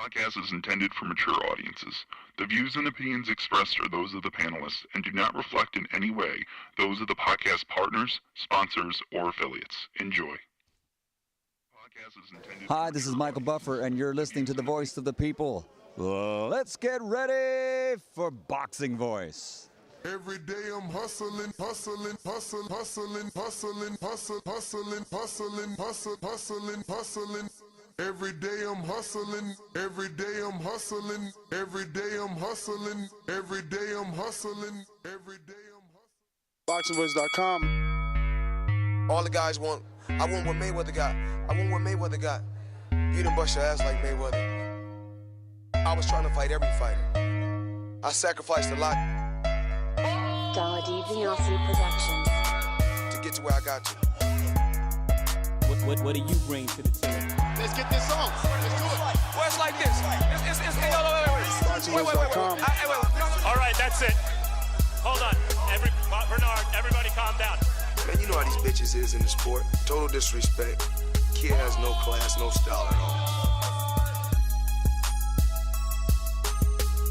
podcast is intended for mature audiences. The views and opinions expressed are those of the panelists and do not reflect in any way those of the podcast partners, sponsors, or affiliates. Enjoy. Hi, this is Michael Buffer, and you're listening to the voice of the people. Let's get ready for Boxing Voice. Every day I'm hustling, hustling, hustling, hustling, hustling, hustling, hustling, hustling, hustling, hustling, hustling. Every day I'm hustling, every day I'm hustling, every day I'm hustling, every day I'm hustling, every day I'm hustling. BoxingVoice.com. All the guys want, I want what Mayweather got. I want what Mayweather got. You done bust your ass like Mayweather. I was trying to fight every fighter. I sacrificed a lot. Dollar DVLC Productions. To get to where I got to. What do you bring to the team? Let's get this on. Let's do it. Well, it's like this. It's hey, wait. All right, that's it. Hold on. Bernard, everybody calm down. Man, you know how these bitches is in the sport. Total disrespect. Kid has no class, no style at all.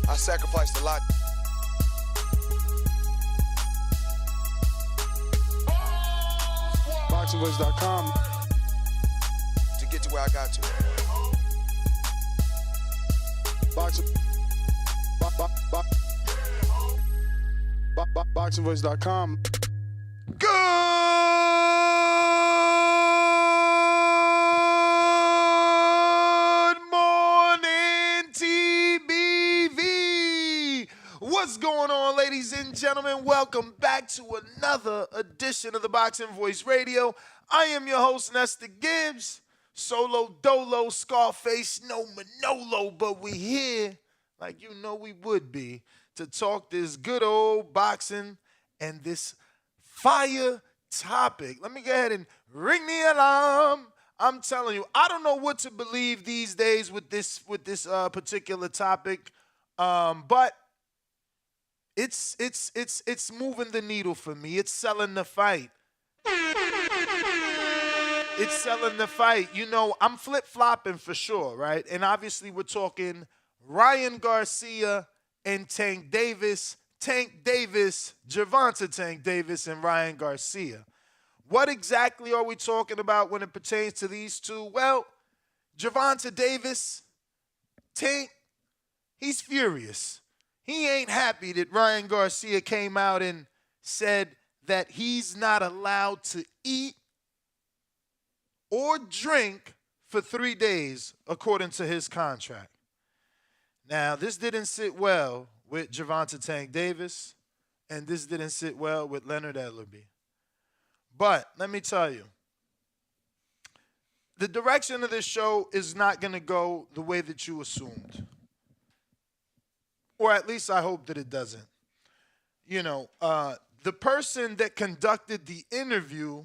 I sacrificed a lot. BoxingVoice.com. To get to where I got to. BoxingVoice.com. Good morning, TBV. What's going on, ladies and gentlemen? Welcome back to another edition of the Boxing Voice Radio. I am your host, Nestor Gibbs. Solo Dolo, Scarface, no Manolo, but we here, like you know we would be, to talk this good old boxing and this fire topic. Let me go ahead and ring the alarm. I'm telling you, I don't know what to believe these days with this particular topic, but it's moving the needle for me. It's selling the fight. It's selling the fight. You know, I'm flip-flopping for sure, right? And obviously we're talking Ryan Garcia and Tank Davis. Tank Davis, Gervonta Tank Davis, and Ryan Garcia. What exactly are we talking about when it pertains to these two? Well, Gervonta Davis, Tank, he's furious. He ain't happy that Ryan Garcia came out and said that he's not allowed to eat or drink for 3 days, according to his contract. Now, this didn't sit well with Gervonta Tank Davis, and this didn't sit well with Leonard Ellerbe. But let me tell you, the direction of this show is not going to go the way that you assumed. Or at least I hope that it doesn't. You know, the person that conducted the interview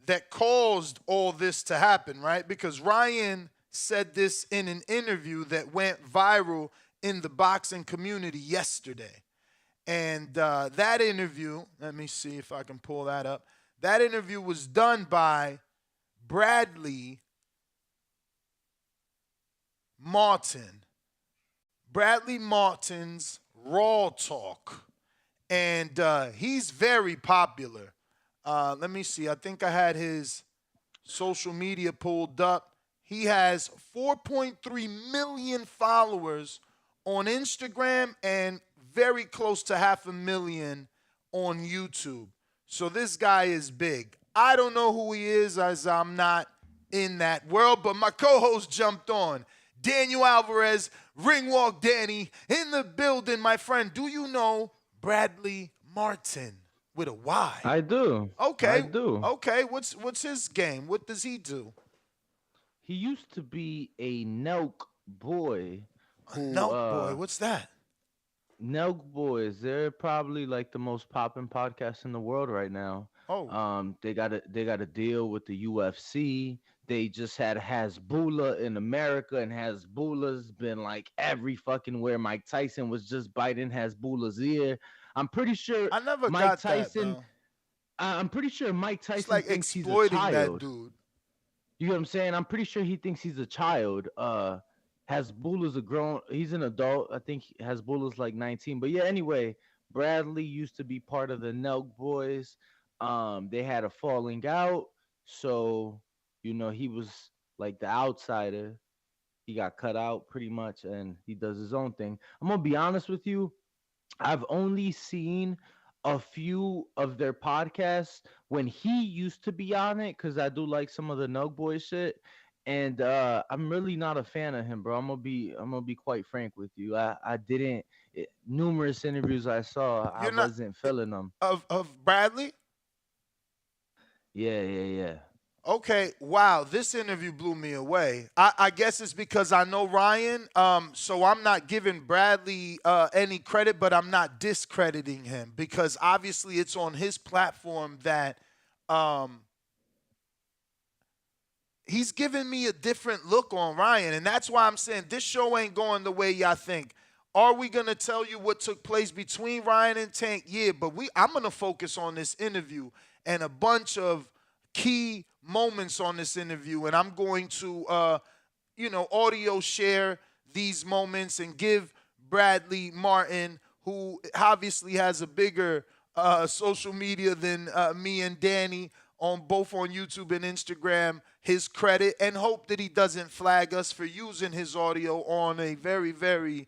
that caused all this to happen, right? Because Ryan said this in an interview that went viral in the boxing community yesterday. And that interview, let me see if I can pull that up. That interview was done by Bradley Martin. Bradley Martin's Raw Talk. And he's very popular. Let me see. I think I had his social media pulled up. He has 4.3 million followers on Instagram and very close to 500,000 on YouTube. So this guy is big. I don't know who he is as I'm not in that world, but my co-host jumped on. Daniel Alvarez, Ringwalk Danny, in the building, my friend. Do you know Bradley Martin? With a Y. I do. Okay. I do. Okay. What's his game? What does he do? He used to be a Nelk boy. Nelk boy. What's that? Nelk boys. They're probably like the most popping podcast in the world right now. Oh. They got a deal with the UFC. They just had Hasbulla in America, and Hasbulla's been like every fucking where. Mike Tyson was just biting Hasbulla's ear. I'm pretty sure I never Mike got Tyson. That, I'm pretty sure Mike Tyson it's like thinks he's a exploiting child. that dude. You know what I'm saying? I'm pretty sure he thinks he's a child. Hasbulla's a grown. He's an adult. I think Hasbulla's like 19. But yeah, anyway, Bradley used to be part of the Nelk Boys. They had a falling out, so he was like the outsider. He got cut out pretty much, and he does his own thing. I'm gonna be honest with you. I've only seen a few of their podcasts when he used to be on it because I do like some of the Nug Boy shit. And I'm really not a fan of him, bro. I'm gonna be quite frank with you. I didn't numerous interviews I saw, I You're not wasn't feeling them. of Bradley. Yeah. Okay, wow, this interview blew me away. I guess it's because I know Ryan, so I'm not giving Bradley any credit, but I'm not discrediting him because obviously it's on his platform that he's giving me a different look on Ryan, and that's why I'm saying this show ain't going the way y'all think. Are we gonna tell you what took place between Ryan and Tank? Yeah, but I'm gonna focus on this interview and a bunch of key moments on this interview, and I'm going to, audio share these moments and give Bradley Martin, who obviously has a bigger social media than me and Danny, both on YouTube and Instagram, his credit, and hope that he doesn't flag us for using his audio on a very, very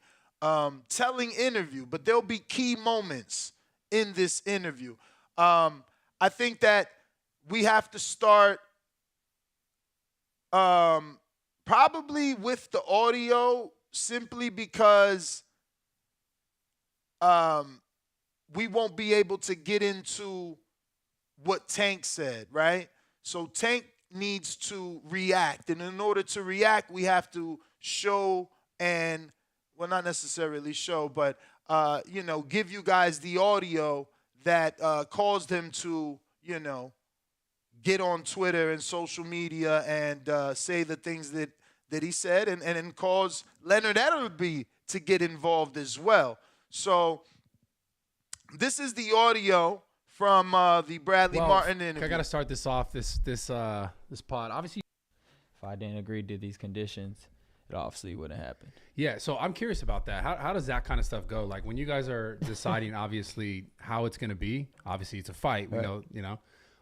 telling interview. But there'll be key moments in this interview. I think that we have to start probably with the audio simply because we won't be able to get into what Tank said, right? So Tank needs to react. And in order to react, we have to show well, not necessarily show, but, give you guys the audio that caused him to, get on Twitter and social media and say the things that he said and cause Leonard Ellerby to get involved as well. So this is the audio from the Bradley Martin interview. I got to start this off, this pod. Obviously, if I didn't agree to these conditions, it obviously wouldn't happen. Yeah, so I'm curious about that. How does that kind of stuff go? Like when you guys are deciding, obviously, how it's going to be. Obviously, it's a fight. We know,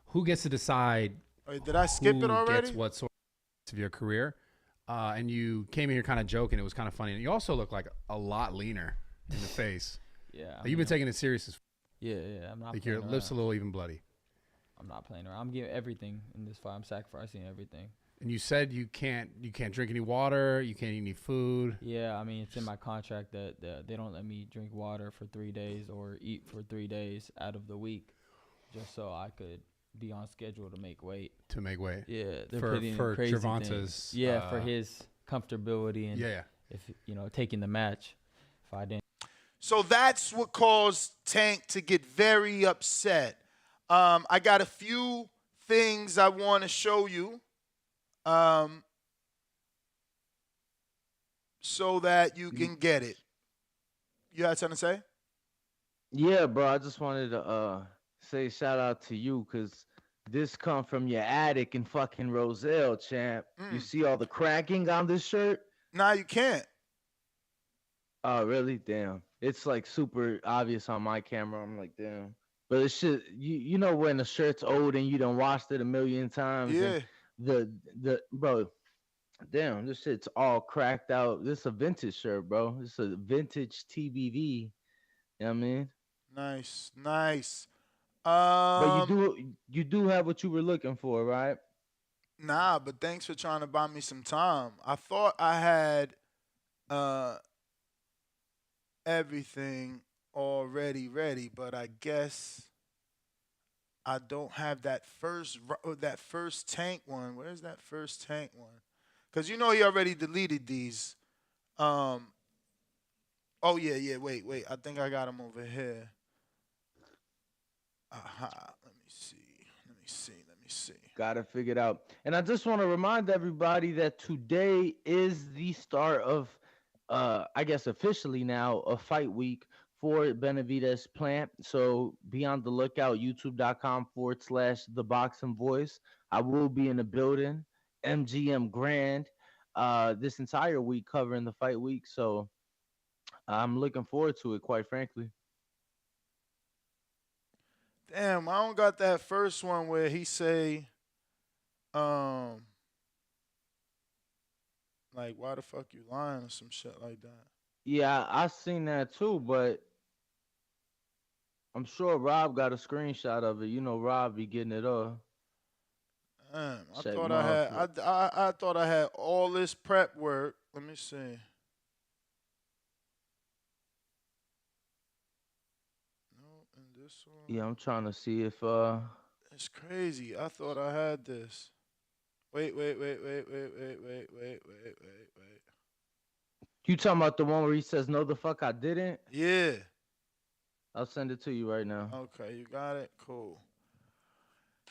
who gets to decide? Did I skip it already? Gets what sort of your career? And you came in here kind of joking. It was kind of funny. And you also look like a lot leaner in the face. Yeah, you've been taking it serious as. Yeah. I'm not. Like your lips a little even bloody. I'm not playing around. I'm giving everything in this fight. I'm sacrificing everything. And you said you can't drink any water. You can't eat any food. Yeah, I mean it's in my contract that they don't let me drink water for 3 days or eat for 3 days out of the week, just so I could be on schedule to make weight. Yeah, they're for crazy Gervonta's. Yeah, for his comfortability and yeah. If taking the match, if I didn't. So that's what caused Tank to get very upset. I got a few things I want to show you. So that you can get it. You had something to say? Yeah, bro. I just wanted to say shout out to you because this come from your attic in fucking Roselle, champ. You see all the cracking on this shirt? Nah, you can't. Oh, really? Damn. It's like super obvious on my camera. I'm like, damn. But it should, you know when the shirt's old and you done washed it a million times. Yeah. The bro, damn, this shit's all cracked out. This is a vintage shirt, bro. This is a vintage TBV. You know what I mean? Nice. But you do have what you were looking for, right? Nah, but thanks for trying to buy me some time. I thought I had everything already ready, but I guess I don't have that first Tank one. Where's that first Tank one? Because he already deleted these. Oh, yeah. Wait. I think I got them over here. Aha. Let me see. Got it figured out. And I just want to remind everybody that today is the start of, I guess officially now, a fight week for Benavidez Plant. So be on the lookout, youtube.com/The Boxing Voice. I will be in the building, MGM Grand. this entire week covering the fight week. So I'm looking forward to it, quite frankly. Damn, I don't got that first one where he say, like, why the fuck you lying or some shit like that. Yeah, I seen that too, but I'm sure Rob got a screenshot of it. You know, Rob be getting it up. Damn, I Check thought mine I thought I had all this prep work. Let me see. No, and this one. Yeah, I'm trying to see if It's crazy. I thought I had this. Wait. you talking about the one where he says no the fuck I didn't? Yeah. I'll send it to you right now. Okay, you got it? Cool.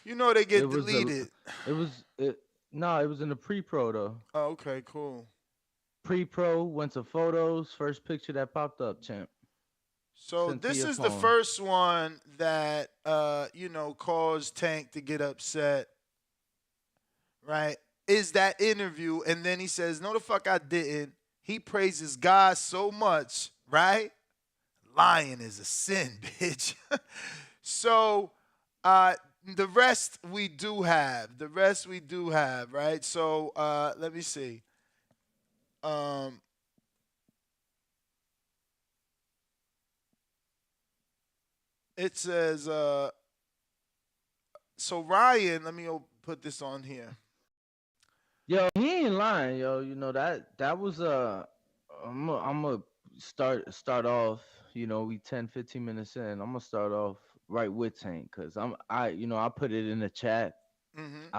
You know they get deleted. It was in the pre-pro though. Oh, okay, cool. Pre-pro, went to photos, first picture that popped up, champ. So Sent to this your is the phone. first one that caused Tank to get upset. Right? Is that interview, and then he says, no the fuck I didn't. He praises God so much, right? Lying is a sin, bitch. So the rest we do have. Right? So let me see. It says, so Ryan, let me put this on here. Yo, he ain't lying, yo. You know that was I'm gonna start off, you know, we 10-15 minutes in. I'm gonna start off right with Tank cuz I put it in the chat. Mm-hmm.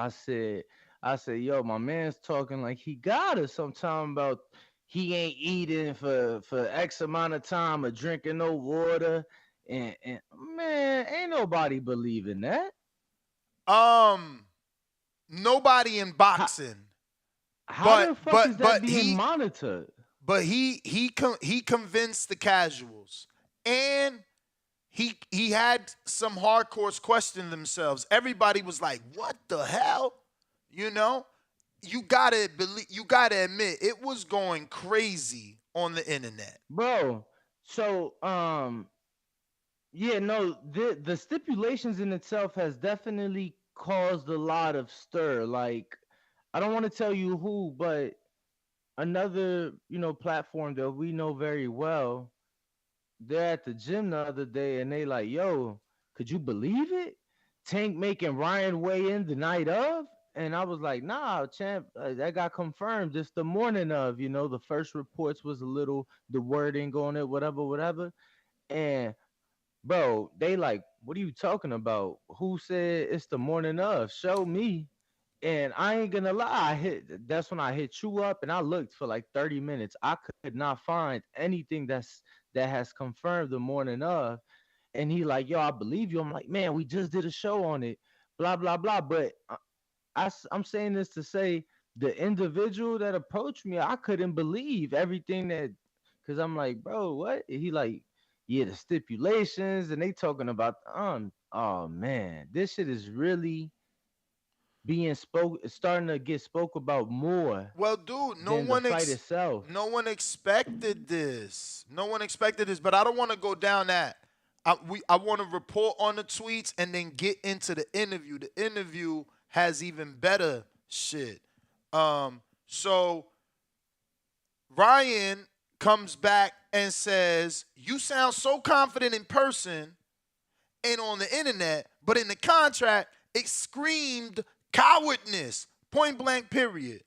I said, yo, my man's talking like he got us sometime about he ain't eating for X amount of time or drinking no water. And man, ain't nobody believing that. Nobody in boxing. How the fuck is that being monitored? But he convinced the casuals, and he had some hardcores question themselves. Everybody was like, "What the hell?" You know, you gotta admit it was going crazy on the internet, bro. So yeah, no, the stipulations in itself has definitely caused a lot of stir. Like, I don't want to tell you who, but another, platform that we know very well, they're at the gym the other day and they like, yo, could you believe it? Tank making Ryan weigh in the night of? And I was like, nah, champ, that got confirmed just the morning of, the first reports was a little, the wording on it, whatever. And bro, they like, what are you talking about? Who said it's the morning of? Show me. And I ain't gonna lie, that's when I hit you up and I looked for like 30 minutes. I could not find anything that has confirmed the morning of. And he like, yo, I believe you. I'm like, man, we just did a show on it, blah, blah, blah. But I'm saying this to say the individual that approached me, I couldn't believe everything because I'm like, bro, what? He like, yeah, the stipulations, and they talking about, oh man, this shit is really being starting to get spoke about more. Well, dude, no than one the fight itself. No one expected this. But I don't want to go down that. I want to report on the tweets and then get into the interview. The interview has even better shit. So Ryan comes back and says, "You sound so confident in person and on the internet, but in the contract, it screamed cowardness, point blank, period.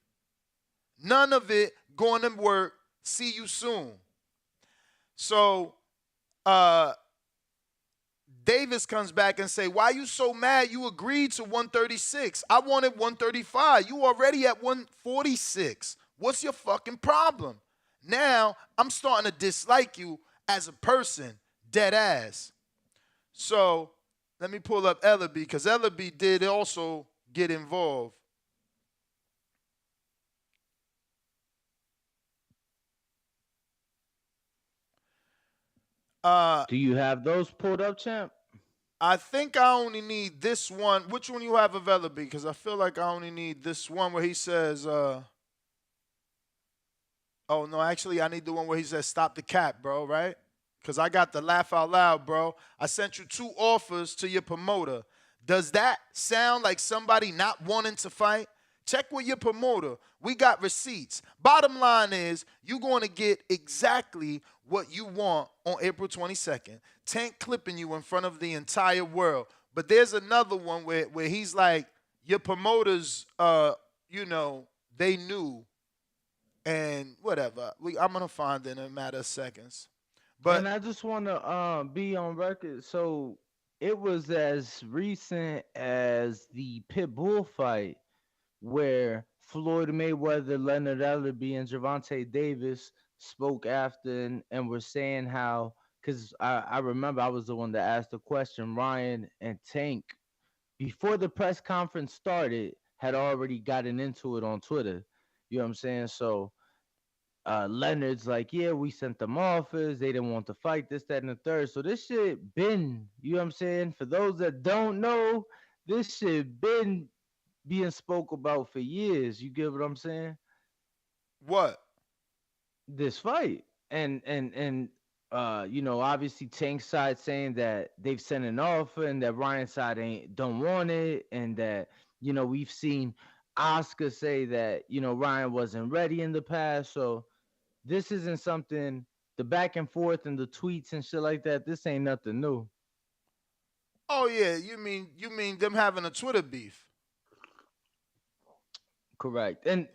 None of it going to work. See you soon." So Davis comes back and say, "Why you so mad? You agreed to 136. I wanted 135. You already at 146. What's your fucking problem? Now I'm starting to dislike you as a person, dead ass." So let me pull up Ellaby, because Ellaby did also get involved. Do you have those pulled up, champ? I think I only need this one. Which one you have of Ellaby? Because I feel like I only need this one where he says, Oh, no, actually, I need the one where he says, stop the cap, bro, right? Because I got the laugh out loud, bro. I sent you 2 offers to your promoter. Does that sound like somebody not wanting to fight? Check with your promoter. We got receipts. Bottom line is, you're going to get exactly what you want on April 22nd. Tank clipping you in front of the entire world. But there's another one where he's like, your promoters, they knew. And whatever. I'm going to find it in a matter of seconds. But and I just want to be on record. So it was as recent as the Pitbull fight where Floyd Mayweather, Leonard Ellerbe, and Gervonta Davis spoke after and were saying how, because I remember I was the one that asked the question, Ryan and Tank, before the press conference started, had already gotten into it on Twitter. You know what I'm saying? So Leonard's like, yeah, we sent them offers. They didn't want to fight, this, that, and the third. So this shit been, you know what I'm saying? For those that don't know, this shit been being spoke about for years. You get what I'm saying? what? This fight. And obviously Tank's side saying that they've sent an offer and that Ryan's side don't want it, and that, we've seen Oscar say that, Ryan wasn't ready in the past. So this isn't something, the back and forth and the tweets and shit like that, this ain't nothing new. Oh, yeah, you mean them having a Twitter beef? Correct. And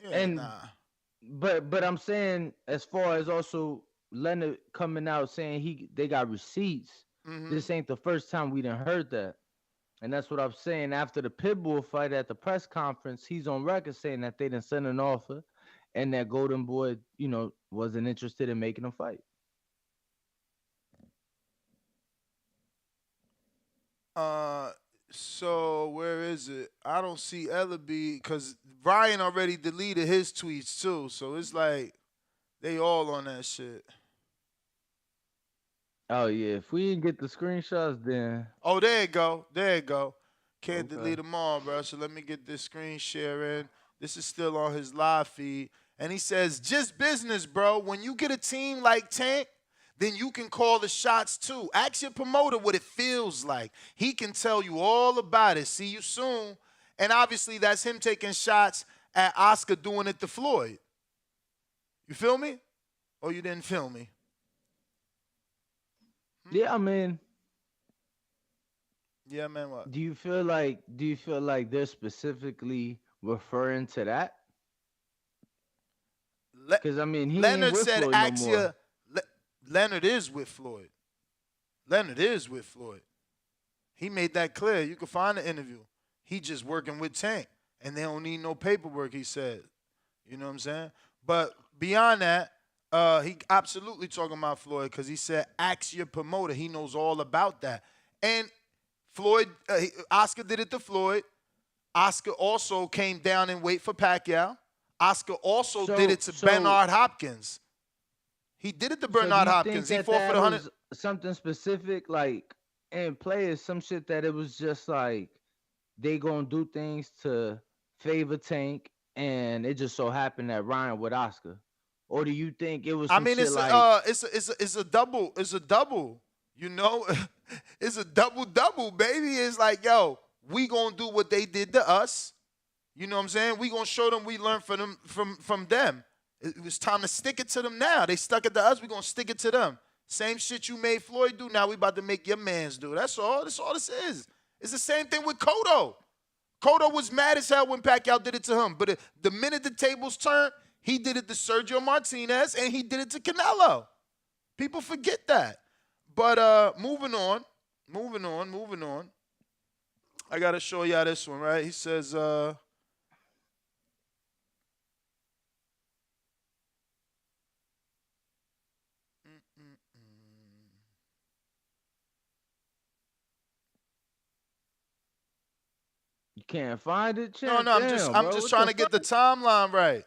but I'm saying, as far as also Leonard coming out saying they got receipts, this ain't the first time we done heard that. And that's what I'm saying. After the Pitbull fight at the press conference, he's on record saying that they didn't send an offer and that Golden Boy, wasn't interested in making a fight. So where is it? I don't see Ellerbe because Ryan already deleted his tweets too. So it's like they all on that shit. Oh yeah, if we didn't get the screenshots, then oh, there you go. Can't delete them all, bro. So let me get this screen share in. This is still on his live feed, and he says, "Just business, bro. When you get a team like Tank, then you can call the shots too. Ask your promoter what it feels like. He can tell you all about it. See you soon." And obviously, that's him taking shots at Oscar doing it to Floyd. You feel me? Or you didn't feel me? Yeah, I mean. Yeah, man, what? Do you feel like they're specifically referring to that? Because I mean, Leonard ain't with said, Floyd "Ask no more. your." Leonard is with Floyd. He made that clear. You can find the interview. He just working with Tank, and they don't need no paperwork, he said. You know what I'm saying? But beyond that, he absolutely talking about Floyd because he said, ask your promoter. He knows all about that. And Floyd, Oscar did it to Floyd. Oscar also came down and wait for Pacquiao. Oscar also did it to Bernard Hopkins. He did it to Bernard Hopkins. He fought for the 100. Something specific, like, in players, some shit that it was just like they gonna do things to favor Tank, and it just so happened that Ryan with Oscar. Or do you think it was? It's a double. It's a double. It's a double, baby. It's like, yo, we gonna do what they did to us. You know what I'm saying? We gonna show them we learned from them. It was time to stick it to them now. They stuck it to us. We gonna stick it to them. Same shit you made Floyd do. Now we about to make your mans do. That's all. That's all this is. It's the same thing with Cotto. Cotto was mad as hell when Pacquiao did it to him. But the minute the tables turned, he did it to Sergio Martinez and he did it to Canelo. People forget that. But moving on. I got to show y'all this one, right? He says, You can't find it, No, Damn, I'm just trying to get the timeline right.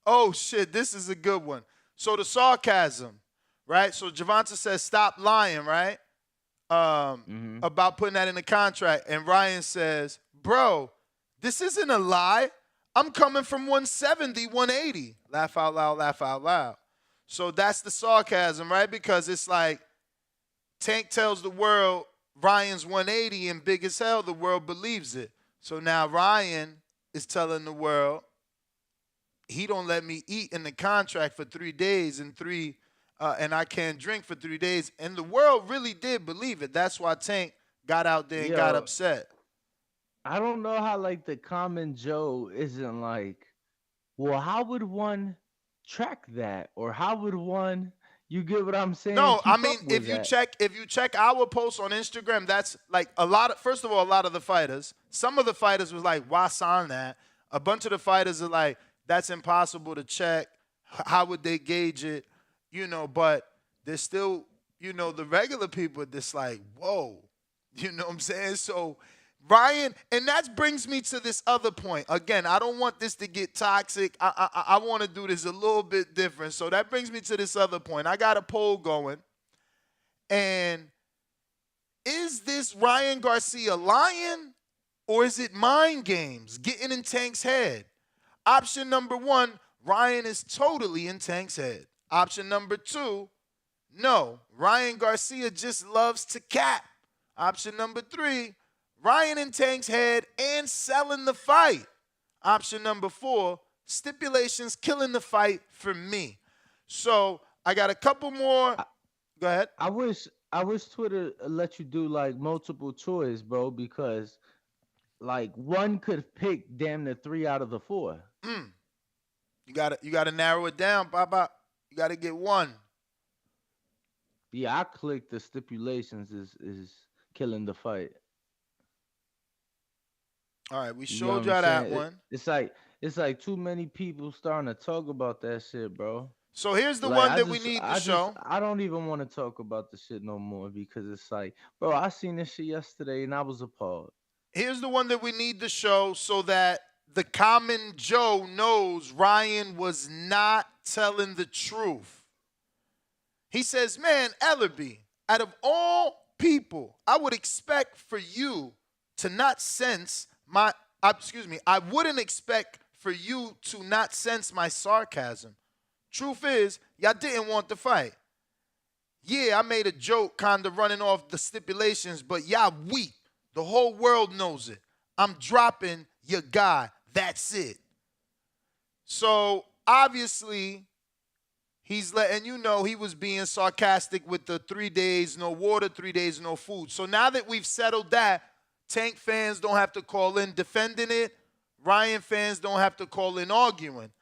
Oh shit, this is a good one. So the sarcasm, right? So Gervonta says, "Stop lying," right? About putting that in the contract, and Ryan says, "Bro, this isn't a lie. I'm coming from 170, 180. Laugh out loud, laugh out loud. So that's the sarcasm, right? Because it's like Tank tells the world Ryan's 180 and big as hell, the world believes it. So now Ryan is telling the world he don't let me eat in the contract for 3 days and I can't drink for 3 days. And the world really did believe it. That's why Tank got out there and got upset. I don't know how like the common Joe isn't like, well, how would one track that, or how would one? You get what I'm saying? No, Keep I mean up with if that. you check our posts on Instagram, that's like first of all, a lot of the fighters. Some of the fighters was like, why sign that? A bunch of the fighters are like, that's impossible to check. How would they gauge it? You know, but there's still, you know, the regular people are just like, whoa. You know what I'm saying? So Ryan, and that brings me to this other point. Again, I don't want this to get toxic. I want to do this a little bit different. So that brings me to this other point. I got a poll going. And is this Ryan Garcia lying, or is it mind games getting in Tank's head? Option number 1, Ryan is totally in Tank's head. Option number 2, no, Ryan Garcia just loves to cap. Option number 3, Ryan in Tank's head and selling the fight. Option number 4, stipulations killing the fight for me. So I got a couple more. Go ahead. I wish Twitter let you do like multiple choice, bro, because like one could pick damn near 3 out of the 4. You gotta narrow it down, Papa. You gotta get one. Yeah, I clicked the stipulations is killing the fight. All right, we You know showed what I'm y'all that saying? one. It's like too many people starting to talk about that shit, bro. So here's the Like, one that we need to show. I don't even want to talk about the shit no more because it's like, bro, I seen this shit yesterday and I was appalled. Here's the one that we need to show so that the common Joe knows Ryan was not telling the truth. He says, man, Ellerby, out of all people, I would expect for you to not sense my, I wouldn't expect for you to not sense my sarcasm. Truth is, y'all didn't want the fight. Yeah, I made a joke kind of running off the stipulations, but y'all weak. The whole world knows it. I'm dropping your guy. That's it. So, obviously, he's letting you know he was being sarcastic with the 3 days, no water, 3 days, no food. So now that we've settled that, Tank fans don't have to call in defending it. Ryan fans don't have to call in arguing.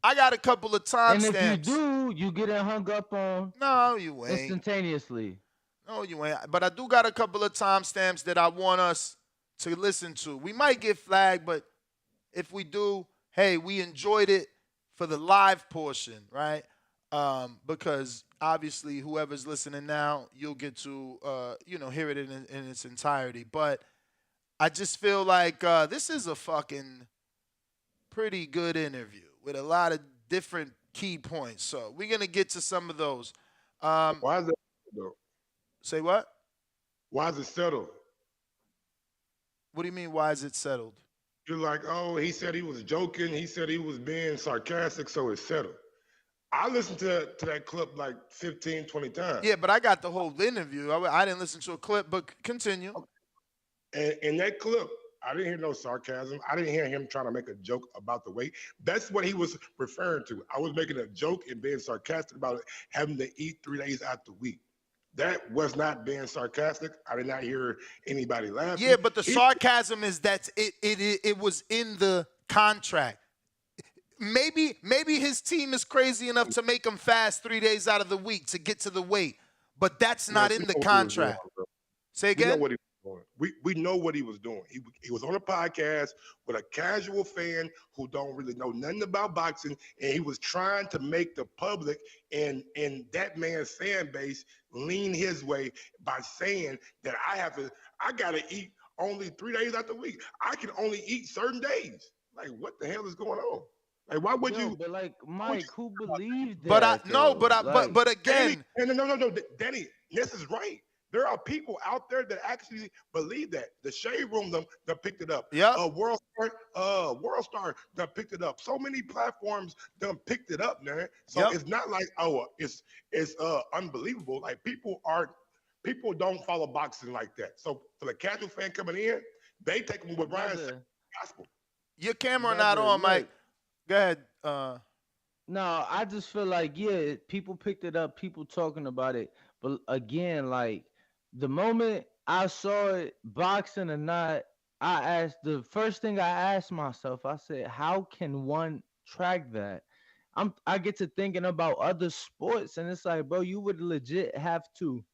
I got a couple of timestamps. And if you do, you get hung up on. No, you ain't. Instantaneously. No, you ain't. But I do got a couple of timestamps that I want us to listen to. We might get flagged, but if we do, hey, we enjoyed it for the live portion, right? Because obviously whoever's listening now, you'll get to, hear it in its entirety. But I just feel like this is a fucking pretty good interview with a lot of different key points. So we're going to get to some of those. Why is it though? Say what? Why is it settled? What do you mean, why is it settled? You're like, oh, he said he was joking. He said he was being sarcastic, so it's settled. I listened to that clip like 15, 20 times. Yeah, but I got the whole interview. I didn't listen to a clip, but continue. And in that clip, I didn't hear no sarcasm. I didn't hear him trying to make a joke about the weight. That's what he was referring to. I was making a joke and being sarcastic about it, having to eat 3 days out the week. That was not being sarcastic. I did not hear anybody laughing. Yeah, but the sarcasm is that it was in the contract. Maybe his team is crazy enough to make him fast 3 days out of the week to get to the weight, but that's not in the contract. Say again? We know what he was doing. We know what he was doing. He was on a podcast with a casual fan who don't really know nothing about boxing, and he was trying to make the public and that man's fan base lean his way by saying that I gotta eat only 3 days out the week. I can only eat certain days. Like, what the hell is going on? Like, why would you? But like, Mike, who believed that? But again, no, Danny, this is right There are people out there that actually believe that. The Shade Room done picked it up. Yeah. World Star done picked it up. So many platforms done picked it up, man. So it's not like it's unbelievable. Like people don't follow boxing like that. So for the casual fan coming in, they take them with Ryan said, gospel. Your camera not on, Mike. Go ahead. No, I just feel like, yeah, people picked it up, people talking about it. But again, like the moment I saw it, boxing or not, the first thing I asked myself, I said, how can one track that? I get to thinking about other sports, and it's like, bro, you would legit have to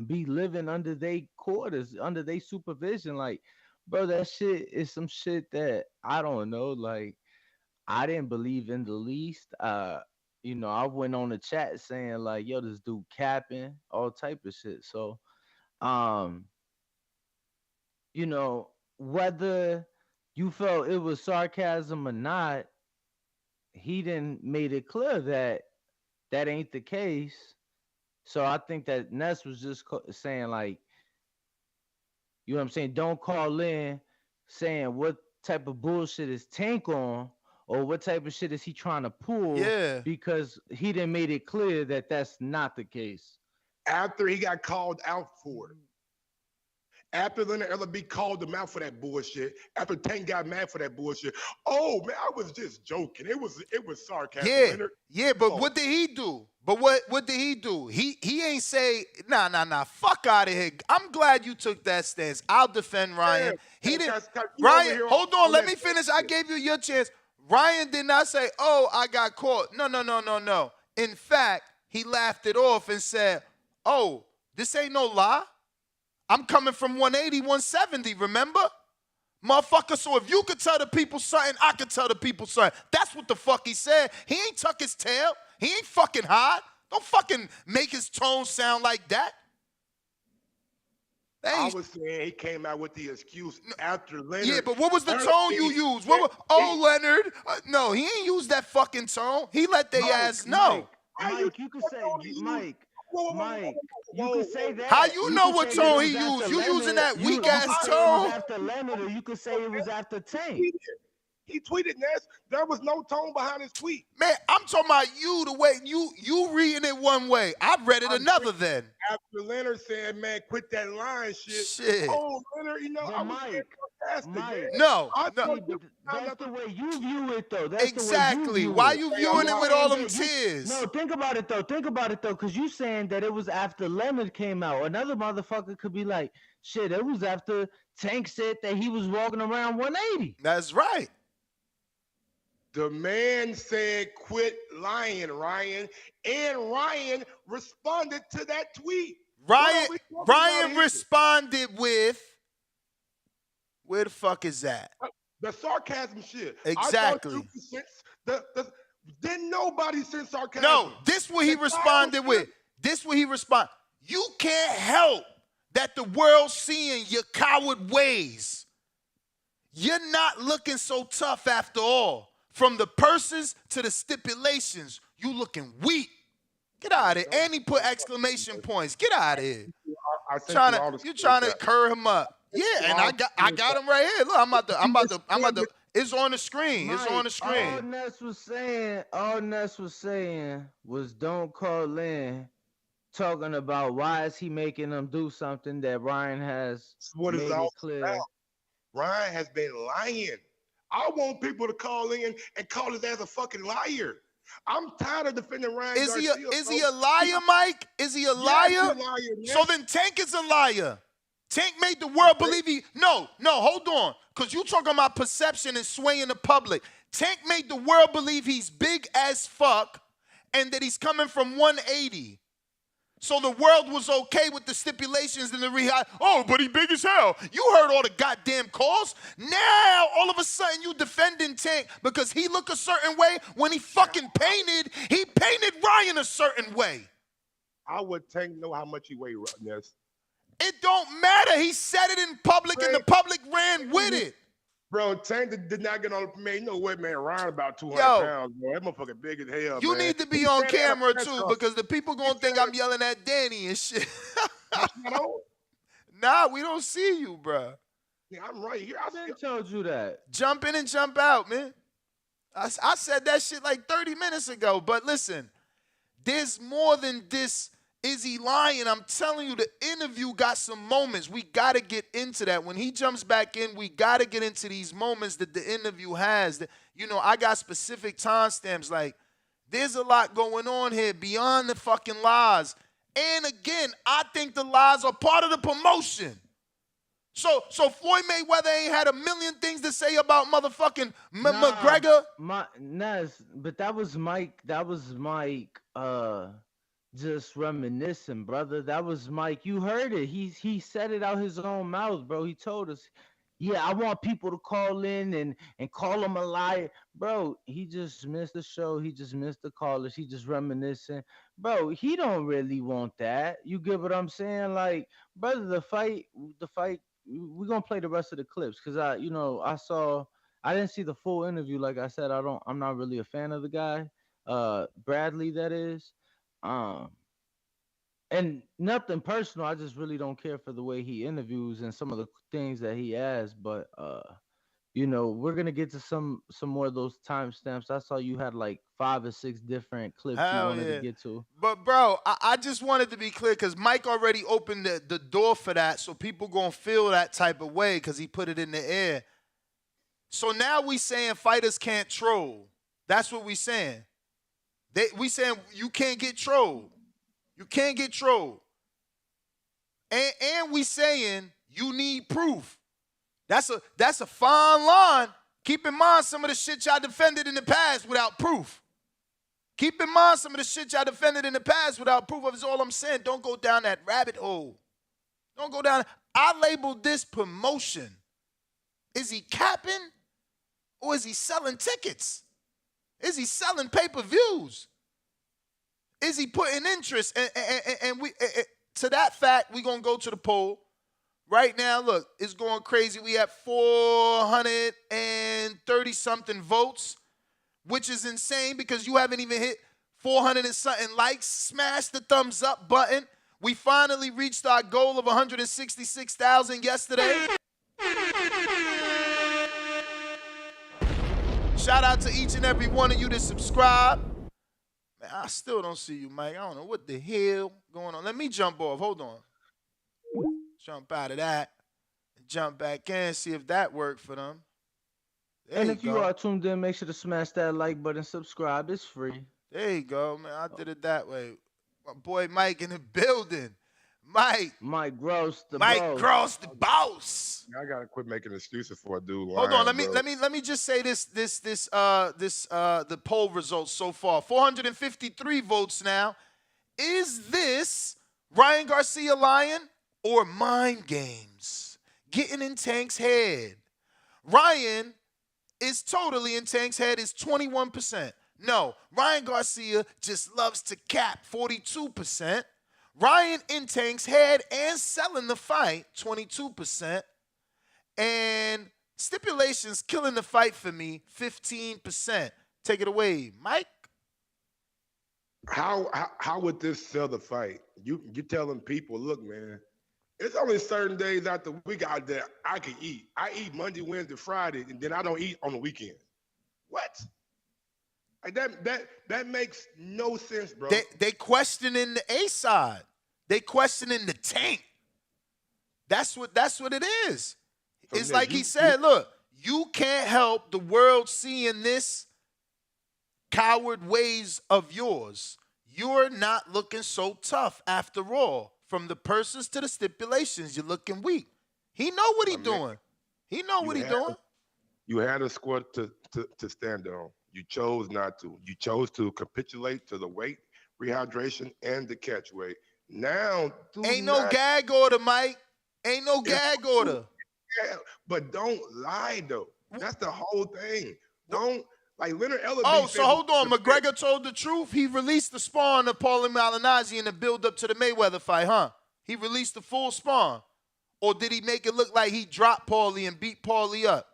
be living under their quarters, under their supervision. Like, bro, that shit is some shit that I don't know. Like, I didn't believe in the least. You know, I went on the chat saying like, yo, this dude capping, all type of shit. So, you know, whether you felt it was sarcasm or not, he didn't made it clear that that ain't the case. So I think that Ness was just saying like, you know what I'm saying? Don't call in saying what type of bullshit is Tank on, or what type of shit is he trying to pull? Yeah. Because he didn't made it clear that that's not the case. After he got called out for it. After Leonard LB called him out for that bullshit, after Tank got mad for that bullshit, oh man, I was just joking. It was sarcasm. Yeah, Leonard. yeah, but what did he do? But what did he do? He ain't say, nah, fuck out of here. I'm glad you took that stance. I'll defend Ryan. Yeah, He didn't. Ryan, hold on, let me finish. I gave you your chance. Ryan did not say, oh, I got caught. No. In fact, he laughed it off and said, oh, this ain't no lie. I'm coming from 180, 170, remember? Motherfucker, so if you could tell the people something, I could tell the people something. That's what the fuck he said. He ain't tuck his tail. He ain't fucking hide. Don't fucking make his tone sound like that. I was saying he came out with the excuse after Leonard. Yeah, but what was the tone you used? Leonard. No, he ain't used that fucking tone. He let their ass know. Mike, you could say, Mike, you could say that. How you know what tone he used? You using that weak ass tone? After Leonard, or you could say it was after Tank. He tweeted, Ness. There was no tone behind his tweet. Man, I'm talking about you, the way you reading it one way. I read it another then. After Leonard said, man, quit that lying shit. Oh, Leonard, you know, I was Mike. No. That's the way you view it, though. Exactly. Why you viewing it with all them tears? No, think about it, though. Because you saying that it was after Leonard came out. Another motherfucker could be like, shit, it was after Tank said that he was walking around 180. That's right. The man said, quit lying, Ryan. And Ryan responded to that tweet. Ryan responded with, where the fuck is that? The sarcasm shit. Exactly. Didn't nobody send sarcasm? No, this what he responded with. You can't help that the world's seeing your coward ways. You're not looking so tough after all. From the purses to the stipulations, you looking weak. Get out of here. And he put exclamation points. Get out of here. You trying to curl him up. Yeah, and I got him right here. Look, I'm about to it's on the screen. It's on the screen. All Ness was saying was don't call in talking about why is he making them do something that Ryan has made it clear. About. Ryan has been lying. I want people to call in and call his ass a fucking liar. I'm tired of defending Ryan Garcia. Is he a liar, Mike? Is he a liar? Yes, he's a liar, yes. So then Tank is a liar. Tank made the world believe he... No, hold on. Because you talking about perception and swaying the public. Tank made the world believe he's big as fuck and that he's coming from 180. So the world was okay with the stipulations and the rehab. Oh, but he big as hell. You heard all the goddamn calls. Now, all of a sudden, you defending Tank because he look a certain way when he fucking painted Ryan a certain way. I would Tank know how much he weighed, Ness. It don't matter. He said it in public and the public ran with it. Bro, Tank did not get on the man. You know what, man? Ryan about 200 pounds, bro. That motherfucker big as hell, You man. need to be on camera, too, because the people going to think I'm yelling at Danny and shit. That's not on. Nah, we don't see you, bro. Yeah, I'm right here. I told you that. Jump in and jump out, man. I said that shit like 30 minutes ago. But listen, there's more than this. Is he lying? I'm telling you, the interview got some moments. We got to get into that. When he jumps back in, we got to get into these moments that the interview has. You know, I got specific timestamps. Like, there's a lot going on here beyond the fucking lies. And again, I think the lies are part of the promotion. So Floyd Mayweather ain't had a million things to say about motherfucking McGregor. But that was Mike. That was Mike. Just reminiscing, brother. That was Mike. You heard it. He said it out his own mouth, bro. He told us, yeah, I want people to call in and call him a liar. Bro, he just missed the show. He just missed the callers. He just reminiscing. Bro, he don't really want that. You get what I'm saying? Like, brother, the fight, we're gonna play the rest of the clips because I didn't see the full interview. Like I said, I'm not really a fan of the guy. Bradley, that is. And nothing personal. I just really don't care for the way he interviews and some of the things that he has. But we're gonna get to some more of those timestamps. I saw you had like 5 or 6 different clips you wanted to get to. But bro, I just wanted to be clear because Mike already opened the door for that, so people gonna feel that type of way because he put it in the air. So now we saying fighters can't troll. That's what we saying. We saying you can't get trolled. You can't get trolled. And we saying you need proof. That's a fine line. Keep in mind some of the shit y'all defended in the past without proof. Keep in mind some of the shit y'all defended in the past without proof. That's all I'm saying. Don't go down that rabbit hole. Don't go down. I labeled this promotion. Is he capping or is he selling tickets? Is he selling pay-per-views? Is he putting interest? And we to that fact, we're going to go to the poll. Right now, look, it's going crazy. We have 430-something votes, which is insane because you haven't even hit 400 and something likes. Smash the thumbs up button. We finally reached our goal of 166,000 yesterday. Shout out to each and every one of you that subscribe. Man, I still don't see you, Mike. I don't know what the hell going on. Let me jump off. Hold on. Jump out of that. And jump back in, see if that worked for them. And if you are tuned in, make sure to smash that like button, subscribe. It's free. There you go, man. I did it that way. My boy Mike in the building. Mike Gross, the boss. I gotta quit making excuses for a dude. Hold on, let me just say the poll results so far. 453 votes now. Is this Ryan Garcia lying or mind games? Getting in Tank's head. Ryan is totally in Tank's head, is 21%. No, Ryan Garcia just loves to cap, 42%. Ryan in Tank's head and selling the fight, 22%. And Stipulation's killing the fight for me, 15%. Take it away, Mike. How would this sell the fight? You telling people, look, man, it's only certain days out the week out there I can eat. I eat Monday, Wednesday, Friday, and then I don't eat on the weekend. What? Like that makes no sense, bro. They questioning the A side. They questioning the Tank. That's what it is. So it's like he said, look, you can't help the world seeing this coward ways of yours. You're not looking so tough after all. From the persons to the stipulations, you're looking weak. He know what he doing. He know what he doing. You had a squad to stand on. You chose not to. You chose to capitulate to the weight, rehydration, and the catch weight. Now, ain't no gag order, Mike. Ain't no gag order. Yeah, but don't lie, though. That's the whole thing. Don't, like Leonard Ellerby. Oh, so hold on. McGregor told the truth. He released the spawn of Paulie Malignaggi in the build-up to the Mayweather fight, huh? He released the full spawn. Or did he make it look like he dropped Paulie and beat Paulie up?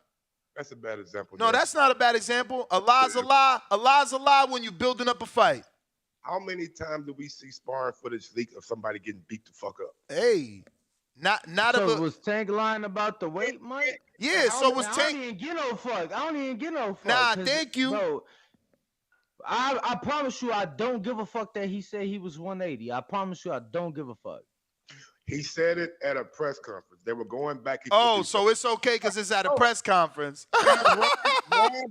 That's a bad example. No, that's not a bad example. A lie's a lie. A lie's a lie when you're building up a fight. How many times do we see sparring footage leak of somebody getting beat the fuck up? Hey, not So of a. was Tank lying about the weight, Mike? Yeah, so was I Tank. don't even get no fuck. I don't even get no fuck. Nah, 'cause, thank you. Bro, I promise you I don't give a fuck that he said he was 180. I promise you I don't give a fuck. He said it at a press conference. They were going back. Oh, so it's okay because it's at a press conference. Ryan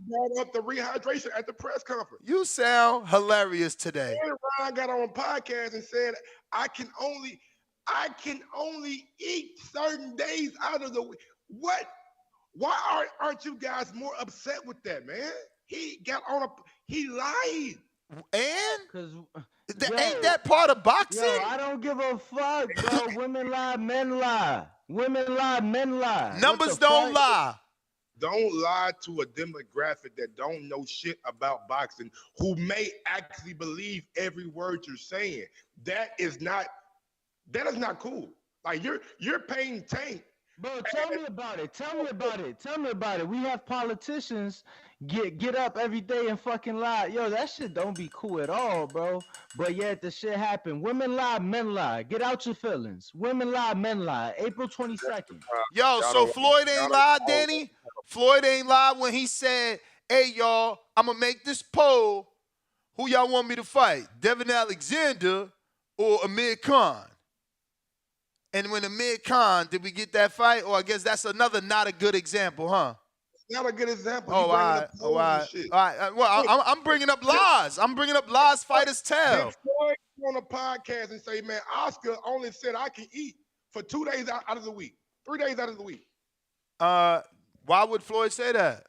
brought up the rehydration at the press conference. You sound hilarious today. And Ryan got on a podcast and said, I can only eat certain days out of the week. What? Why aren't you guys more upset with that, man? He lied. And? Because ain't that part of boxing? Yo, I don't give a fuck, bro. Women lie, men lie. Women lie, men lie. Numbers don't lie. Don't lie to a demographic that don't know shit about boxing, who may actually believe every word you're saying. That is not cool. Like you're paying Tank. Bro, tell me about it. Tell me about it. We have politicians get up every day and fucking lie. Yo, that shit don't be cool at all, bro. But yet the shit happen. Women lie, men lie. Get out your feelings. Women lie, men lie. April 22nd. Yo, so Floyd ain't lied, Danny? Floyd ain't lied when he said, hey, y'all, I'm going to make this poll. Who y'all want me to fight? Devin Alexander or Amir Khan? And when Amir Khan, did we get that fight? Or I guess that's another not a good example, huh? It's not a good example. Oh, all right. Well, I'm bringing up lies. I'm bringing up lies fighters tell. Did Floyd on a podcast and say, man, Oscar only said I can eat for 2 days out of the week, 3 days out of the week. Why would Floyd say that?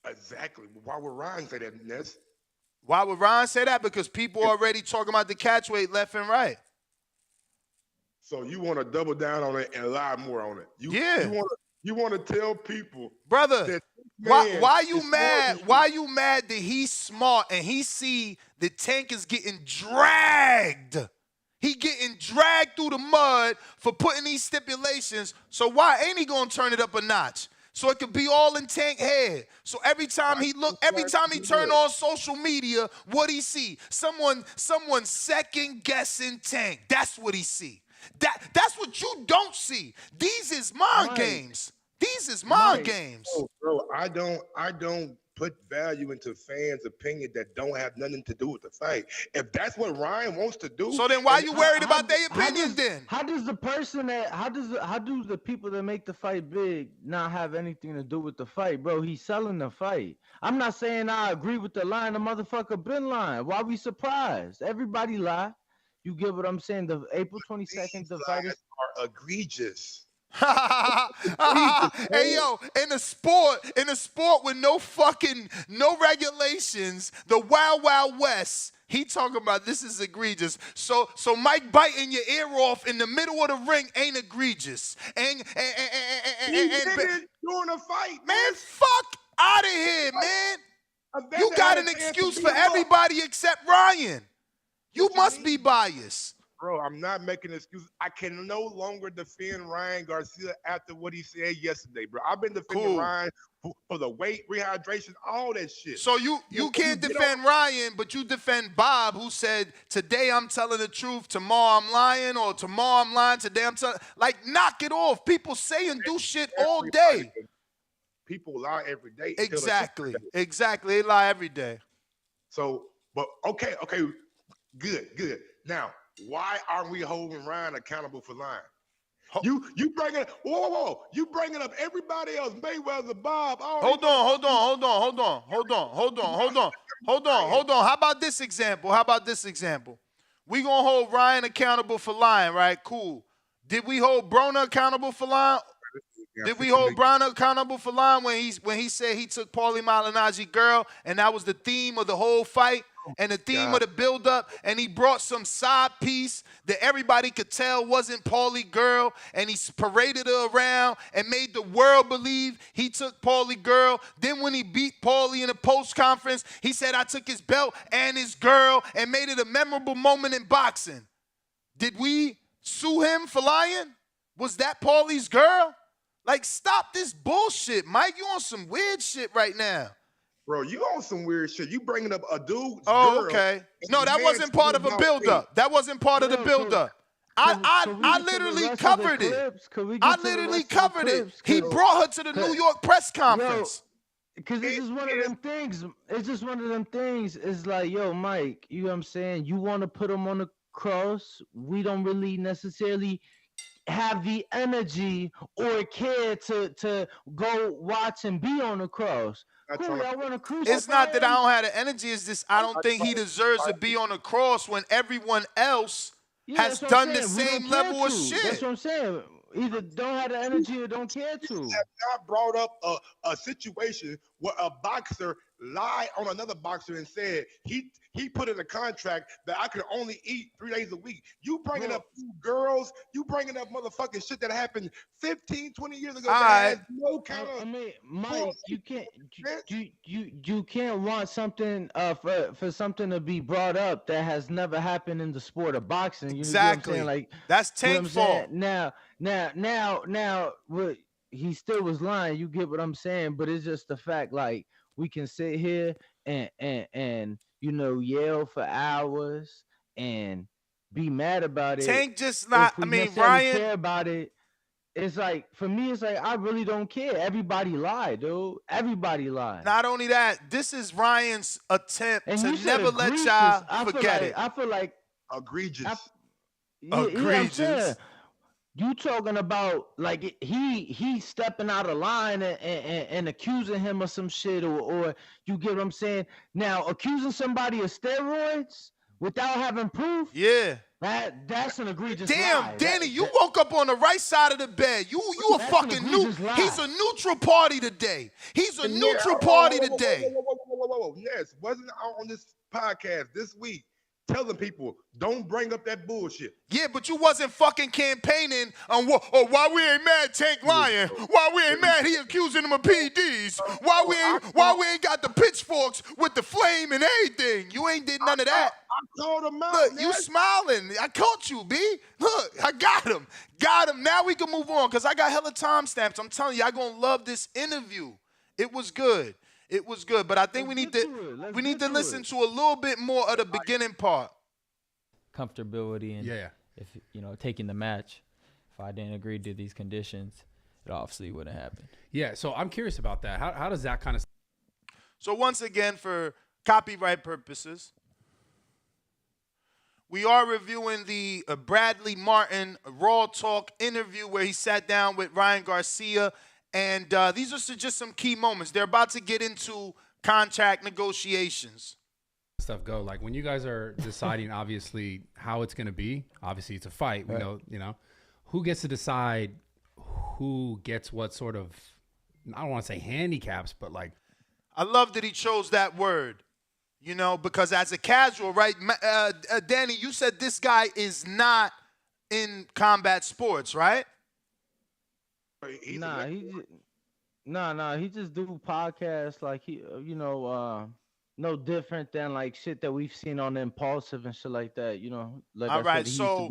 Exactly. Why would Ryan say that, Ness? Why would Ryan say that? Because people already talking about the catch weight left and right. So you want to double down on it and lie more on it? You want to tell people, brother, that why you mad? Why you mad that he's smart and he see the Tank is getting dragged? He getting dragged through the mud for putting these stipulations. So why ain't he gonna turn it up a notch? So it could be all in Tank head. So every time he turn on social media, what he see? Someone second guessing Tank. That's what he see. That's what you don't see. These is mind games. These is mind games. Oh, bro, I don't put value into fans' opinion that don't have nothing to do with the fight. If that's what Ryan wants to do, so then why you worried about their opinion then? How do the people that make the fight big not have anything to do with the fight, bro? He's selling the fight. I'm not saying I agree with the line. The motherfucker been lying. Why we surprised? Everybody lie. You get what I'm saying? The April 22nd, the fighters are egregious. Hey yo, in a sport with no regulations, the Wild Wild West, he talking about this is egregious. So Mike biting your ear off in the middle of the ring ain't egregious. And during a fight, man, fuck out of here, man. You got an excuse for everybody except Ryan. You must be biased. Bro, I'm not making excuses. I can no longer defend Ryan Garcia after what he said yesterday, bro. I've been defending Ryan for the weight, rehydration, all that shit. So you can't defend Ryan, but you defend Bob, who said, today I'm telling the truth, tomorrow I'm lying, or tomorrow I'm lying, today I'm telling. Like, knock it off. People say and do shit all day. People lie every day. Exactly. They lie every day. So, but okay. Good. Now, why aren't we holding Ryan accountable for lying? You bringing whoa. You bringing up everybody else, Mayweather, Bob. Hold on. How about this example? We gonna hold Ryan accountable for lying, right? Cool. Did we hold Broner accountable for lying? Did we hold Broner accountable for lying when he said he took Paulie Malignaggi girl and that was the theme of the whole fight? And the theme of the build-up, and he brought some side piece that everybody could tell wasn't Paulie girl, and he paraded her around and made the world believe he took Paulie girl. Then when he beat Paulie in a post-conference, he said, I took his belt and his girl, and made it a memorable moment in boxing. Did we sue him for lying? Was that Paulie's girl? Like, stop this bullshit, Mike. You on some weird shit right now. Bro, you on some weird shit. You bringing up a dude's Oh, girl. okay. and No, the that man wasn't part of a talking about build-up. That wasn't part of the Yo, build-up. Could we I get to the literally rest of the covered it. clips? Could we I get to the literally rest of the covered it. clips? He brought her to the New Cause- York press Yo, conference. because it's just one of them things. It's just one of them things. It's like, yo, Mike, you know what I'm saying? You want to put him on the cross. We don't really necessarily have the energy or care to go watch and be on the cross. Cool, y'all want to crucify It's not that I him? don't have the energy. It's just I don't think he deserves to be on the cross when everyone else has that's what I'm done the saying. We same don't care level of to. shit. That's what I'm saying. Either don't have the energy or don't care to. Have not brought up a situation where a boxer lied on another boxer and said he put in a contract that I could only eat 3 days a week. You bringing up girls, you bringing up motherfucking shit that happened 15, 20 years ago. That has no kind of. I mean, Mike, you can't you can't want something for something to be brought up that has never happened in the sport of boxing. You know what I'm Exactly. saying? Like that's you know Tank's what I'm saying? fault. Now, what he still was lying. You get what I'm saying? But it's just the fact, like we can sit here and yell for hours and be mad about it. Tank just not. If we I mean, necessarily Ryan. care about it. It's like, for me, it's like, I really don't care. Everybody lied, dude. Everybody lied. Not only that, this is Ryan's attempt And to you said never let egregious. y'all forget it. I feel like egregious. I'm saying, you talking about like he stepping out of line and accusing him of some shit or you get what I'm saying? Now accusing somebody of steroids without having proof. Yeah. That's an egregious Damn, lie. Danny, you woke up on the right side of the bed. You a That's fucking an new. egregious lie. He's a neutral party today. He's a neutral party today. Whoa. Yes, wasn't on this podcast this week telling people don't bring up that bullshit. Yeah, but you wasn't fucking campaigning on why we ain't mad Tank lying. Why we ain't mad he accusing him of PEDs. Why we ain't got the pitchforks with the flame and everything. You ain't did none of that. I called him out. Look, you smiling. I caught you, B. Look, I got him. Got him. Now we can move on because I got hella timestamps. I'm telling you, I gonna love this interview. It was good. It was good, but I think we need to listen to a little bit more of the beginning part. Comfortability and if taking the match. If I didn't agree to these conditions, it obviously wouldn't happen. Yeah, so I'm curious about that. How does that kind of? So once again, for copyright purposes, we are reviewing the Bradley Martin Raw Talk interview where he sat down with Ryan Garcia. And these are just some key moments. They're about to get into contract negotiations. Stuff go like when you guys are deciding, obviously, how it's going to be. Obviously, it's a fight. We know, who gets to decide who gets what sort of, I don't want to say handicaps, but like. I love that he chose that word, because as a casual, right? Danny, you said this guy is not in combat sports, right? He just do podcasts like he, no different than like shit that we've seen on Impulsive and shit like that, Like all right, so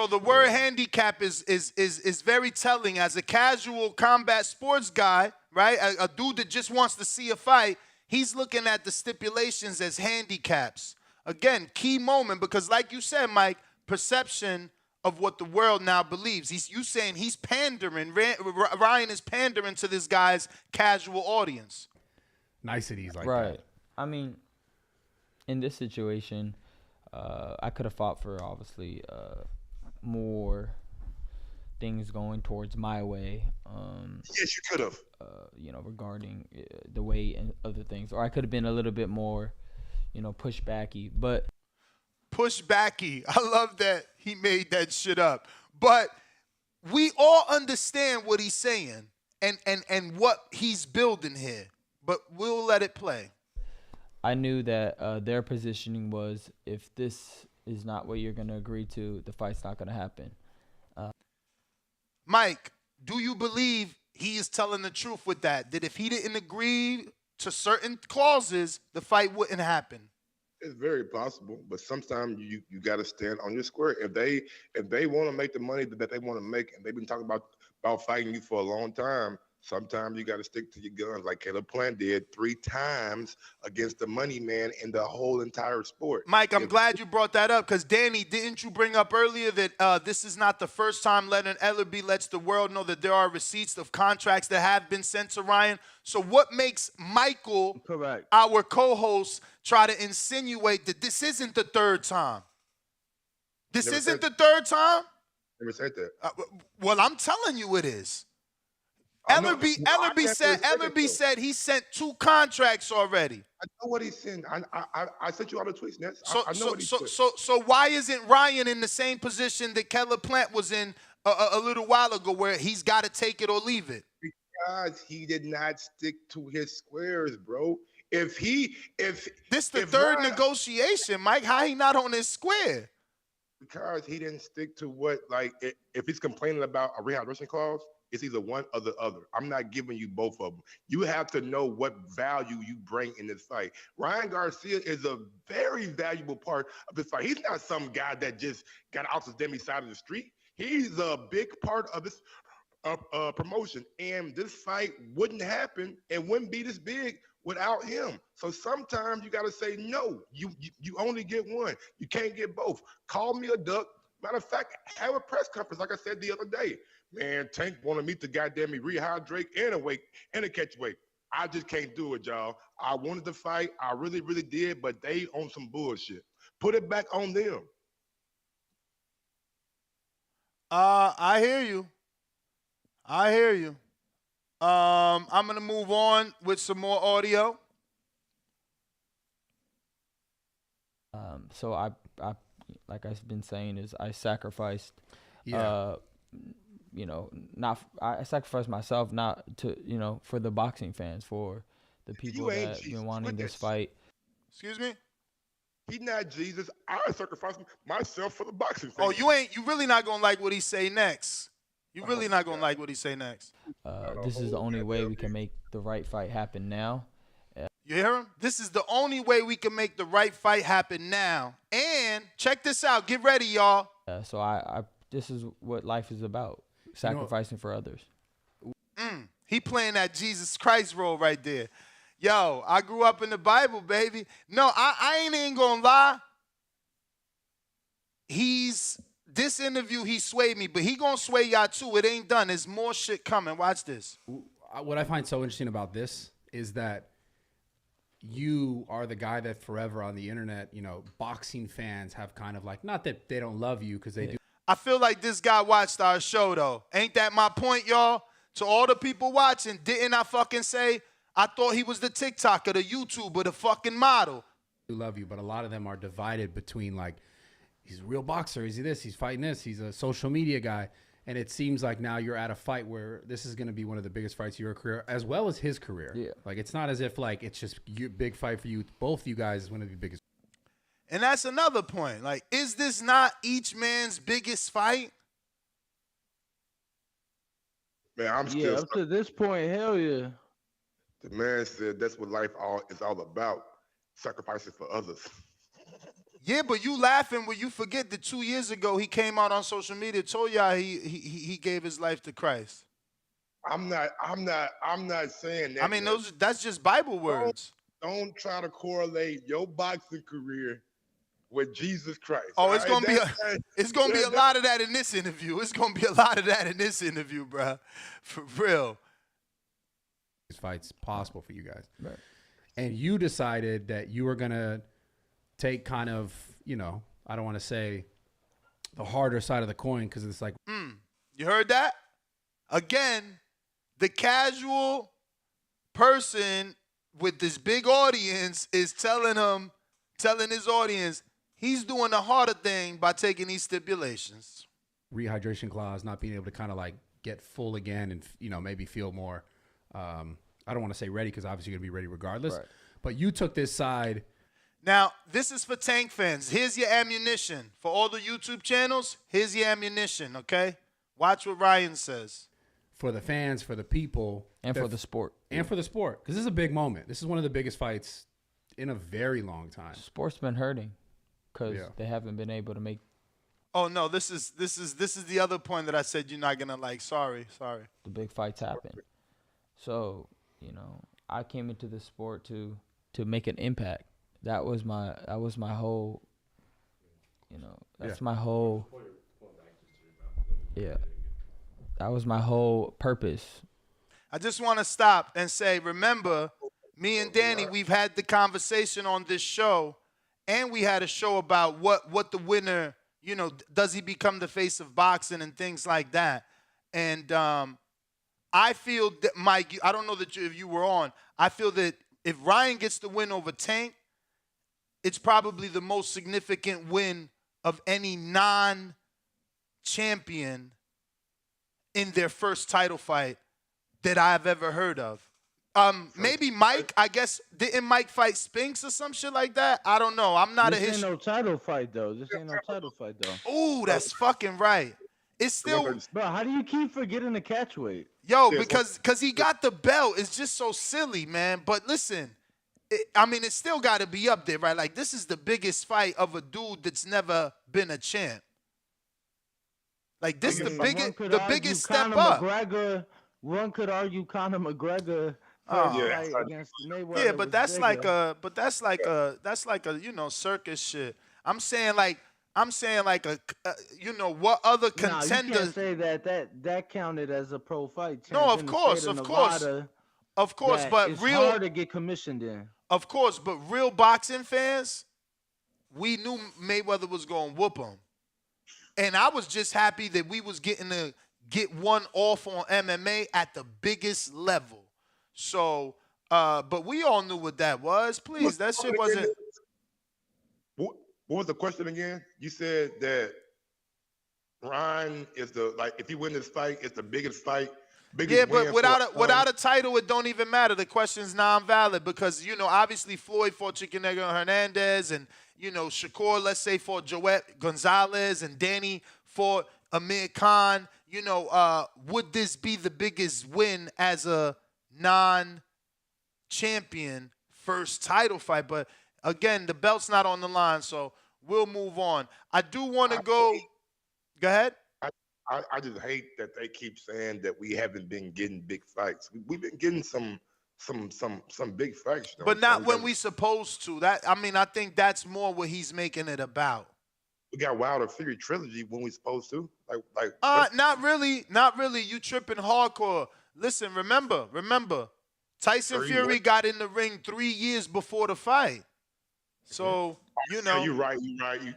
the word handicap is very telling. As a casual combat sports guy, right? A dude that just wants to see a fight, he's looking at the stipulations as handicaps. Again, key moment because, like you said, Mike, perception of what the world now believes. You saying he's pandering. Ryan is pandering to this guy's casual audience. Niceties like right. that. I mean, in this situation, I could have fought for obviously more things going towards my way. Yes, you could have. Regarding the weight and other things, or I could have been a little bit more, pushbacky. But pushbacky. I love that he made that shit up. But we all understand what he's saying and what he's building here. But we'll let it play. I knew that their positioning was, if this is not what you're going to agree to, the fight's not going to happen. Mike, do you believe he is telling the truth with that? That if he didn't agree to certain clauses, the fight wouldn't happen? It's very possible, but sometimes you got to stand on your square. If they want to make the money that they want to make, and they've been talking about fighting you for a long time, Sometimes you got to stick to your guns, like Caleb Plant did 3 times against the money man in the whole entire sport. Mike, I'm glad you brought that up because, Danny, didn't you bring up earlier that this is not the first time Leonard Ellerbe lets the world know that there are receipts of contracts that have been sent to Ryan? So what makes Michael, Correct, our co-host, try to insinuate that this isn't the third time? This Never isn't said- the third time? Never said that. Well, I'm telling you it is. I know- Ellerbe no, I never said Ellerbe it, said he sent 2 contracts already. I know what he sent. I sent you all the tweets, Ness. I know what he said. So why isn't Ryan in the same position that Caleb Plant was in a little while ago, where he's got to take it or leave it? Because he did not stick to his squares, bro. If This the third negotiation, Mike. How he not on his square? Because he didn't stick to what, like, if he's complaining about a rehydration clause, it's either one or the other. I'm not giving you both of them. You have to know what value you bring in this fight. Ryan Garcia is a very valuable part of this fight. He's not some guy that just got out the demi side of the street. He's a big part of this promotion. And this fight wouldn't happen and wouldn't be this big without him. So sometimes you got to say, no, you only get one. You can't get both. Call me a duck. Matter of fact, have a press conference like I said the other day. Man, Tank wanted me to goddamn me rehydrate and a catch weight. I just can't do it, y'all. I wanted to fight. I really, really did, but they on some bullshit. Put it back on them. I hear you. I'm gonna move on with some more audio. So I like I've been saying is I sacrificed. I sacrificed myself not to, for the boxing fans, for the people that have been wanting this fight. Excuse me? He's not Jesus. I sacrificed myself for the boxing fans. Oh, you really not gonna like what he say next. You really not gonna like what he say next. This is the only way we can make the right fight happen now. You hear him? This is the only way we can make the right fight happen now. And check this out. Get ready, y'all. So I this is what life is about. Sacrificing for others. He playing that Jesus Christ role right there. Yo, I grew up in the Bible, baby. No, I ain't even gonna lie. This interview, he swayed me, but he gonna sway y'all too. It ain't done. There's more shit coming. Watch this. What I find so interesting about this is that you are the guy that forever on the internet, boxing fans have kind of like, not that they don't love you because they do. I feel like this guy watched our show, though. Ain't that my point, y'all? To all the people watching, didn't I fucking say I thought he was the TikToker, the YouTuber, the fucking model? I love you, but a lot of them are divided between, like, he's a real boxer. Is he this? He's fighting this. He's a social media guy. And it seems like now you're at a fight where this is going to be one of the biggest fights of your career, as well as his career. Yeah. Like, it's not as if, like, it's just a big fight for you. Both of you guys is one of the biggest. And that's another point. Like, is this not each man's biggest fight? Man, I'm still up to this point, hell yeah. The man said that's what life is all about, sacrificing for others. Yeah, but you laughing when you forget that 2 years ago he came out on social media, told y'all he gave his life to Christ. I'm not saying that. I mean, that's just Bible words. Don't try to correlate your boxing career with Jesus Christ. Oh, it's gonna be a lot of that in this interview. It's gonna be a lot of that in this interview, bro. For real. These fights possible for you guys, right? And you decided that you were gonna take kind of, I don't want to say the harder side of the coin because it's like, you heard that? Again, the casual person with this big audience is telling his audience he's doing the harder thing by taking these stipulations. Rehydration clause, not being able to kind of like get full again and, maybe feel more, I don't want to say ready because obviously you're going to be ready regardless. Right. But you took this side. Now, this is for Tank fans. Here's your ammunition. For all the YouTube channels, here's your ammunition, okay? Watch what Ryan says. For the fans, for the people. And for the sport. And for the sport. Because this is a big moment. This is one of the biggest fights in a very long time. Sport's been hurting because they haven't been able to make. Oh, no, this is the other point that I said you're not going to like. Sorry. The big fights happen. So, I came into the sport to make an impact. That was my whole, my whole, yeah. That was my whole purpose. I just want to stop and say, remember, me and Danny, we've had the conversation on this show, and we had a show about what the winner, does he become the face of boxing and things like that. And I feel that, Mike, I don't know if you were on, I feel that if Ryan gets the win over Tank, it's probably the most significant win of any non-champion in their first title fight that I've ever heard of. Maybe Mike, I guess, didn't Mike fight Spinks or some shit like that? I don't know. I'm not this a history. This ain't no title fight, though. Ooh, that's fucking right. It's still... Bro, how do you keep forgetting the catch weight? Yo, because he got the belt. It's just so silly, man. But listen, it still got to be up there, right? Like, this is the biggest fight of a dude that's never been a champ. Like, this is the biggest step up. One could argue Conor McGregor against Mayweather. Yeah, but that's like a circus shit. I'm saying like what other contender? You can't say that counted as a pro fight. No, of course, but it's real hard to get commissioned in. Of course, but real boxing fans, we knew Mayweather was gonna whoop him, and I was just happy that we was getting to get one off on MMA at the biggest level. So, but we all knew what that was. Please, that shit wasn't. What was the question again? You said that Ryan is if he win this fight, it's the biggest fight. Yeah, but without a title, it don't even matter. The question's non-valid because, obviously Floyd fought Chiquinega Hernandez and, Shakur, let's say, fought Joet Gonzalez and Danny fought Amir Khan. Would this be the biggest win as a non-champion first title fight? But again, the belt's not on the line, so we'll move on. I do want to go. Go ahead. I just hate that they keep saying that we haven't been getting big fights. We've been getting some big fights, but not when we supposed to. I think that's more what he's making it about. We got Wilder Fury trilogy when we supposed to. Not really. You tripping hardcore. Listen, remember. Tyson Fury got in the ring 3 years before the fight. So, You're right.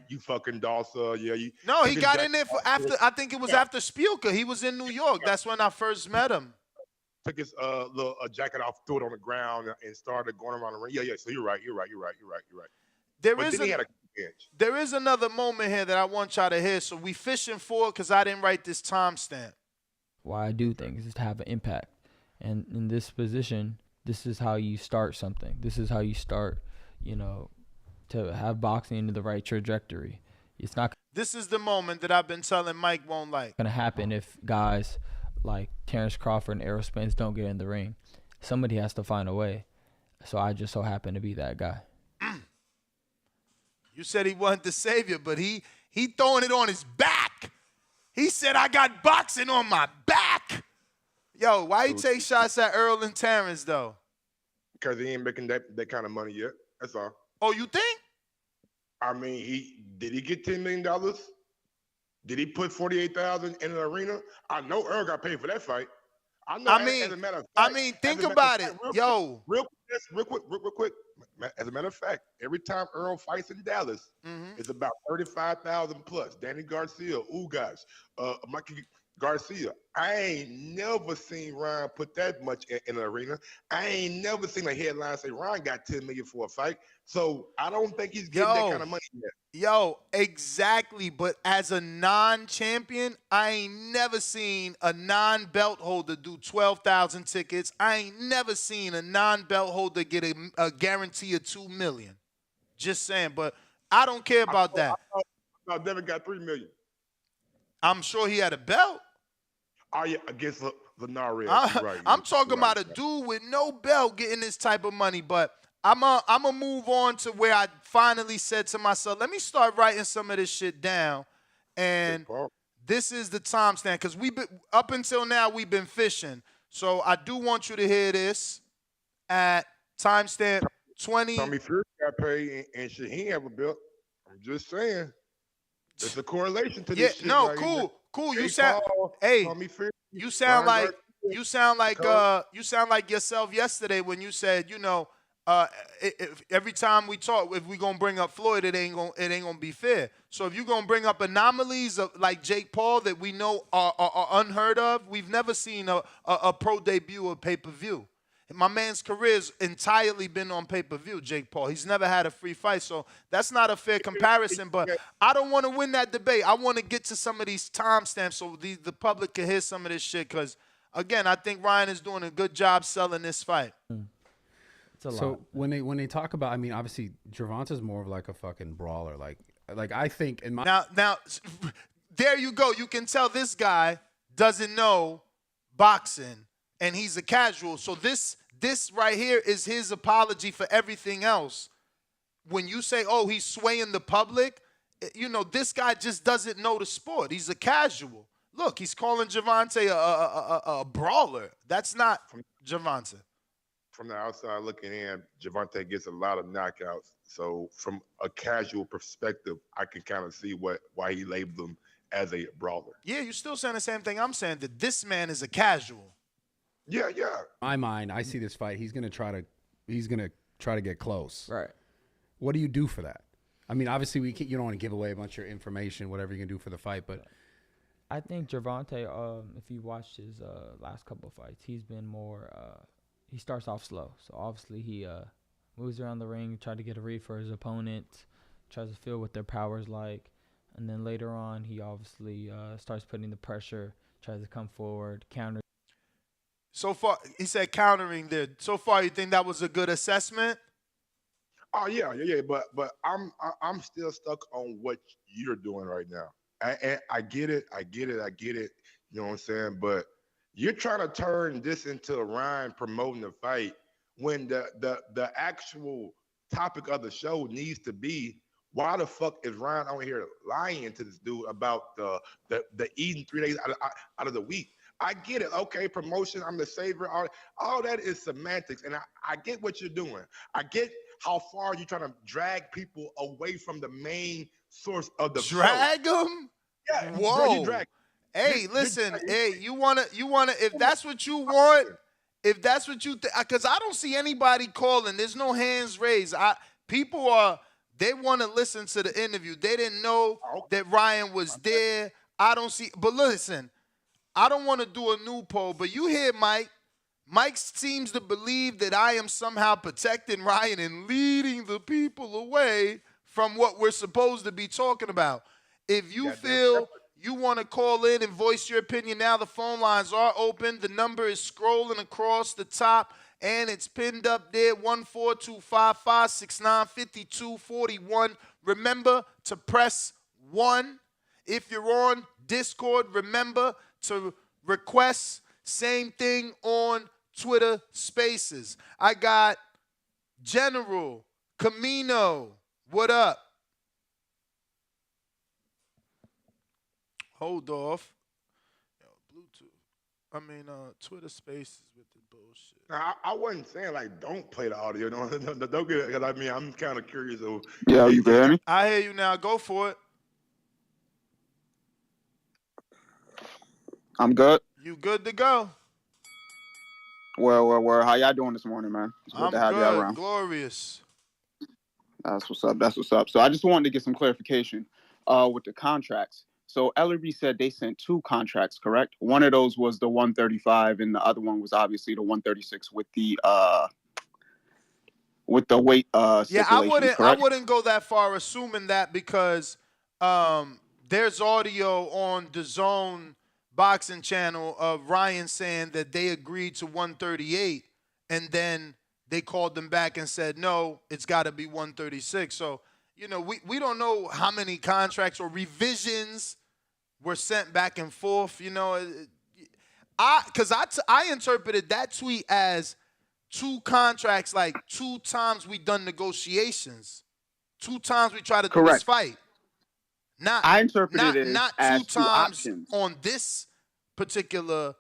You fucking Dawsa. Yeah. No, he got in there after, I think it was after Spielka. He was in New York. That's when I first met him. Took his little jacket off, threw it on the ground, and started going around the ring. Yeah. So you're right. There is another moment here that I want y'all to hear. So we fishing for it because I didn't write this timestamp. Why I do things is to have an impact. And in this position, this is how you start something. This is how you start, to have boxing into the right trajectory. It's not. This is the moment that I've been telling Mike won't like. Gonna happen if guys like Terrence Crawford and Errol Spence don't get in the ring. Somebody has to find a way. So I just so happen to be that guy. You said he wasn't the savior, but he throwing it on his back. He said, I got boxing on my back. Yo, why you take shots at Earl and Terrence, though? Because he ain't making that kind of money yet. That's all. Oh, you think? I mean, did he get $10 million? Did he put $48,000 in an arena? I know Earl got paid for that fight. As a matter of fact, think about it. Real quick. As a matter of fact, every time Earl fights in Dallas, it's about 35,000 plus. Danny Garcia, Ugas, Mikey Garcia. I ain't never seen Ryan put that much in an arena. I ain't never seen a headline say Ryan got $10 million for a fight. So I don't think he's getting that kind of money yet. Yo, exactly. But as a non-champion, I ain't never seen a non-belt holder do 12,000 tickets. I ain't never seen a non-belt holder get a guarantee of $2 million. Just saying. But I don't care about that. I thought Devin got $3 million. I'm sure he had a belt. Oh, yeah, against Linares. Right. I'm talking about a dude with no belt getting this type of money, but I'm a move on to where I finally said to myself, let me start writing some of this shit down. And this is the timestamp because up until now we've been fishing. So I do want you to hear this at timestamp 20. Tommy Fury got paid and Shaheen have a belt. I'm just saying. There's a correlation to this shit. No, right cool, here. cool. You Jake sound, Paul, hey, Tommy Fury, you sound Ryan like Garcia, you sound like Dakota. you sound like yourself yesterday when you said, if every time we talk, if we gonna bring up Floyd, it ain't gonna be fair. So if you gonna bring up anomalies of like Jake Paul that we know are unheard of, we've never seen a pro debut of pay-per-view. My man's career's entirely been on pay-per-view, Jake Paul. He's never had a free fight, so that's not a fair comparison. But I don't want to win that debate. I want to get to some of these timestamps so the public can hear some of this shit. Because again, I think Ryan is doing a good job selling this fight. It's a So lot. when they talk about, I mean, obviously Gervonta's more of like a fucking brawler. Like I think in my Now, there you go. You can tell this guy doesn't know boxing, and he's a casual. So this right here is his apology for everything else. When you say, oh, he's swaying the public, this guy just doesn't know the sport. He's a casual. Look, he's calling Gervonta a brawler. That's not Gervonta. From the outside looking in, Gervonta gets a lot of knockouts. So from a casual perspective, I can kind of see why he labeled him as a brawler. Yeah, you're still saying the same thing I'm saying, that this man is a casual. Yeah. In my mind, I see this fight. He's gonna try to get close. Right. What do you do for that? I mean, obviously you don't want to give away a bunch of your information, whatever you can do for the fight, but I think Gervonta, if you watched his last couple of fights, he's been more. He starts off slow, so obviously he moves around the ring, tries to get a read for his opponent, tries to feel what their power's like, and then later on he obviously starts putting the pressure, tries to come forward, counter. So far, he said countering there. So far, you think that was a good assessment? Oh yeah. But I'm still stuck on what you're doing right now. I get it. You know what I'm saying? But you're trying to turn this into Ryan promoting the fight when the actual topic of the show needs to be, why the fuck is Ryan on here lying to this dude about the eating 3 days out of the week? I get it. Okay, promotion, I'm the savior. All that is semantics, and I get what you're doing. I get how far you're trying to drag people away from the main source of the Drag show. them? Yeah, Whoa. bro, you drag. Hey, listen. Hey, you wanna? If that's what you want, if that's what you, because I don't see anybody calling. There's no hands raised. People they want to listen to the interview. They didn't know that Ryan was there. I don't see. But listen, I don't want to do a new poll. But you hear Mike. Mike seems to believe that I am somehow protecting Ryan and leading the people away from what we're supposed to be talking about. If you feel you want to call in and voice your opinion now, the phone lines are open. The number is scrolling across the top, and it's pinned up there, 14255695241. Remember to press 1. If you're on Discord, remember to request. Same thing on Twitter Spaces. I got General Camino. What up? Hold off. Bluetooth. Twitter Spaces with the bullshit. Now, I wasn't saying like don't play the audio. Don't get it. Because I'm kind of curious. Yeah, you can hear me? I hear you now. Go for it. I'm good. You good to go? Well. How y'all doing this morning, man? It's good to have good. y'all around. Glorious. That's what's up. So I just wanted to get some clarification with the contracts. So Ellerby said they sent 2 contracts, correct? One of those was the 135, and the other one was obviously the 136 with the weight Yeah, correct? I wouldn't go that far assuming that, because there's audio on the Zone boxing channel of Ryan saying that they agreed to 138, and then they called them back and said, no, it's got to be 136. So, we don't know how many contracts or revisions were sent back and forth. Because I interpreted that tweet as 2 contracts, like 2 times we done negotiations, 2 times we tried to do this fight. I interpreted it as 2 times options on this particular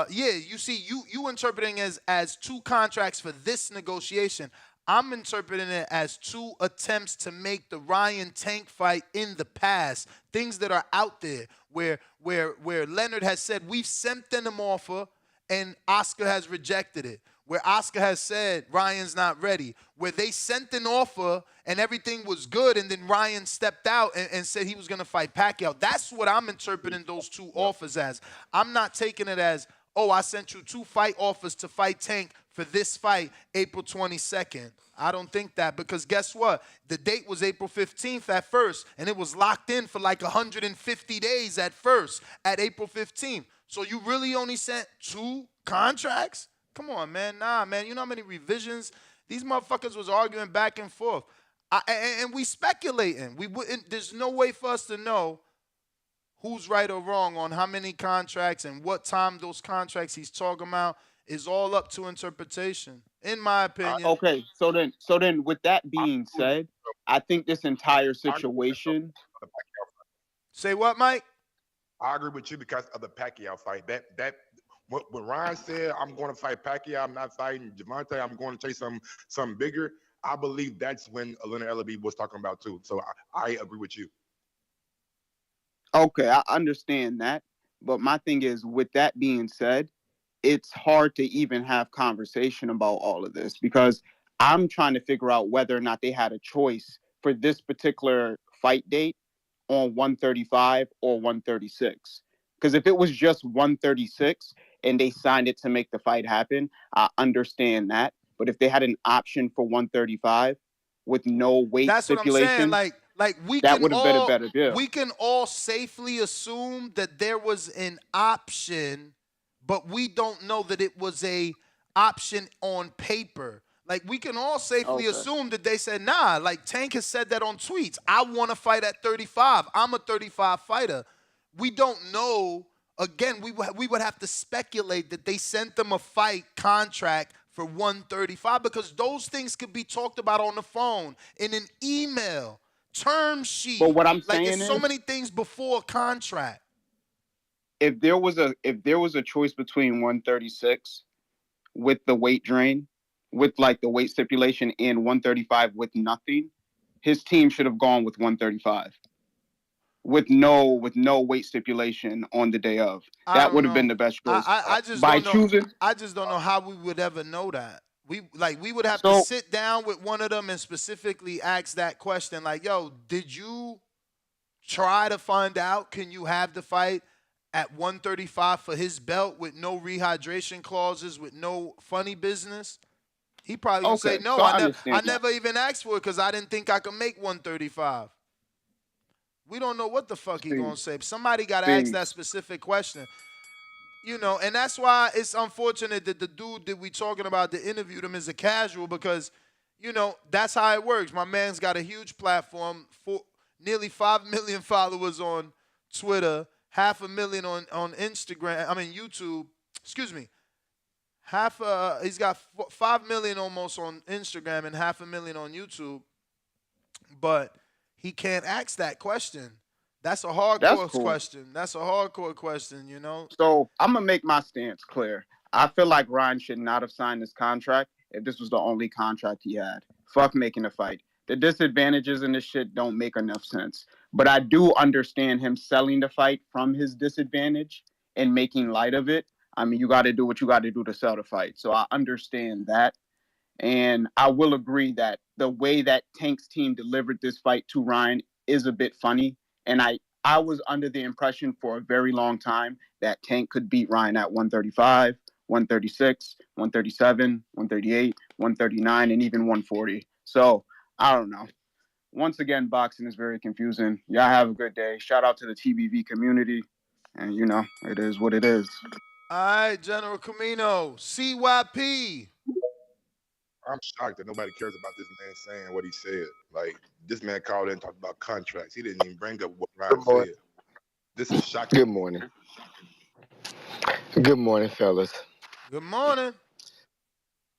Yeah, you see, you interpreting as 2 contracts for this negotiation. I'm interpreting it as 2 attempts to make the Ryan Tank fight in the past. Things that are out there where Leonard has said we've sent them an offer and Oscar has rejected it. Where Oscar has said Ryan's not ready. Where they sent an offer and everything was good, and then Ryan stepped out and said he was going to fight Pacquiao. That's what I'm interpreting those 2 offers as. I'm not taking it as, oh, I sent you 2 fight offers to fight Tank for this fight April 22nd. I don't think that, because guess what? The date was April 15th at first, and it was locked in for like 150 days at first at April 15th. So you really only sent 2 contracts? Come on, man. Nah, man. You know how many revisions? These motherfuckers was arguing back and forth. And we speculating. We wouldn't. There's no way for us to know who's right or wrong on how many contracts and what time those contracts he's talking about. Is all up to interpretation, in my opinion. Okay, so then, with that being said, I think this entire situation. Say what, Mike? I agree with you because of the Pacquiao fight. When Ryan said, "I'm going to fight Pacquiao, I'm not fighting Gervonta, I'm going to chase something bigger," I believe that's when Leonard Ellerbe was talking about too. So I agree with you. Okay, I understand that, but my thing is, with that being said, it's hard to even have conversation about all of this because I'm trying to figure out whether or not they had a choice for this particular fight date on 135 or 136. Because if it was just 136 and they signed it to make the fight happen, I understand that. But if they had an option for 135 with no weight That's stipulation, what I'm saying. Like we that can would have been a better deal. We can all safely assume that there was an option, but we don't know that it was a option on paper. Like, we can all safely assume that they said, nah, like Tank has said that on tweets. I want to fight at 35. I'm a 35 fighter. We don't know. Again, we would have to speculate that they sent them a fight contract for 135 because those things could be talked about on the phone, in an email, term sheet. But what I'm saying there's so is, many things before a contract. If there was a choice between 136 with the weight drain, with like the weight stipulation, and 135 with nothing, his team should have gone with 135 with no weight stipulation on the day of. That would have been the best choice. I just don't know how we would ever know that. We would have to sit down with one of them and specifically ask that question, like, yo, did you try to find out, can you have the fight at 135 for his belt with no rehydration clauses, with no funny business? He probably would say, no, I never even asked for it because I didn't think I could make 135. We don't know what the fuck he gonna say. Somebody got to ask that specific question. You know, and that's why it's unfortunate that the dude that we talking about that interviewed him is a casual, because, you know, that's how it works. My man's got a huge platform, for nearly 5 million followers on Twitter, 500,000 on Instagram. I mean YouTube. Excuse me. He's got 5 million almost on Instagram and 500,000 on YouTube, but he can't ask that question. That's a hardcore question. That's a hardcore question, you know? So I'm going to make my stance clear. I feel like Ryan should not have signed this contract if this was the only contract he had. Fuck making a fight. The disadvantages in this shit don't make enough sense. But I do understand him selling the fight from his disadvantage and making light of it. I mean, you got to do what you got to do to sell the fight. So I understand that. And I will agree that the way that Tank's team delivered this fight to Ryan is a bit funny. And I was under the impression for a very long time that Tank could beat Ryan at 135, 136, 137, 138, 139, and even 140. So I don't know. Once again, boxing is very confusing. Y'all have a good day. Shout out to the TBV community. And, you know, it is what it is. All right, General Camino, CYP. I'm shocked that nobody cares about this man saying what he said. Like, this man called in and talked about contracts. He didn't even bring up what Ryan said. This is shocking. Good morning. Good morning, fellas. Good morning.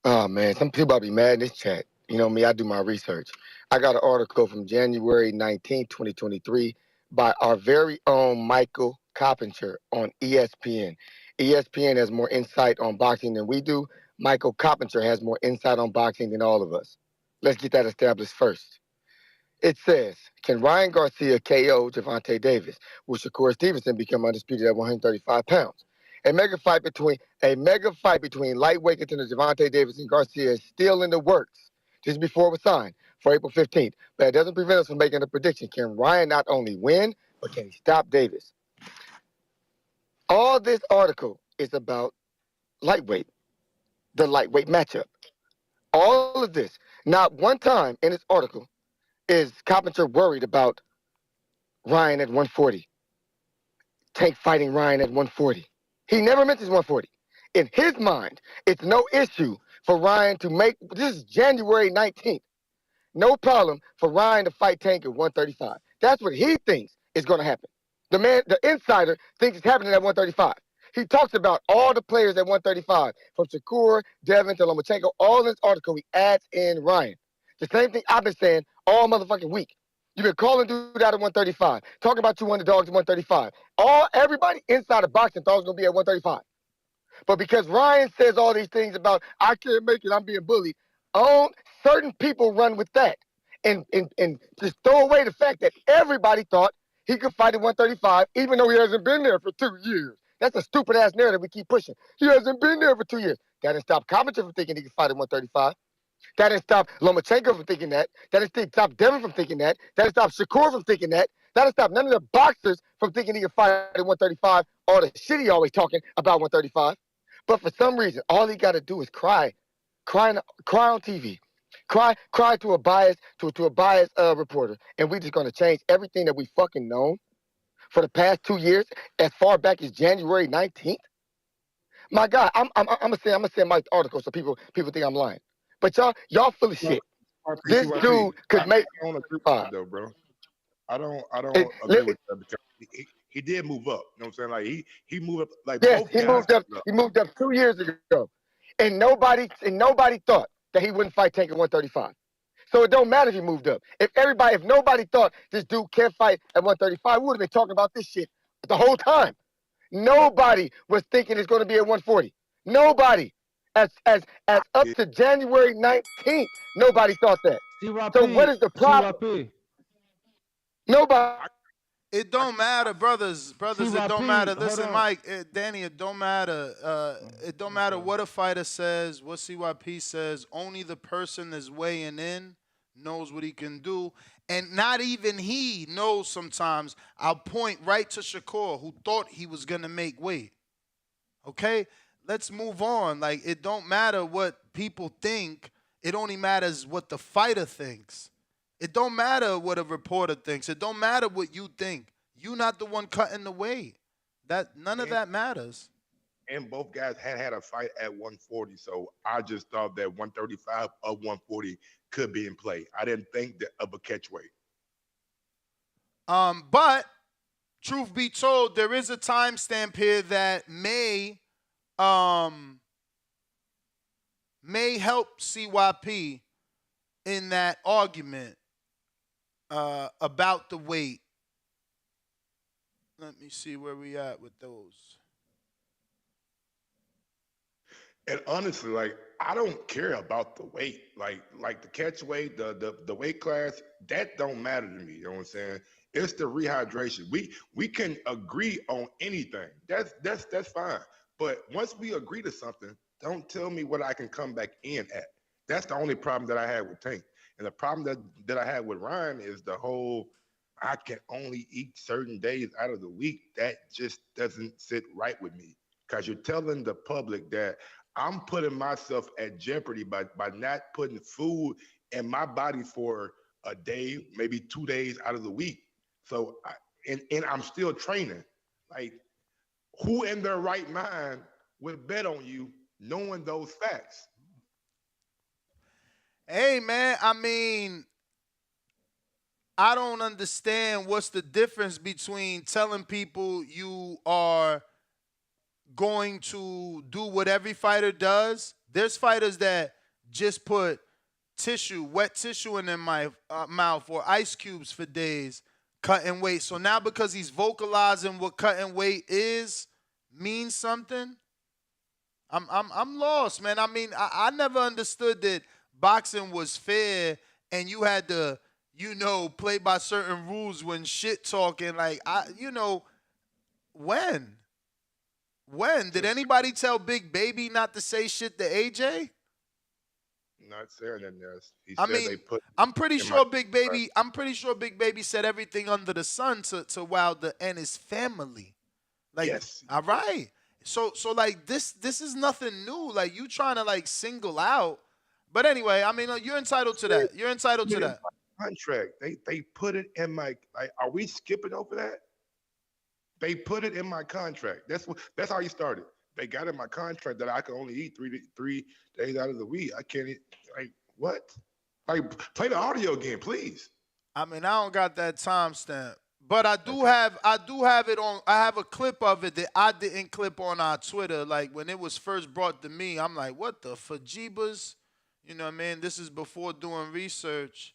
Oh, man, some people be mad in this chat. You know me, I do my research. I got an article from January 19, 2023 by our very own Michael Coppinger on ESPN. ESPN has more insight on boxing than we do. Michael Coppinger has more insight on boxing than all of us. Let's get that established first. It says, can Ryan Garcia KO Gervonta Davis? Will Shakur Stevenson become undisputed at 135 pounds? A mega fight between lightweight contender Gervonta Davis and Garcia is still in the works. Just before it was signed for April 15th. But it doesn't prevent us from making a prediction. Can Ryan not only win, but can he stop Davis? All this article is about lightweight, the lightweight matchup. All of this. Not one time in this article is Coppinger worried about Ryan at 140. Tank fighting Ryan at 140. He never mentions 140. In his mind, it's no issue for Ryan to make, this is January 19th, no problem for Ryan to fight Tank at 135. That's what he thinks is going to happen. The insider thinks it's happening at 135. He talks about all the players at 135, from Shakur, Devin to Lomachenko. All in this article, he adds in Ryan. The same thing I've been saying all motherfucking week. You've been calling dude out at 135, talking about you underdogs at 135. Everybody inside of boxing thought it was going to be at 135. But because Ryan says all these things about, I can't make it, I'm being bullied, certain people run with that and just throw away the fact that everybody thought he could fight at 135, even though he hasn't been there for 2 years. That's a stupid-ass narrative we keep pushing. He hasn't been there for 2 years. That didn't stop Covington from thinking he could fight at 135. That didn't stop Lomachenko from thinking that. That didn't stop Devin from thinking that. That didn't stop Shakur from thinking that. That didn't stop none of the boxers from thinking he could fight at 135. All the shit he always talking about 135. But for some reason, all he got to do is cry on TV, cry to a biased reporter, and we just gonna change everything that we fucking known for the past 2 years, as far back as January 19th. My God, I'm gonna send my article so people think I'm lying. But y'all full of shit. This dude could make. I don't agree with that though, bro. I don't agree with that because he did move up. You know what I'm saying? Like he moved up. Like yes, both he guys moved up. He moved up 2 years ago, and nobody thought that he wouldn't fight Tank at 135. So it don't matter if he moved up. If nobody thought this dude can't fight at 135, we would have been talking about this shit the whole time. Nobody was thinking it's going to be at 140. Nobody. As up to January 19th, nobody thought that. So what is the problem? Nobody. It don't matter, brothers. It don't matter. Listen, Mike, Danny, it don't matter. It don't matter what a fighter says, what CYP says. Only the person that's weighing in knows what he can do. And not even he knows sometimes. I'll point right to Shakur, who thought he was going to make weight. Okay? Let's move on. Like, it don't matter what people think. It only matters what the fighter thinks. It don't matter what a reporter thinks. It don't matter what you think. You're not the one cutting the weight. None of that matters. And both guys had a fight at 140, so I just thought that 135 of 140 could be in play. I didn't think of a catch weight. But truth be told, there is a timestamp here that may help CYP in that argument about the weight. Let me see where we at with those. And honestly, like, I don't care about the weight. Like the catch weight, the weight class, that don't matter to me. You know what I'm saying? It's the rehydration. We can agree on anything. That's fine. But once we agree to something, don't tell me what I can come back in at. That's the only problem that I had with Tank. And the problem that I had with Ryan is the whole I can only eat certain days out of the week. That just doesn't sit right with me. Because you're telling the public that I'm putting myself at jeopardy by not putting food in my body for a day, maybe 2 days out of the week. So, and I'm still training. Like, who in their right mind would bet on you knowing those facts? Hey, man, I mean, I don't understand what's the difference between telling people you are going to do what every fighter does. There's fighters that just put wet tissue in their mouth or ice cubes for days, cutting weight. So now because he's vocalizing what cutting weight is, means something, I'm lost, man. I mean, I never understood that boxing was fair and you had to, play by certain rules when shit talking. Like when? When did anybody tell Big Baby not to say shit to AJ? Not saying that. Yes, he I said mean, they put. I'm pretty in sure my Big Baby. I'm pretty sure Big Baby said everything under the sun to Wilder and his family. Like, Yes. all right. So like this is nothing new. Like you trying to like single out. But anyway, I mean, you're entitled to that. You're entitled to that. Contract. They put it in my. Like, are we skipping over that? They put it in my contract. That's how he started. They got in my contract that I can only eat three days out of the week. I can't eat. Like what? Like play the audio again, please. I mean, I don't got that timestamp, but I do have it on. I have a clip of it that I didn't clip on our Twitter. Like when it was first brought to me, I'm like, what the fajibas? You know what I mean? This is before doing research.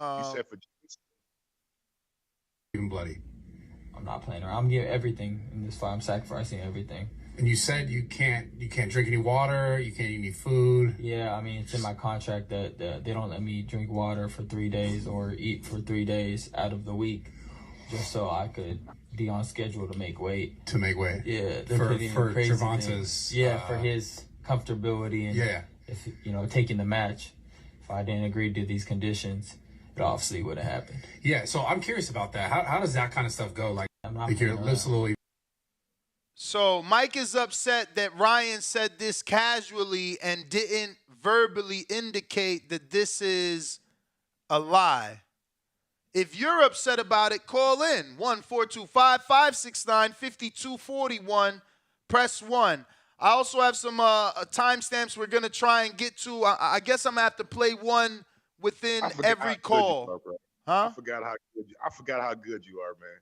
You said fajibas? Even bloody. I'm not playing around. I'm giving everything in this fight. I'm sacrificing everything. And you said you can't drink any water, you can't eat any food. Yeah, I mean, it's in my contract that they don't let me drink water for 3 days or eat for 3 days out of the week, just so I could be on schedule to make weight. To make weight. Yeah, for Gervonta's. For his comfortability and if taking the match. If I didn't agree to these conditions, it obviously would have happened. Yeah, so I'm curious about that. How does that kind of stuff go? Like your lips a little. So Mike is upset that Ryan said this casually and didn't verbally indicate that this is a lie. If you're upset about it, call in 1-425-569-5241. Press 1. I also have some timestamps we're going to try and get to. I guess I'm going to have to play one within every call. I forgot how good you are, man.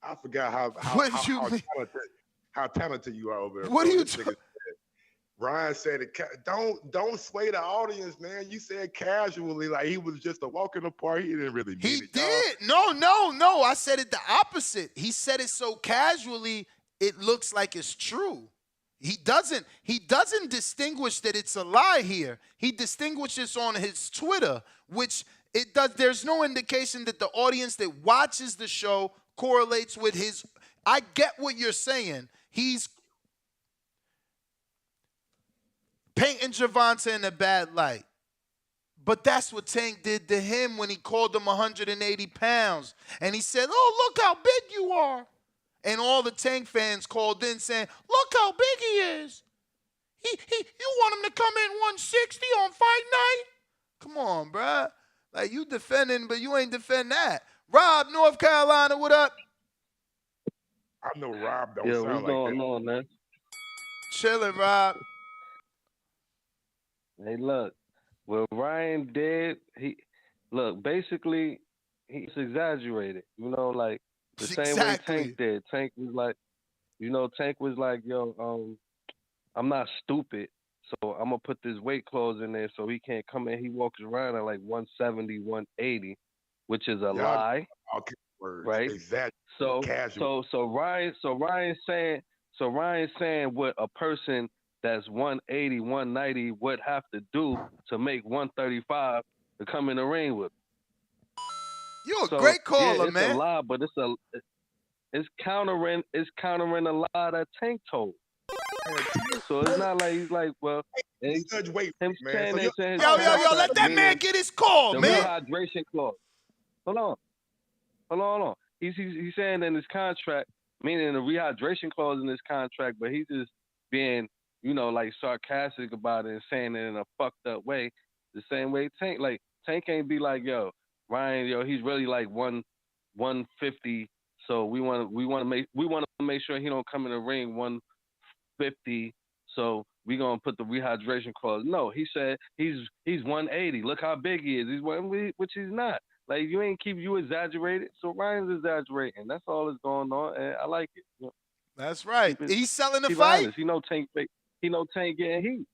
I forgot how talented you are over there. What are you talking? Ryan said, "Don't sway the audience, man." You said casually, like he was just a walk in the park. He didn't really mean it. He did. No. I said it the opposite. He said it so casually, it looks like it's true. He doesn't distinguish that it's a lie here. He distinguishes on his Twitter, which it does. There's no indication that the audience that watches the show correlates with his. I get what you're saying. He's painting Gervonta in a bad light. But that's what Tank did to him when he called him 180 pounds. And he said, "Oh, look how big you are." And all the Tank fans called in saying, "Look how big he is. You want him to come in 160 on fight night?" Come on, bruh. Like, you defending, but you ain't defend that. Rob, North Carolina, what up? I know Rob don't what's sound like going that. on, man? Chilling, Rob. Hey, look, what Ryan did, basically, he's exaggerated. Like the same way Tank did. Tank was like, yo, I'm not stupid, so I'm gonna put this weight clause in there so he can't come in. He walks around at like 170, 180, which is a lie. Okay, words. Right? Exactly. So Ryan's saying what a person that's 180, 190 would have to do to make 135 to come in the ring with. You're a great caller, man. It's a lie, but it's countering a lie that Tank told. So it's not like he's like, well, Judge wait, him man. saying Yo, let that man get his call, the man. Rehydration clause. Hold on. He's saying in his contract, meaning the rehydration clause in his contract, but he's just being, like sarcastic about it and saying it in a fucked up way. The same way Tank ain't be like, yo, Ryan, he's really like 150. So we want to make sure he don't come in the ring 150. So we gonna put the rehydration clause. No, he said he's 180. Look how big he is. He's which he's not. Like you exaggerated. So Ryan's exaggerating. That's all that's going on, and I like it. That's right. He's selling the fight. Honest. He know Tank getting heat.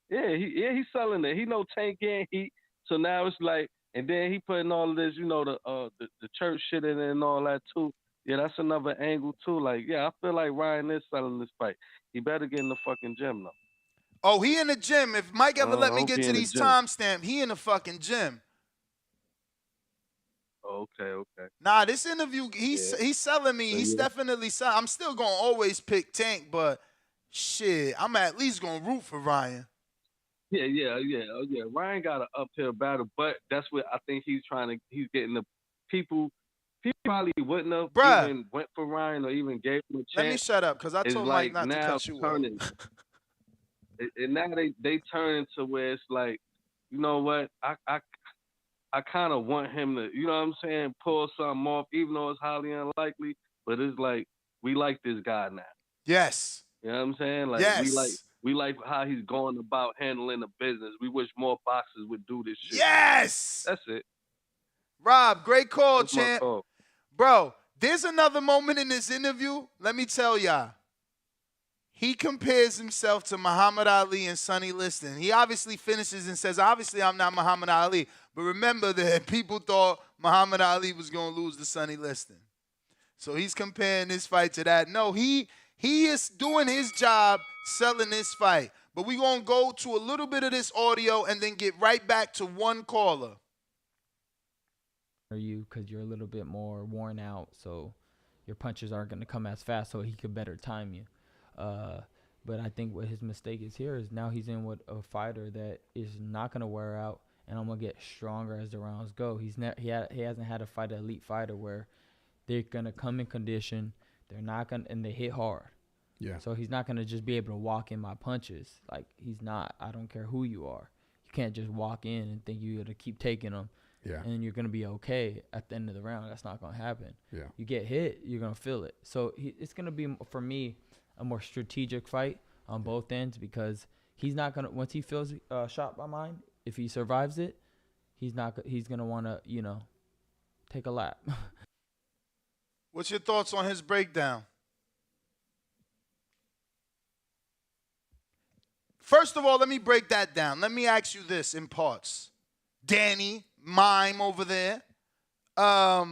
Yeah, he's selling it. He know Tank getting heat. So now it's like, and then he putting all of this, the church shit in it and all that too. Yeah, that's another angle too. Like, yeah, I feel like Ryan is selling this fight. He better get in the fucking gym though. Oh, he in the gym. If Mike ever let I me hope get he to in the these gym. timestamps, he in the fucking gym. Okay. Nah, this interview, he's selling me. So, He's yeah. definitely selling. I'm still gonna always pick Tank, but shit, I'm at least gonna root for Ryan. Yeah. Ryan got an uphill battle, but that's what I think he's getting the people. People probably wouldn't have even went for Ryan or even gave him a chance. Let me shut up, because I It's told like Mike not to now cut you turning. off. And now they turn to where it's like, you know what? I kind of want him to, you know what I'm saying, pull something off, even though it's highly unlikely. But it's like we like this guy now. Yes. You know what I'm saying? Like we like how he's going about handling the business. We wish more boxers would do this shit. Yes. That's it. Rob, great call, That's my champ. call. Bro, there's another moment in this interview. Let me tell y'all. He compares himself to Muhammad Ali and Sonny Liston. He obviously finishes and says, obviously, I'm not Muhammad Ali. But remember that people thought Muhammad Ali was going to lose to Sonny Liston. So he's comparing this fight to that. No, he is doing his job selling this fight. But we're going to go to a little bit of this audio and then get right back to one caller. You, because you're a little bit more worn out, so your punches aren't going to come as fast, so he could better time you. But I think what his mistake is here is now he's in with a fighter that is not going to wear out, and I'm going to get stronger as the rounds go. He hasn't had to fight an elite fighter where they're going to come in condition, they're not going to, and they hit hard. Yeah. So he's not going to just be able to walk in my punches. Like, he's not. I don't care who you are. You can't just walk in and think you're going to keep taking them. Yeah. And you're going to be okay at the end of the round. That's not going to happen. Yeah. You get hit, you're going to feel it. So it's going to be, for me, a more strategic fight on both ends, because he's not going to, once he feels shot by mine, if he survives it, he's going to want to, take a lap. What's your thoughts on his breakdown? First of all, let me break that down. Let me ask you this in parts. Danny, mime over there. I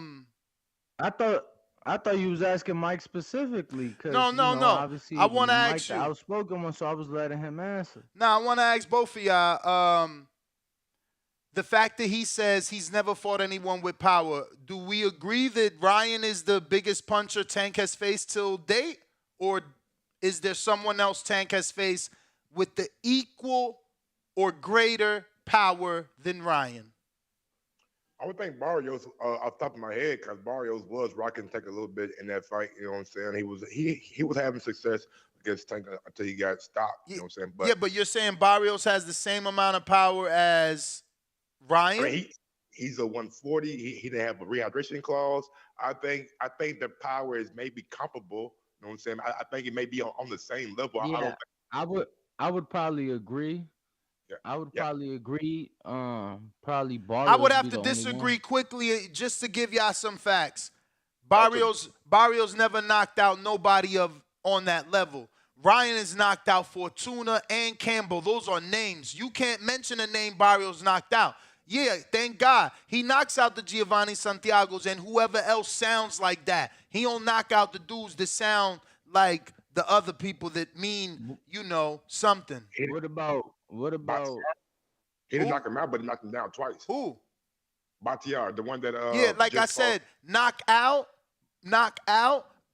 thought you was asking Mike specifically. No. Obviously, I want to Mike, ask you. the outspoken one, so I was letting him answer. Now, I want to ask both of y'all. The fact that he says he's never fought anyone with power, do we agree that Ryan is the biggest puncher Tank has faced till date? Or is there someone else Tank has faced with the equal or greater power than Ryan? I would think Barrios, off the top of my head, because Barrios was rocking Tank a little bit in that fight. You know what I'm saying? He was having success against Tank until he got stopped. You know what I'm saying? But you're saying Barrios has the same amount of power as Ryan? I mean, he's a 140. He didn't have a rehydration clause. I think the power is maybe comparable. You know what I'm saying? I think it may be on the same level. Yeah, I would probably agree. Yeah. I would probably agree. Probably Barrios. I would have to disagree quickly just to give y'all some facts. Barrios never knocked out nobody on that level. Ryan is knocked out Fortuna and Campbell. Those are names. You can't mention a name Barrios knocked out. Yeah, thank God. He knocks out the Giovanni Santiagos and whoever else sounds like that. He don't knock out the dudes that sound like the other people that mean, something. What about? He didn't knock him out, but he knocked him down twice. Who? Batiar, the one that I said, knock out.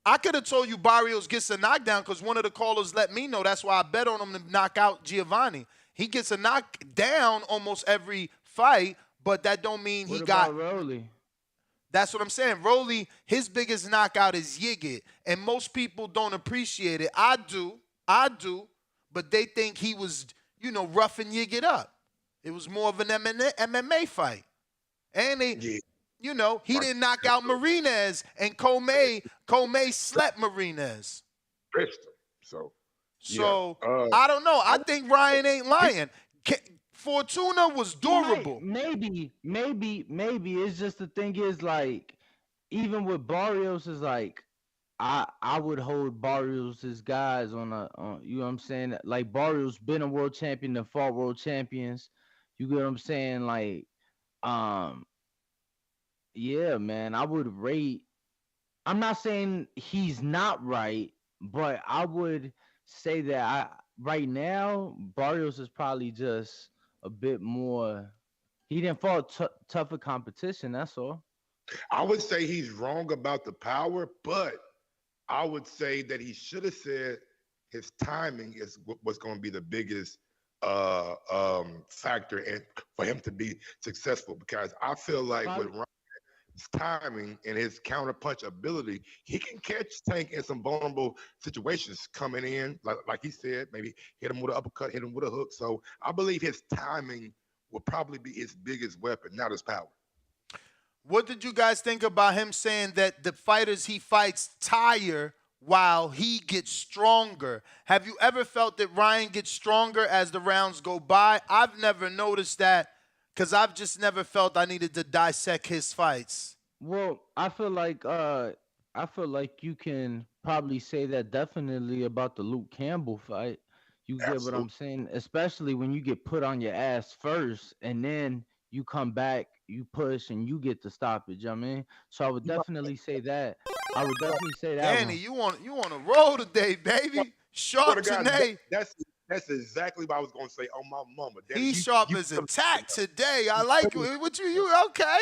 I could have told you Barrios gets a knockdown because one of the callers let me know. That's why I bet on him to knock out Giovanni. He gets a knockdown almost every fight, but that don't mean he got Rolly. That's what I'm saying. Rolly, his biggest knockout is Yigit, and most people don't appreciate it. I do, but they think he was, roughing Yigit up. It was more of an MMA fight. And he didn't knock out Marinez, and Comey slept Marinez. So I don't know. I think Ryan ain't lying. Fortuna was durable. Maybe. It's just the thing is, like, even with Barrios is like, I would hold Barrios' guys on you know what I'm saying? Like, Barrios been a world champion and fought world champions. You get what I'm saying? Like, yeah, man, I would rate I'm not saying he's not right, but I would say that right now Barrios is probably just a bit more. He didn't fall tougher competition. That's all. I would say he's wrong about the power, but I would say that he should have said his timing is what's going to be the biggest factor and for him to be successful. Because I feel like with Ryan's timing and his counter punch ability, he can catch Tank in some vulnerable situations coming in, like he said, maybe hit him with an uppercut, hit him with a hook. So I believe his timing will probably be his biggest weapon, not his power. What did you guys think about him saying that the fighters he fights tire while he gets stronger? Have you ever felt that Ryan gets stronger as the rounds go by? I've never noticed that because I've just never felt I needed to dissect his fights. Well, I feel like you can probably say that definitely about the Luke Campbell fight. You get what I'm saying? Especially when you get put on your ass first and then you come back, you push, and you get the stoppage. I mean, so I would definitely say that. I would definitely say that. Danny, you want to roll today, baby? Sharp today. That's exactly what I was gonna say on my mama. Danny, He's sharp as a tack today. I like it. What you okay?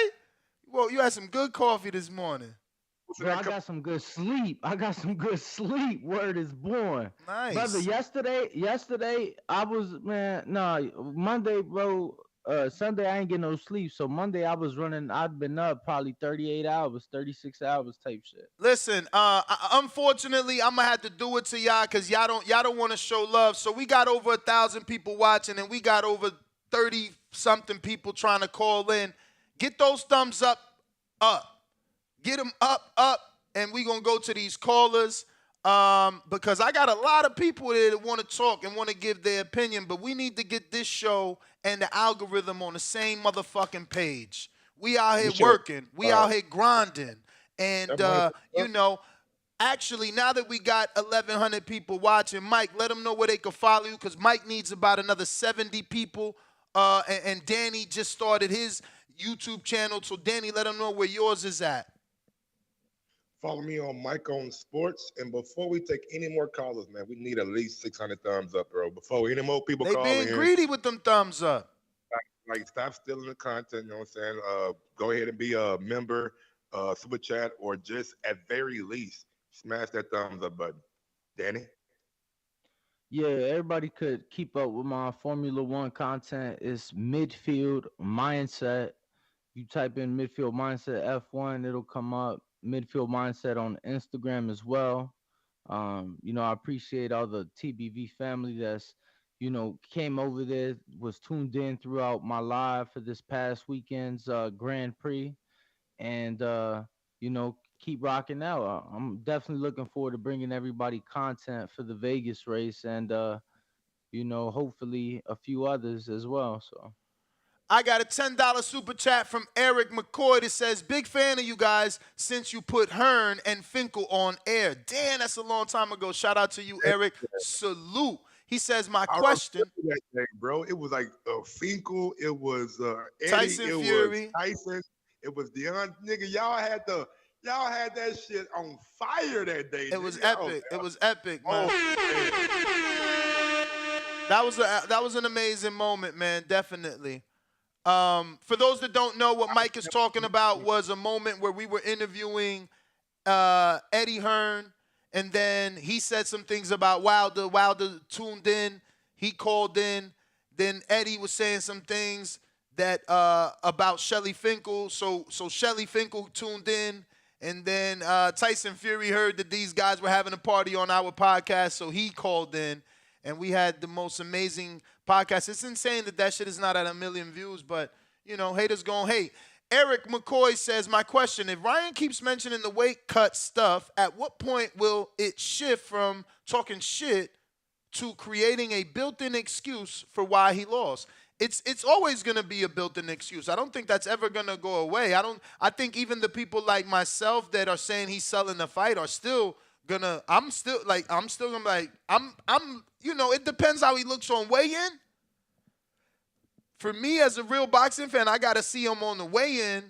Well, you had some good coffee this morning. Bro, I got some good sleep. Word is born. Nice. Brother, yesterday I was Monday, bro. Sunday I ain't get no sleep. So Monday I was running. I'd been up probably 38 hours, 36 hours type shit. Listen, unfortunately, I'm gonna have to do it to y'all because y'all don't want to show love. So we got over 1,000 people watching, and we got over 30 something people trying to call in. Get those thumbs up. Get them up, and we gonna go to these callers. Because I got a lot of people that want to talk and want to give their opinion, but we need to get this show and the algorithm on the same motherfucking page. We out here working. We out here grinding. And, actually, now that we got 1,100 people watching, Mike, let them know where they can follow you because Mike needs about another 70 people. And Danny just started his YouTube channel. So, Danny, let them know where yours is at. Follow me on Mike on Sports. And before we take any more callers, man, we need at least 600 thumbs up, bro. Before any more people call in. They being greedy with them thumbs up. Like, stop stealing the content, you know what I'm saying? Go ahead and be a member, super chat, or just at very least, smash that thumbs up button. Danny? Yeah, everybody could keep up with my Formula One content. It's Midfield Mindset. You type in Midfield Mindset F1, it'll come up. Midfield Mindset on Instagram as well. I appreciate all the TBV family that's, came over there, was tuned in throughout my live for this past weekend's Grand Prix. And, keep rocking out. I'm definitely looking forward to bringing everybody content for the Vegas race and, hopefully a few others as well. So. I got a $10 super chat from Eric McCoy that says, big fan of you guys since you put Hearn and Finkel on air. Damn, that's a long time ago. Shout out to you, Eric. Salute. He says, my question. That day, bro. It was like Finkel. It was Eddie. Tyson Fury. Was Tyson. It was Deion. Nigga, y'all had that shit on fire that day. It was epic. It was epic, man. That was an amazing moment, man. Definitely. For those that don't know, what Mike is talking about was a moment where we were interviewing Eddie Hearn, and then he said some things about Wilder. Wilder tuned in. He called in. Then Eddie was saying some things that about Shelly Finkel. So Shelly Finkel tuned in, and then Tyson Fury heard that these guys were having a party on our podcast, so he called in, and we had the most amazing podcast. It's insane that shit is not at 1 million views, but, haters gonna hate. Eric McCoy says, my question, if Ryan keeps mentioning the weight cut stuff, at what point will it shift from talking shit to creating a built-in excuse for why he lost? It's always going to be a built-in excuse. I don't think that's ever going to go away. I think even the people like myself that are saying he's selling the fight are still gonna, it depends how he looks on weigh-in. For me, as a real boxing fan, I got to see him on the weigh-in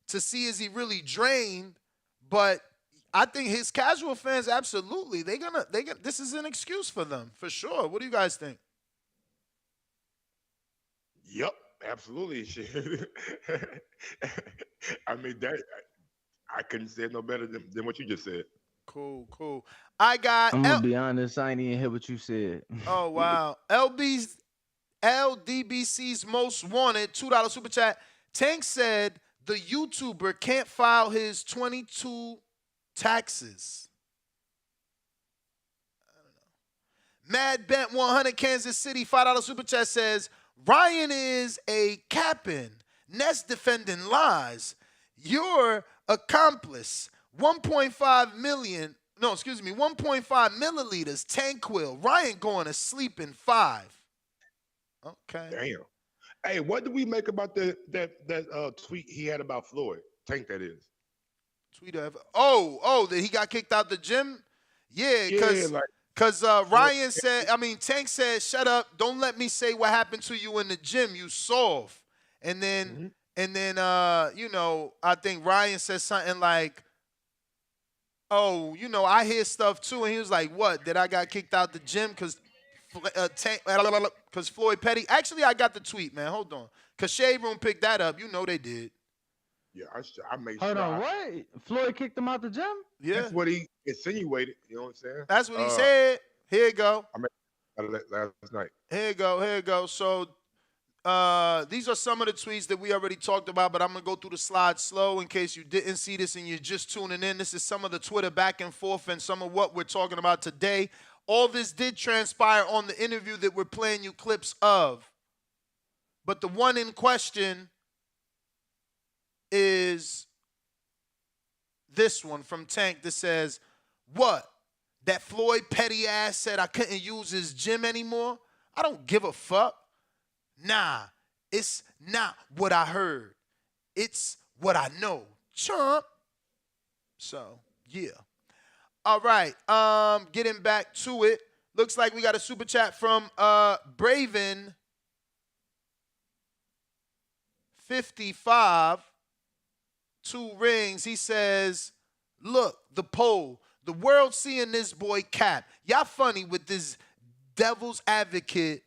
to see is he really drained. But I think his casual fans, absolutely, this is an excuse for them for sure. What do you guys think? Yep, absolutely. Shit. I mean that I couldn't say it no better than what you just said. Cool. I got I'm gonna be honest, I ain't even hear what you said. Oh wow. LDBC's most wanted $2 super chat. Tank said the YouTuber can't file his 22 taxes. I don't know. Mad Bent 100 Kansas City $5 super chat says Ryan is a capping, Nest defending lies. Your accomplice 1.5 million. No, excuse me, 1.5 milliliters, Tanquil. Ryan going to sleep in 5. Okay. Damn. Hey, what do we make about that tweet he had about Floyd? Tank, that is. Tweet of that he got kicked out the gym? Yeah, because Ryan said, Tank said, shut up, don't let me say what happened to you in the gym, you soft. And then I think Ryan said something like, I hear stuff too. And he was like, what? That I got kicked out the gym because Floyd Petty. Actually, I got the tweet, man. Hold on. Because Shade Room picked that up. You know they did. Yeah, I made sure. Hold on, what? Floyd kicked him out the gym? Yeah. That's what he insinuated. You know what I'm saying? That's what he said. Here you go. I made last night. Here you go. So these are some of the tweets that we already talked about, but I'm going to go through the slides slow in case you didn't see this and you're just tuning in. This is some of the Twitter back and forth and some of what we're talking about today. All this did transpire on the interview that we're playing you clips of. But the one in question is this one from Tank that says, what? That Floyd Petty ass said I couldn't use his gym anymore? I don't give a fuck. Nah, it's not what I heard. It's what I know. Chomp. So, yeah. All right, getting back to it. Looks like we got a super chat from Braven 55, 2 rings. He says, look, the poll. The world seeing this boy cap. Y'all funny with this devil's advocate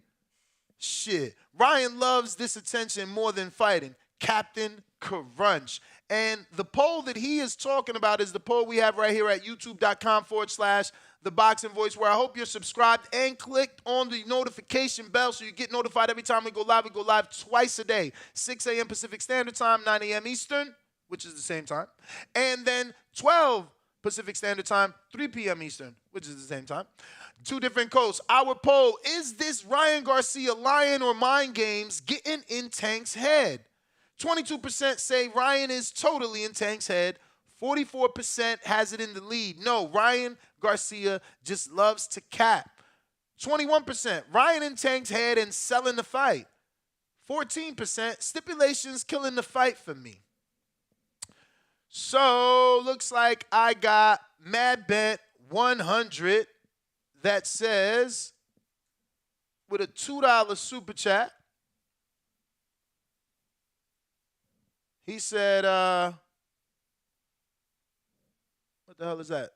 shit. Ryan loves this attention more than fighting. Captain Crunch. And the poll that he is talking about is the poll we have right here at youtube.com/The Boxing Voice, where I hope you're subscribed and clicked on the notification bell so you get notified every time we go live. We go live twice a day, 6 a.m. Pacific Standard Time, 9 a.m. Eastern, which is the same time, and then 12 Pacific Standard Time, 3 p.m. Eastern, which is the same time. 2 different coasts. Our poll, is this Ryan Garcia lying or mind games getting in Tank's head? 22% say Ryan is totally in Tank's head. 44% has it in the lead. No, Ryan Garcia just loves to cap. 21%, Ryan in Tank's head and selling the fight. 14%, stipulations killing the fight for me. So, looks like I got Mad Bet 100 that says, with a $2 super chat, he said, what the hell is that?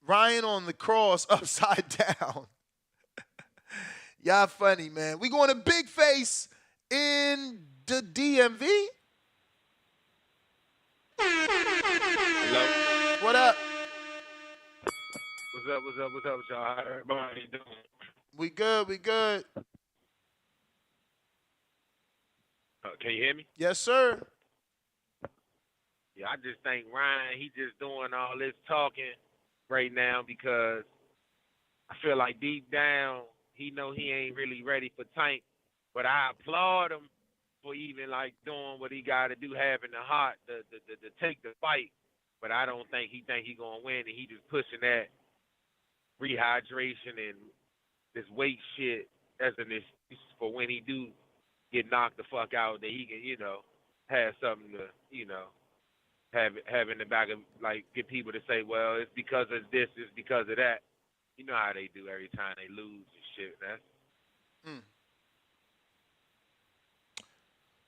Ryan on the cross upside down. Y'all funny, man. We going to Big Face in the DMV. Hello? What up? What's up with y'all? How everybody doing? We good. Can you hear me? Yes, sir. Yeah, I just think Ryan, he just doing all this talking right now because I feel like deep down he know he ain't really ready for Tank. But I applaud him for even like doing what he got to do, having the heart to take the fight. But I don't think he gonna win, and he just pushing that rehydration and this weight shit as an excuse for when he do get knocked the fuck out, that he can, have something to, have in the back of, like, get people to say, well, it's because of this, it's because of that. You know how they do every time they lose and shit.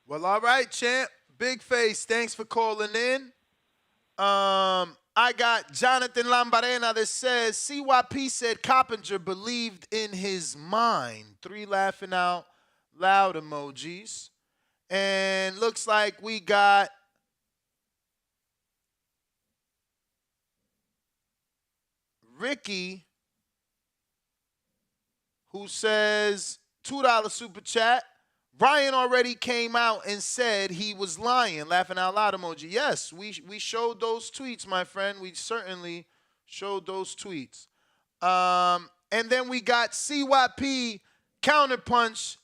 Well, all right, champ. Big Face, thanks for calling in. I got Jonathan Lambarena that says CYP said Coppinger believed in his mind. 3 laughing out loud emojis. And looks like we got Ricky, who says $2 super chat. Ryan already came out and said he was lying. Laughing out loud emoji. Yes, we showed those tweets, my friend. We certainly showed those tweets. And then we got CYP counterpunch.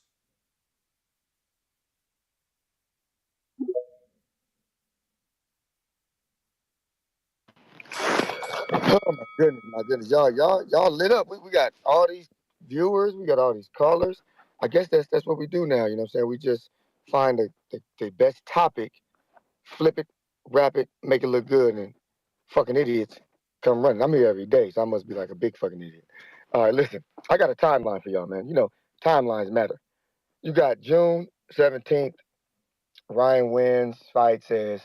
Oh my goodness, y'all lit up. We got all these viewers, we got all these callers. I guess that's what we do now. You know what I'm saying? We just find the best topic, flip it, wrap it, make it look good, and fucking idiots come running. I'm here every day, so I must be like a big fucking idiot. All right, listen, I got a timeline for y'all, man. You know, timelines matter. You got June 17th, Ryan wins, fight says,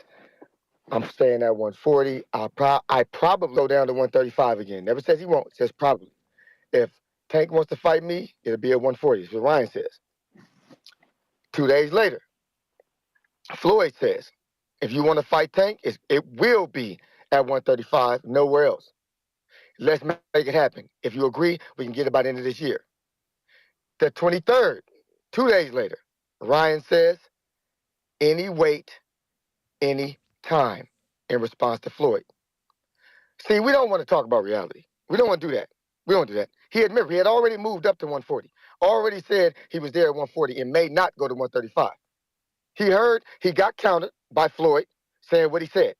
I'm staying at 140. I probably go down to 135 again. Never says he won't, says probably. If Tank wants to fight me, it'll be at 140. That's what Ryan says. 2 days later, Floyd says, if you want to fight Tank, it will be at 135, nowhere else. Let's make it happen. If you agree, we can get it by the end of this year. The 23rd, 2 days later, Ryan says, any weight, any time, in response to Floyd. See, we don't want to talk about reality. We don't want to do that. We don't do that. He admitted he had already moved up to 140. Already said he was there at 140 and may not go to 135. He got countered by Floyd saying what he said.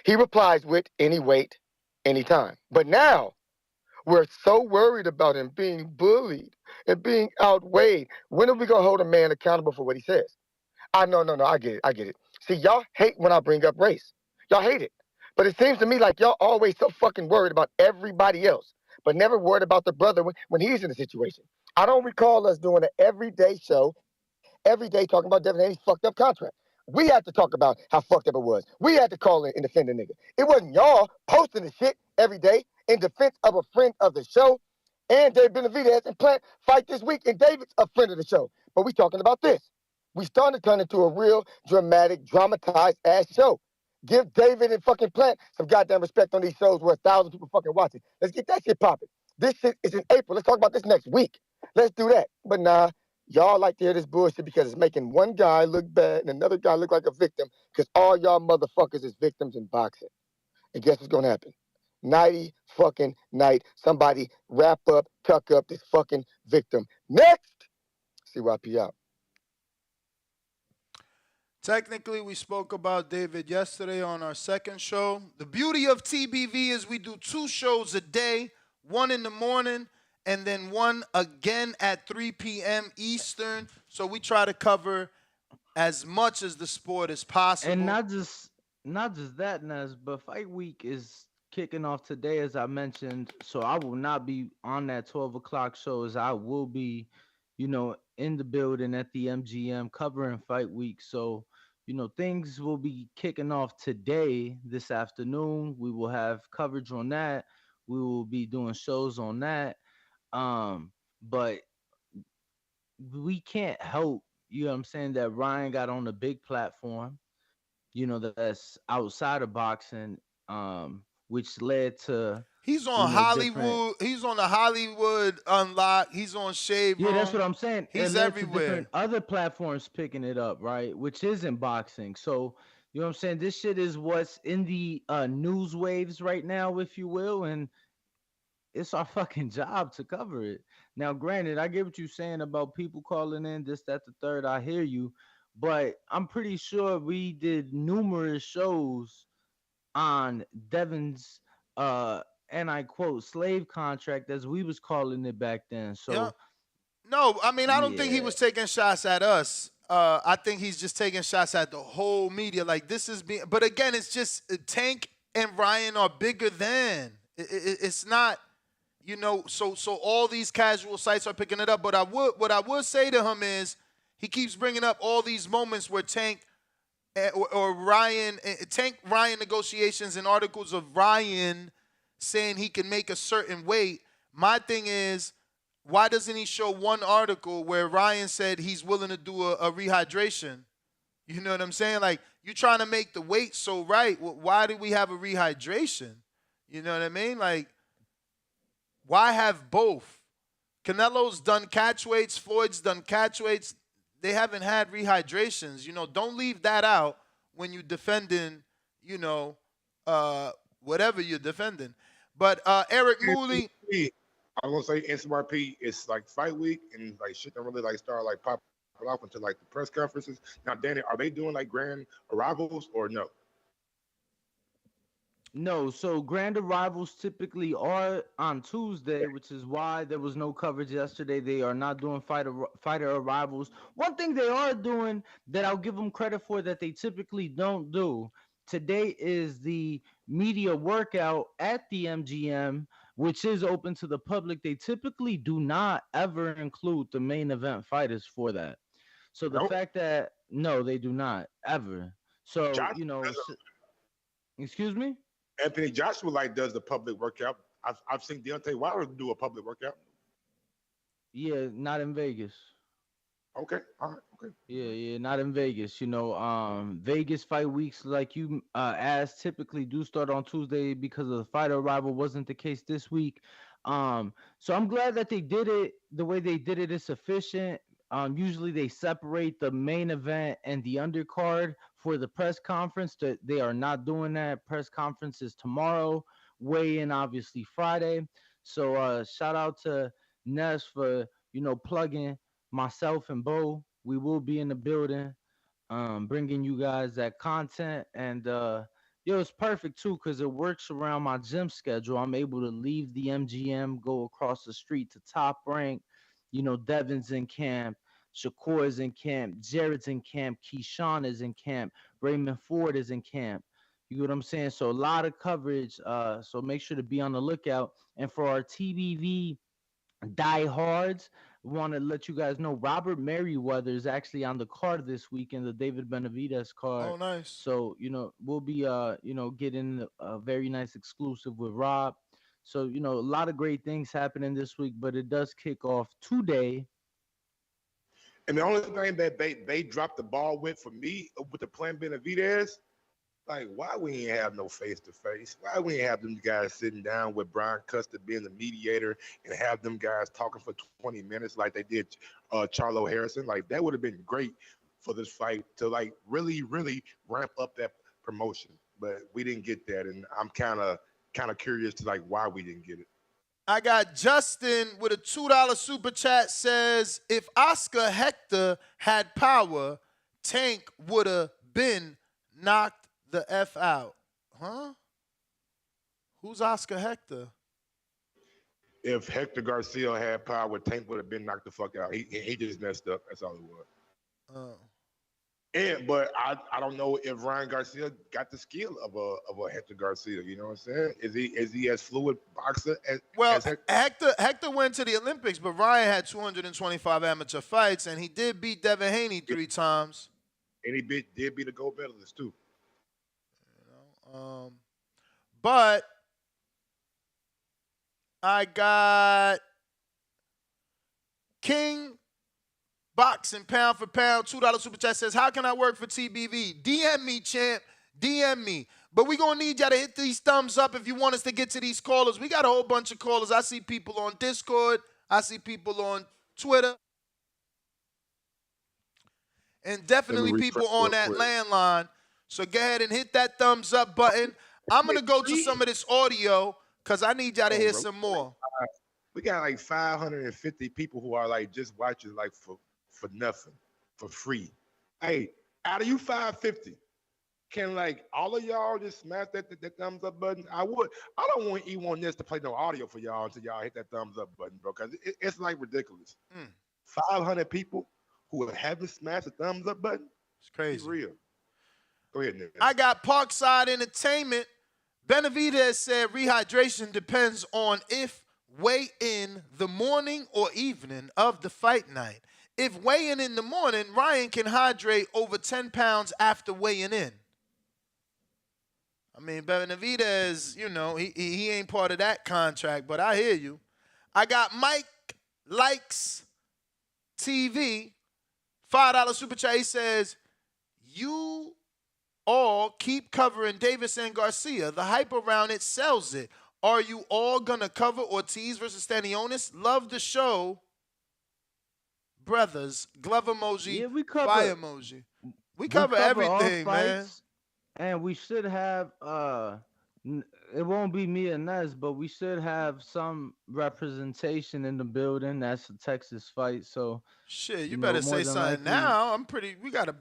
He replies with any weight, any time. But now we're so worried about him being bullied and being outweighed. When are we going to hold a man accountable for what he says? No, I get it. See, y'all hate when I bring up race. Y'all hate it. But it seems to me like y'all always so fucking worried about everybody else, but never worried about the brother when he's in a situation. I don't recall us doing an everyday show, every day talking about Devin Haney's fucked up contract. We had to talk about how fucked up it was. We had to call in and defend the nigga. It wasn't y'all posting the shit every day in defense of a friend of the show. And Dave Benavidez and Plant fight this week, and David's a friend of the show. But we talking about this. We starting to turn into a real dramatic, dramatized ass show. Give David and fucking Plant some goddamn respect on these shows where 1,000 people fucking watching. Let's get that shit popping. This shit is in April. Let's talk about this next week. Let's do that. But nah, y'all like to hear this bullshit because it's making one guy look bad and another guy look like a victim because all y'all motherfuckers is victims in boxing. And guess what's gonna happen? Nighty fucking night. Somebody wrap up, tuck up this fucking victim. Next! CYP out. Technically, we spoke about David yesterday on our second show. The beauty of TBV is we do 2 shows a day, one in the morning and then one again at 3 p.m. Eastern. So we try to cover as much as the sport as possible. And not just that, Nez, but Fight Week is kicking off today, as I mentioned. So I will not be on that 12 o'clock show, as I will be, in the building at the MGM covering Fight Week. So, things will be kicking off today, this afternoon. We will have coverage on that. We will be doing shows on that. But we can't help, what I'm saying, that Ryan got on a big platform, that's outside of boxing, which led to he's on Hollywood. He's on the Hollywood Unlocked. He's on Shade Room. Yeah, that's what I'm saying. He's it led everywhere. To different other platforms picking it up, right? Which isn't boxing. So, you know what I'm saying? This shit is what's in the news waves right now, if you will, and it's our fucking job to cover it. Now, granted, I get what you're saying about people calling in, this, that, the third. I hear you. But I'm pretty sure we did numerous shows on Devin's and I quote slave contract, as we was calling it back then. So yeah. No, I mean, I don't think he was taking shots at us. I think he's just taking shots at the whole media. Like, this is being, but again, it's just Tank and Ryan are bigger than. It's not, so all these casual sites are picking it up. But what I would say to him is, he keeps bringing up all these moments where Tank or Ryan, Tank Ryan negotiations and articles of Ryan saying he can make a certain weight. My thing is, why doesn't he show one article where Ryan said he's willing to do a rehydration? You know what I'm saying? Like, you trying to make the weight so right. Why do we have a rehydration? You know what I mean? Like, why have both? Canelo's done catch weights. Floyd's done catch weights. They haven't had rehydrations. You know, don't leave that out when you're defending, you know, whatever you're defending. But Eric Mooley. I'm gonna say NCRP. It's like fight week, and like shit don't really like start like popping off until like the press conferences. Now, Danny, are they doing like grand arrivals or no? No, so grand arrivals typically are on Tuesday, which is why there was no coverage yesterday. They are not doing fighter arrivals. One thing they are doing that I'll give them credit for that they typically don't do today is the media workout at the MGM, which is open to the public. They typically do not ever include the main event fighters for that. So the fact that no, they do not ever. So excuse me. Anthony Joshua like does the public workout. I've seen Deontay Wilder do a public workout. Yeah, not in Vegas. Okay, all right, okay. Yeah, not in Vegas. You know, Vegas fight weeks, like you asked, typically do start on Tuesday because of the fighter arrival. Wasn't the case this week. So I'm glad that they did it the way they did it. It's efficient. Usually they separate the main event and the undercard for the press conference. That they are not doing that. Press conference is tomorrow. Weigh in obviously Friday. So shout out to Ness for plugging myself and Bo. We will be in the building, bringing you guys that content. And it's perfect too because it works around my gym schedule. I'm able to leave the MGM, go across the street to Top Rank. Devin's in camp, Shakur is in camp, Jared's in camp, Keyshawn is in camp, Raymond Ford is in camp. You know what I'm saying? So a lot of coverage. So make sure to be on the lookout. And for our TBV diehards, want to let you guys know Robert Merriweather is actually on the card this weekend, the David Benavidez card. Oh, nice. So we'll be getting a very nice exclusive with Rob. So, a lot of great things happening this week, but it does kick off today. And the only thing that they dropped the ball with for me with the plan Benavidez, like, why we ain't have no face-to-face? Why we ain't have them guys sitting down with Brian Custer being the mediator and have them guys talking for 20 minutes like they did Charlo Harrison? Like, that would have been great for this fight to, like, really, really ramp up that promotion. But we didn't get that, and I'm kind of curious to like why we didn't get it. I got Justin with a $2 super chat, says if Oscar Hector had power, Tank would have been knocked the F out. Huh? Who's Oscar Hector? If Hector Garcia had power, Tank would have been knocked the fuck out. He just messed up. That's all it was. Oh. But I don't know if Ryan Garcia got the skill of a Hector Garcia. You know what I'm saying? Is he as fluid boxer as Hector? Hector went to the Olympics, but Ryan had 225 amateur fights, and he did beat Devin Haney 3 times. And he did beat a gold medalist too. But I got King Boxing pound for pound, $2 super chat says, how can I work for TBV? DM me, champ. DM me. But we're going to need y'all to hit these thumbs up if you want us to get to these callers. We got a whole bunch of callers. I see people on Discord. I see people on Twitter. And definitely people on that landline. So go ahead and hit that thumbs up button. I'm going to go to some of this audio because I need y'all to hear some more. We got like 550 people who are like just watching like for nothing, for free. Hey, out of you 550, can like all of y'all just smash that thumbs up button? I would. I don't want E1 this to play no audio for y'all until y'all hit that thumbs up button, bro, because it's like ridiculous. 500 people who haven't smashed the thumbs up button. It's crazy. It's real. Go ahead, Nick. I got Parkside Entertainment. Benavidez said rehydration depends on if weigh in the morning or evening of the fight night. if weighing in the morning, Ryan can hydrate over 10 pounds after weighing in. I mean, Benavidez, he ain't part of that contract, but I hear you. I got Mike Likes TV, $5 super chat. He says, you all keep covering Davis and Garcia. The hype around it sells it. Are you all going to cover Ortiz versus Stanionis? Love the show. Brothers, glove emoji, Yeah, we cover, fire emoji. We cover everything, man. And we should have, it won't be me and Nez, but we should have some representation in the building. That's a Texas fight, so shit, you better say something now.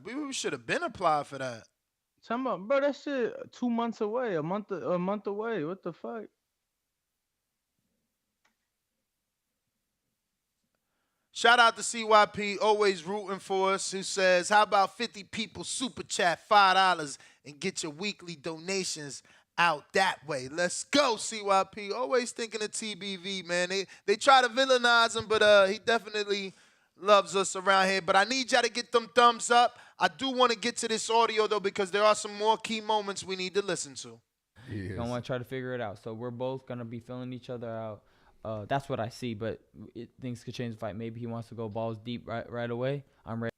We should have been applied for that. Tell me, bro, that shit 2 months away, a month away. What the fuck? Shout out to CYP, always rooting for us, who says, how about 50 people super chat $5 and get your weekly donations out that way? Let's go, CYP. Always thinking of TBV, man. They try to villainize him, but he definitely loves us around here. But I need y'all to get them thumbs up. I do want to get to this audio, though, because there are some more key moments we need to listen to. Yes. I want to try to figure it out. So we're both going to be filling each other out. That's what I see, but things could change the fight. Maybe he wants to go balls deep right away. I'm ready.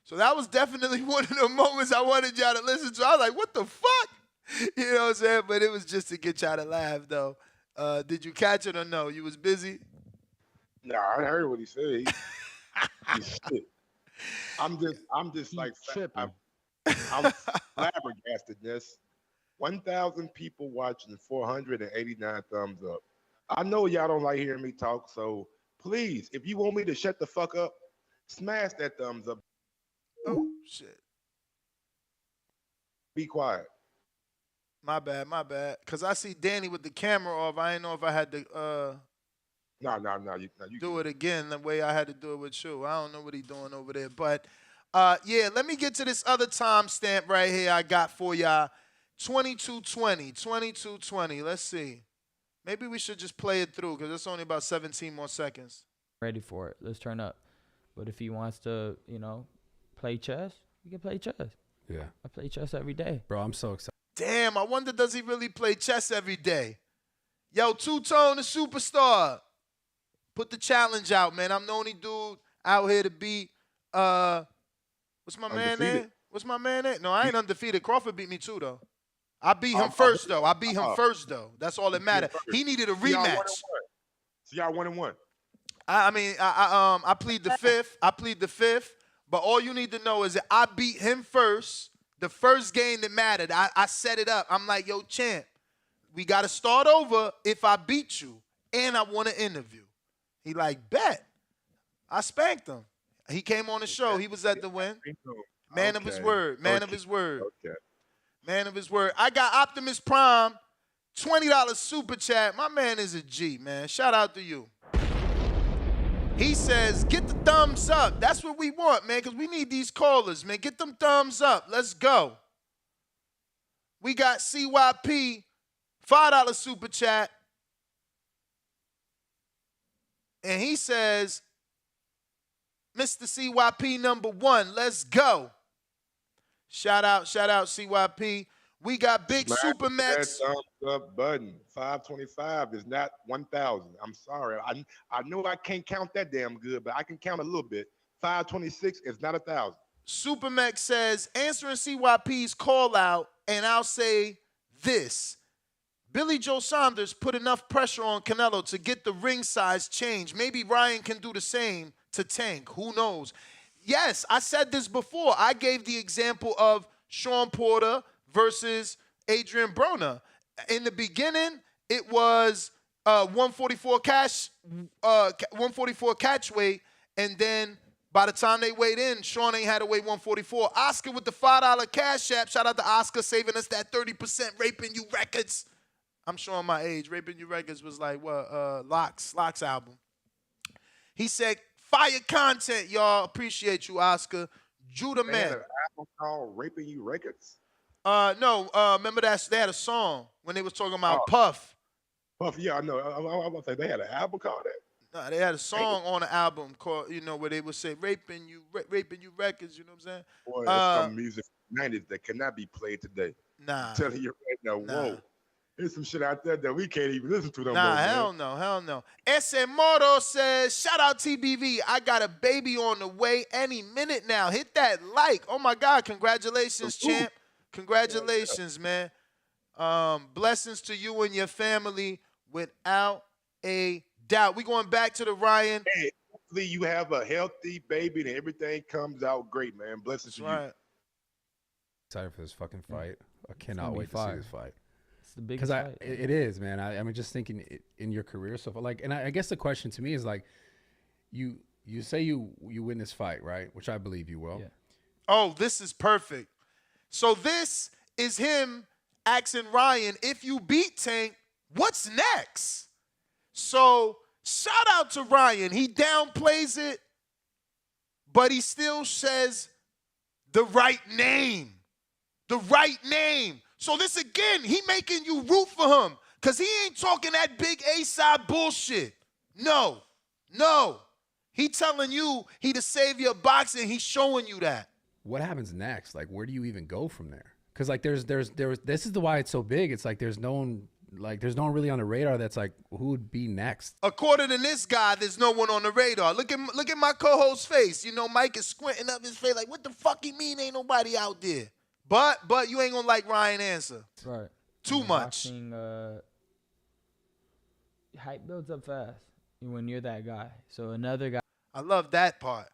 So that was definitely one of the moments I wanted y'all to listen to. I was like, what the fuck? You know what I'm saying? But it was just to get y'all to laugh, though. Did you catch it or no? You was busy? No, I heard what he said. Shit. I'm just like, I'm flabbergasted. 1,000 people watching, 489 thumbs up. I know y'all don't like hearing me talk, so please, if you want me to shut the fuck up, smash that thumbs up. Oh, shit. Be quiet. My bad. Because I see Danny with the camera off. I didn't know if I had to No, you do it again the way I had to do it with you. I don't know what he's doing over there. But, yeah, let me get to this other timestamp right here I got for y'all. 22:20. Let's see. Maybe we should just play it through because it's only about 17 more seconds. Ready for it. Let's turn up. But if he wants to, play chess, he can play chess. Yeah. I play chess every day. Bro, I'm so excited. Damn, I wonder, does he really play chess every day? Yo, Two-Tone, the superstar. Put the challenge out, man. I'm the only dude out here to beat, what's my man name? No, I ain't undefeated. Crawford beat me too, though. I beat him first, though. That's all that mattered. He needed a rematch. So y'all 1-1. I plead the fifth. But all you need to know is that I beat him first. The first game that mattered, I set it up. I'm like, yo, champ, we got to start over if I beat you, and I want an interview. He like, bet. I spanked him. He came on the show. He was at the win. Man of his word. Man of his word. I got Optimus Prime, $20 super chat. My man is a G, man. Shout out to you. He says, get the thumbs up. That's what we want, man, because we need these callers, man. Get them thumbs up. Let's go. We got CYP, $5 super chat. And he says, Mr. CYP number 1, let's go. Shout out, CYP. We got Big Supermax. That thumbs up button. 525 is not 1,000. I'm sorry. I know I can't count that damn good, but I can count a little bit. 526 is not 1,000. Supermax says, answering CYP's call out, and I'll say this. Billy Joe Saunders put enough pressure on Canelo to get the ring size changed. Maybe Ryan can do the same to Tank. Who knows? Yes, I said this before. I gave the example of Sean Porter versus Adrian Broner. In the beginning, it was 144 catch weight, and then by the time they weighed in, Sean ain't had to weigh 144. Oscar with the $5 cash app. Shout out to Oscar saving us that 30% Raping You Records. I'm showing my age. Raping You Records was like what? Locks album. He said, fire content, y'all. Appreciate you, Oscar. Judah They Man. had an album called Raping You Records? No, remember that they had a song when they was talking about Puff. Puff, yeah, I know. I was say they had an album called that. Nah, they had a song on the album called, where they would say raping you records, you know what I'm saying? Boy, there's some music from the 90s that cannot be played today. Nah. I'm telling you right now, whoa. There's some shit out there that we can't even listen to no more, Nah, man. hell no. Ese Moro says, shout out TBV. I got a baby on the way any minute now. Hit that like. Oh, my God. Congratulations, champ. Congratulations, man. Blessings to you and your family without a doubt. We going back to the Ryan. Hey, hopefully you have a healthy baby and everything comes out great, man. Blessings to you. Excited for this fucking fight. I cannot wait to see this fight. It's the biggest fight. It is, man. I mean, just thinking in your career so far, like, and I guess the question to me is like, you say you win this fight, right? Which I believe you will. Yeah. Oh, this is perfect. So this is him asking Ryan, if you beat Tank, what's next? So shout out to Ryan. He downplays it, but he still says the right name. The right name. So this again, he making you root for him because he ain't talking that big A-side bullshit. No. He telling you he the savior of boxing. He's showing you that. What happens next? Like, where do you even go from there? Because like there's this is why it's so big. It's like there's no one really on the radar that's like who would be next. According to this guy, there's no one on the radar. Look at my co-host's face. Mike is squinting up his face like, what the fuck he mean ain't nobody out there? But you ain't gonna like Ryan answer. Right. Too much. Boxing, hype builds up fast when you're that guy. So another guy. I love that part.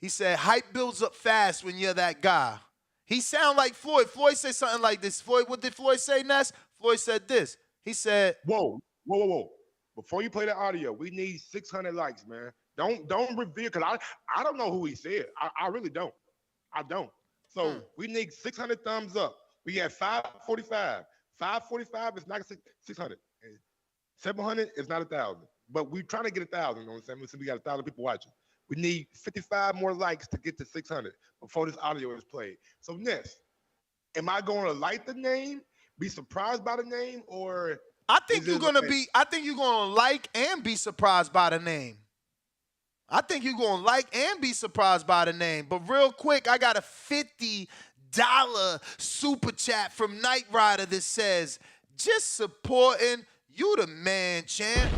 He said hype builds up fast when you're that guy. He sound like Floyd. Floyd said something like this. Floyd, what did Floyd say, Ness? Floyd said this. He said, Whoa. Before you play the audio, we need 600 likes, man. Don't reveal, because I don't know who he said. I really don't. I don't. So we need 600 thumbs up. We had 545. 545 is not 600. 700 is not 1,000. But we're trying to get 1,000. You know what I'm saying? So we got 1,000 people watching. We need 55 more likes to get to 600 before this audio is played. So Ness, am I going to like the name, be surprised by the name, or I think you're gonna like and be surprised by the name. I think you're gonna like and be surprised by the name. But real quick, I got a $50 super chat from Knight Rider that says, just supporting you the man, champ.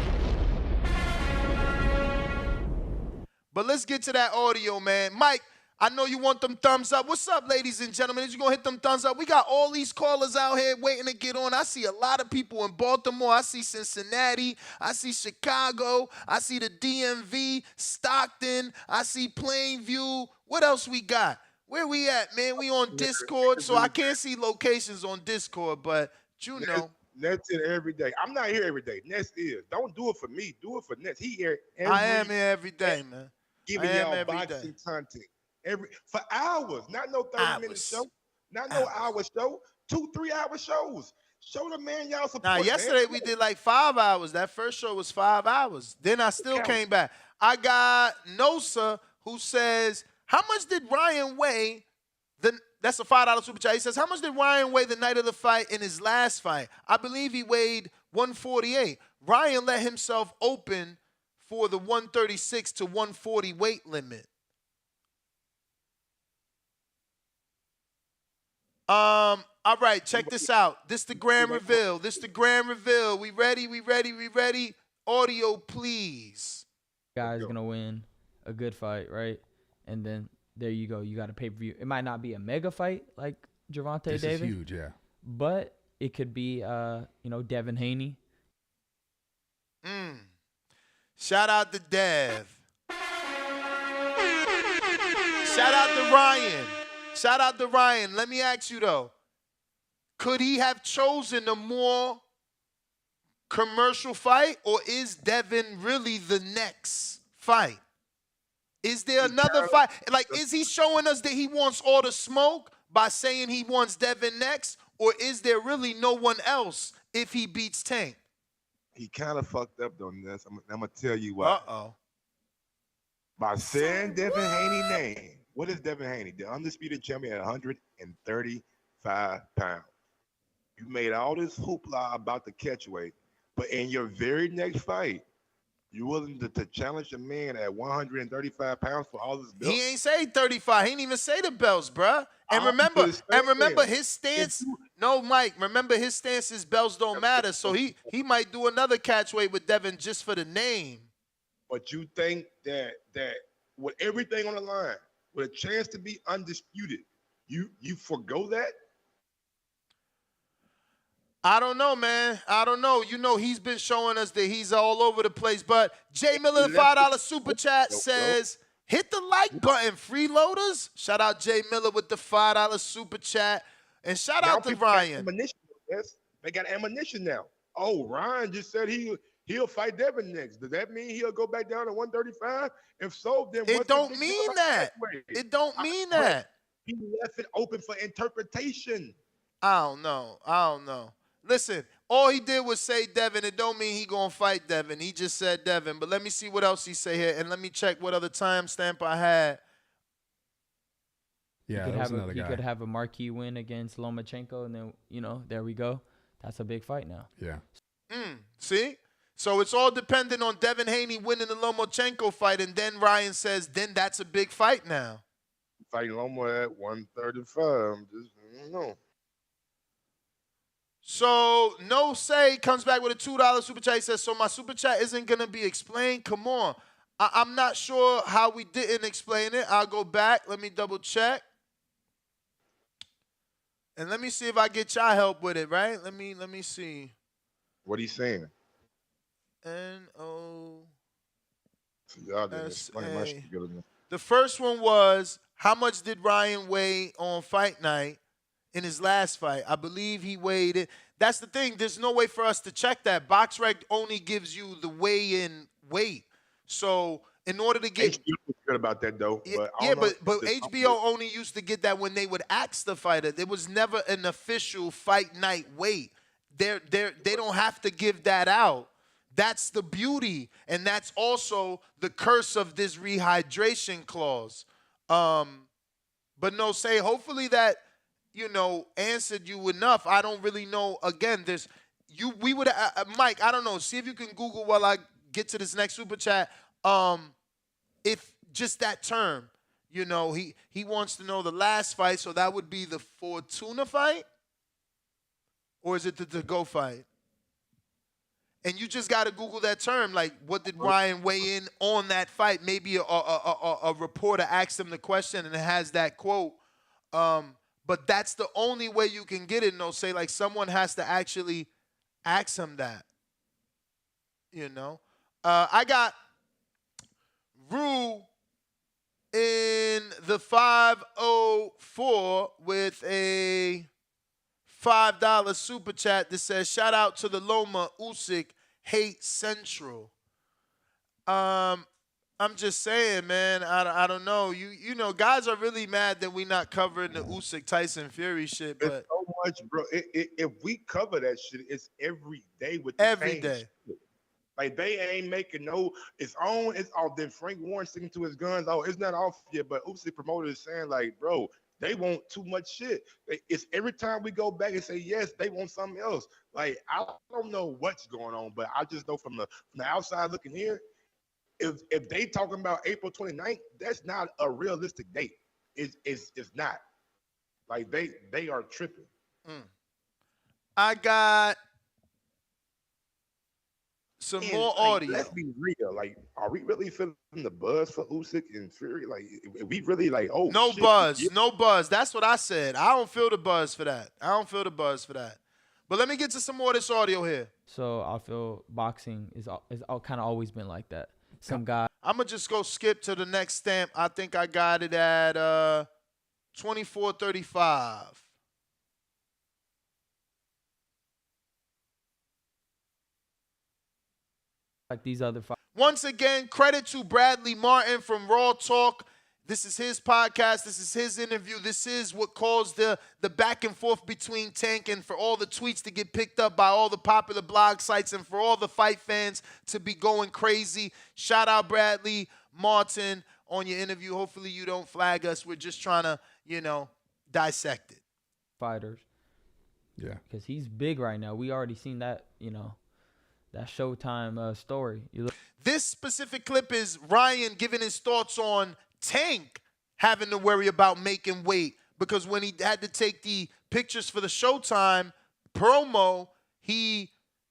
But let's get to that audio, man. Mike, I know you want them thumbs up. What's up, ladies and gentlemen? Is you going to hit them thumbs up? We got all these callers out here waiting to get on. I see a lot of people in Baltimore. I see Cincinnati. I see Chicago. I see the DMV, Stockton. I see Plainview. What else we got? Where we at, man? We on Discord, so I can't see locations on Discord, but you know. Ness in every day. I'm not here every day. Ness is. Don't do it for me. Do it for Ness. He here I am here every day, man. Giving y'all boxing content for hours, not no 30-minute show, not no hour show, 2-3 hour shows. Show the man y'all support. Now, yesterday we did like 5 hours. That first show was 5 hours. Then I still came back. I got Nosa who says, how much did Ryan weigh? That's a $5 super chat. He says, how much did Ryan weigh the night of the fight in his last fight? I believe he weighed 148. Ryan let himself open for the 136 to 140 weight limit. All right, check this out. This the grand reveal. We ready? Audio, please. Guy's gonna win a good fight, right? And then there you go. You got a pay-per-view. It might not be a mega fight like Gervonta Davis. This is huge, yeah. But it could be, Devin Haney. Shout out to Dev. Shout out to Ryan. Let me ask you, though. Could he have chosen a more commercial fight, or is Devin really the next fight? Is there another fight? Like, is he showing us that he wants all the smoke by saying he wants Devin next, or is there really no one else if he beats Tank? He kind of fucked up on this. I'm going to tell you why. By saying Devin Haney name, what is Devin Haney? The undisputed champion at 135 pounds. You made all this hoopla about the catchweight, but in your very next fight, You willing to challenge a man at 135 pounds for all his belts? He ain't say 35. He ain't even say the belts, bruh. And I'm remember, just saying, his stance. No, Mike. Remember his stance is belts don't matter. So he might do another catchweight with Devin just for the name. But you think that with everything on the line, with a chance to be undisputed, you forgo that? I don't know, man. I don't know. You know, he's been showing us that he's all over the place. But Jay Miller, $5 super chat says, hit the like button, freeloaders. Shout out Jay Miller with the $5 super chat. And shout out to Ryan. Yes, they got ammunition now. Oh, Ryan just said he'll fight Devin next. Does that mean he'll go back down to 135? If so, then it don't mean that. It don't mean that. He left it open for interpretation. I don't know. Listen, all he did was say Devin. It don't mean he gonna fight Devin. He just said Devin. But let me see what else he say here, and let me check what other timestamp I had. Yeah, he could have a marquee win against Lomachenko, and then there we go. That's a big fight now. Yeah. See? So it's all dependent on Devin Haney winning the Lomachenko fight, and then Ryan says, then that's a big fight now. Fighting Loma at 135. I don't know. So No Say comes back with a $2 super chat. He says, so my super chat isn't going to be explained? Come on. I'm not sure how we didn't explain it. I'll go back. Let me double check. And let me see if I get y'all help with it, right? Let me see. What he's saying? N-O. So y'all didn't explain my shit good enough. The first one was, how much did Ryan weigh on fight night in his last fight? I believe he weighed it. That's the thing. There's no way for us to check that. BoxRec only gives you the weigh-in weight. So in order to get... HBO was good about that, though. But HBO only used to get that when they would ask the fighter. There was never an official fight night weight. They don't have to give that out. That's the beauty. And that's also the curse of this rehydration clause. But No Say, hopefully that, answered you enough. I don't really know. Again, we would, Mike, I don't know. See if you can Google while I get to this next super chat. If just that term, he wants to know the last fight. So that would be the Fortuna fight? Or is it the To-Go fight? And you just got to Google that term. Like, what did Ryan weigh in on that fight? Maybe a reporter asked him the question and it has that quote. But that's the only way you can get it. No, say like someone has to actually ask him that. I got Rue in the 504 with a $5 super chat that says, shout out to the Loma Usyk Hate Central. I'm just saying, man, I don't know. Guys are really mad that we not covering the Usyk Tyson Fury shit. But it's so much, bro. If we cover that shit, it's every day with the every day. Shit. Like, they ain't making it's all. Then Frank Warren sticking to his guns. Oh, it's not off yet, but Usyk promoter is saying, like, bro, they want too much shit. It's every time we go back and say yes, they want something else. Like, I don't know what's going on, but I just know from the outside looking here, if they talking about April 29th, that's not a realistic date. It's not. Like, they are tripping. I got some more audio. Let's be real. Like, are we really feeling the buzz for Usyk and Fury? Like, if we really like, oh, no shit, buzz, no buzz. That's what I said. I don't feel the buzz for that. But let me get to some more of this audio here. So I feel boxing is kind of always been like that. Some guy. I'm gonna just go skip to the next stamp. I think I got it at 24:35. Like these other fights. Once again, credit to Bradley Martin from Raw Talk. This is his podcast. This is his interview. This is what caused the back and forth between Tank, and for all the tweets to get picked up by all the popular blog sites and for all the fight fans to be going crazy. Shout out Bradley Martin on your interview. Hopefully you don't flag us. We're just trying to, dissect it. Fighters. Yeah. Because he's big right now. We already seen that, that Showtime story. This specific clip is Ryan giving his thoughts on Tank having to worry about making weight, because when he had to take the pictures for the Showtime promo, he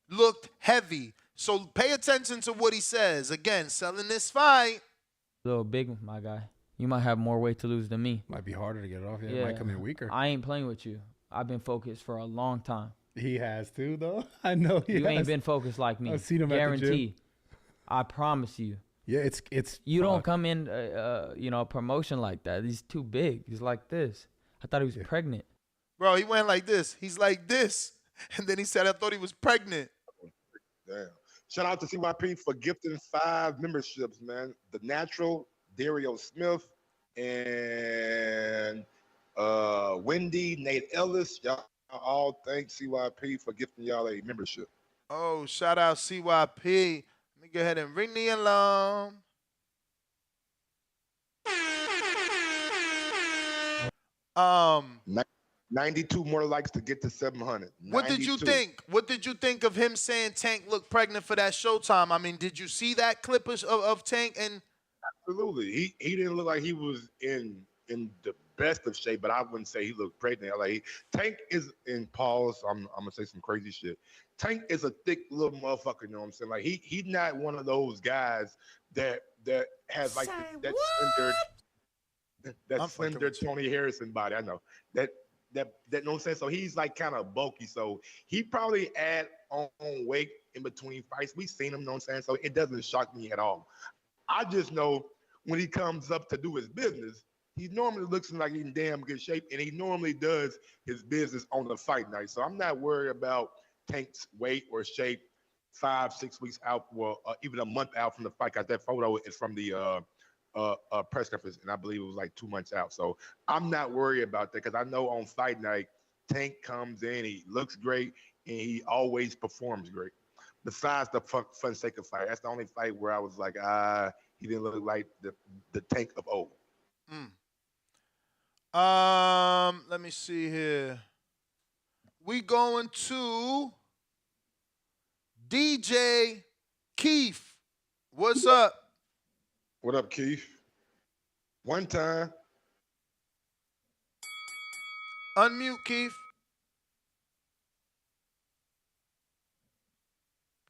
looked heavy. So pay attention to what he says. Again, selling this fight. Little big, my guy. You might have more weight to lose than me. Might be harder to get it off. Yeah, it might come in weaker. I ain't playing with you. I've been focused for a long time. He has too, though. I know he has. You ain't been focused like me. I've seen him at the gym. Guarantee. I promise you. Yeah, it's. You don't come in, a promotion like that. He's too big. He's like this. I thought he was pregnant. Bro, he went like this. He's like this. And then he said, I thought he was pregnant. Damn. Shout out to CYP for gifting 5 memberships, man. The Natural, Dario Smith, and Wendy, Nate Ellis. Y'all all thank CYP for gifting y'all a membership. Oh, shout out CYP. Let me go ahead and ring the alarm. Um, 92 more likes to get to 700. What did you think? What did you think of him saying Tank looked pregnant for that Showtime? I mean, did you see that clip of Tank? And absolutely, he didn't look like he was in the best of shape, but I wouldn't say he looked pregnant. Like Tank is in pause. I'm gonna say some crazy shit. Tank is a thick little motherfucker. You know what I'm saying? Like he's not one of those guys that has like that slender Tony Harrison body. I know that know what I'm saying? So he's like kind of bulky. So he probably add on weight in between fights. We've seen him, know what I'm saying? So it doesn't shock me at all. I just know when he comes up to do his business, he normally looks like he's in damn good shape, and he normally does his business on the fight night. So I'm not worried about Tank's weight or shape 5-6 weeks out, well, even a month out from the fight. Cause that photo is from the press conference, and I believe it was like 2 months out. So I'm not worried about that, because I know on fight night, Tank comes in, he looks great, and he always performs great. Besides the fun sake of fight, that's the only fight where I was like, he didn't look like the Tank of old. Let me see here. We going to DJ Keith. What's up? What up, Keith? One time. Unmute, Keith.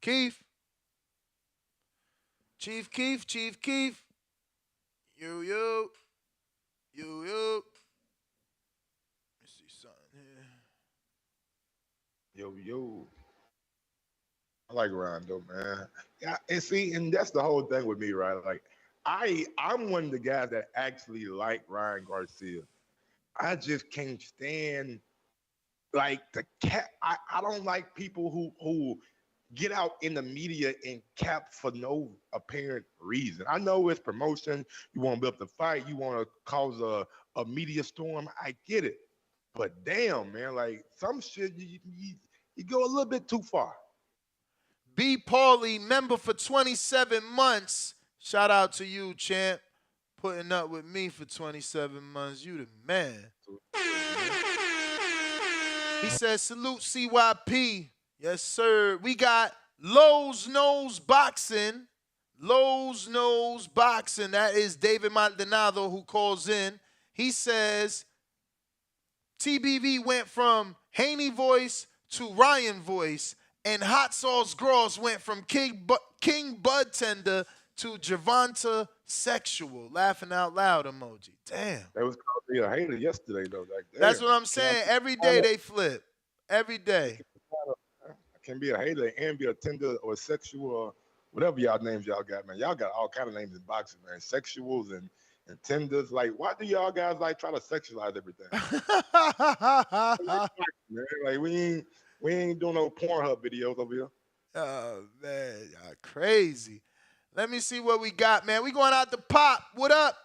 Keith. Chief Keith, Chief Keith. You. Let me see something here. Yo. I like Ryan though, man. Yeah, and that's the whole thing with me, right? Like, I'm one of the guys that actually like Ryan Garcia. I just can't stand like the cap. I don't like people who get out in the media and cap for no apparent reason. I know it's promotion. You want to build up the fight. You want to cause a media storm. I get it. But damn, man, like some shit, you go a little bit too far. B. Paulie, member for 27 months. Shout out to you, champ. Putting up with me for 27 months. You the man. He says, salute CYP. Yes, sir. We got Lowe's Nose Boxing. Lowe's Nose Boxing. That is David Maldonado who calls in. He says, TBV went from Haney voice to Ryan voice, and Hot Sauce Gross went from King Bud Tender to Gervonta Sexual. Laughing out loud emoji. Damn. They was called me a hater yesterday, though. Like, that's what I'm saying. Every day they flip. Every day. I can be a hater and be a tender or sexual or whatever y'all names y'all got, man. Y'all got all kind of names in boxing, man. Sexuals and tenders. Like, why do y'all guys like try to sexualize everything? Man, like we ain't doing no Pornhub videos over here. Oh man, y'all crazy. Let me see what we got, man. We going out to Pop. What up?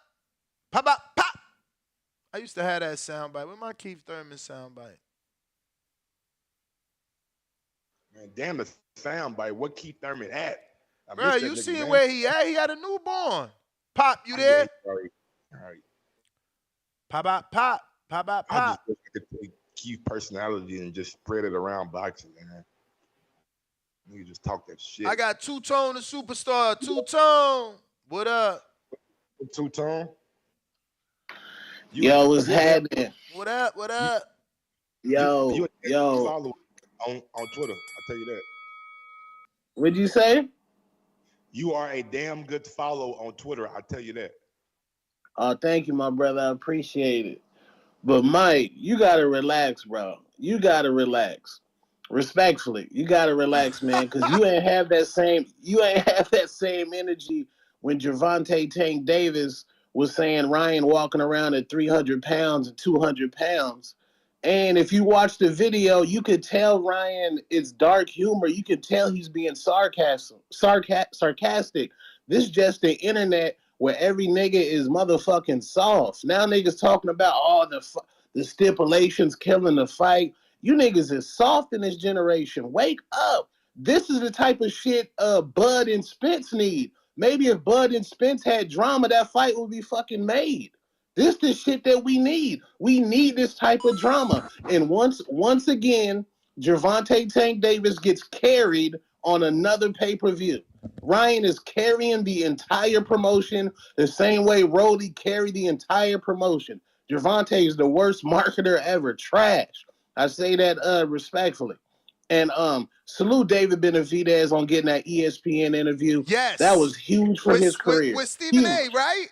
Pop, pop, pop. I used to have that soundbite. Where's my Keith Thurman soundbite? Man, damn the soundbite. What Keith Thurman at? Bro, you seen where he at? He had a newborn. Pop, you there? All right. Pop, pop, pop. Pop, pop, pop. I just wish I could take Keith's personality and just spread it around boxing, man. You just talk that shit. I got Two-Tone, the superstar. Two-Tone. What up? Two-Tone? Yo, what's happening? What up? What up? You follow on Twitter. I'll tell you that. What'd you say? You are a damn good follow on Twitter. I'll tell you that. Oh, thank you, my brother. I appreciate it. But Mike, you gotta relax, bro. You gotta relax. Respectfully, you gotta relax, man, because you ain't have that same energy when Gervonta Tank Davis was saying Ryan walking around at 300 pounds and 200 pounds. And if you watch the video, you could tell Ryan it's dark humor. You could tell he's being sarcastic. This just the internet where every nigga is motherfucking soft. Now niggas talking about the stipulations killing the fight. You niggas is soft in this generation. Wake up. This is the type of shit Bud and Spence need. Maybe if Bud and Spence had drama, that fight would be fucking made. This the shit that we need. We need this type of drama. And once again, Gervonta Tank Davis gets carried on another pay-per-view. Ryan is carrying the entire promotion the same way Rody carried the entire promotion. Gervonta is the worst marketer ever. Trash. I say that respectfully. And salute David Benavidez on getting that ESPN interview. Yes. That was huge for his career. With Stephen A., right?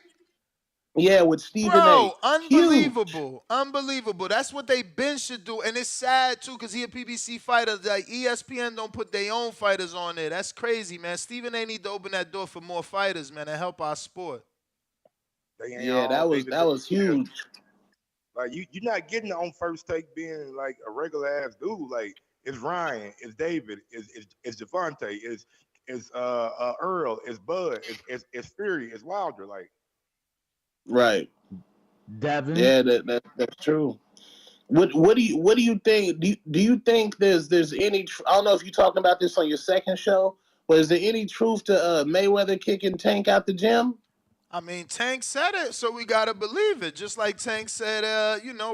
Yeah, with Stephen A. Bro, unbelievable. Huge. Unbelievable. That's what they been should do. And it's sad, too, because he a PBC fighter. Like, ESPN don't put their own fighters on there. That's crazy, man. Stephen A. need to open that door for more fighters, man, and help our sport. Yeah, that was huge. Like, you're not getting on First Take being, like, a regular-ass dude. Like, it's Ryan, it's David, it's Gervonta, it's Earl, it's Bud, it's Fury, it's Wilder, like. Right. Devin. Yeah, that's true. What do you think? Do you think there's any? I don't know if you're talking about this on your second show, but is there any truth to Mayweather kicking Tank out the gym? I mean, Tank said it, so we gotta believe it. Just like Tank said,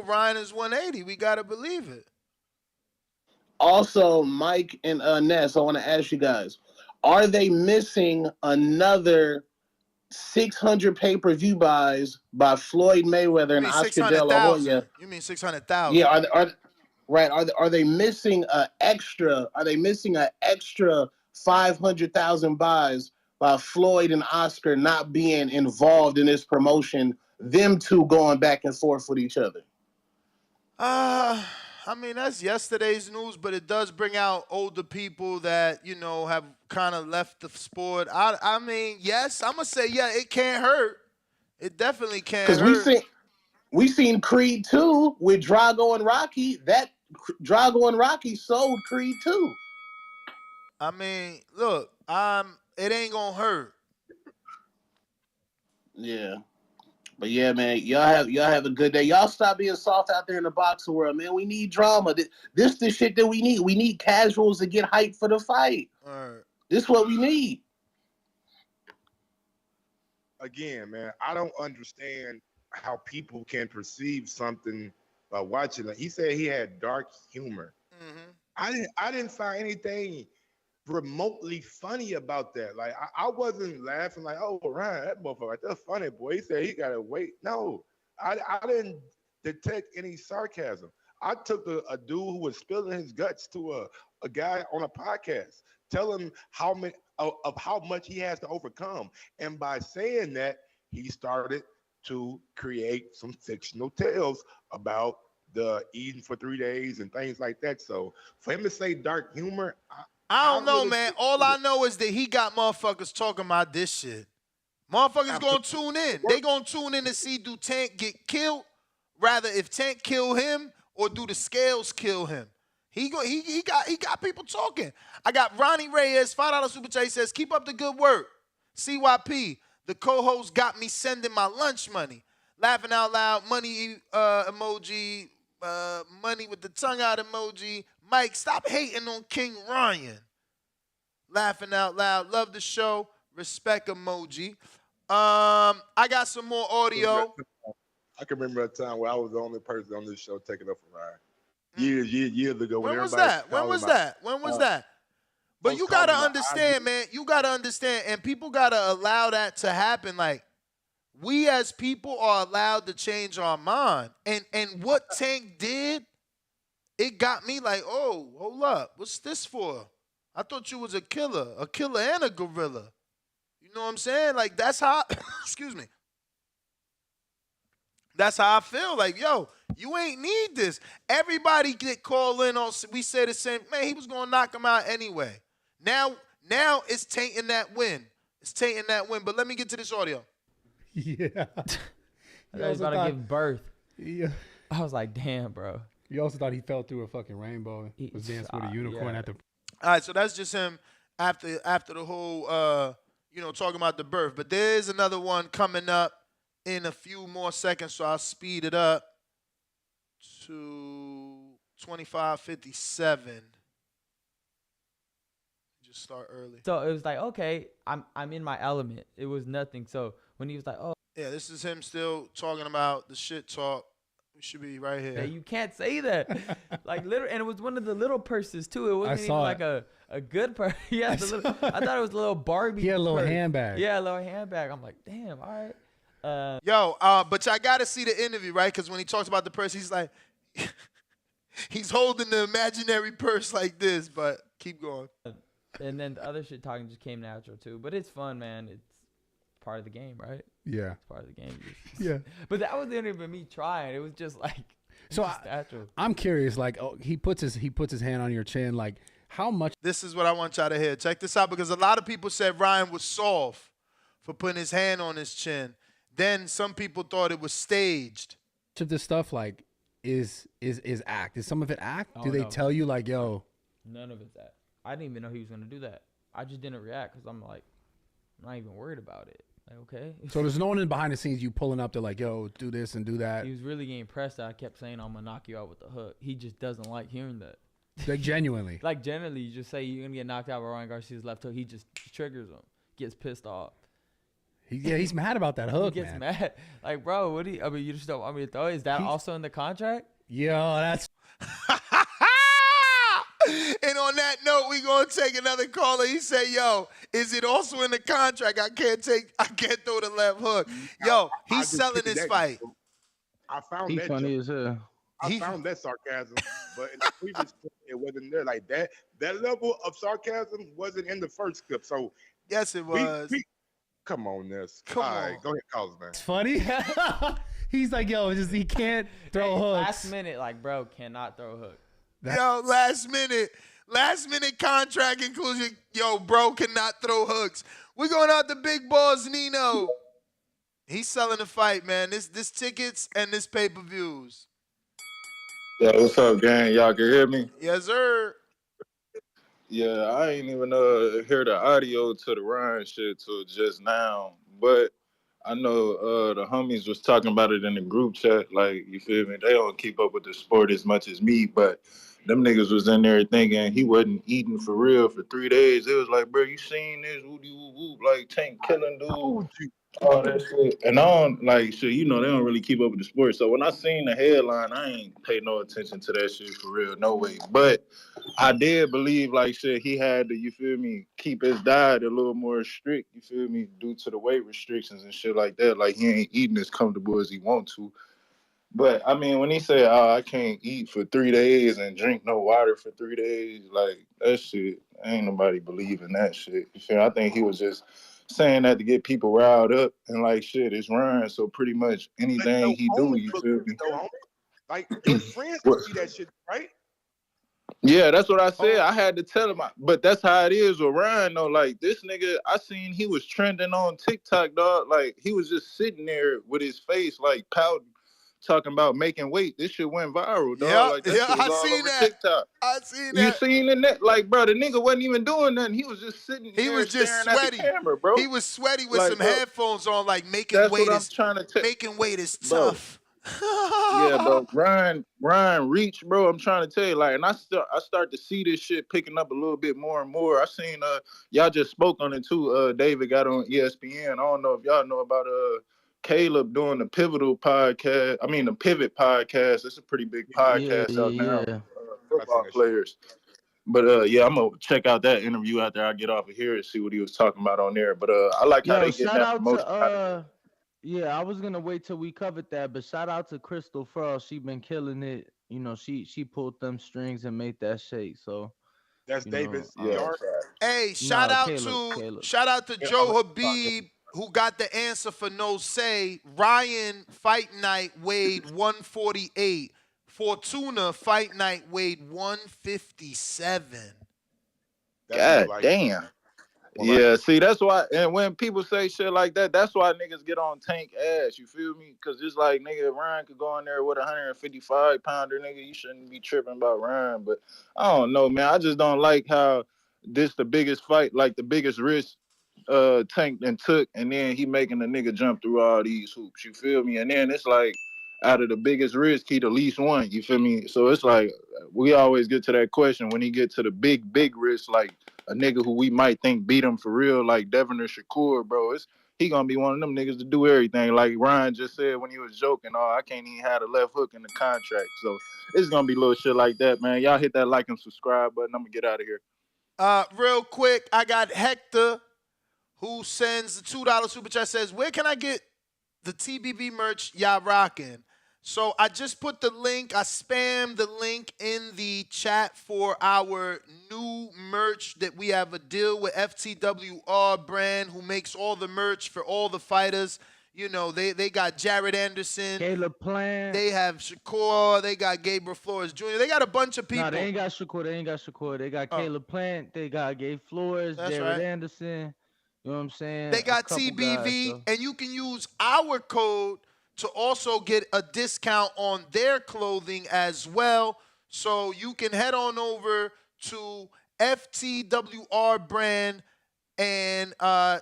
Ryan is 180. We gotta believe it. Also, Mike and Ness, I want to ask you guys: are they missing another 600 pay-per-view buys by Floyd Mayweather and Oscar De La Hoya? You mean 600,000? Yeah, are they missing an extra? Are they missing an extra 500,000 buys by Floyd and Oscar not being involved in this promotion? Them two going back and forth with each other. I mean, that's yesterday's news, but it does bring out older people that, have kind of left the sport. I mean, yes, I'm going to say, yeah, it can't hurt. It definitely can't hurt. Because we seen Creed 2 with Drago and Rocky. That Drago and Rocky sold Creed 2. I mean, look, it ain't going to hurt. Yeah. But yeah, man, y'all have a good day. Y'all stop being soft out there in the boxing world, man. We need drama. This the shit that we need. We need casuals to get hyped for the fight. All right. This is what we need. Again, man, I don't understand how people can perceive something by watching it. He said he had dark humor. Mm-hmm. I didn't find anything remotely funny about that. Like, I wasn't laughing like, oh, Ryan, that motherfucker, that's funny, boy. He said he gotta wait. No, I didn't detect any sarcasm. I took a dude who was spilling his guts to a guy on a podcast, tell him how much he has to overcome. And by saying that, he started to create some fictional tales about the eating for 3 days and things like that. So for him to say dark humor, I don't know, man. All I know is that he got motherfuckers talking about this shit. Motherfuckers gonna tune in. They gonna tune in to see do Tank get killed, rather if Tank kill him or do the scales kill him. He got people talking. I got Ronnie Reyes, $5 super chat. He says, keep up the good work. CYP, the co-host got me sending my lunch money. Laughing out loud, money emoji, money with the tongue out emoji. Mike, stop hating on King Ryan. Laughing out loud. Love the show. Respect emoji. I got some more audio. I can remember a time where I was the only person on this show taking up for Ryan. Years ago. When was that? When was that? But you gotta understand, man. You gotta understand, and people gotta allow that to happen. Like, we as people are allowed to change our mind. And what Tank did, it got me like, oh, hold up, what's this for? I thought you was a killer and a gorilla. You know what I'm saying? Like, that's how, excuse me. That's how I feel. Like, yo, you ain't need this. Everybody get called in on, we say the same, man, he was going to knock him out anyway. Now it's tainting that win. It's tainting that win. But let me get to this audio. Yeah. I thought he was about to give birth. Yeah. I was like, damn, bro. You also thought he fell through a fucking rainbow. He was dancing with a unicorn at the. All right, so that's just him after the whole, talking about the birth. But there is another one coming up in a few more seconds, so I'll speed it up to 25:57. Just start early. So it was like, okay, I'm in my element. It was nothing. So when he was like, oh. Yeah, this is him still talking about the shit talk. We should be right here. You can't say that. Like, literally, and it was one of the little purses, too. It wasn't even like a good purse. I thought it was a little Barbie. He had a little purse. handbag. Yeah, a little handbag. I'm like, damn, all right. But I got to see the interview, right? Because when he talks about the purse, he's like, he's holding the imaginary purse like this, but keep going. And then the other shit talking just came natural, too. But it's fun, man. It's part of the game, right? Yeah. It's part of the game. Yeah. But that wasn't even me trying. It was just like, natural. I'm curious, like, he puts his hand on your chin, like, how much. This is what I want y'all to hear. Check this out, because a lot of people said Ryan was soft for putting his hand on his chin. Then some people thought it was staged. Much of this stuff, like, is act? Is some of it act? Oh, Do they no. tell you, like, yo? None of it's act. I didn't even know he was going to do that. I just didn't react because I'm like, I'm not even worried about it. Like, okay. So there's no one in behind the scenes you pulling up to like, yo, do this and do that. He was really getting pressed that I kept saying, I'm going to knock you out with the hook. He just doesn't like hearing that. Like, genuinely. Like, generally, you just say you're going to get knocked out by Ryan Garcia's left hook. He just triggers him, gets pissed off. He's mad about that hook, He gets man. mad. Like, bro, what do you, I mean, you just don't want me to throw it? Is that also in the contract? Yo, that's. And on that note, we gonna take another caller. He said, "Yo, is it also in the contract? I can't throw the left hook." Yo, he's selling this fight. I found He that funny joke. as hell. I found that sarcasm, but in the previous clip, it wasn't there. Like that level of sarcasm wasn't in the first clip. So yes, it was. Come on, Ness. Come All on. right, go ahead, call us, man. It's funny. He's like, yo, he can't throw hooks. Last minute, like, bro, cannot throw a hook. Yo, last minute contract inclusion. Yo, bro cannot throw hooks. We going out to Big Boss Nino. He's selling the fight, man. This tickets and this pay-per-views. Yo, what's up, gang? Y'all can hear me? Yes, sir. Yeah, I ain't even hear the audio to the Ryan shit till just now. But I know the homies was talking about it in the group chat. Like, you feel me? They don't keep up with the sport as much as me, but them niggas was in there thinking he wasn't eating for real for 3 days. It was like, bro, you seen this? Whoop, like Tank killing dude. All that shit. And I don't, like, shit, you know, they don't really keep up with the sport. So when I seen the headline, I ain't pay no attention to that shit for real, no way. But I did believe, like, shit, he had to, you feel me, keep his diet a little more strict, you feel me, due to the weight restrictions and shit like that. Like, he ain't eating as comfortable as he want to. But, I mean, when he said, I can't eat for 3 days and drink no water for 3 days, like, that shit, ain't nobody believing that shit. You feel me? I think he was just saying that to get people riled up and, like, shit, it's Ryan, so pretty much anything he do, you feel me? Like, your friends can see that shit, right? Yeah, that's what I said. I had to tell him, but that's how it is with Ryan, though. Like, this nigga, I seen he was trending on TikTok, dog. Like, he was just sitting there with his face, like, pouting, talking about making weight. This shit went viral, dog. Yeah, like, that shit was I all seen over that. TikTok. I seen You that. seen in that? Like, bro, the nigga wasn't even doing nothing. He was just sitting He there was just staring sweaty. at the camera, bro. He was sweaty with Like, some bro, headphones on, like making that's weight what I'm is trying to tell. making weight is Bro. tough. Yeah, bro. Ryan reach, bro. I'm trying to tell you, like, and I start to see this shit picking up a little bit more and more. I seen y'all just spoke on it too. David got on ESPN. I don't know if y'all know about Caleb doing the Pivotal podcast. I mean the Pivot podcast. It's a pretty big podcast out now. Football players. But yeah, I'm gonna check out that interview after I get off of here and see what he was talking about on there. But I like how Yo, they getting shout that out promotion out of there. to yeah, I was gonna wait till we covered that, but shout out to Crystal Furl. She been killing it. You know, she pulled them strings and made that shake. So That's you know, Davis Yeah, yard. Hey, shout no, out Caleb, to Caleb. Joe Habib who got the answer for no say. Ryan fight night weighed 148. Fortuna fight night weighed 157. God damn. Yeah, see, that's why, and when people say shit like that, that's why niggas get on Tank ass. You feel me? Because it's like, nigga, Ryan could go in there with a 155-pounder, nigga. You shouldn't be tripping about Ryan. But I don't know, man. I just don't like how this the biggest fight, like the biggest risk Tank then took, and then he making the nigga jump through all these hoops. You feel me? And then it's like, out of the biggest risk, he the least one. You feel me? So it's like, we always get to that question when he get to the big risk, like a nigga who we might think beat him for real, like Devin or Shakur, bro. He gonna be one of them niggas to do everything. Like Ryan just said when he was joking, I can't even have the left hook in the contract. So it's gonna be little shit like that, man. Y'all hit that like and subscribe button. I'm gonna get out of here. Real quick, I got Hector who sends the $2 super chat, says, where can I get the TBV merch y'all rocking? So I just put the link, I spammed the link in the chat for our new merch that we have a deal with FTWR brand who makes all the merch for all the fighters. You know, they got Jared Anderson. Caleb Plant. They have Shakur. They got Gabriel Flores Jr. They got a bunch of people. No, they ain't got Shakur. They got Caleb Plant. They got Gabe Flores, That's Jared right. Anderson. You know what I'm saying? They got TBV, and you can use our code to also get a discount on their clothing as well. So you can head on over to FTWR brand and,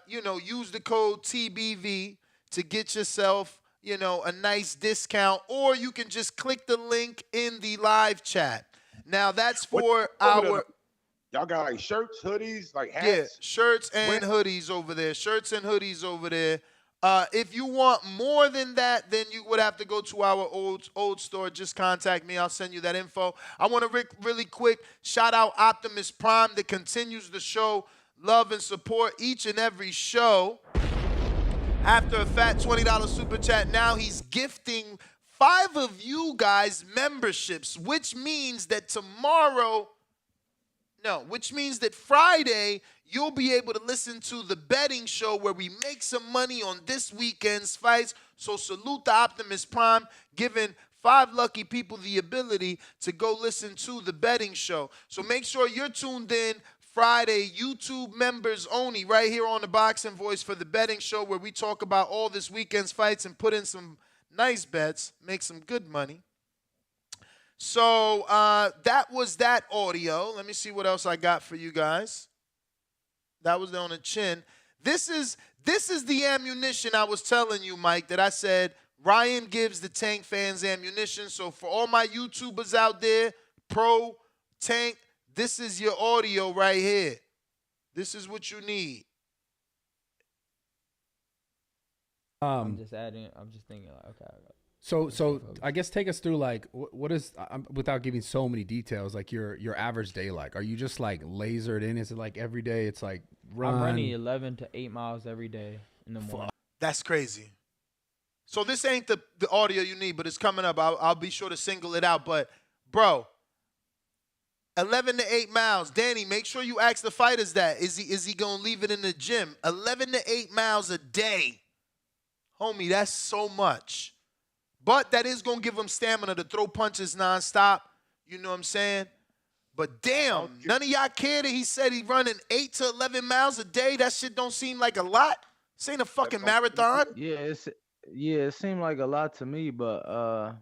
use the code TBV to get yourself, a nice discount. Or you can just click the link in the live chat. Now, that's for our... Y'all got like shirts, hoodies, like hats? Yeah, shirts and hoodies over there. Shirts and hoodies over there. If you want more than that, then you would have to go to our old store. Just contact me. I'll send you that info. I want to really quick shout out Optimus Prime that continues the show. Love and support each and every show. After a fat $20 super chat, now he's gifting 5 of you guys memberships, which means that Friday, you'll be able to listen to the betting show where we make some money on this weekend's fights. So salute the Optimus Prime, giving 5 lucky people the ability to go listen to the betting show. So make sure you're tuned in Friday, YouTube members only, right here on the Boxing Voice for the betting show where we talk about all this weekend's fights and put in some nice bets, make some good money. So that was that audio. Let me see what else I got for you guys. That was on the chin. This is the ammunition I was telling you, Mike, that I said Ryan gives the Tank fans ammunition. So for all my YouTubers out there, pro, Tank, this is your audio right here. This is what you need. I'm just adding. I'm just thinking like, okay. So I guess take us through like what is without giving so many details, like your average day like. Are you just like lasered in? Is it like every day? It's like run. I'm running 11 to 8 miles every day in the morning. That's crazy. So this ain't the audio you need, but it's coming up. I'll be sure to single it out. But bro, 11 to 8 miles. Danny, make sure you ask the fighters that. Is he gonna leave it in the gym? 11 to 8 miles a day, homie. That's so much. But that is going to give him stamina to throw punches nonstop. You know what I'm saying? But damn, none of y'all care that he said he's running 8 to 11 miles a day. That shit don't seem like a lot. This ain't a fucking marathon. Yeah, it seemed like a lot to me, but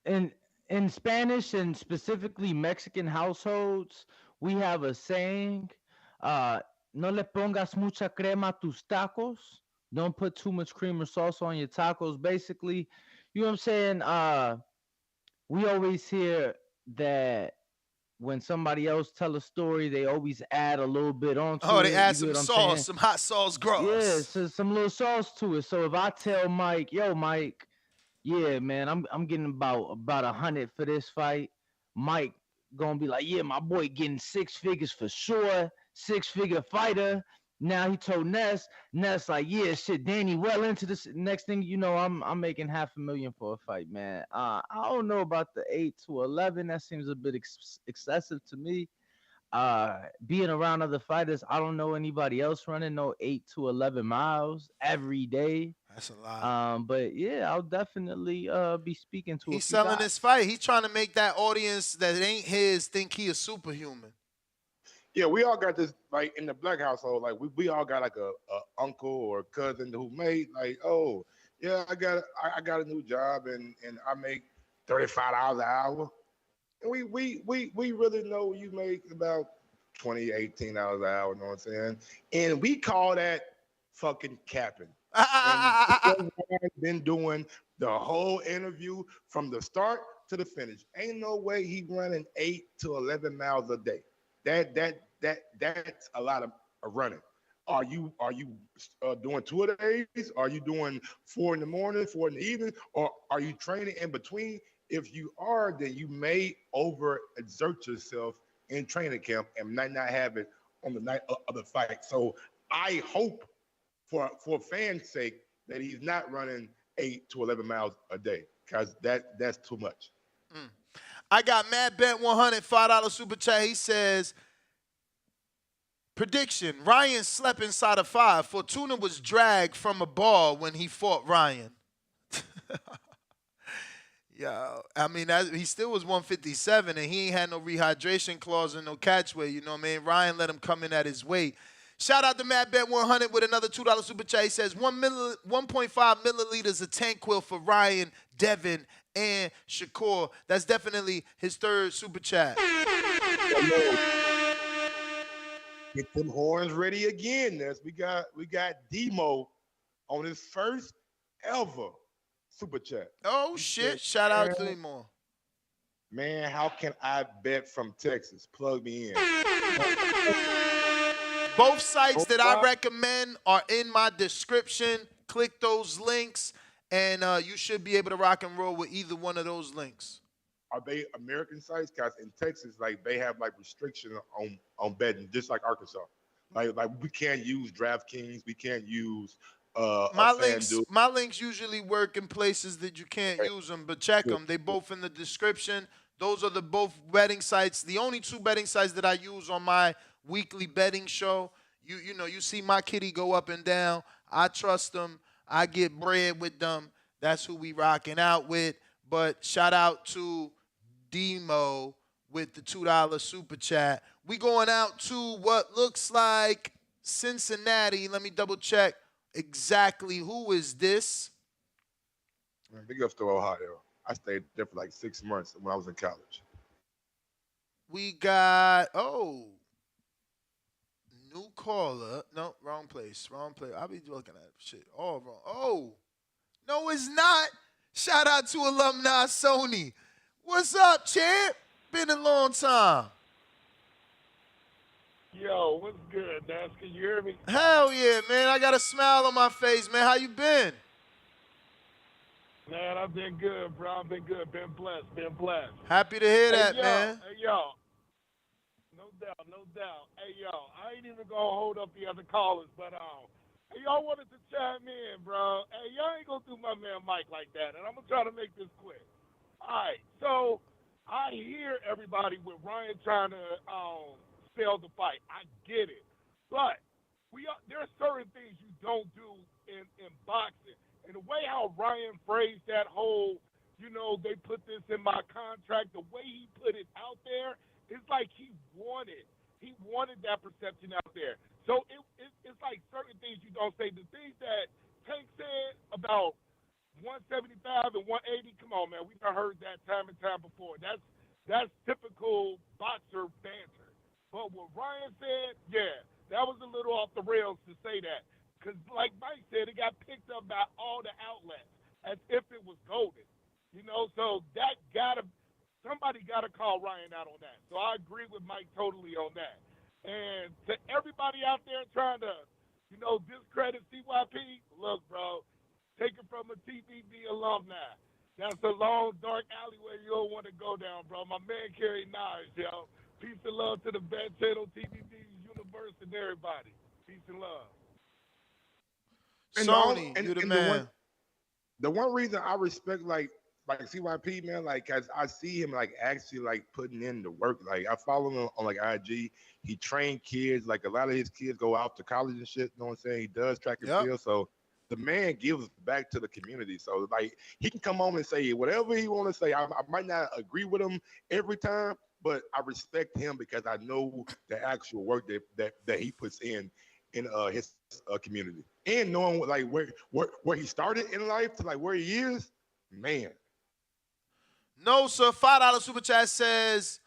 in Spanish and specifically Mexican households, we have a saying, no le pongas mucha crema a tus tacos. Don't put too much cream or sauce on your tacos. Basically, you know what I'm saying? We always hear that when somebody else tell a story, they always add a little bit onto it. Oh, they add You some get what I'm sauce, saying? some hot sauce gross. Yeah, so some little sauce to it. So if I tell Mike, yo, Mike, yeah, man, I'm getting about 100 for this fight. Mike gonna be like, yeah, my boy getting 6 figures for sure, 6-figure fighter. Now he told Ness like, yeah, shit, Danny well into this. Next thing you know, I'm making $500,000 for a fight, man. I don't know about the 8 to 11. That seems a bit excessive to me. Being around other fighters, I don't know anybody else running no 8 to 11 miles every day. That's a lot. But yeah, I'll definitely be speaking to a He's few selling guys. his fight. He's trying to make that audience that ain't his think he a superhuman. Yeah, we all got this, like, in the black household, like, we all got like a uncle or cousin who made, like, oh yeah, I got a new job and I make $35 an hour. And we really know you make about $20, $18 an hour, you know what I'm saying? And we call that fucking capping. And Ryan's been doing the whole interview from the start to the finish. Ain't no way he running 8 to 11 miles a day. That's a lot of running. Are you doing 2 of the days? Are you doing 4 in the morning, 4 in the evening, or are you training in between? If you are, then you may overexert yourself in training camp and might not have it on the night of the fight. So I hope, for fans' sake, that he's not running 8 to 11 miles a day, because that's too much. I got Mad Bet 100 $5 super chat. He says, prediction: Ryan slept inside a 5. Fortuna was dragged from a bar when he fought Ryan. Yeah, I mean, he still was 157, and he ain't had no rehydration clause and no catchweight. You know what I mean? Ryan let him come in at his weight. Shout out to Mad Bet 100 with another $2 super chat. He says 1.5 milliliters of Tanquil for Ryan, Devin, and Shakur. That's definitely his third super chat. Get them horns ready again, Ness. We got Demo on his first ever super chat. Oh shit! Shout out to Demo. Man, how can I bet from Texas? Plug me in. Both sites that I recommend are in my description. Click those links, and you should be able to rock and roll with either one of those links. Are they American sites? Because in Texas, like, they have like restriction on betting, just like Arkansas. Like we can't use DraftKings, we can't use my links usually work in places that you can't use them, but check them. They both in the description. Those are the both betting sites. The only 2 betting sites that I use on my weekly betting show. You know, you see my kitty go up and down. I trust them. I get bread with them. That's who we rocking out with. But shout out to Demo with the $2 super chat. We going out to what looks like Cincinnati. Let me double check exactly who is this. Man, big ups to Ohio. I stayed there for like 6 months when I was in college. We got new caller. No, wrong place. I'll be looking at shit all wrong. Oh, no, it's not. Shout out to Alumni Sony. What's up, champ? Been a long time. Yo, what's good, Nas? Can you hear me? Hell yeah, man. I got a smile on my face, man. How you been? Man, I've been good, bro. I've been good. Been blessed. Happy to hear that, yo, man. Hey, yo. No doubt. Hey, yo, I ain't even gonna hold up the other callers, but hey, y'all wanted to chime in, bro. Hey, y'all ain't gonna do my man Mike like that, and I'm gonna try to make this quick. All right, so I hear everybody with Ryan trying to sell the fight. I get it, but there are certain things you don't do in boxing. And the way how Ryan phrased that whole, they put this in my contract, the way he put it out there, it's like he wanted that perception out there. So it's like certain things you don't say. The things that Tank said about 175 and 180, come on, man. We done heard that time and time before. That's typical boxer banter. But what Ryan said, yeah, that was a little off the rails to say that. Because like Mike said, it got picked up by all the outlets as if it was golden. So somebody got to call Ryan out on that. So I agree with Mike totally on that. And to everybody out there trying to, discredit CYP, look, bro, take it from a TBV alumni. That's a long, dark alleyway you don't want to go down, bro. My man carry knives, yo. Peace and love to the Bat Channel, TVD, Universe, and everybody. Peace and love. And Sony, you the and man. the one reason I respect like CYP, man, like, cause I see him like actually like putting in the work. Like I follow him on like IG. He trained kids. Like a lot of his kids go out to college and shit. You know what I'm saying? He does track and Yep. field. So the man gives back to the community. So like he can come on and say whatever he want to say. I might not agree with him every time, but I respect him because I know the actual work that he puts in his community, and knowing like where he started in life to like where he is, man. No, sir. $5 super chat says,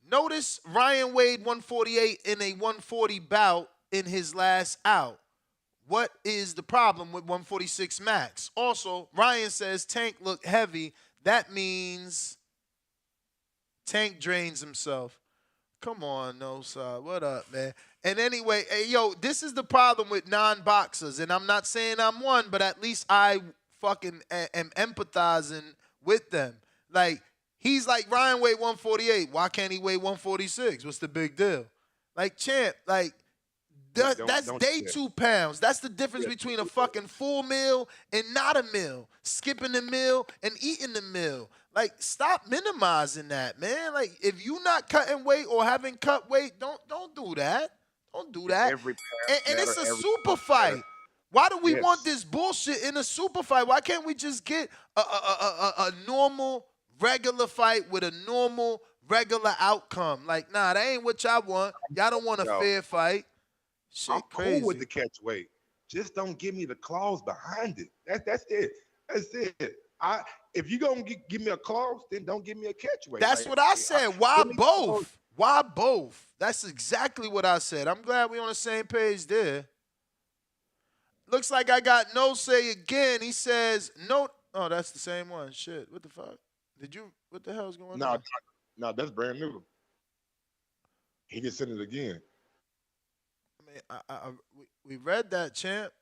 notice Ryan Wade 148 in a 140 bout in his last out. What is the problem with 146 max? Also, Ryan says Tank looked heavy. That means Tank drains himself. Come on, no, sir. What up, man? And anyway, hey, yo, this is the problem with non-boxers. And I'm not saying I'm one, but at least I fucking am empathizing with them. Like, he's like, Ryan weighed 148. Why can't he weigh 146? What's the big deal? Like, champ, like, that's day 2 pounds. That's the difference between a fucking full meal and not a meal. Skipping the meal and eating the meal. Like, stop minimizing that, man. Like, if you not cutting weight or haven't cut weight, don't do that. Don't do that. And it's a super fight. Why do we want this bullshit in a super fight? Why can't we just get a normal, regular fight with a normal, regular outcome? Like, nah, that ain't what y'all want. Y'all don't want a fair fight. Shit, I'm crazy. cool with the catch weight. Just don't give me the clause behind it. That's it. That's it. If you're gonna give me a clause, then don't give me a catch weight. That's what I said. Why both? Why both? That's exactly what I said. I'm glad we on the same page there. Looks like I got no say again. He says no. Oh, that's the same one. Shit. What the fuck? What the hell's going on? No, that's brand new. He just sent it again. I mean, we read that, champ.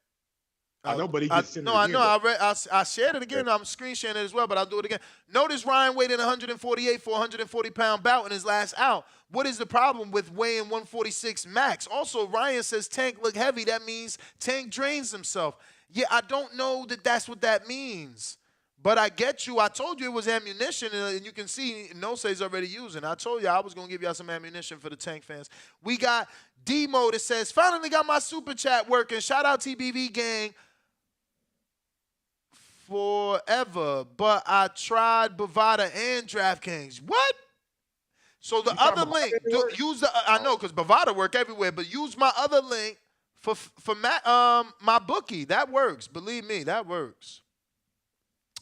I know, but he just sent it again. No, I know. I shared it again. I'm screen sharing it as well, but I'll do it again. Notice Ryan weighed in 148 for a 140-pound bout in his last out. What is the problem with weighing 146 max? Also, Ryan says Tank look heavy. That means Tank drains himself. Yeah, I don't know that that's what that means. But I get you. I told you it was ammunition, and you can see Nosey's already using. I told you I was going to give y'all some ammunition for the Tank fans. We got Demo that says, finally got my super chat working. Shout out TBV gang. Forever, but I tried Bovada and DraftKings. What? So the other link, use the. I know because Bovada work everywhere, but use my other link for my bookie. That works. Believe me, that works.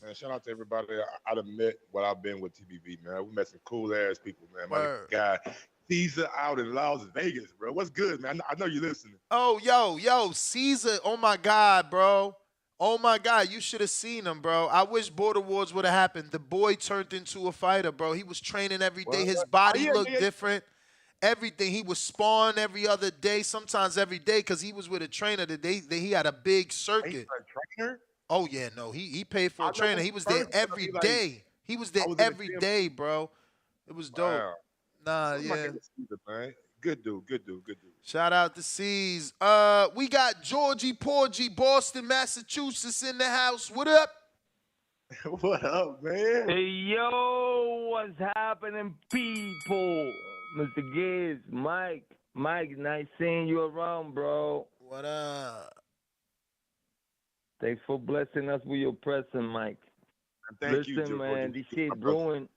Man, shout out to everybody. I'd admit what I've been with TBV, man. We met some cool ass people, man. My guy, Caesar out in Las Vegas, bro. What's good, man? I know you're listening. Oh, yo, Caesar. Oh my God, bro. Oh my God, you should have seen him, bro. I wish Border Wars would have happened. The boy turned into a fighter, bro. He was training every day. His body looked different. Everything. He was spawn every other day, sometimes every day, because he was with a trainer that he had a big circuit. He's a trainer? Oh, yeah, no. He paid for a trainer. He was there every day. He was there every day, bro. It was dope. Wow. Nah, yeah. Good dude. Shout out to C's. We got Georgie Porgy, Boston, Massachusetts in the house. What up? What up, man? Hey, yo, what's happening, people? Mr. Gibbs, Mike, nice seeing you around, bro. What up? Thanks for blessing us with your presence, Mike. Thank you, Listen, man, this shit brewing.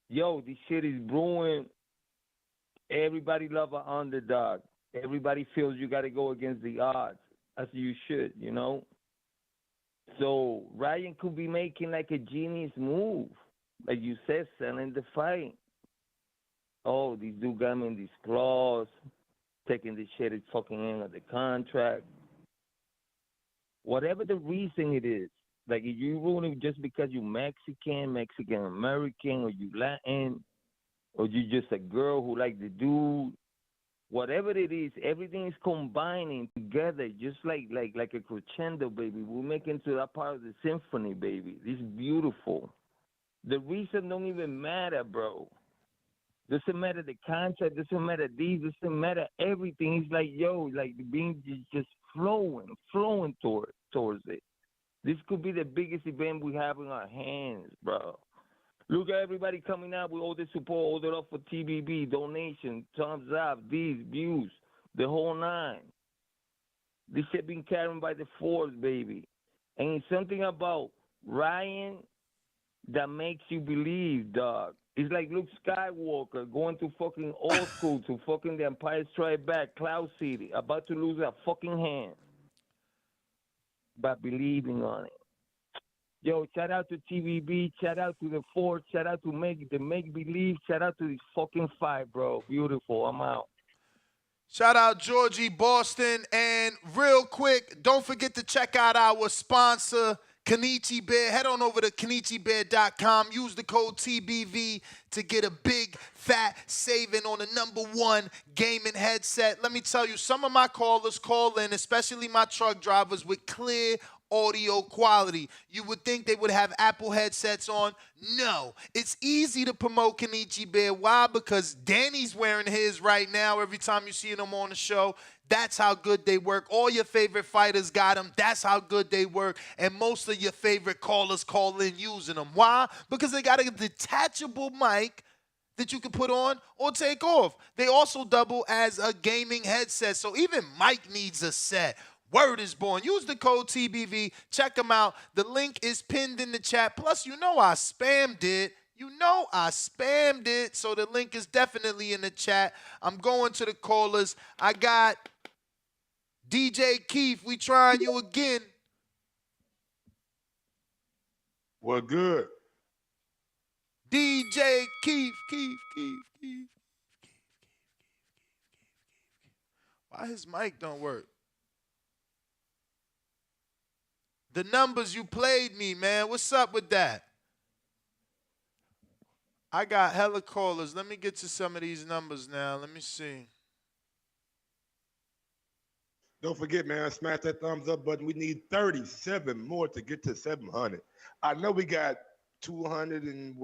Yo, this shit is brewing. Everybody love an underdog. Everybody feels you got to go against the odds, as you should, you know? So Ryan could be making like a genius move. Like you said, selling the fight. Oh, these dude got me in these claws, taking this shit at fucking end of the contract. Whatever the reason it is, like if you ruling just because you Mexican American, or you Latin, or you just a girl who like the dude, whatever it is, everything is combining together, just like a crescendo, baby. We're making to that part of the symphony, baby. It's beautiful. The reason don't even matter, bro. Doesn't matter the contract, doesn't matter these, doesn't matter everything. It's like, yo, like being just flowing towards it. This could be the biggest event we have in our hands, bro. Look at everybody coming out with all the support, all the love for TBB, donation, thumbs up, these views, the whole nine. This shit been carried by the force, baby. And it's something about Ryan that makes you believe, dog. It's like Luke Skywalker going to fucking old school to fucking the Empire Strike Back, Cloud City, about to lose a fucking hand by believing on it. Yo, shout out to TVB, shout out to the Force, shout out to Make Believe, shout out to this fucking fight, bro. Beautiful. I'm out. Shout out Georgie, Boston, and real quick, don't forget to check out our sponsor, Kenichi Bear. Head on over to KenichiBear.com. Use the code TBV to get a big, fat saving on the #1 gaming headset. Let me tell you, some of my callers call in, especially my truck drivers, with clear audio quality. You would think they would have Apple headsets on. No. It's easy to promote Kenichi Bear. Why? Because Danny's wearing his right now every time you see him on the show. That's how good they work. All your favorite fighters got them. That's how good they work. And most of your favorite callers call in using them. Why? Because they got a detachable mic that you can put on or take off. They also double as a gaming headset. So even Mike needs a set. Word is born. Use the code TBV. Check them out. The link is pinned in the chat. Plus, you know I spammed it. So the link is definitely in the chat. I'm going to the callers. I got DJ Keith. We trying you again. Well, good. DJ Keith. Why his mic don't work? The numbers you played me, man. What's up with that? I got hella callers. Let me get to some of these numbers now. Let me see. Don't forget, man, smash that thumbs up button. We need 37 more to get to 700. I know we got 200 and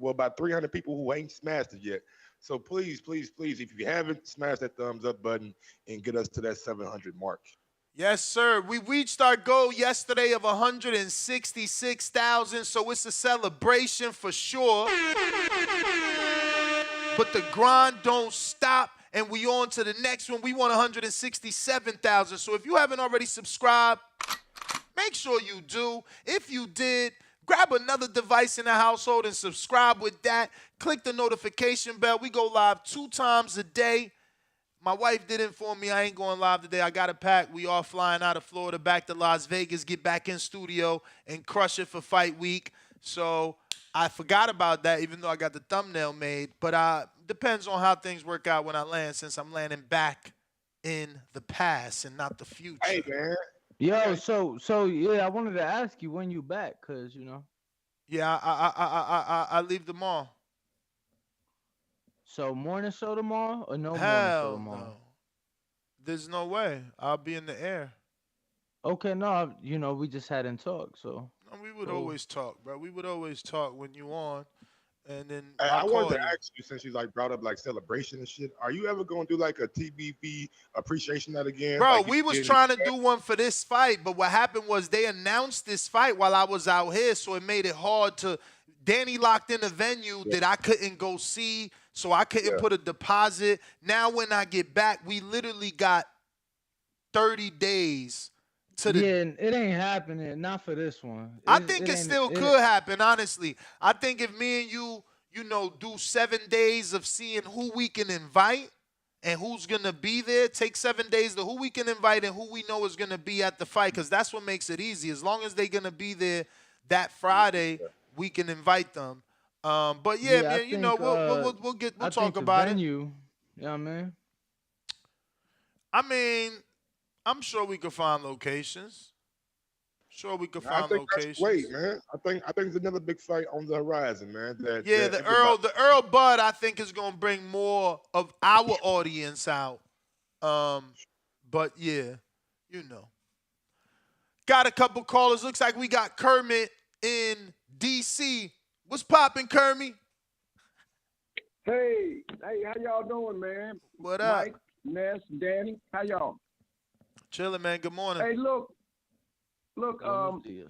about 300 people who ain't smashed it yet. So please, if you haven't, smash that thumbs up button and get us to that 700 mark. Yes, sir. We reached our goal yesterday of 166,000, so it's a celebration for sure. But the grind don't stop, and we on to the next one. We want 167,000. So if you haven't already subscribed, make sure you do. If you did, grab another device in the household and subscribe with that. Click the notification bell. We go live 2 times a day. My wife did inform me I ain't going live today. I got a pack. We all flying out of Florida back to Las Vegas, get back in studio and crush it for fight week. So I forgot about that, even though I got the thumbnail made. But depends on how things work out when I land, since I'm landing back in the past and not the future. Hey, man. Yo, so yeah, I wanted to ask you when you back, cause you know. Yeah, I leave tomorrow. So morning show tomorrow or no morning show Hell tomorrow? no. There's no way. I'll be in the air. Okay, no, you know we just hadn't talked, so. We would always talk, bro. We would always talk when you on, and then I wanted to ask you, since you brought up celebration and shit, are you ever gonna do a TBV appreciation night again? Bro, we was trying to do one for this fight, but what happened was they announced this fight while I was out here, so it made it hard to. Danny locked in a venue that I couldn't go see, so I couldn't put a deposit. Now when I get back, we literally got 30 days to the. Yeah, it ain't happening. Not for this one. I think it still could happen, honestly. I think if me and you, do 7 days of seeing who we can invite and who's going to be there, take 7 days to who we can invite and who we know is going to be at the fight, because that's what makes it easy. As long as they're going to be there that Friday, we can invite them. But yeah, man, think, we'll talk about it. You know what I mean? I mean, I'm sure we could find locations. Sure, we could I find think that's locations. great, man. I think there's another big fight on the horizon, man. Yeah, the Earl Bud, I think, is gonna bring more of our audience out. But yeah, you know. Got a couple callers. Looks like we got Kermit in DC. What's poppin', Kermit? Hey, how y'all doing, man? What up? Mike, Ness, Danny, how y'all? Chilling, man. Good morning. Hey, look.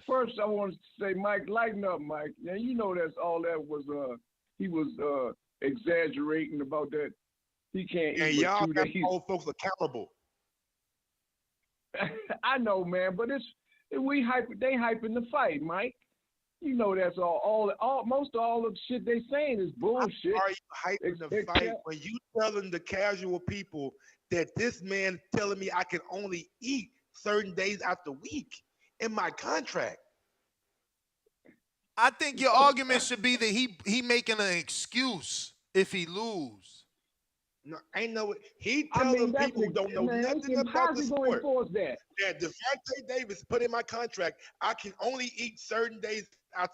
First I want to say, Mike, lighten up, Mike. Now you know that's all that was. He was exaggerating about that. He can't And eat y'all with 2 got days. old folks accountable. I know, man, but they hyping the fight, Mike. You know that's all most of all the shit they saying is bullshit. Are you hyping the fight when you telling the casual people that this man telling me I can only eat certain days out the week in my contract? I think your argument should be that he making an excuse if he lose. No, ain't no. He telling people who don't know nothing about the sport that Gervonta Davis put in my contract I can only eat certain days out.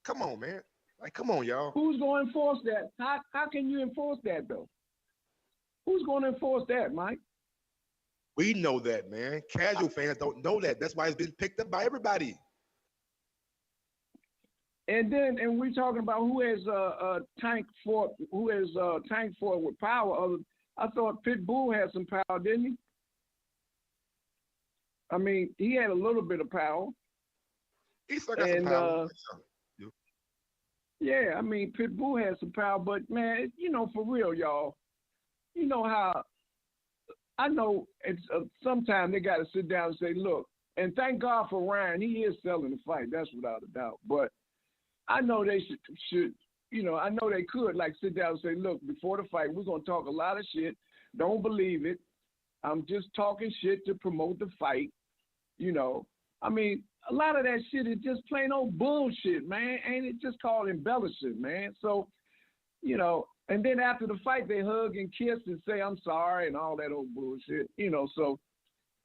Come on, man. Like, come on, y'all. Who's going to enforce that? How can you enforce that though? Who's going to enforce that, Mike? We know that, man. Casual fans don't know that. That's why it's been picked up by everybody. And we're talking about who has Tank Ford with power. I thought Pitbull had some power, didn't he? I mean, he had a little bit of power. He still got some power. Yeah, I mean, Pitbull has some power, but man, you know, for real, y'all, you know how I know it's sometimes they got to sit down and say, look, and thank God for Ryan, he is selling the fight, that's without a doubt. But I know they should, you know, I know they could like sit down and say, look, before the fight, we're gonna talk a lot of shit. Don't believe it. I'm just talking shit to promote the fight. You know, I mean, a lot of that shit is just plain old bullshit, man. Ain't it just called embellishing, man? So, you know, and then after the fight, they hug and kiss and say, I'm sorry and all that old bullshit, you know. So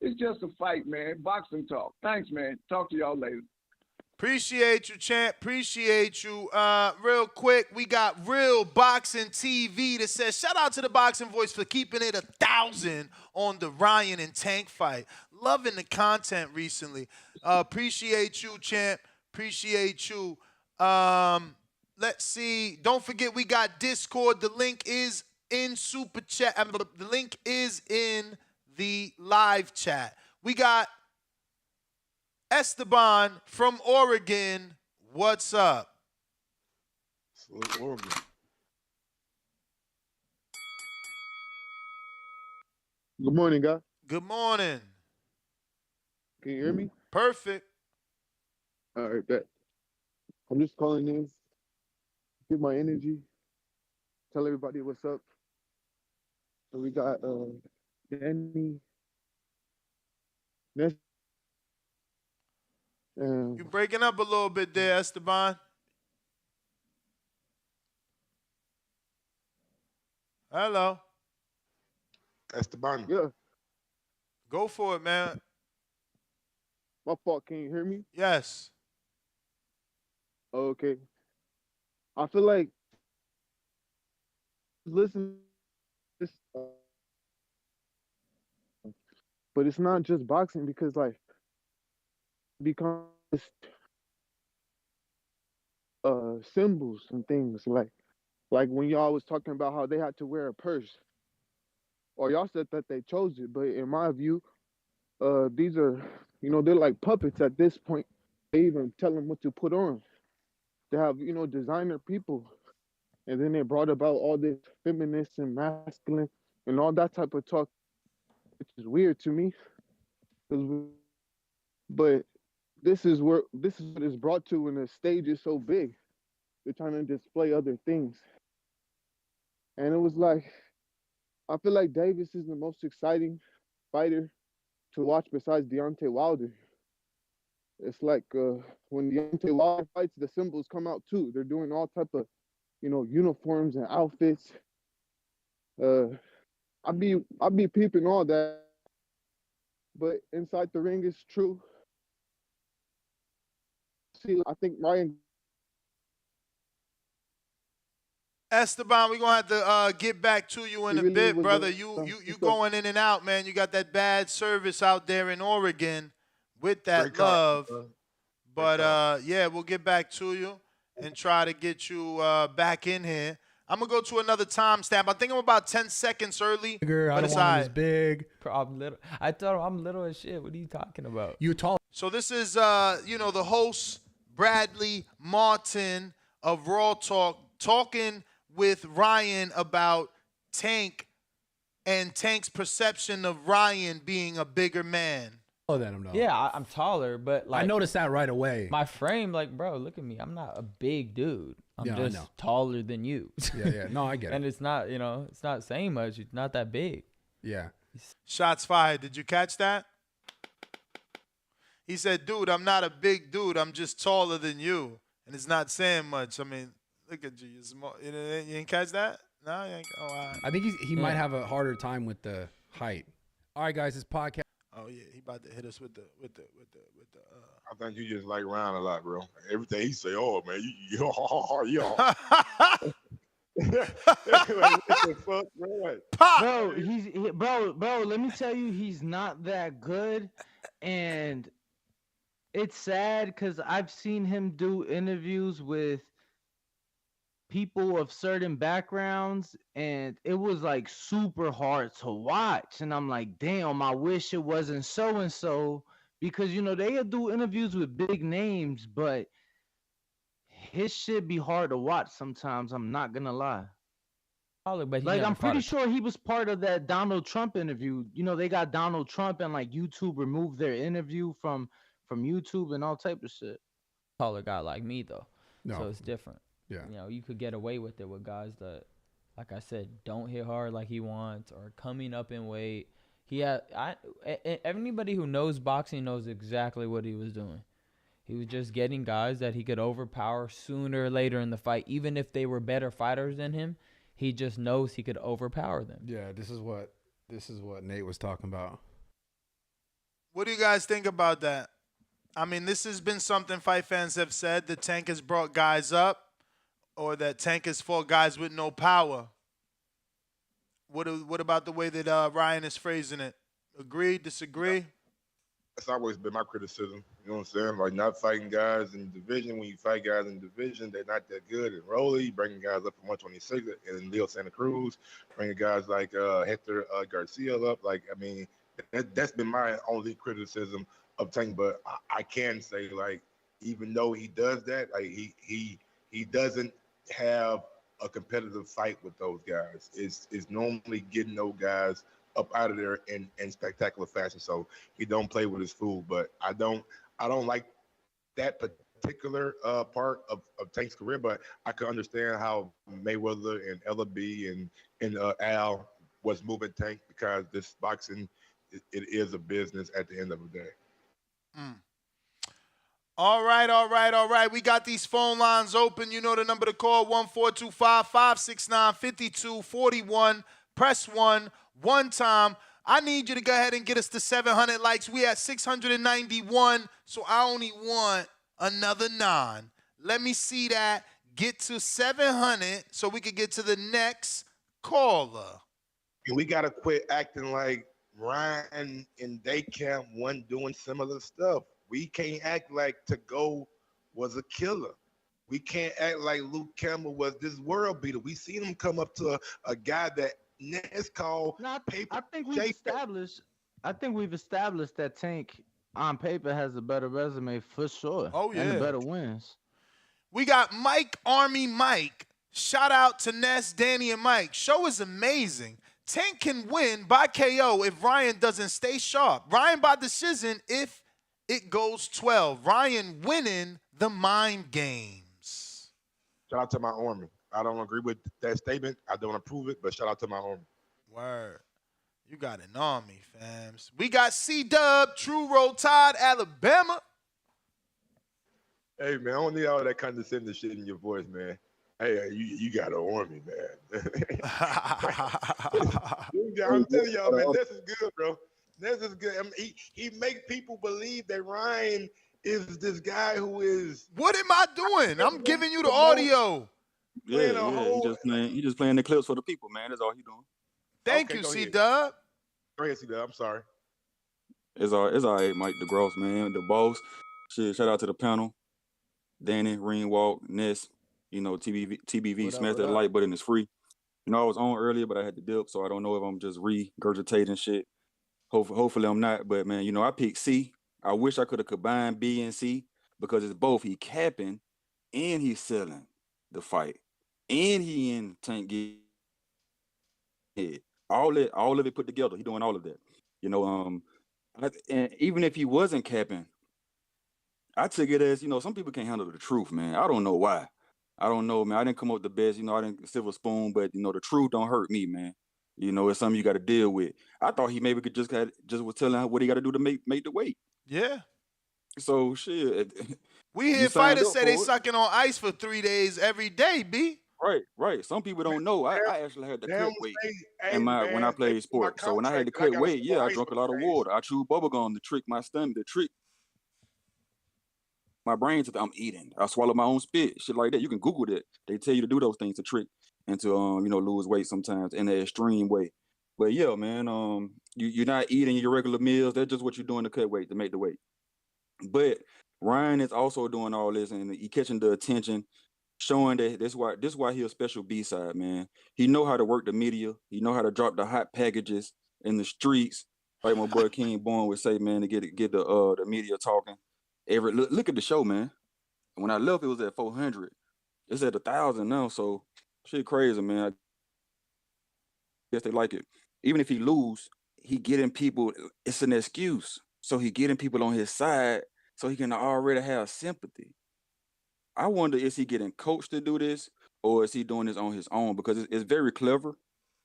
it's just a fight, man. Boxing talk. Thanks, man. Talk to y'all later. Appreciate you, champ. Appreciate you. Real quick, we got Real Boxing TV that says, shout out to the Boxing Voice for keeping it 1,000 on the Ryan and Tank fight. Loving the content recently. Appreciate you, champ. Appreciate you. Let's see. Don't forget, we got Discord. The link is in Super Chat. The link is in the live chat. We got Esteban from Oregon. What's up? Oregon. Good morning, guys. Good morning. Can you hear me? Perfect. All right, bet. I'm just calling in, give my energy, tell everybody what's up. So we got Danny, Ness. You're breaking up a little bit there, Esteban. Hello. Esteban. Yeah. Go for it, man. My fault. Can you hear me? Yes. Okay. I feel like listen, but it's not just boxing because like becomes symbols and things like when y'all was talking about how they had to wear a purse, or y'all said that they chose it, but in my view, these are, you know, they're like puppets at this point. They even tell them what to put on. They have, you know, designer people, and then they brought about all this feminist and masculine and all that type of talk, which is weird to me. But this is what is brought to when the stage is so big. They're trying to display other things. And it was like, I feel like Davis is the most exciting fighter to watch besides Deontay Wilder. It's like when Deontay Wilder fights, the symbols come out too. They're doing all type of, you know, uniforms and outfits. I be peeping all that, but inside the ring is true. see, I think Ryan. Esteban, we're gonna have to get back to you in a really bit, was brother. You going in and out, man. You got that bad service out there in Oregon with that love. But yeah, we'll get back to you and try to get you back in here. I'm gonna go to another timestamp. I think I'm about 10 seconds early. Bigger, I but don't it's want him all as right. big. Bro, I'm little. I thought I'm little as shit. What are you talking about? You tall. So this is the host Bradley Martin of Raw Talk talking with Ryan about Tank and Tank's perception of Ryan being a bigger man. Taller than him, though. Yeah, I'm taller, but like I noticed that right away. my frame, like, bro, look at me. I'm not a big dude. I'm Yeah, I just know. taller than you. Yeah. No, I get it. And it's not, it's not saying much. It's not that big. Yeah. Shots fired. Did you catch that? He said, dude, I'm not a big dude. I'm just taller than you. And it's not saying much. I mean, look at you. You're small. You didn't catch that? No, you ain't. Oh, all right. I think he might have a harder time with the height. All right, guys, this podcast. Oh yeah, he about to hit us with the. I think you just like Ryan a lot, bro. Everything he say, oh man, you what the fuck, bro? Bro, let me tell you, he's not that good, and it's sad because I've seen him do interviews with people of certain backgrounds, and it was like super hard to watch. And I'm like, damn, I wish it wasn't so and so, because they'll do interviews with big names, but his shit be hard to watch sometimes. I'm not gonna lie. But Like, I'm pretty sure he was part of that Donald Trump interview. They got Donald Trump and like YouTube removed their interview from YouTube and all type of shit. Taller guy like me though. No. So it's different. Yeah. You could get away with it with guys that, like I said, don't hit hard like he wants or coming up in weight. Anybody who knows boxing knows exactly what he was doing. He was just getting guys that he could overpower sooner or later in the fight, even if they were better fighters than him. He just knows he could overpower them. Yeah, this is what Nate was talking about. What do you guys think about that? I mean, this has been something fight fans have said, that Tank has brought guys up, or that Tank has fought guys with no power. What about the way that Ryan is phrasing it? Agree, disagree? That's always been my criticism. You know what I'm saying? Like, not fighting guys in division. When you fight guys in division, they're not that good. And Rolly, bringing guys up from 126, and Leo Santa Cruz, bringing guys like Hector Garcia up. Like, I mean, that's been my only criticism of Tank. But I can say, like, even though he does that, like, he doesn't have a competitive fight with those guys. It's normally getting those guys up out of there in spectacular fashion. So he don't play with his food. But I don't like that particular part of Tank's career. But I can understand how Mayweather and LB and Al was moving Tank, because this boxing, it is a business at the end of the day. All right. We got these phone lines open. You know the number to call, 1-425-569-5241. Press 1 time. I need you to go ahead and get us to 700 likes. We at 691, so I only want another 9. Let me see that. Get to 700 so we can get to the next caller. And we got to quit acting like Ryan and Day Camp wasn't doing similar stuff. We can't act like To-Go was a killer. We can't act like Luke Campbell was this world beater. We seen him come up to a guy that Ness called paper. I think we've established that Tank on paper has a better resume for sure. Oh, yeah. And better wins. We got Mike Army Mike. Shout out to Ness, Danny, and Mike. Show is amazing. Tank can win by KO if Ryan doesn't stay sharp. Ryan by decision if it goes 12. Ryan winning the mind games. Shout out to my Army. I don't agree with that statement. I don't approve it, but shout out to my Army. Word. You got an army, fams. We got C-Dub, True Roll Tide, Alabama. Hey, man, I don't need all that condescending shit in your voice, man. Hey, you got an Army, man. I'm telling y'all, man, this is good, bro. This is good. I mean, he make people believe that Ryan is this guy who is. What am I doing? I'm giving you the audio. Playing Yeah, a yeah. whole. He just playing the clips for the people, man. That's all he doing. Thank Okay, you, go ahead. C-Dub. Go ahead, C-Dub. I'm sorry. It's all right, Mike DeGross, man. The boss. Shit, shout out to the panel. Danny, Ringwalk, Ness, TBV, smash that like button, it's free. I was on earlier, but I had to dip, so I don't know if I'm just regurgitating shit. Hopefully I'm not, but man, I picked C. I wish I could have combined B and C because it's both. He capping and he's selling the fight. And he in Tank get all of it put together. He doing all of that. And even if he wasn't capping, I took it as, some people can't handle the truth, man. I don't know why. I don't know, man. I didn't come up with the best, I didn't silver spoon, but the truth don't hurt me, man. It's something you got to deal with. I thought he maybe could just was telling her what he got to do to make the weight. Yeah. So shit. We hear fighters say they sucking on ice for 3 days every day, B. Right. Some people don't know. I actually had to cut weight when I played my sports. So when I had to cut weight, I drank a lot of water. I chewed bubblegum to trick my stomach, to trick my brain to I'm eating. I swallow my own spit, shit like that. You can Google that. They tell you to do those things to trick and to lose weight sometimes in an extreme way. But yeah, man, you're not eating your regular meals. That's just what you're doing to cut weight, to make the weight. But Ryan is also doing all this, and he catching the attention, showing that this why he a special B-side, man. He know how to work the media. He know how to drop the hot packages in the streets, like my boy King Born would say, man, to get the media talking. Look at the show, man. When I left, it was at 400. It's at 1,000 now, so shit crazy, man. I guess they like it. Even if he lose, he getting people. It's an excuse, so he getting people on his side, so he can already have sympathy. I wonder, is he getting coached to do this, or is he doing this on his own? Because it's very clever,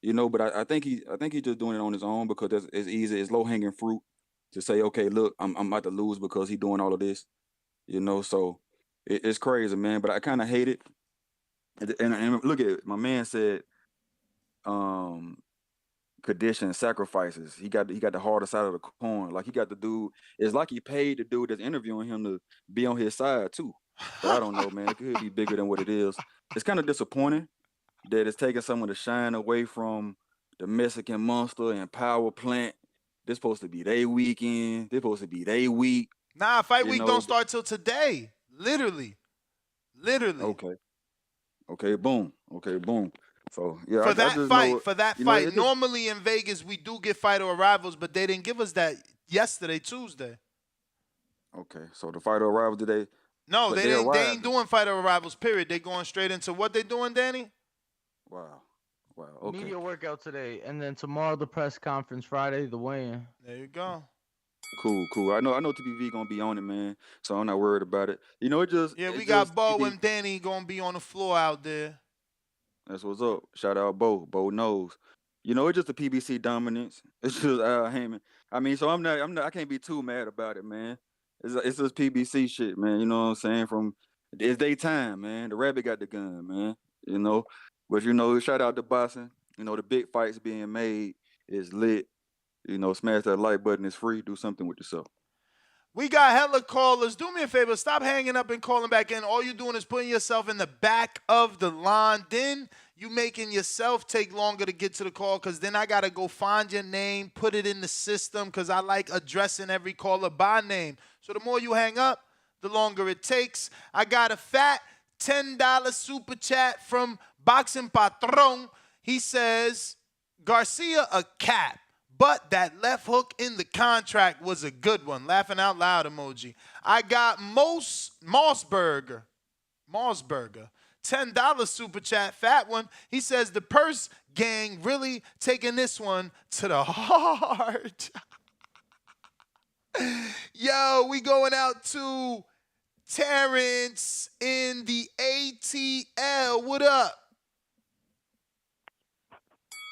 But I think he's just doing it on his own because it's easy. It's low hanging fruit to say, okay, look, I'm about to lose because he's doing all of this, So it's crazy, man. But I kind of hate it. And look at it. My man said, conditions, sacrifices. He got the harder side of the coin. Like he got the dude. It's like he paid the dude that's interviewing him to be on his side too. But I don't know, man. It could be bigger than what it is. It's kind of disappointing that it's taking some of the shine away from the Mexican Monster and Power Plant. This supposed to be their weekend. This supposed to be their week. Nah, fight week don't start till today. Literally. Okay, boom. So yeah, for that fight. Just, normally in Vegas we do get fighter arrivals, but they didn't give us that yesterday, Tuesday. Okay, so the fighter arrivals today. No, they ain't doing fighter arrivals. Period. They going straight into what they doing, Danny. Wow. Okay. Media workout today, and then tomorrow the press conference. Friday the weigh-in. There you go. Cool. I know TPV gonna be on it, man. So I'm not worried about it. We got Bo and Danny gonna be on the floor out there. That's what's up. Shout out Bo. Bo knows. It's just the PBC dominance. It's just Al Heyman. I mean, so I'm not. I can't be too mad about it, man. It's just PBC shit, man. You know what I'm saying? It's their time, man. The rabbit got the gun, man. But shout out to boxing. The big fights being made is lit. Smash that like button. It's free. Do something with yourself. We got hella callers. Do me a favor. Stop hanging up and calling back in. All you're doing is putting yourself in the back of the line. Then you making yourself take longer to get to the call because then I got to go find your name, put it in the system because I like addressing every caller by name. So the more you hang up, the longer it takes. I got a fat $10 super chat from Boxing Patron. He says, Garcia a cap. But that left hook in the contract was a good one. Laughing out loud emoji. I got Mossberger. $10 super chat, fat one. He says the purse gang really taking this one to the heart. Yo, we going out to Terrence in the ATL. What up?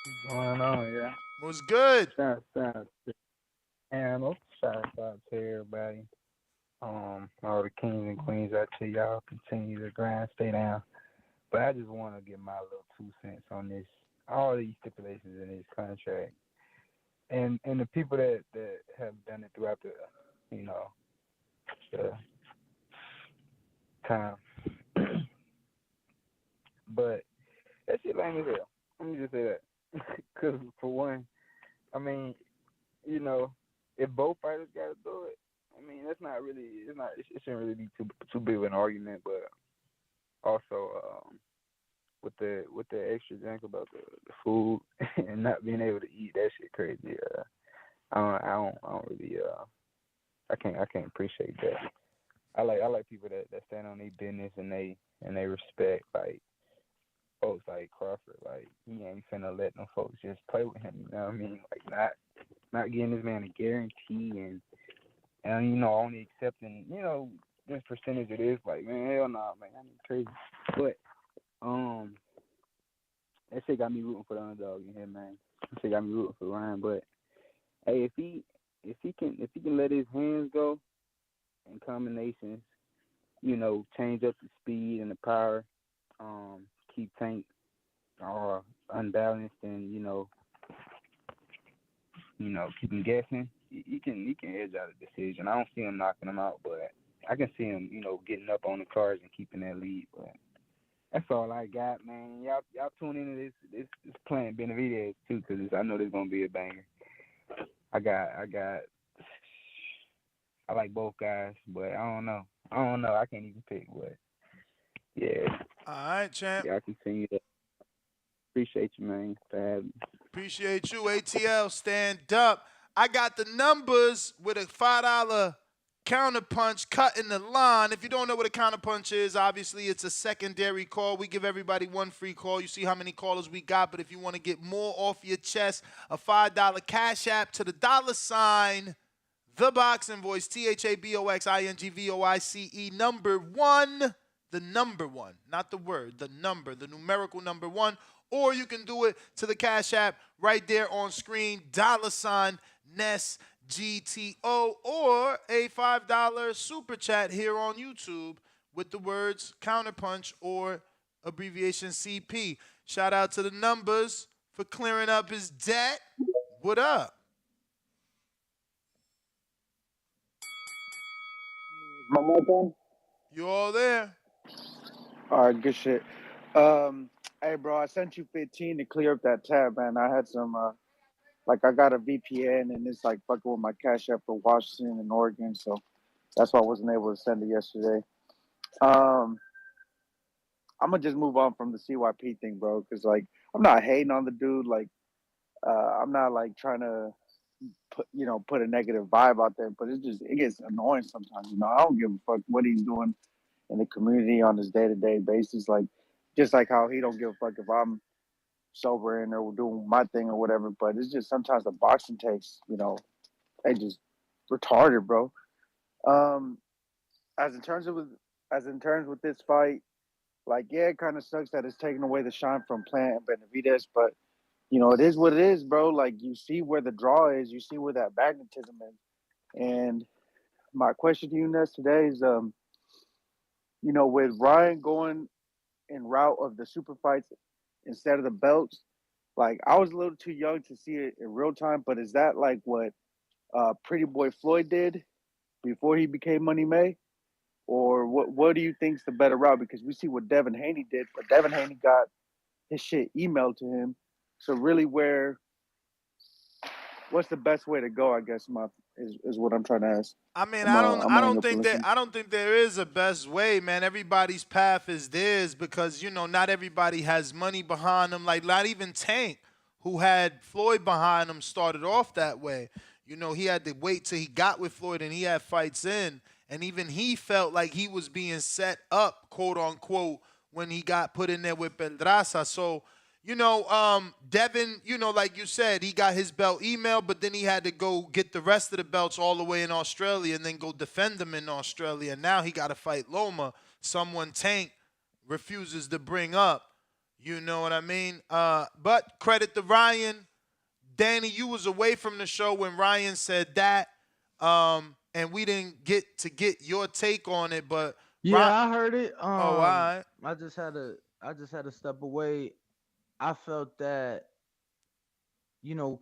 What's going on, yeah? What's good? Shout out to Hannah. Shout out to everybody. All the kings and queens out to y'all. Continue to grind, stay down. But I just want to get my little 2 cents on this. All these stipulations in this contract, and the people that have done it throughout the time. But that shit lame as hell. Let me just say that. Because for one, I mean, you know, if both fighters got to do it, I mean, that's not really. It's not. It shouldn't really be too big of an argument. But also, with the extra drink about the food and not being able to eat, that shit crazy. I don't really. I can't appreciate that. I like people that stand on their business and they respect like folks like Crawford. Like he ain't finna let no folks just play with him. You know what I mean? Like not getting this man a guarantee and you know only accepting this percentage it is. Like man, hell no, man, I mean crazy. But that shit got me rooting for the underdog in here, man. That shit got me rooting for Ryan. But hey, if he can let his hands go in combinations, change up the speed and the power, keep Tank unbalanced and keep him guessing. He can edge out a decision. I don't see him knocking him out, but I can see him getting up on the cards and keeping that lead. But that's all I got, man. Y'all tune into this Plant Benavidez too, because I know there's gonna be a banger. I like both guys, but I don't know. I can't even pick, but yeah. All right, champ. Y'all continue to appreciate you, man, for having me. Appreciate you, ATL. Stand up. I got the numbers with a $5 counterpunch cutting the line. If you don't know what a counterpunch is, obviously it's a secondary call. We give everybody one free call. You see how many callers we got, but if you want to get more off your chest, a $5 cash app to the $ The Boxing Voice, THABOXINGVOICE, number one, the number one, not the word, the number, the numerical number one, or you can do it to the Cash App right there on screen, $NES GTO, or a $5 super chat here on YouTube with the words counterpunch or abbreviation CP. Shout out to the numbers for clearing up his debt. What up? My mic on? You all there? All right, good shit. Hey, bro, I sent you 15 to clear up that tab, man. I had some, I got a VPN and it's like fucking with my Cash App for Washington and Oregon, so that's why I wasn't able to send it yesterday. I'm gonna just move on from the CYP thing, bro, because I'm not hating on the dude. I'm not trying to put a negative vibe out there, but it gets annoying sometimes. I don't give a fuck what he's doing in the community on his day-to-day basis. Just like how he don't give a fuck if I'm sobering or doing my thing or whatever. But it's just sometimes the boxing takes, they just retarded, bro. As in terms with this fight, yeah, it kind of sucks that it's taking away the shine from Plant and Benavidez, but it is what it is, bro. You see where the draw is, you see where that magnetism is. And my question to you, Ness, today is, with Ryan going in route of the super fights instead of the belts, I was a little too young to see it in real time, but is that what Pretty Boy Floyd did before he became Money May? Or what do you think's the better route? Because we see what Devin Haney did, but Devin Haney got his shit emailed to him. So really, what's the best way to go? I guess is what I'm trying to ask. I mean, I don't think there is a best way, man. Everybody's path is theirs because not everybody has money behind them. Not even Tank, who had Floyd behind him, started off that way. He had to wait till he got with Floyd and he had fights in, and even he felt like he was being set up, quote unquote, when he got put in there with Pedraza. So. Devin, like you said, he got his belt emailed, but then he had to go get the rest of the belts all the way in Australia and then go defend them in Australia. Now he got to fight Loma, someone Tank refuses to bring up. You know what I mean? But credit to Ryan. Danny, you was away from the show when Ryan said that, and we didn't get your take on it. But yeah, I heard it. All right. I just had to step away. I felt that,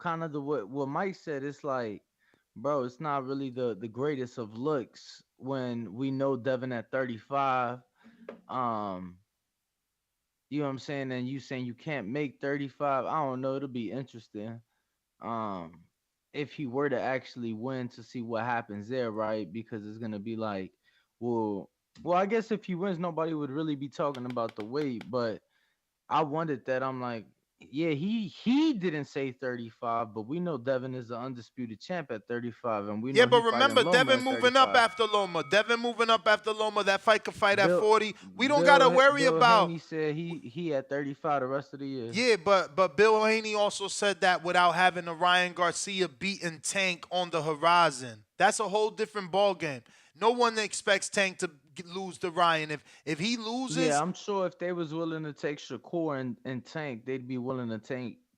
kind of what Mike said. It's bro, it's not really the greatest of looks when we know Devin at 35 Um, you know what I'm saying? And you saying you can't make 35. I don't know. It'll be interesting. Um, if he were to actually win to see what happens there, right? Because it's gonna be like, well, I guess if he wins, nobody would really be talking about the weight. But I wondered that. I'm like, yeah, he didn't say 35, but we know Devin is the undisputed champ at 35, and we Yeah, know he but fighting remember, Loma Devin at moving up 35. after Loma. Devin moving up after Loma. That fight could fight at Bill 40. We don't gotta worry Bill about. Haney said he at 35 the rest of the year. Yeah, but Bill Haney also said that without having a Ryan Garcia beating Tank on the horizon. That's a whole different ball game. No one expects Tank to lose to Ryan. If he loses, Yeah, I'm sure if they was willing to take Shakur and Tank, they'd be willing to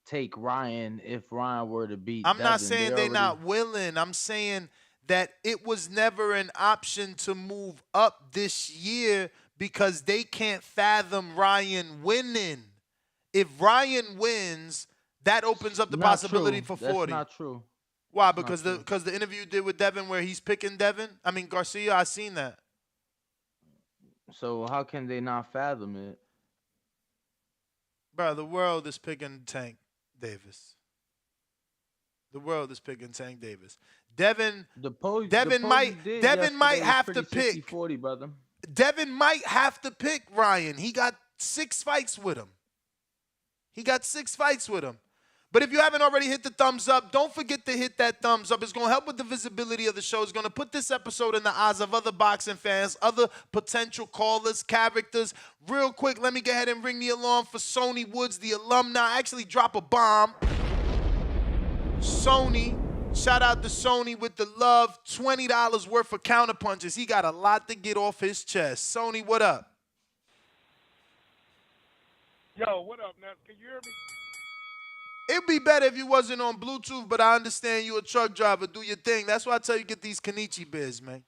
take Ryan if Ryan were to beat I'm not Devin. They saying they're already not willing. I'm saying that it was never an option to move up this year because they can't fathom Ryan winning. If Ryan wins, that opens up the not possibility true. for That's 40. not true. Why? That's not true. Because the interview you did with Devin where he's picking Devin? I mean Garcia, I seen that. So how can they not fathom it? Bro, the world is picking Tank Davis. The world is picking Tank Davis. Devin might have to pick 60-40, brother. Devin might have to pick Ryan. He got 6 fights with him. But if you haven't already hit the thumbs up, don't forget to hit that thumbs up. It's going to help with the visibility of the show. It's going to put this episode in the eyes of other boxing fans, other potential callers, characters. Real quick, let me go ahead and ring the alarm for Sony Woods, the alumni. Actually drop a bomb. Sony, shout out to Sony with the love. $20 worth of counterpunches. He got a lot to get off his chest. Sony, what up? Yo, what up, Ness? Can you hear me? It'd be better if you wasn't on Bluetooth, but I understand you a truck driver. Do your thing. That's why I tell you get these Kenichi bids, man.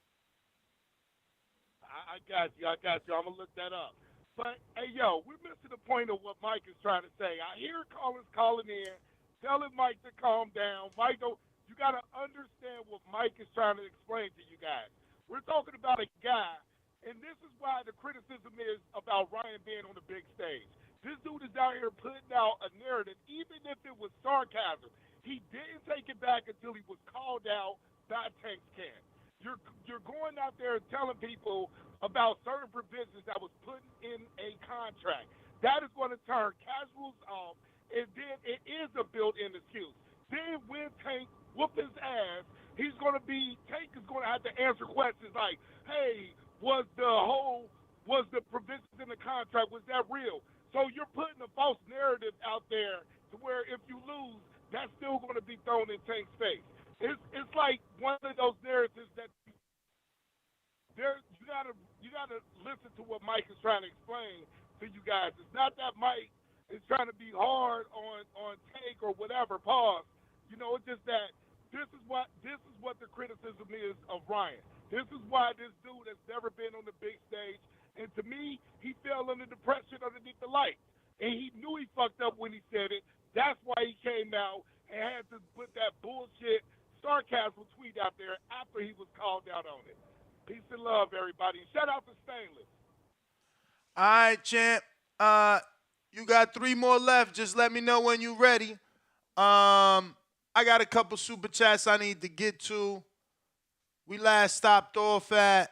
I got you. I'm going to look that up. But, hey, yo, we're missing the point of what Mike is trying to say. I hear callers calling in, telling Mike to calm down. Mike, you got to understand what Mike is trying to explain to you guys. We're talking about a guy, and this is why the criticism is about Ryan being on the big stage. This dude is out here putting out a narrative, even if it was sarcasm. He didn't take it back until he was called out by Tank's Can. You're going out there and telling people about certain provisions that was put in a contract. That is going to turn casuals off, and then it is a built-in excuse. Then when Tank whoop his ass, Tank is going to have to answer questions like, hey, was the provisions in the contract, was that real? So you're putting a false narrative out there to where if you lose, that's still going to be thrown in Tank's face. It's like one of those narratives that you gotta listen to what Mike is trying to explain to you guys. It's not that Mike is trying to be hard on Tank or whatever. Pause. It's just that this is what the criticism is of Ryan. This is why this dude has never been on the big stage. And to me, he fell under the pressure underneath the light. And he knew he fucked up when he said it. That's why he came out and had to put that bullshit sarcasm tweet out there after he was called out on it. Peace and love, everybody. Shout out to Stainless. All right, champ. You got 3 more left. Just let me know when you're ready. I got a couple super chats I need to get to. We last stopped off at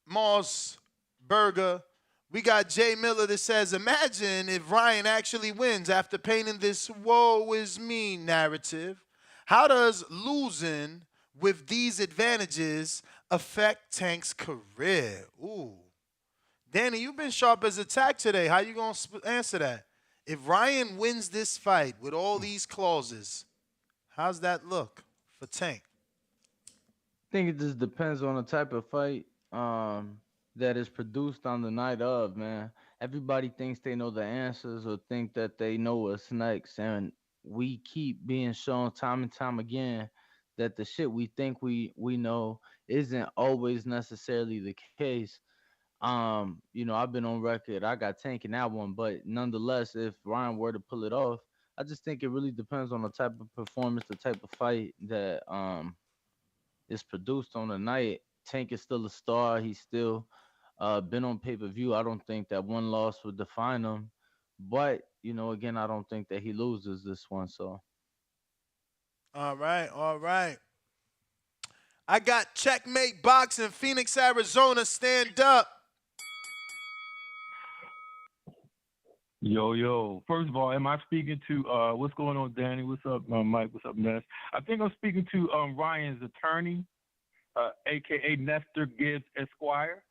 Moss Burger. We got Jay Miller that says, imagine if Ryan actually wins after painting this woe is me narrative. How does losing with these advantages affect Tank's career? Ooh. Danny, you've been sharp as a tack today. How you going to answer that? If Ryan wins this fight with all these clauses, how's that look for Tank? I think it just depends on the type of fight that is produced on the night of, man. Everybody thinks they know the answers or think that they know what's next, and we keep being shown time and time again that the shit we think we know isn't always necessarily the case. I've been on record. I got Tank in that one, but nonetheless, if Ryan were to pull it off, I just think it really depends on the type of performance, the type of fight that is produced on the night. Tank is still a star. He's still been on pay-per-view. I don't think that one loss would define him. But, again, I don't think that he loses this one. So All right, all right. I got Checkmate Boxing, Phoenix, Arizona. Stand up. Yo. First of all, am I speaking to what's going on, Danny? What's up, Mike? What's up, Ness? I think I'm speaking to Ryan's attorney, aka Nestor Gibbs Esquire.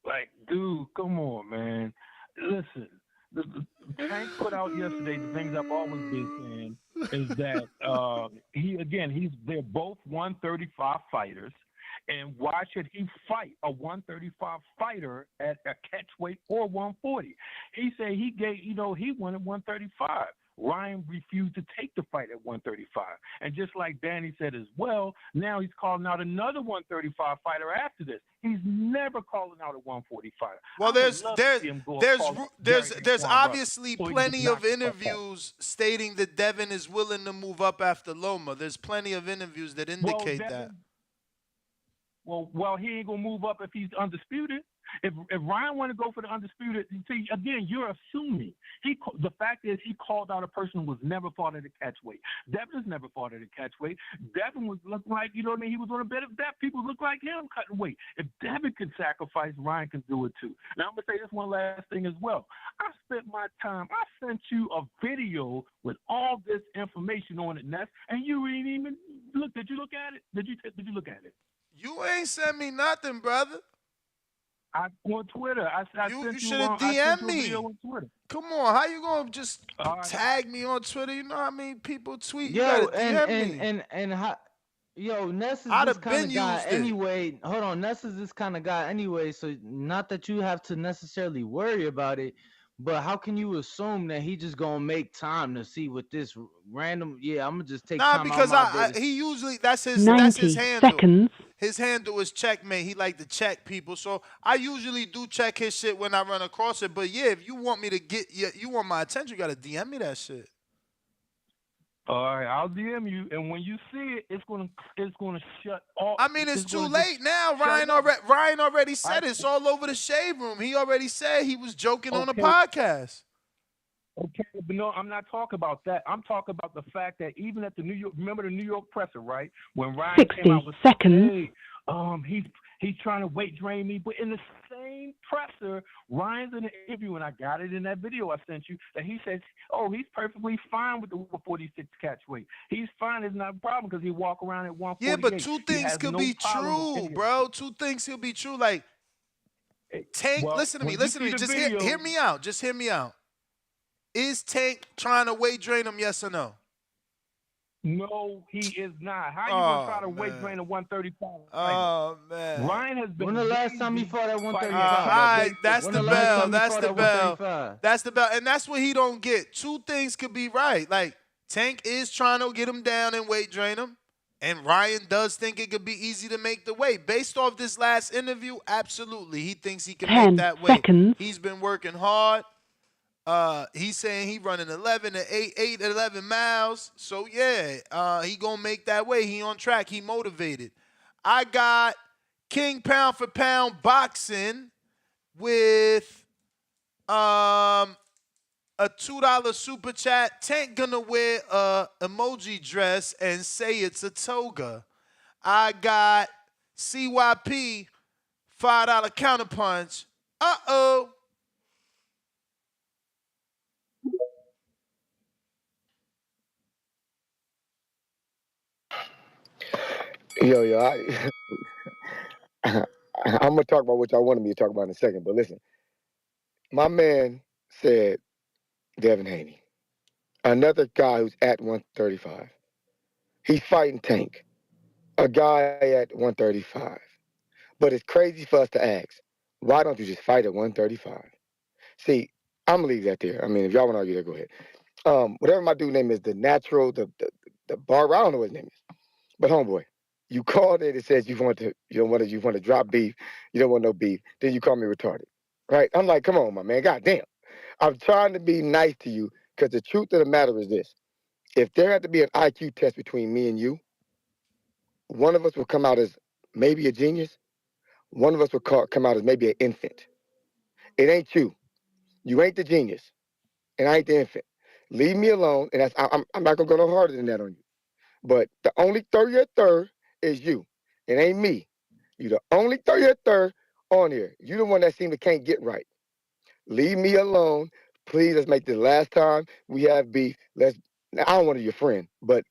Like, dude, come on, man. Listen, the Tank put out yesterday the things I've always been saying is that they're both 135 fighters. And why should he fight a 135 fighter at a catchweight or 140? He said he wanted 135. Ryan refused to take the fight at 135. And just like Danny said as well, now he's calling out another 135 fighter after this. He's never calling out a 145. Well, there's obviously plenty of interviews stating that Devin is willing to move up after Loma. There's plenty of interviews that indicate that. Well, he ain't gonna move up if he's undisputed. If Ryan want to go for the undisputed, see, again, you're assuming. The fact is, he called out a person who was never fought at a catchweight. Devin's never fought at a catchweight. Devin was looking like, he was on a bed of death. People look like him cutting weight. If Devin can sacrifice, Ryan can do it too. Now, I'm going to say this one last thing as well. I spent my time, I sent you a video with all this information on it, Ness, and you didn't even look. Did you look at it? Did you look at it? You ain't sent me nothing, brother. On Twitter. You should have DM'd me. On Twitter. Come on, how you gonna just tag me on Twitter? You know how many people tweet? You yo, gotta DM me. and how, Ness is I'd this have kind been of guy used it. anyway. Hold on, Ness is this kind of guy anyway. So not that you have to necessarily worry about it, but how can you assume that he just gonna make time to see what this random? Yeah, I'm gonna just take time because out my day he usually that's his handle. seconds. His handle is Checkmate. He like to check people, so I usually do check his shit when I run across it. But yeah, if you want me to you want my attention, you gotta DM me that shit. All right, I'll DM you, and when you see it, it's gonna shut off. I mean, it's too late now. Ryan already said it's all over the Shade Room. He already said he was joking on the podcast. Okay, but no, I'm not talking about that. I'm talking about the fact that even at the New York, remember the New York presser, right? When Ryan 60 came out with seconds. He's trying to weight drain me, but in the same presser, Ryan's in the interview, and I got it in that video I sent you, that he says, he's perfectly fine with the 146 catch weight. He's fine, it's not a problem because he walk around at 148. Yeah, but two things could be true, bro. Two things could be true. Like, Tank, listen to me. Just hear me out. Just hear me out. Is Tank trying to weight drain him, yes or no? No, he is not. How you gonna try to weight drain a 135? Oh man! Ryan has been. When the last time he fought at 135? All right, that's the bell. That's the bell. That's the bell, and that's what he don't get. Two things could be right. Like Tank is trying to get him down and weight drain him, and Ryan does think it could be easy to make the weight. Based off this last interview, absolutely, he thinks he can make that weight. Seconds. He's been working hard. He's saying he running 11 miles. So yeah, he gonna make that way. He on track. He motivated. I got King Pound for Pound Boxing with a $2 super chat. Tank gonna wear a emoji dress and say it's a toga. I got CYP $5 counterpunch. Uh-oh. Yo, I'm gonna talk about what y'all wanted me to talk about in a second, but listen, my man said Devin Haney, another guy who's at 135. He's fighting Tank, a guy at 135. But it's crazy for us to ask, why don't you just fight at 135? See, I'm gonna leave that there. I mean, if y'all want to argue that, go ahead. Whatever my dude name is, the natural, the barber, I don't know what his name is, but homeboy. You called it. It says you want to drop beef. You don't want no beef. Then you call me retarded, right? I'm like, come on, my man. Goddamn. I'm trying to be nice to you because the truth of the matter is this: if there had to be an IQ test between me and you, one of us will come out as maybe a genius. One of us would come out as maybe an infant. It ain't you. You ain't the genius, and I ain't the infant. Leave me alone, and I'm not gonna go no harder than that on you. But the only 30th is you. It ain't me. You the only 30th on here. You the one that seem to can't get right. Leave me alone. Please, let's make this the last time we have beef. Now, I don't want to be your friend, but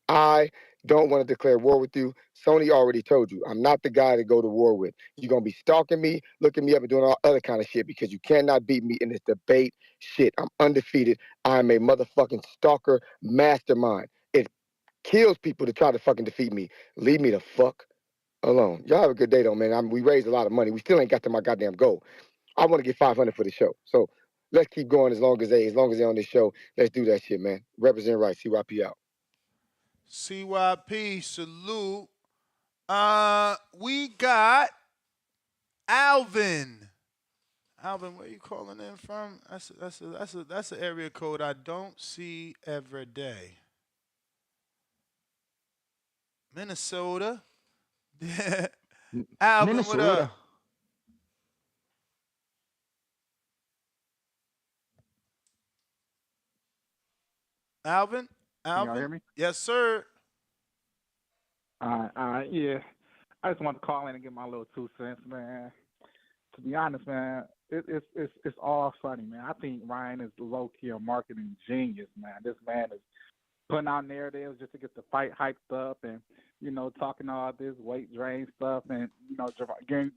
I don't want to declare war with you. Sony already told you I'm not the guy to go to war with. You're gonna be stalking me, looking me up, and doing all other kind of shit because you cannot beat me in this debate shit. I'm undefeated. I'm a motherfucking stalker mastermind. It kills people to try to fucking defeat me. Leave me the fuck alone. Y'all have a good day though, man. We raised a lot of money. We still ain't got to my goddamn goal. I want to get 500 for the show. So let's keep going as long as they on this show. Let's do that shit, man. Represent right. CYP out. CYP, salute. We got Alvin. Alvin, where you calling in from? That's an area code I don't see every day. Minnesota. Alvin, what up? Alvin? Can y'all hear me? Yes, sir. All right, yeah. I just want to call in and get my little 2 cents, man. To be honest, man, it's all funny, man. I think Ryan is low key a marketing genius, man. This man is putting out narratives just to get the fight hyped up, and talking all this weight drain stuff, and getting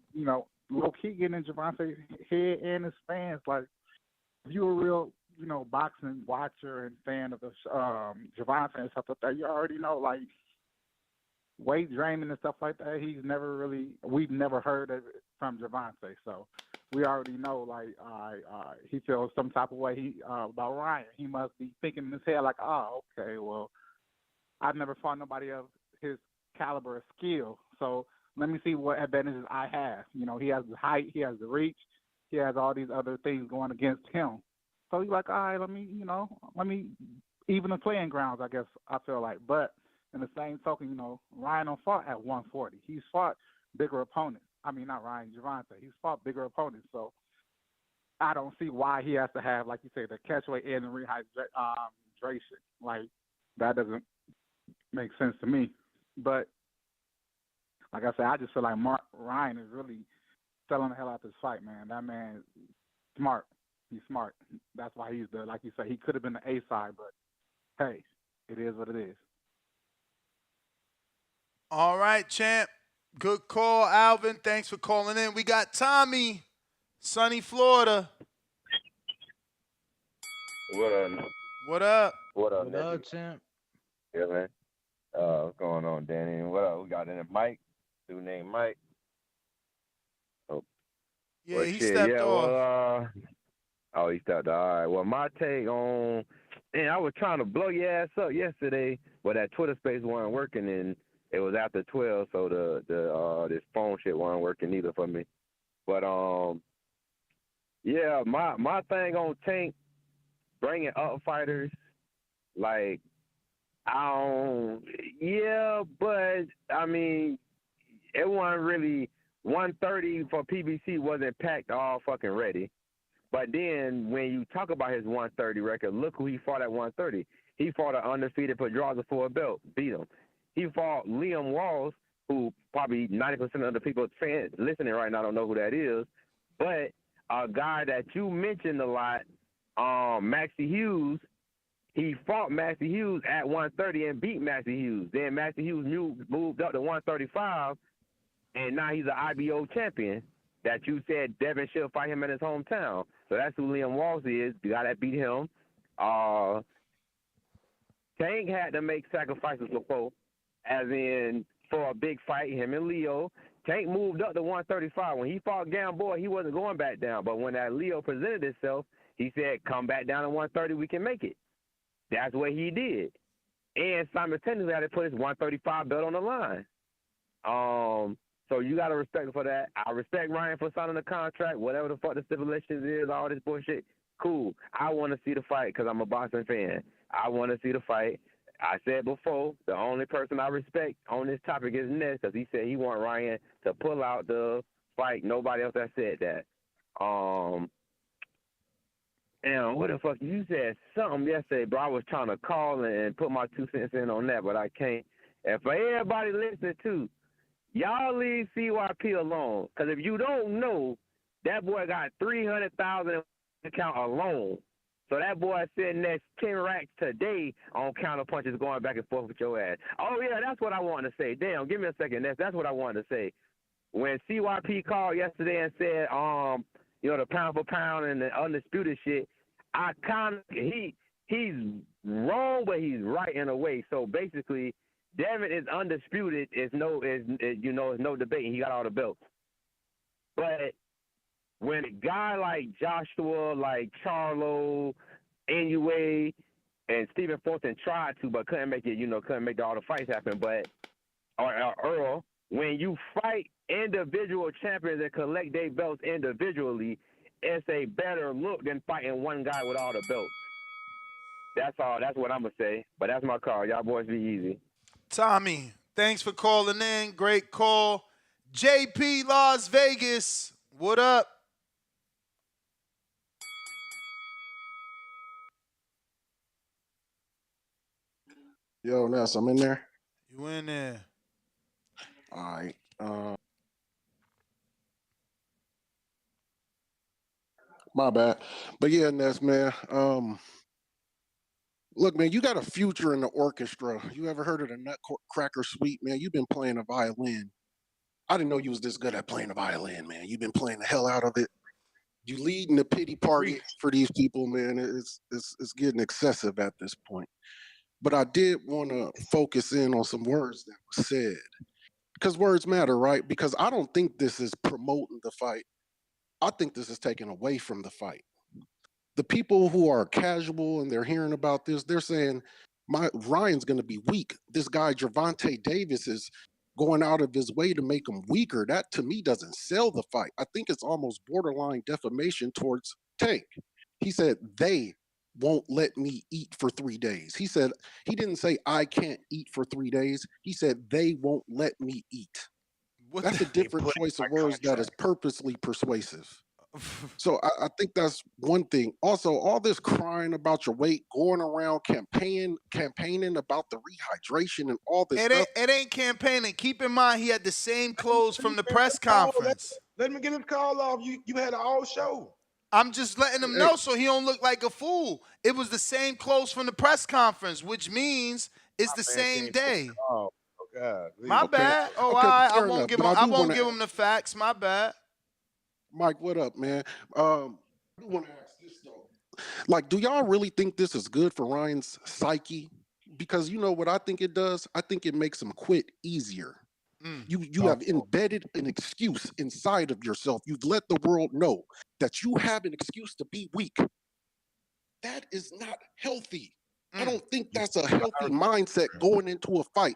low key getting in Gervonta's head and his fans. Like, if you're a real boxing watcher and fan of the Gervonta and stuff like that, you already know, like, weight draining and stuff like that, we've never heard of it from Gervonta. So we already know, like, he feels some type of way about Ryan. He must be thinking in his head, like, oh, okay, well, I've never fought nobody of his caliber of skill. So let me see what advantages I have. He has the height, he has the reach, he has all these other things going against him. So he's like, all right, let me even the playing grounds, I guess, I feel like. But in the same token, Ryan don't fought at 140. He's fought bigger opponents. I mean, not Ryan, Gervonta. He's fought bigger opponents. So I don't see why he has to have, like you say, the catchweight and the rehydration. Like, that doesn't make sense to me. But like I said, I just feel like Ryan is really selling the hell out this fight, man. That man is smart. He's smart. That's why he's like you say, he could have been the A side, but hey, it is what it is. All right, champ. Good call, Alvin. Thanks for calling in. We got Tommy, sunny Florida. What up? What up? What up, What up, champ? Yeah, man. What's going on, Danny? What up? We got in Mike, dude named Mike. Oh, yeah, he stepped off. Well, he stepped off. All right. Well, my take on, and I was trying to blow your ass up yesterday, but that Twitter space wasn't working, and it was after 12, so the this phone shit wasn't working either for me. But yeah, my thing on Tank, bringing up fighters, like, yeah, but I mean, it wasn't really 130 for PBC wasn't packed all fucking ready. But then when you talk about his 130 record, look who he fought at 130. He fought an undefeated Pedraza for a belt, beat him. He fought Liam Walls, who probably 90% of the people fans listening right now don't know who that is. But a guy that you mentioned a lot, Maxie Hughes, he fought Maxie Hughes at 130 and beat Maxie Hughes. Then Maxie Hughes moved up to 135, and now he's an IBO champion that you said Devin should fight him in his hometown. So that's who Liam Walls is, the guy that beat him. Tank had to make sacrifices before, as in for a big fight, him and Leo. Tank moved up to 135. When he fought Gamboa, he wasn't going back down. But when that Leo presented itself, he said, come back down to 130, we can make it. That's what he did. And simultaneously had to put his 135 belt on the line. So you got to respect him for that. I respect Ryan for signing the contract, whatever the fuck the stipulations is, all this bullshit. Cool. I want to see the fight because I'm a boxing fan. I want to see the fight. I said before, the only person I respect on this topic is Ness, because he said he want Ryan to pull out the fight. Nobody else has said that. And what the fuck? You said something yesterday, bro. I was trying to call and put my 2 cents in on that, but I can't. And for everybody listening too, y'all leave CYP alone. Because if you don't know, that boy got 300,000 account alone. So that boy sitting there 10 racks today on counter punches going back and forth with your ass. Oh, yeah, that's what I wanted to say. Damn, give me a second. That's what I wanted to say. When CYP called yesterday and said, the pound for pound and the undisputed shit, I kind of, he's wrong, but he's right in a way. So basically, Devin is undisputed. It's no debate. He got all the belts. But when a guy like Joshua, like Charlo, Inoue, and Stephen Fulton tried to, but couldn't make it, couldn't make all the fights happen. But or Earl, when you fight individual champions and collect their belts individually, it's a better look than fighting one guy with all the belts. That's all. That's what I'm gonna say. But that's my call. Y'all boys be easy. Tommy, thanks for calling in. Great call. JP Las Vegas, what up? Yo, Ness, I'm in there. You in there? All right. My bad. But yeah, Ness, man. Look, man, you got a future in the orchestra. You ever heard of the Nutcracker Suite, man? You've been playing a violin. I didn't know you was this good at playing the violin, man. You've been playing the hell out of it. You leading the pity party for these people, man. It's getting excessive at this point. But I did want to focus in on some words that were said. Because words matter, right? Because I don't think this is promoting the fight. I think this is taking away from the fight. The people who are casual and they're hearing about this, they're saying, Ryan's going to be weak. This guy, Gervonta Davis, is going out of his way to make him weaker. That, to me, doesn't sell the fight. I think it's almost borderline defamation towards Tank. He said, they won't let me eat for 3 days. He said, he didn't say, I can't eat for 3 days. He said, they won't let me eat. That's a different choice of words that is purposely persuasive. So I think that's one thing. Also, all this crying about your weight, going around campaigning about the rehydration and all this stuff. It ain't campaigning. Keep in mind, he had the same clothes from the press conference. Let me get his call off. You had an all show. I'm just letting him know so he don't look like a fool. It was the same clothes from the press conference, which means it's the same day. Oh, God. My bad. Oh, okay, I won't give him. I won't give him the facts. My bad. Mike, what up, man? I do want to ask this though. Like, do y'all really think this is good for Ryan's psyche? Because you know what I think it does? I think it makes him quit easier. You have embedded an excuse inside of yourself. You've let the world know that you have an excuse to be weak. That is not healthy. I don't think that's a healthy mindset going into a fight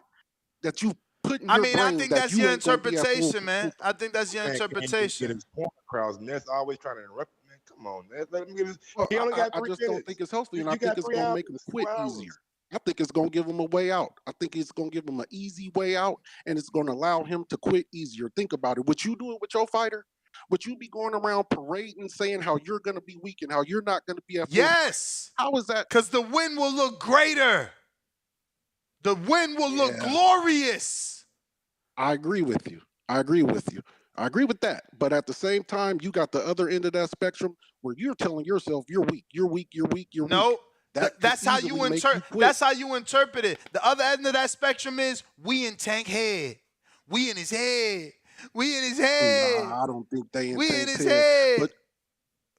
that you put in your brain. I think that's your interpretation, man. I think that's your interpretation. Get his point across. Ness always trying to interrupt. Man, come on, Ness. Let him get his. He only got 3 minutes. I just don't think it's healthy, and I think it's going to make him quit easier. I think it's going to give him a way out. I think it's going to give him an easy way out, and it's going to allow him to quit easier. Think about it. Would you do it with your fighter? Would you be going around parading saying how you're going to be weak and how you're not going to be at full? Yes. How is that? Because the win will look greater. The win will look glorious. I agree with you. I agree with that. But at the same time, you got the other end of that spectrum where you're telling yourself you're weak. You're weak. No. That's how you interpret. That's how you interpret it. The other end of that spectrum is we in Tank head. We in his head. We in his head. Nah, I don't think they in Tank's his head. But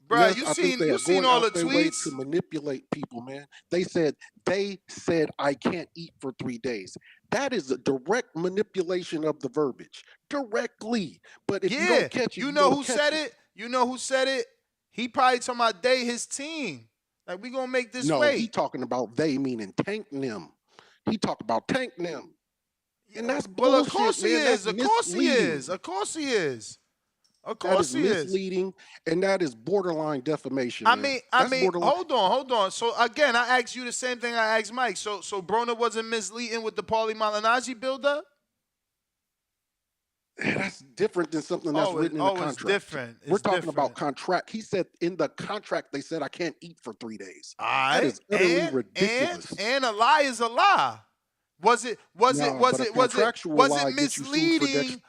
bro, yes, you seen all the tweets to manipulate people, man. They said I can't eat for 3 days. That is a direct manipulation of the verbiage, directly. But if you don't catch it, you know who said it? You know who said it? He probably talking about his team. Like, we gonna make this weight. No, he talking about they meaning Tank them. He talk about Tank them. And that's bullshit, well, of course he man. is. Of course he is. Of course he is. Of That course is he is. misleading, and that is borderline defamation. That's borderline. Hold on. So again, I asked you the same thing I asked Mike. So Broner wasn't misleading with the Paulie Malignaggi buildup? That's different than something that's written in the contract. It's different. We're talking about contract. He said in the contract they said I can't eat for 3 days. All That right. is utterly ridiculous. And a lie is a lie. Was it misleading?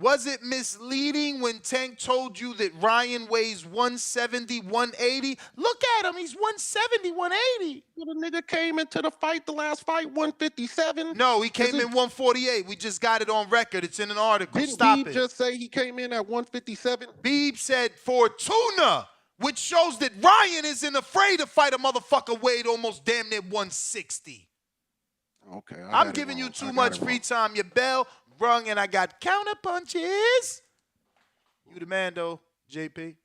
Was it misleading when Tank told you that Ryan weighs 170, 180? Look at him. He's 170, 180. Well, the nigga came into the fight, the last fight, 157. No, he came in 148. We just got it on record. It's in an article. Didn't Stop Beeb it. just say he came in at 157? Beeb said Fortuna, which shows that Ryan isn't afraid to fight a motherfucker weighed almost damn near 160. Okay. I'm giving you too much free time. Your bell rung and I got counter punches. You the man though, JP.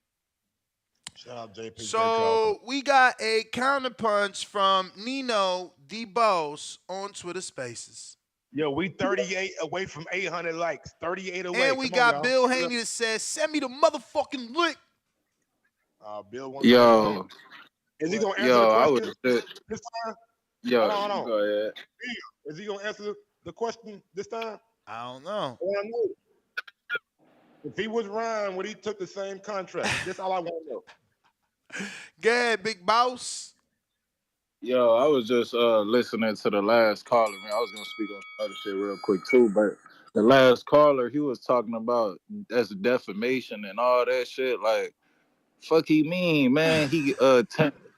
Shout out JP. So we got a counter punch from Nino DeBose on Twitter Spaces. Yo, we 38 away from 800 likes. 38 away. And we got Bill Haney that says, send me the motherfucking link. Bill wants Yo. Is he going to answer the question this time? Yo, Hold on. go ahead. Is he going to answer the question this time? I don't know. If he was Ryan, would he took the same contract? That's all I want to know. Go ahead, big boss. Yo, I was just listening to the last caller, man. I was gonna speak on some other shit real quick too, but the last caller, he was talking about that's defamation and all that shit. Like, fuck he mean, man. He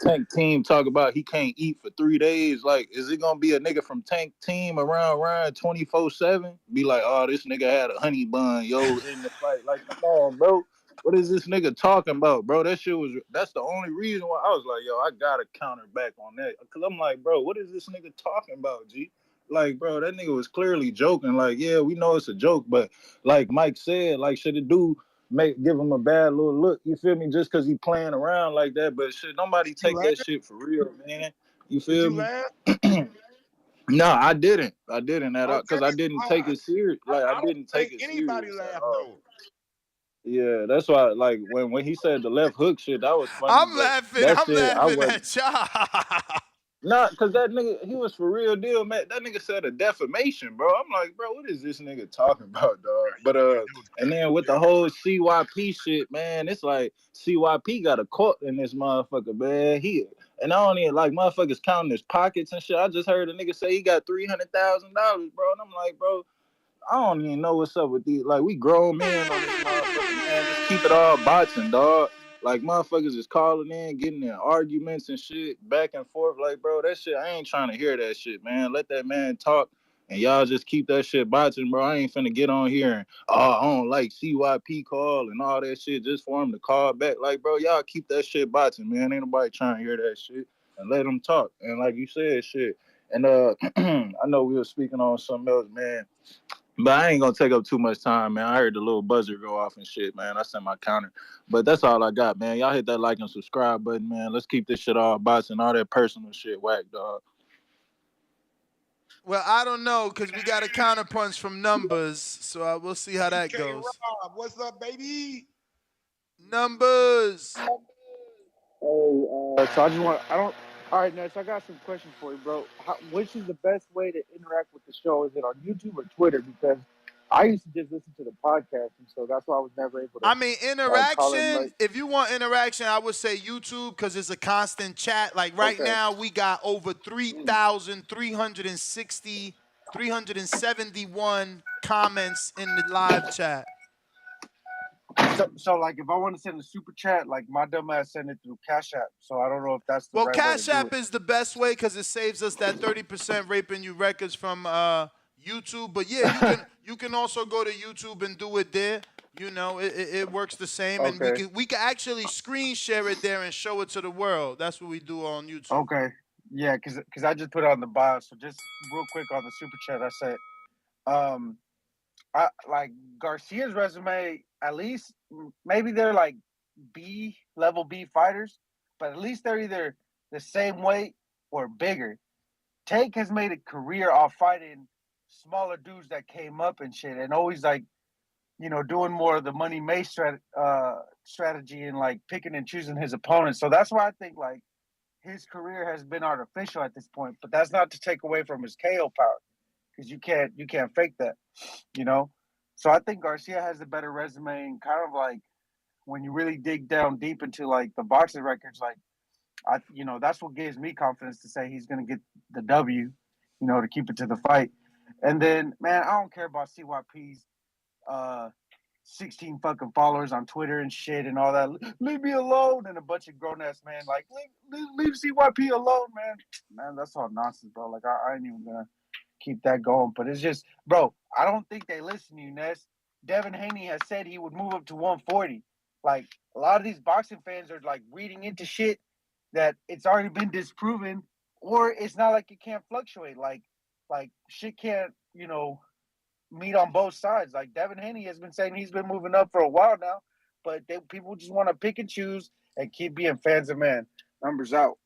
Tank team talk about he can't eat for 3 days. Like, is it gonna be a nigga from Tank team around Ryan 24/7? Be like, oh, this nigga had a honey bun, yo, in the fight. Like, come on, bro. What is this nigga talking about, bro? That's the only reason why I was like, yo, I gotta counter back on that. Cause I'm like, bro, what is this nigga talking about, G? Like, bro, that nigga was clearly joking. Like, yeah, we know it's a joke, but like Mike said, like, should it do give him a bad little look? You feel me? Just cause he playing around like that, but shit, nobody take that shit for real, man. You feel me? No, I didn't at all, cause I didn't take it serious. Like, I didn't take it serious. Anybody laughed though. Yeah, that's why. Like when he said the left hook shit, that was funny. I'm laughing at y'all. Nah, cause that nigga, he was for real deal, man. That nigga said a defamation, bro. I'm like, bro, what is this nigga talking about, dog? But and then with the whole CYP shit, man, it's like CYP got a court in this motherfucker, man. And I don't even like motherfuckers counting his pockets and shit. I just heard a nigga say he got $300,000, bro, and I'm like, bro, I don't even know what's up with these. Like, we grown men on this motherfucker, man. Just keep it all boxing, dog. Like, motherfuckers is calling in, getting in arguments and shit, back and forth. Like, bro, that shit, I ain't trying to hear that shit, man. Let that man talk, and y'all just keep that shit boxing, bro. I ain't finna get on here and, I don't like CYP call and all that shit just for him to call back. Like, bro, y'all keep that shit boxing, man. Ain't nobody trying to hear that shit. And let them talk. And like you said, shit. And I know we were speaking on something else, man. But I ain't gonna take up too much time, man. I heard the little buzzer go off and shit, man. I sent my counter. But that's all I got, man. Y'all hit that like and subscribe button, man. Let's keep this shit all boxing, all that personal shit whack, dog. Well, I don't know, because we got a counter punch from Numbers, so we'll see how that goes. Rob, what's up, baby? Numbers. So all right, Ness, I got some questions for you, bro. Which is the best way to interact with the show? Is it on YouTube or Twitter? Because I used to just listen to the podcast, and so that's why I was never able to. I mean, interaction, if you want interaction, I would say YouTube, because it's a constant chat. Like right now, we got over 371 comments in the live chat. So like, if I want to send a super chat, like my dumb ass send it through Cash App. So I don't know if that's the right way to Cash do App it. is the best way, because it saves us that 30% raping you records from YouTube. But yeah, you can also go to YouTube and do it there. You know, it works the same, and we can actually screen share it there and show it to the world. That's what we do on YouTube. Okay, yeah, because I just put it on the bio. So just real quick on the super chat, I said, I like Garcia's resume. At least maybe they're like level B fighters, but at least they're either the same weight or bigger. Tank has made a career off fighting smaller dudes that came up and shit, and always like doing more of the money May strategy and like picking and choosing his opponents. So that's why I think like his career has been artificial at this point. But that's not to take away from his KO power, because you can't fake that, So I think Garcia has a better resume, and kind of like when you really dig down deep into like the boxing records, like that's what gives me confidence to say he's going to get the W, to keep it to the fight. And then, man, I don't care about CYP's 16 fucking followers on Twitter and shit and all that. Leave me alone, and a bunch of grown ass man like leave CYP alone, man. Man, that's all nonsense, bro. Like I ain't even gonna keep that going. But it's just, bro, I don't think they listen to you, Ness. Devin Haney has said he would move up to 140. Like a lot of these boxing fans are like reading into shit that it's already been disproven, or it's not like it can't fluctuate. Like shit can't, meet on both sides. Like Devin Haney has been saying he's been moving up for a while now, but people just want to pick and choose and keep being fans of man. Numbers out.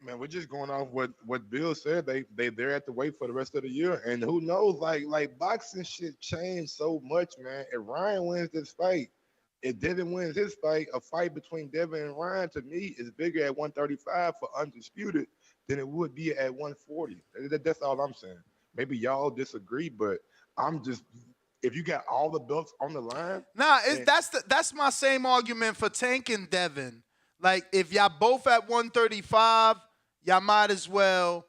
Man, we're just going off what Bill said. They're at the weight for the rest of the year, and who knows? Like boxing shit changed so much, man. If Ryan wins this fight, if Devin wins his fight, a fight between Devin and Ryan to me is bigger at 135 for undisputed than it would be at 140. That's all I'm saying. Maybe y'all disagree, but I'm just, if you got all the belts on the line. Nah, that's my same argument for Tank and Devin. Like if y'all both at 135, y'all might as well,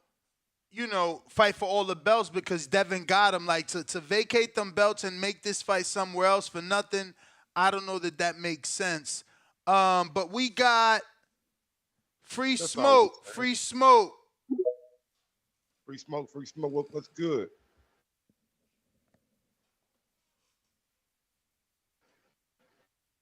fight for all the belts because Devin got them. Like to vacate them belts and make this fight somewhere else for nothing, I don't know that makes sense. But we got free smoke. Free smoke. What's good?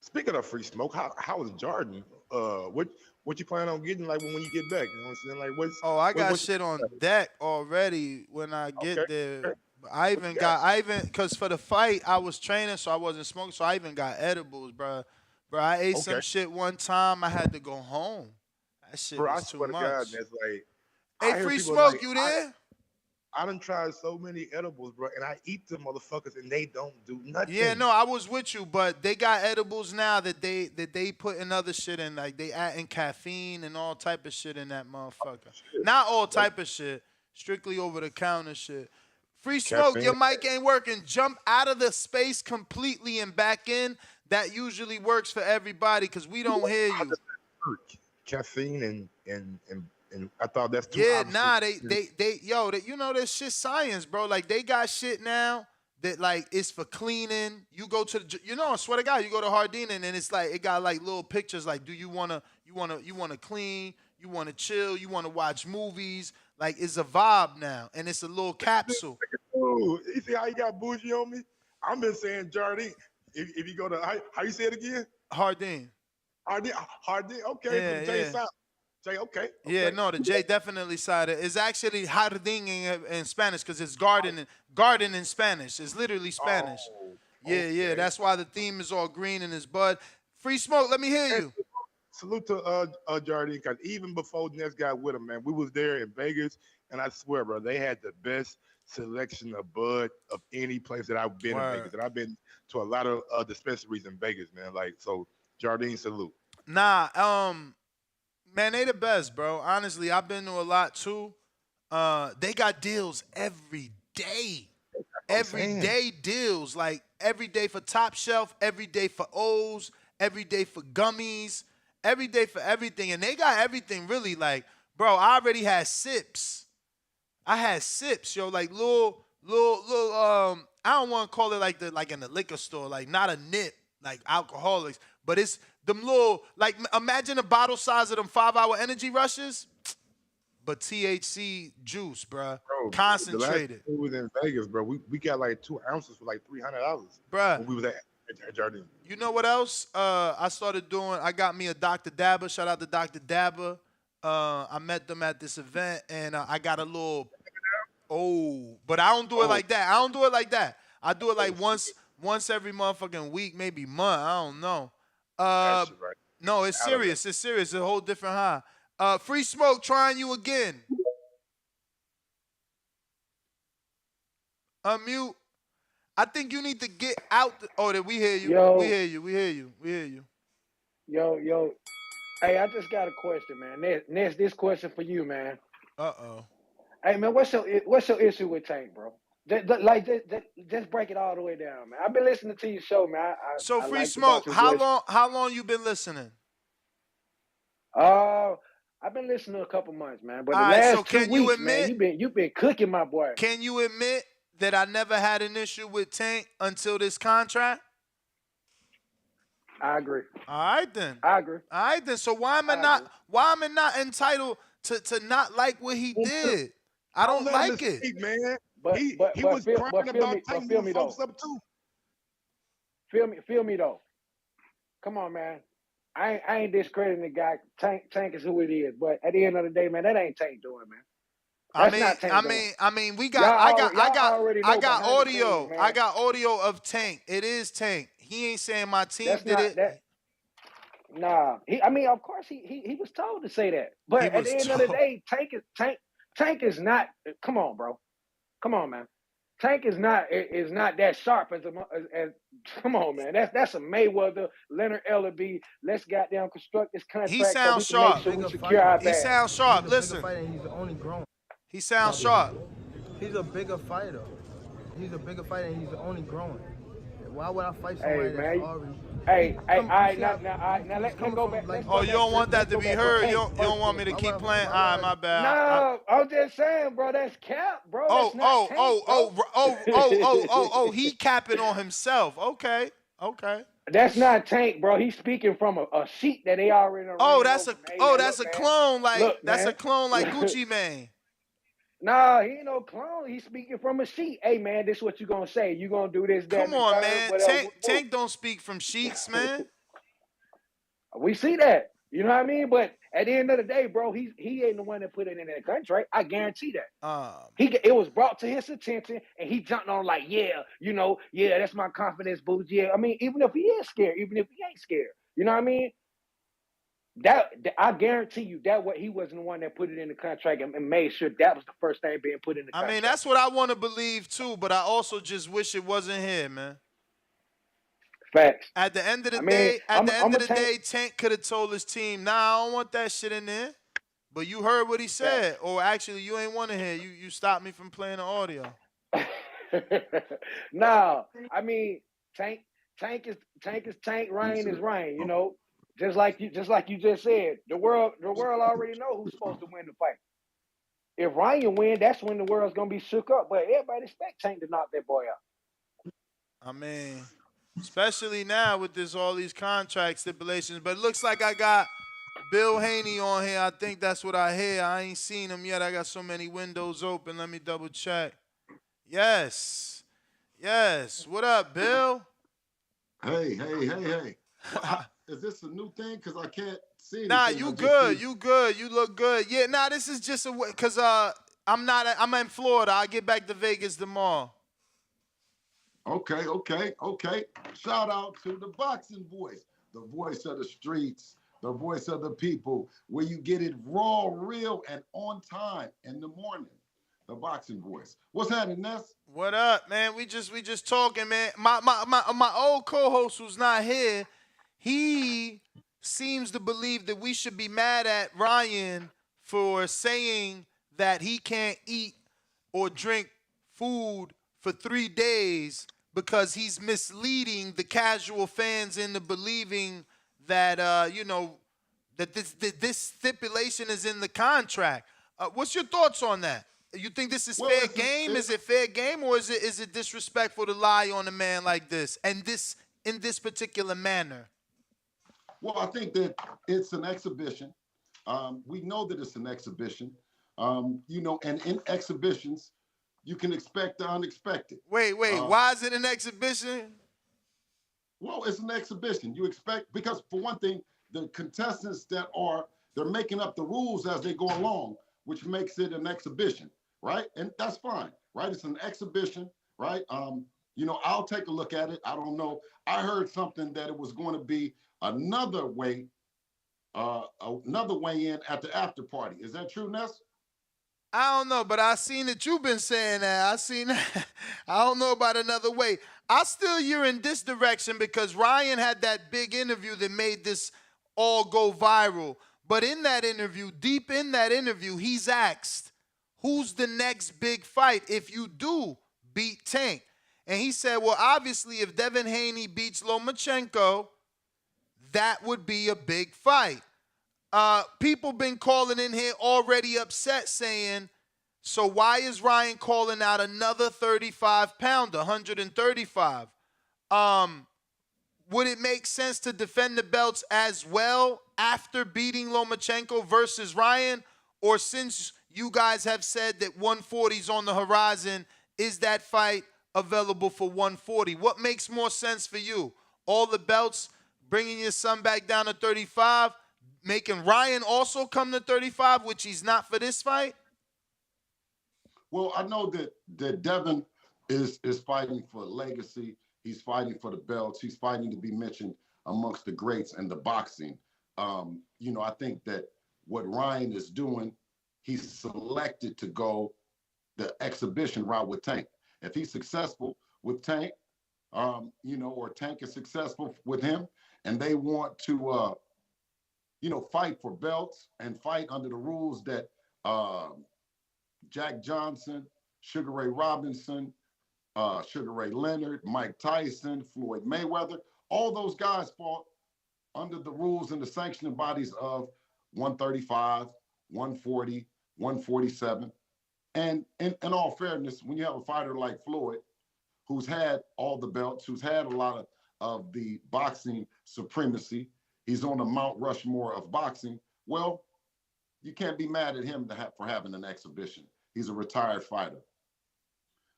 Speaking of free smoke, how is Jordan? What you plan on getting like when you get back? You know what I'm saying? Like I got shit on deck already when I get there. I even because for the fight I was training, so I wasn't smoking, so I even got edibles, bro. Bro, I ate some shit one time. I had to go home. That shit was too much. God, that's like, hey, free smoke, you there? I done tried so many edibles, bro, and I eat them motherfuckers, and they don't do nothing. Yeah, no, I was with you, but they got edibles now that they put in other shit in, like they adding caffeine and all type of shit in that motherfucker. Not all type of shit, strictly over the counter shit. Free smoke, caffeine. Your mic ain't working. Jump out of the space completely and back in. That usually works for everybody because we don't hear you. Caffeine and I thought that's too yeah, nah, this shit science, bro. Like they got shit now that like it's for cleaning. You go to I swear to God, you go to Hardin and it's like it got like little pictures like, do you wanna clean, you wanna chill, you wanna watch movies. Like it's a vibe now, and it's a little capsule. Ooh, you see how you got bougie on me? I've been saying Jardine. If you go to how you say it again? Hardin. Okay, yeah, for the J side. J, okay. Yeah, no, the J definitely side. It's actually Jardín in Spanish because it's garden in Spanish. It's literally Spanish. Yeah, that's why the theme is all green in his bud. Free smoke, let me hear you. Salute to Jardine, because even before Ness got with him, man, we was there in Vegas, and I swear, bro, they had the best selection of bud of any place that I've been in Vegas. And I've been to a lot of dispensaries in Vegas, man. Like, so Jardine, salute. Nah, man, they the best, bro. Honestly, I've been to a lot too. They got deals every day. Every day deals. Like every day for Top Shelf, every day for O's, every day for gummies, every day for everything. And they got everything really. Like, bro, I already had sips. I had sips, yo, like little I don't want to call it like in the liquor store, like not a nip, like alcoholics, but it's them little, like imagine a bottle size of them 5-hour energy rushes, but THC juice, bruh. Concentrated. The last time we was in Vegas, bro, we got like 2 ounces for like $300. Bruh. When we was at Jardine. You know what else? I started doing, I got me a Dr. Dabba. Shout out to Dr. Dabba. I met them at this event, and I got a little, but I don't do it like that. I do it like once every motherfucking week, maybe month. I don't know. No, it's serious. It's serious. It's a whole different high. Free smoke, trying you again. Unmute. I think you need to get out. We hear you. Yo. We hear you. We hear you. We hear you. Yo. Hey, I just got a question, man. Ness, this question for you, man. Uh-oh. Hey, man, what's your issue with Tank, bro? Just break it all the way down, man. I've been listening to your show, man. So I Free like the Smoke, boxing how voice. long you been listening? I've been listening to a couple months, man. But All the right, last so 2 can you weeks, man, admit? you've been cooking, my boy. Can you admit that I never had an issue with Tank until this contract? I agree. All right then. I agree. All right then. So why am I not entitled to not like what he did? I don't let him like it. speak, man. But he was crying feel about tightening me though. folks up too. Feel me though. Come on, man. I ain't discrediting the guy. Tank is who it is. But at the end of the day, man, that ain't Tank doing, man. That's not Tank doing. I mean, I got audio. Scenes, I got audio of Tank. It is Tank. He ain't saying my team did it. Nah. Of course he was told to say that. But at the end of the day, Tank is not. Come on, bro. Come on, man. Tank is not that sharp as come on, man. That's a Mayweather, Leonard Ellerby. Let's goddamn construct this contract. He sounds so we can sharp. Make sure we secure our He bag. sounds sharp. Listen. He's the only grown. He sounds sharp. He's a bigger fighter. He's a bigger fighter and he's the only growing. Why would I fight somebody that's already... Now let's go back. Oh, you don't want that to be heard? You don't want me to keep playing? All right, my bad. No, I'm just saying, bro, that's cap, bro. He capping on himself. Okay. That's not Tank, bro. He's speaking from a sheet that they already know. That's a clone like Gucci Mane. Nah, he ain't no clone. He's speaking from a sheet. Hey, man, this is what you gonna say. You gonna do this, that, Come on, man. Tank don't speak from sheets, man. We see that. You know what I mean? But at the end of the day, bro, he ain't the one that put it in that contract. I guarantee that. It was brought to his attention, and he jumped on like, that's my confidence boost. Yeah, I mean, even if he is scared, even if he ain't scared, you know what I mean? That I guarantee you that he wasn't the one that put it in the contract and made sure that was the first thing being put in the contract. I mean, that's what I want to believe too, but I also just wish it wasn't here, man. Facts. At the end of the day, Tank could have told his team, nah, I don't want that shit in there. But you heard what he said. Or actually, you ain't want to hear. You stopped me from playing the audio. No, I mean, Tank is Tank, Ryan is Ryan, you know. Just like you just said, the world already know who's supposed to win the fight. If Ryan win, that's when the world's gonna be shook up. But everybody expect Tank to knock that boy out. I mean, especially now with all these contract stipulations. But it looks like I got Bill Haney on here. I think that's what I hear. I ain't seen him yet. I got so many windows open. Let me double check. Yes. What up, Bill? Hey. Well, is this a new thing? Because I can't see anything. Nah, you good. You look good. Yeah, this is just because I'm in Florida. I'll get back to Vegas tomorrow. Okay. Shout out to the boxing voice, the voice of the streets, the voice of the people, where you get it raw, real, and on time in the morning. The boxing voice. What's happening, Ness? What up, man? We just talking, man. My old co-host who's not here, he seems to believe that we should be mad at Ryan for saying that he can't eat or drink food for 3 days because he's misleading the casual fans into believing that that this stipulation is in the contract. What's your thoughts on that? You think this is fair game? Is it fair game, or is it disrespectful to lie on a man like this and in this particular manner? Well, I think that it's an exhibition. We know that it's an exhibition. And in exhibitions, you can expect the unexpected. Wait, why is it an exhibition? Well, it's an exhibition. You expect, because for one thing, the contestants they're making up the rules as they go along, which makes it an exhibition, right? And that's fine, right? It's an exhibition, right? I'll take a look at it. I don't know. I heard something that it was going to be another weigh in at the after party. Is that true, Ness? I don't know, but I seen that you've been saying that. I seen that. I don't know about another way. I still you're in this direction because Ryan had that big interview that made this all go viral. But in that interview, deep in that interview, he's asked, who's the next big fight if you do beat Tank? And he said, well, obviously, if Devin Haney beats Lomachenko, that would be a big fight. People been calling in here already upset saying, so why is Ryan calling out another 35-pounder, 135? Would it make sense to defend the belts as well after beating Lomachenko versus Ryan? Or since you guys have said that 140 is on the horizon, is that fight available for 140? What makes more sense for you? All the belts, bringing your son back down to 35, making Ryan also come to 35, which he's not for this fight? Well, I know that Devin is fighting for legacy. He's fighting for the belts. He's fighting to be mentioned amongst the greats in the boxing. I think that what Ryan is doing, he's selected to go the exhibition route with Tank. If he's successful with Tank, or Tank is successful with him, and they want to, fight for belts and fight under the rules that Jack Johnson, Sugar Ray Robinson, Sugar Ray Leonard, Mike Tyson, Floyd Mayweather, all those guys fought under the rules and the sanctioning bodies of 135, 140, 147. And in all fairness, when you have a fighter like Floyd, who's had all the belts, who's had a lot of the boxing supremacy, he's on the Mount Rushmore of boxing, well, you can't be mad at him for having an exhibition. He's a retired fighter.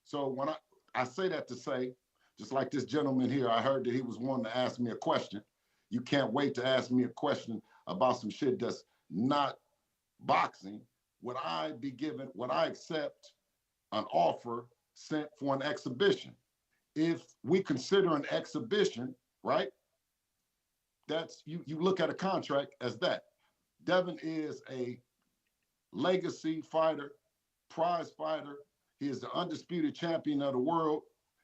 So when I say that to say, just like this gentleman here, I heard that he was wanting to ask me a question. You can't wait to ask me a question about some shit that's not boxing. Would I accept an offer sent for an exhibition? If we consider an exhibition, right, that's you look at a contract as that. Devin is a legacy fighter, prize fighter. He is the undisputed champion of the world,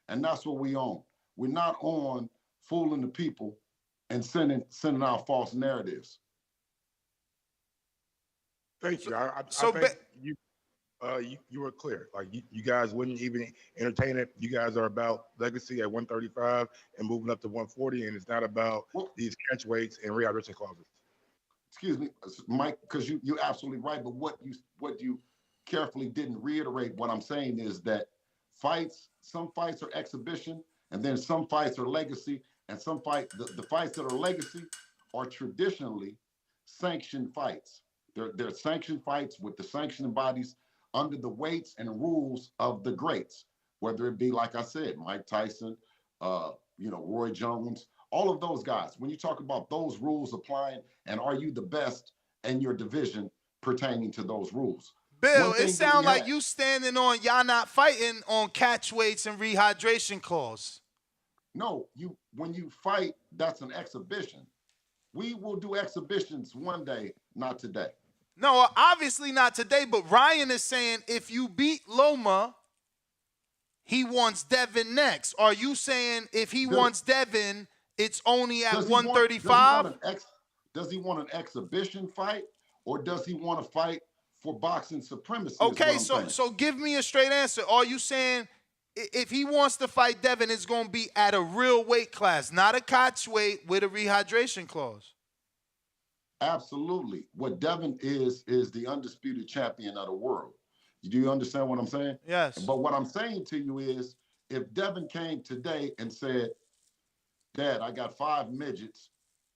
and that's what we own. We're not on fooling the people and sending out false narratives. Thank you. I think you were clear. Like you guys wouldn't even entertain it. You guys are about legacy at 135 and moving up to 140, and it's not about these catch weights and rehydration clauses. Excuse me, Mike, because you're absolutely right. But what you carefully didn't reiterate, what I'm saying is that some fights are exhibition, and then some fights are legacy, and the fights that are legacy are traditionally sanctioned fights. They're sanctioned fights with the sanctioning bodies under the weights and rules of the greats, whether it be, like I said, Mike Tyson, Roy Jones, all of those guys. When you talk about those rules applying, and are you the best in your division pertaining to those rules? Bill, it sounds like you standing on y'all not fighting on catch weights and rehydration clause. No, when you fight, that's an exhibition. We will do exhibitions one day, not today. No, obviously not today, but Ryan is saying if you beat Loma, he wants Devin next. Are you saying if he wants Devin, it's only at 135? Does he want an exhibition fight, or does he want to fight for boxing supremacy? Okay, so give me a straight answer. Are you saying if he wants to fight Devin, it's going to be at a real weight class, not a catch weight with a rehydration clause? Absolutely. What Devin is the undisputed champion of the world. Do you understand what I'm saying? Yes. But what I'm saying to you is, if Devin came today and said, Dad, I got 5 midgets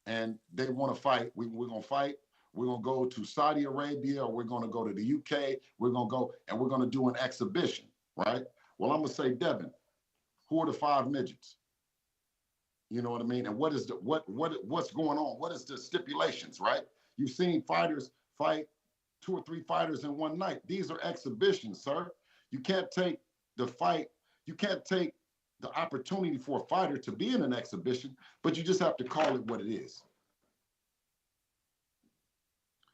and they want to fight, we're going to fight. We're going to go to Saudi Arabia, or we're going to go to the UK. We're going to go and we're going to do an exhibition, right? Well, I'm going to say, Devin, who are the 5 midgets? You know what I mean? And what's going on? What is the stipulations, right? You've seen fighters fight 2 or 3 fighters in one night. These are exhibitions, sir. You can't take the fight. You can't take the opportunity for a fighter to be in an exhibition, but you just have to call it what it is.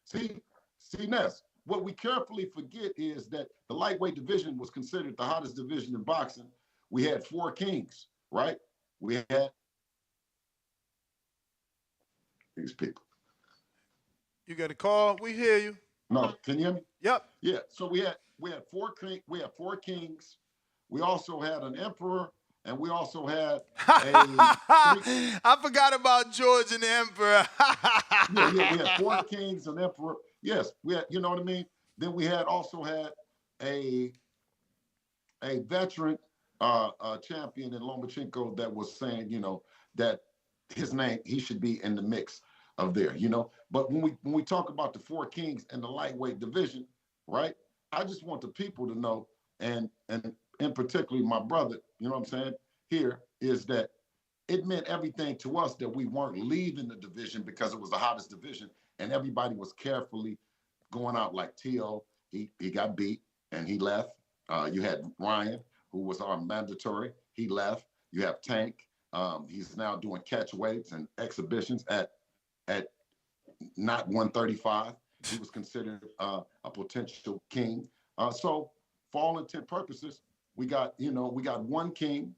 See, Ness, what we carefully forget is that the lightweight division was considered the hottest division in boxing. We had 4 kings, right? We had these people. You got a call? We hear you. No, can you hear me? Yep. Yeah. So we had 4 kings. We also had an emperor, and we also had I forgot about George and the Emperor. yeah, we had 4 kings, an emperor. Yes, we had, you know what I mean? Then we also had a veteran champion in Lomachenko that was saying, that his name, he should be in the mix of there, But when we talk about the 4 kings and the lightweight division, right? I just want the people to know, and in particularly my brother, you know what I'm saying, here, is that it meant everything to us that we weren't leaving the division because it was the hottest division, and everybody was carefully going out. Like T.O., he got beat and he left. You had Ryan, who was our mandatory. He left. You have Tank. He's now doing catch weights and exhibitions at not 135. He was considered a potential king. So for all intent purposes, we got 1 king,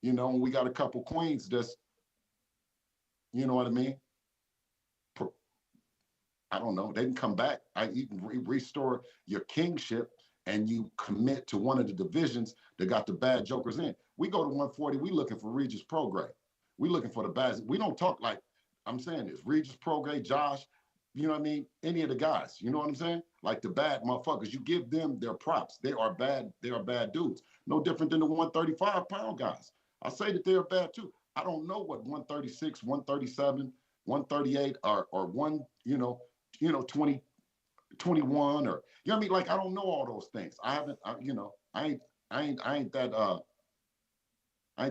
and we got a couple queens that's, you know what I mean? I don't know. They can come back. You can restore your kingship, and you commit to one of the divisions that got the bad jokers in. We go to 140. We looking for Regis Prograis. We looking for the bad. We don't talk like I'm saying this. Regis Prograis, Josh, you know what I mean? Any of the guys, you know what I'm saying? Like the bad motherfuckers. You give them their props. They are bad. They are bad dudes. No different than the 135-pound guys. I say that they're bad too. I don't know what 136, 137, 138 or 20, 21 or, you know what I mean? Like, I don't know all those things. I ain't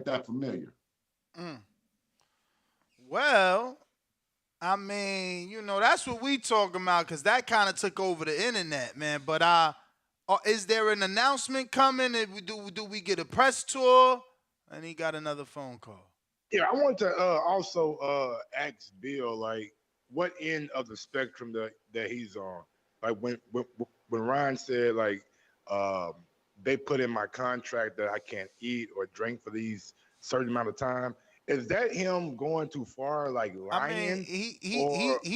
that familiar. Well, I mean, that's what we talking about, because that kind of took over the internet, man. But is there an announcement coming? Do we get a press tour? And he got another phone call. Yeah, I want to also ask Bill, like, what end of the spectrum that he's on? Like when Ryan said, like, they put in my contract that I can't eat or drink for these certain amount of time. Is that him going too far, like lying,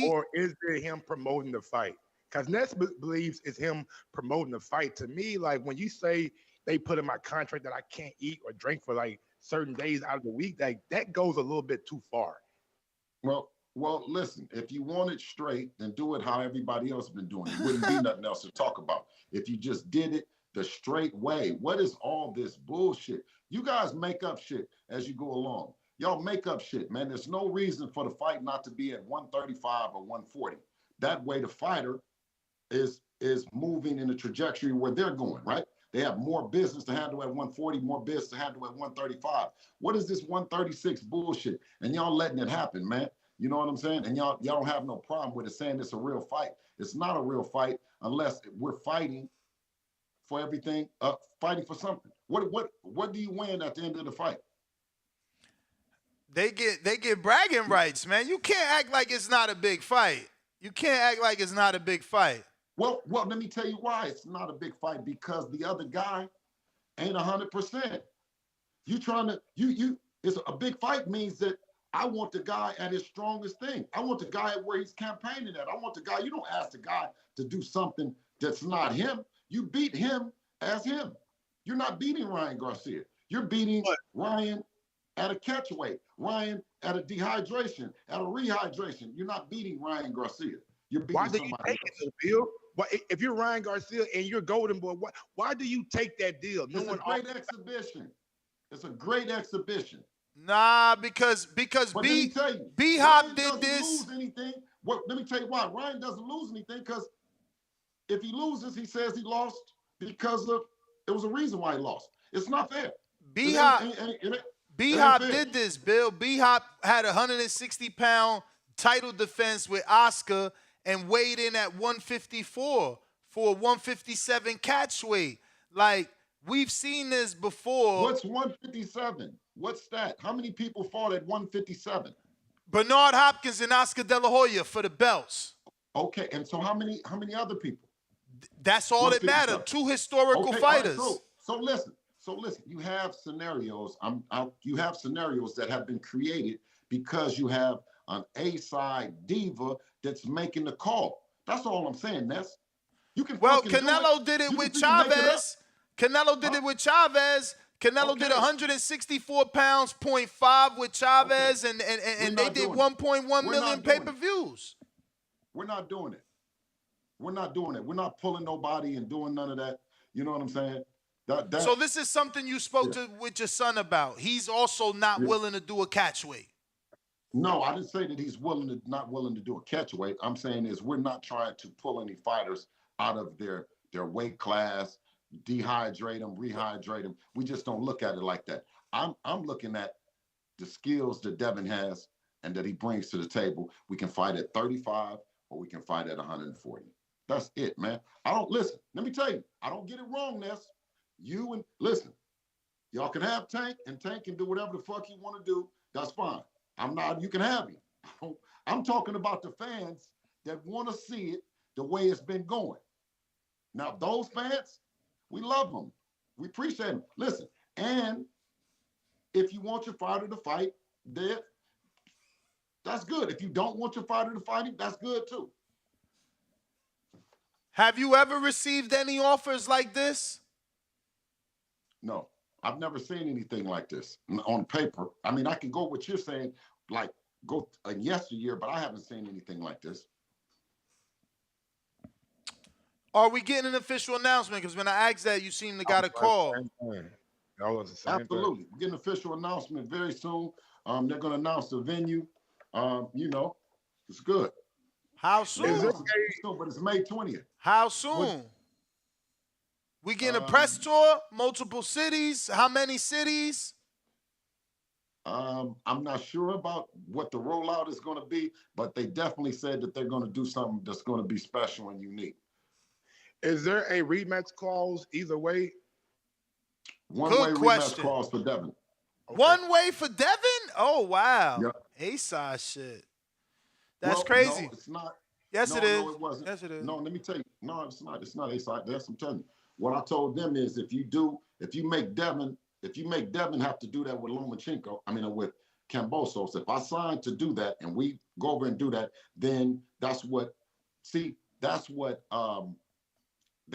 or is it him promoting the fight? Because Ness believes it's him promoting the fight. To me, like when you say they put in my contract that I can't eat or drink for like certain days out of the week, like that goes a little bit too far. Well, listen, if you want it straight, then do it how everybody else has been doing it. Wouldn't be nothing else to talk about. If you just did it the straight way, what is all this bullshit? You guys make up shit as you go along. Y'all make up shit, man. There's no reason for the fight not to be at 135 or 140. That way the fighter is moving in a trajectory where they're going, right? They have more business to handle at 140, more business to handle at 135. What is this 136 bullshit? And y'all letting it happen, man. You know what I'm saying? And y'all don't have no problem with it saying it's a real fight. It's not a real fight unless we're fighting for everything, fighting for something. What do you win at the end of the fight? They get bragging rights, man. You can't act like it's not a big fight. You can't act like it's not a big fight. Well, let me tell you why it's not a big fight, because the other guy ain't 100%. You trying to, it's a big fight means that I want the guy at his strongest thing. I want the guy where he's campaigning at. I want the guy, you don't ask the guy to do something that's not him. You beat him as him. You're not beating Ryan Garcia. You're beating Ryan at a catch weight, Ryan at a dehydration, at a rehydration. You're not beating Ryan Garcia. You're beating somebody else. Why do you take it, Bill? If you're Ryan Garcia and you're Golden Boy, why do you take that deal? It's a great exhibition. It's a great exhibition. Nah, because B-Hop did this. Let me tell you why. Ryan doesn't lose anything, because if he loses, he says he lost because of, it was a reason why he lost. It's not fair. B-Hop did this, Bill. B-Hop had a 160-pound title defense with Oscar and weighed in at 154 for a 157 catch weight. Like, we've seen this before. What's 157? What's that? How many people fought at 157? Bernard Hopkins and Oscar De La Hoya for the belts. Okay, and so how many other people? That's all What's that matters. 57? Two historical Okay, all right, fighters. so listen. You have scenarios. You have scenarios that have been created because you have an A-side diva that's making the call. That's all I'm saying, Ness. You can fucking Canelo do it. did it You with can freaking make it up. Chavez. Canelo did it with Chavez. Canelo did 164 pounds, 0.5 with Chavez, and they did 1.1 million pay-per-views. We're not doing it. We're not doing it. We're not pulling nobody and doing none of that. You know what I'm saying? So this is something you spoke to with your son about. He's also not willing to do a catch weight. No, I didn't say that he's not willing to do a catch weight. I'm saying is we're not trying to pull any fighters out of their weight class, dehydrate them, rehydrate them. We just don't look at it like that. I'm looking at the skills that Devin has and that he brings to the table. We can fight at 35 or we can fight at 140. That's it, man. Listen, let me tell you, I don't get it wrong, Ness. Listen, y'all can have Tank, and Tank can do whatever the fuck he want to do. That's fine. You can have him. I'm talking about the fans that want to see it the way it's been going. Now, those fans, we love them. We appreciate them. Listen, and if you want your fighter to fight, that's good. If you don't want your fighter to fight him, that's good too. Have you ever received any offers like this? No, I've never seen anything like this on paper. I mean, I can go what you're saying, like go in yesteryear, but I haven't seen anything like this. Are we getting an official announcement? Because when I asked that, you seem to got a call. Absolutely. We're getting an official announcement very soon. They're going to announce the venue. It's good. How soon? But it's May 20th. How soon? We getting a press tour? Multiple cities? How many cities? I'm not sure about what the rollout is going to be, but they definitely said that they're going to do something that's going to be special and unique. Is there a rematch clause either way? One-way rematch clause for Devin. Okay. One way for Devin? Oh, wow. Yep. A-side shit. That's crazy. No, it's not. Yes, it is. No, it wasn't. Yes, it is. No, let me tell you. No, it's not. It's not A-side. That's what I'm telling you. What I told them is if you make Devin have to do that with Lomachenko, with Kambosos, if I sign to do that and we go over and do that, then that's what they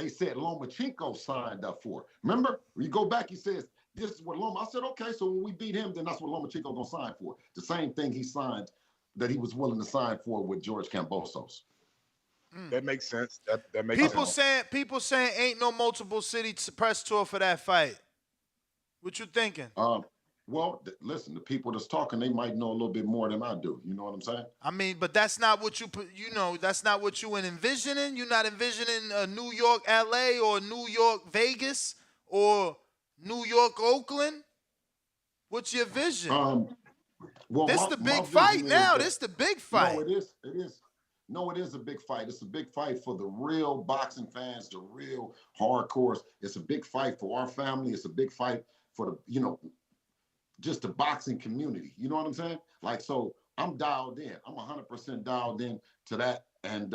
said Lomachenko signed up for. Remember? You go back, he says, this is what I said, okay, so when we beat him, then that's what Lomachenko gonna sign for. The same thing he signed that he was willing to sign for with George Kambosos. That makes sense. That makes sense. People saying ain't no multiple city press tour for that fight. What you thinking? Listen, the people that's talking, they might know a little bit more than I do. You know what I'm saying? But that's not what that's not what you envisioning. You're not envisioning New York, LA, or New York, Vegas, or New York, Oakland. What's your vision? This the big fight now. This the big fight. No, it is. No, it is a big fight. It's a big fight for the real boxing fans, the real hardcores. It's a big fight for our family. It's a big fight for just the boxing community. You know what I'm saying? So I'm dialed in. I'm 100% dialed in to that. And,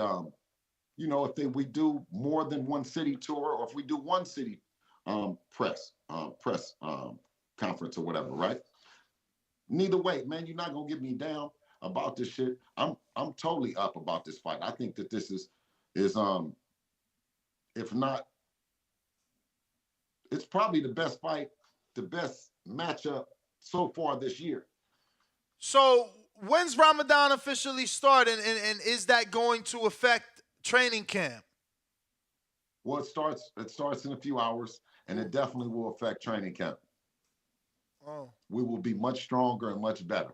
if we do more than one city tour, or if we do one city press conference or whatever, right? Neither way, man, you're not going to get me down about this shit. I'm totally up about this fight. I think that this is if not, it's probably the best fight, the best matchup so far this year. So when's Ramadan officially start, and is that going to affect training camp? Well, it starts in a few hours, and it definitely will affect training camp. Oh. We will be much stronger and much better.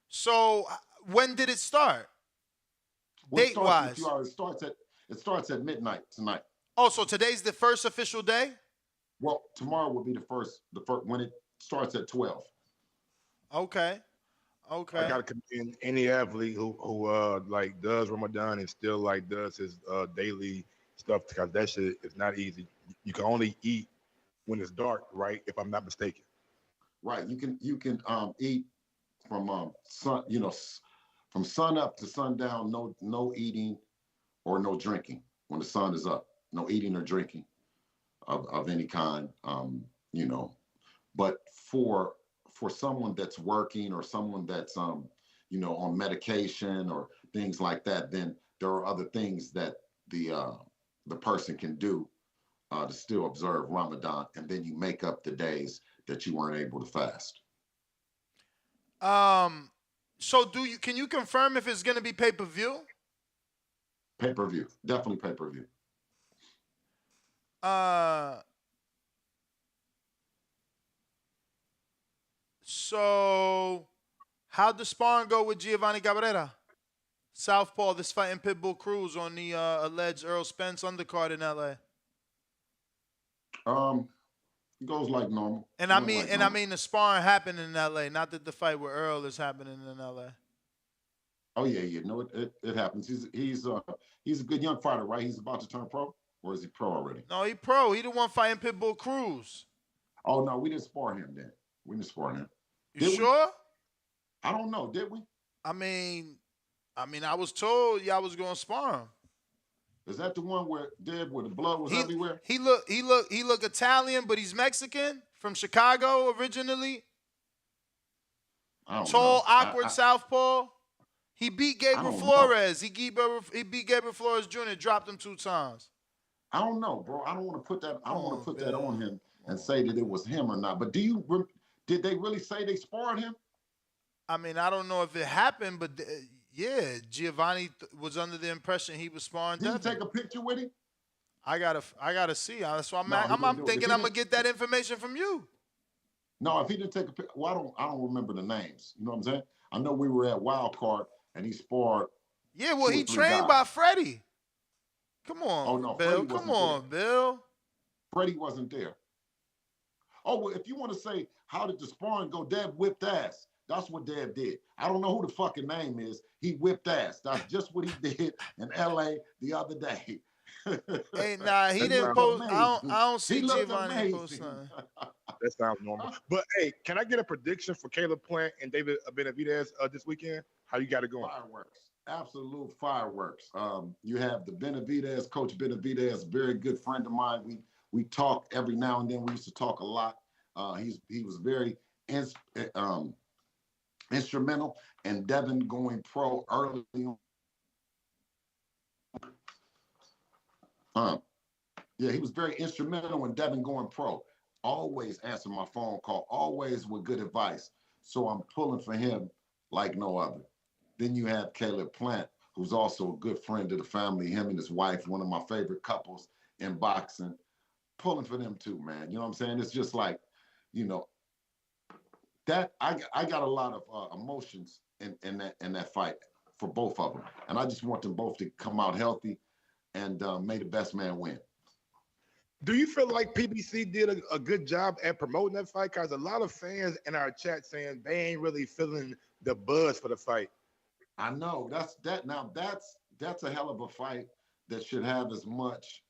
So when did it start? Date-wise? It starts at midnight tonight. Oh, so today's the first official day? Well, tomorrow will be the first when it starts at 12. Okay. I gotta commend any athlete who does Ramadan and still does his daily stuff, because that shit is not easy. You can only eat when it's dark, right? If I'm not mistaken. Right. You can eat from from sun up to sundown. No eating or no drinking. when the sun is up. No eating or drinking of any kind. You know, but for someone that's working or someone that's you know, on medication or things like that, then there are other things that the person can do to still observe Ramadan, and then you make up the days that you weren't able to fast. So can you confirm if it's gonna be pay-per-view? Pay-per-view, definitely pay-per-view. So how'd the sparring go with Giovanni Cabrera? Southpaw, this fighting Pitbull Cruz on the alleged Earl Spence undercard in LA. It goes like normal. And I mean the sparring happened in LA, not that the fight with Earl is happening in LA. Oh yeah. No, it happens. He's a good young fighter, right? He's about to turn pro, or is he pro already? No, he pro. He the one fighting Pitbull Cruz. Oh no, we didn't spar him then. We didn't spar him. You sure? I don't know. Did we? I mean, I was told y'all was gonna spar him. Is that the one where the blood was everywhere? He look Italian, but he's Mexican from Chicago originally. Tall, awkward southpaw. He beat Gabriel Flores. He beat Gabriel Flores Jr. Dropped him 2 times. I don't know, bro. I don't want to put that. I don't want to put that on him and say that it was him or not. But did they really say they sparred him? I mean, I don't know if it happened, but yeah, Giovanni was under the impression he was sparring. Did you take a picture with him? I gotta see. That's why I'm thinking I'm gonna get that information from you. No, if he didn't take a picture, well, I don't remember the names. You know what I'm saying? I know we were at Wild Card and he sparred. Yeah, well, he trained by Freddie. Come on, oh no, Bill. Come on, Bill. Freddie wasn't there. Oh well, if you want to say how did the sparring go, Deb whipped ass. That's what Deb did. I don't know who the fucking name is. He whipped ass. That's just what he did in LA the other day. Hey, nah, he didn't post. I don't see Giovanni post something. That sounds normal. But hey, can I get a prediction for Caleb Plant and David Benavidez this weekend? How you got it going? Fireworks. Absolute fireworks. You have the Benavidez, Coach Benavidez, very good friend of mine. We talk every now and then. We used to talk a lot. He was very instrumental in Devin going pro early on. Yeah, he was very instrumental in Devin going pro. Always answer my phone call, always with good advice. So I'm pulling for him like no other. Then you have Caleb Plant, who's also a good friend of the family, him and his wife, one of my favorite couples in boxing. Pulling for them too, man. You know what I'm saying? It's just like, you know, that I got a lot of emotions in that fight for both of them. And I just want them both to come out healthy and may the best man win. Do you feel like PBC did a good job at promoting that fight? Because a lot of fans in our chat saying they ain't really feeling the buzz for the fight. I know. That's a hell of a fight that should have as much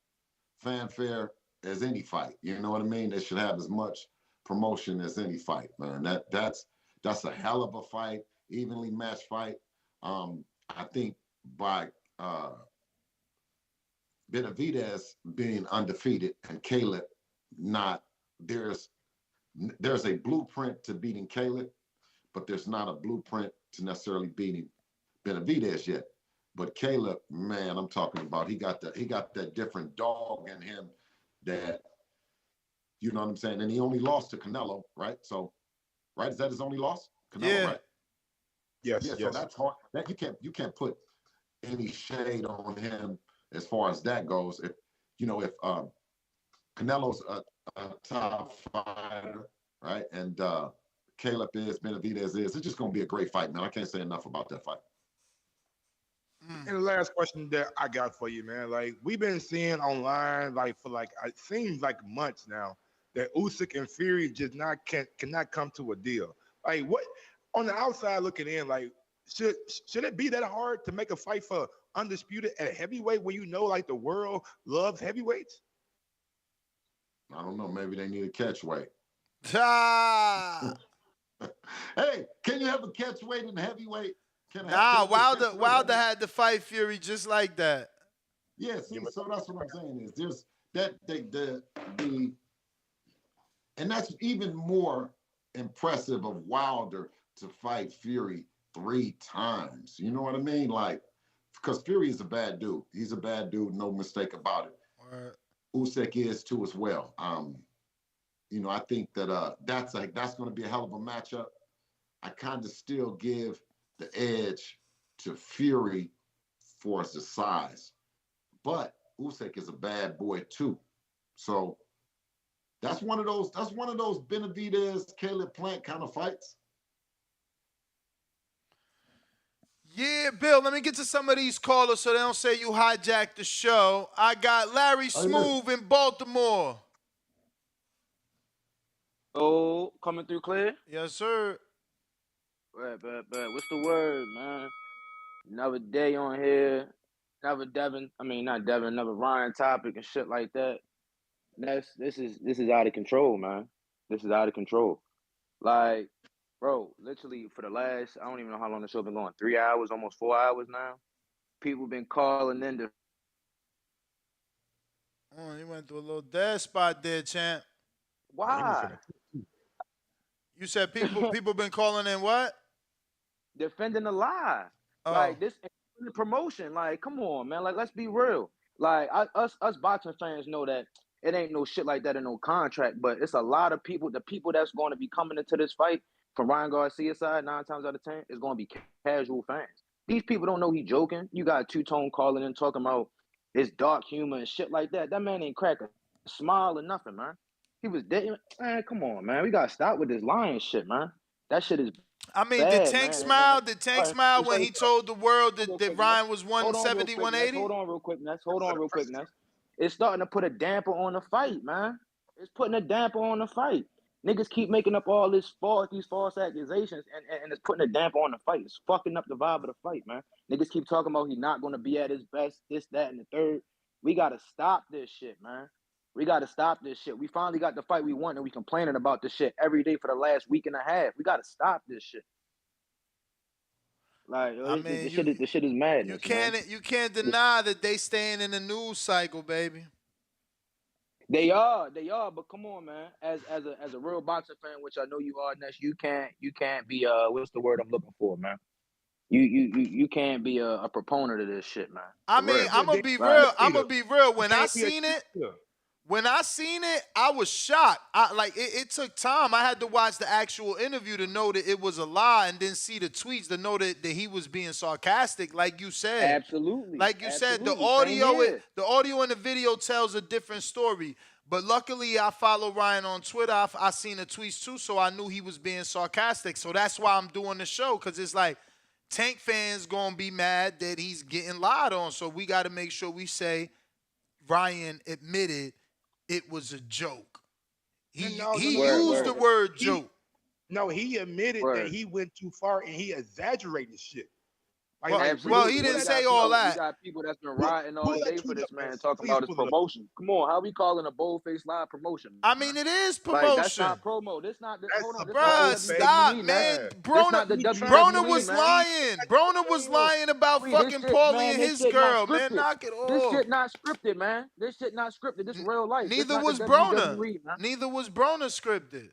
fanfare as any fight. You know what I mean? They should have as much promotion as any fight, man. That's a hell of a fight, evenly matched fight. I think by Benavidez being undefeated and Caleb not, there's a blueprint to beating Caleb, but there's not a blueprint to necessarily beating Benavidez yet. But Caleb, man, I'm talking about he got that different dog in him that, you know what I'm saying? And he only lost to Canelo, right? So, right? Is that his only loss? Canelo, yeah. Right? Yes, yeah, yes. So that's hard. That you can't put any shade on him as far as that goes. If Canelo's a top fighter, right? And Caleb is, Benavidez is, it's just gonna be a great fight, man. I can't say enough about that fight. And the last question that I got for you, man, like we've been seeing online, like for like it seems like months now, that Usyk and Fury just cannot come to a deal. Like what on the outside looking in, like should it be that hard to make a fight for undisputed at heavyweight when you know like the world loves heavyweights? I don't know. Maybe they need a catch weight. Ah! Hey, can you have a catch weight in heavyweight? Wilder had to fight Fury just like that. Yeah, see, so that's what I'm saying is there's that the and that's even more impressive of Wilder to fight Fury 3 times. You know what I mean? Like, because Fury is a bad dude. He's a bad dude, no mistake about it. Usyk is too as well. I think that that's going to be a hell of a matchup. I kind of still give the edge to Fury for the size, but Usyk is a bad boy too. So that's one of those Benavidez, Caleb Plant kind of fights. Yeah, Bill, let me get to some of these callers so they don't say you hijacked the show. I got Larry Smooth in Baltimore. Oh, coming through clear? Yes, sir. Bet. What's the word, man? Another day on here. Another Ryan topic and shit like that. This is out of control, man. This is out of control. Like, bro, literally for the last, I don't even know how long the show been going, 3 hours, almost 4 hours now. People been calling in to. Oh, you went through a little dead spot there, champ. Why? You said people been calling in what? Defending the lie. Oh. Like this promotion. Like, come on, man. Like, let's be real. Like us boxing fans know that it ain't no shit like that in no contract, but it's a lot of people. The people that's going to be coming into this fight from Ryan Garcia's side, 9 times out of 10, is going to be casual fans. These people don't know he joking. You got Two-Tone calling in talking about his dark humor and shit like that. That man ain't crack a smile or nothing, man. He was dead. Man, come on, man. We got to stop with this lying shit, man. That shit is I mean, bad, did Tank man. smile? Did Tank smile when he told the world that Ryan was 170, 180? Hold on real quick, Ness. It's starting to put a damper on the fight, man. It's putting a damper on the fight. Niggas keep making up all these false accusations, and it's putting a damper on the fight. It's fucking up the vibe of the fight, man. Niggas keep talking about he not going to be at his best, this, that, and the third. We got to stop this shit, man. We got to stop this shit. We finally got the fight we want, and we complaining about this shit every day for the last week and a half. We got to stop this shit. Like, this shit is madness. You can't deny that they staying in the news cycle, baby. They are, but come on, man. As a real boxing fan, which I know you are, Ness, you can't be what's the word I'm looking for, man? You can't be a proponent of this shit, man. I mean, I'm gonna be real. I'm gonna be real. When I seen it, I was shocked. It took time. I had to watch the actual interview to know that it was a lie, and then see the tweets to know that he was being sarcastic, like you said. Absolutely. Like you said, the audio and the video tells a different story. But luckily, I follow Ryan on Twitter. I seen the tweets too, so I knew he was being sarcastic. So that's why I'm doing the show, because it's like Tank fans gonna be mad that he's getting lied on. So we got to make sure we say Ryan admitted it was a joke. He used the word joke. He admitted that he went too far and he exaggerated shit. Well, he didn't say all that. We got people that's been riding all day for this man, talking about his promotion. Come on, how we calling a bold-faced live promotion? I mean, it is promotion. Like, that's not promo. This not. Hold on, bruh, stop, man. Broner was lying. Broner was lying about fucking Paulie and his girl, man. Knock it off. This shit not scripted, man. This shit not scripted. This real life. Neither was Broner. Neither was Broner scripted.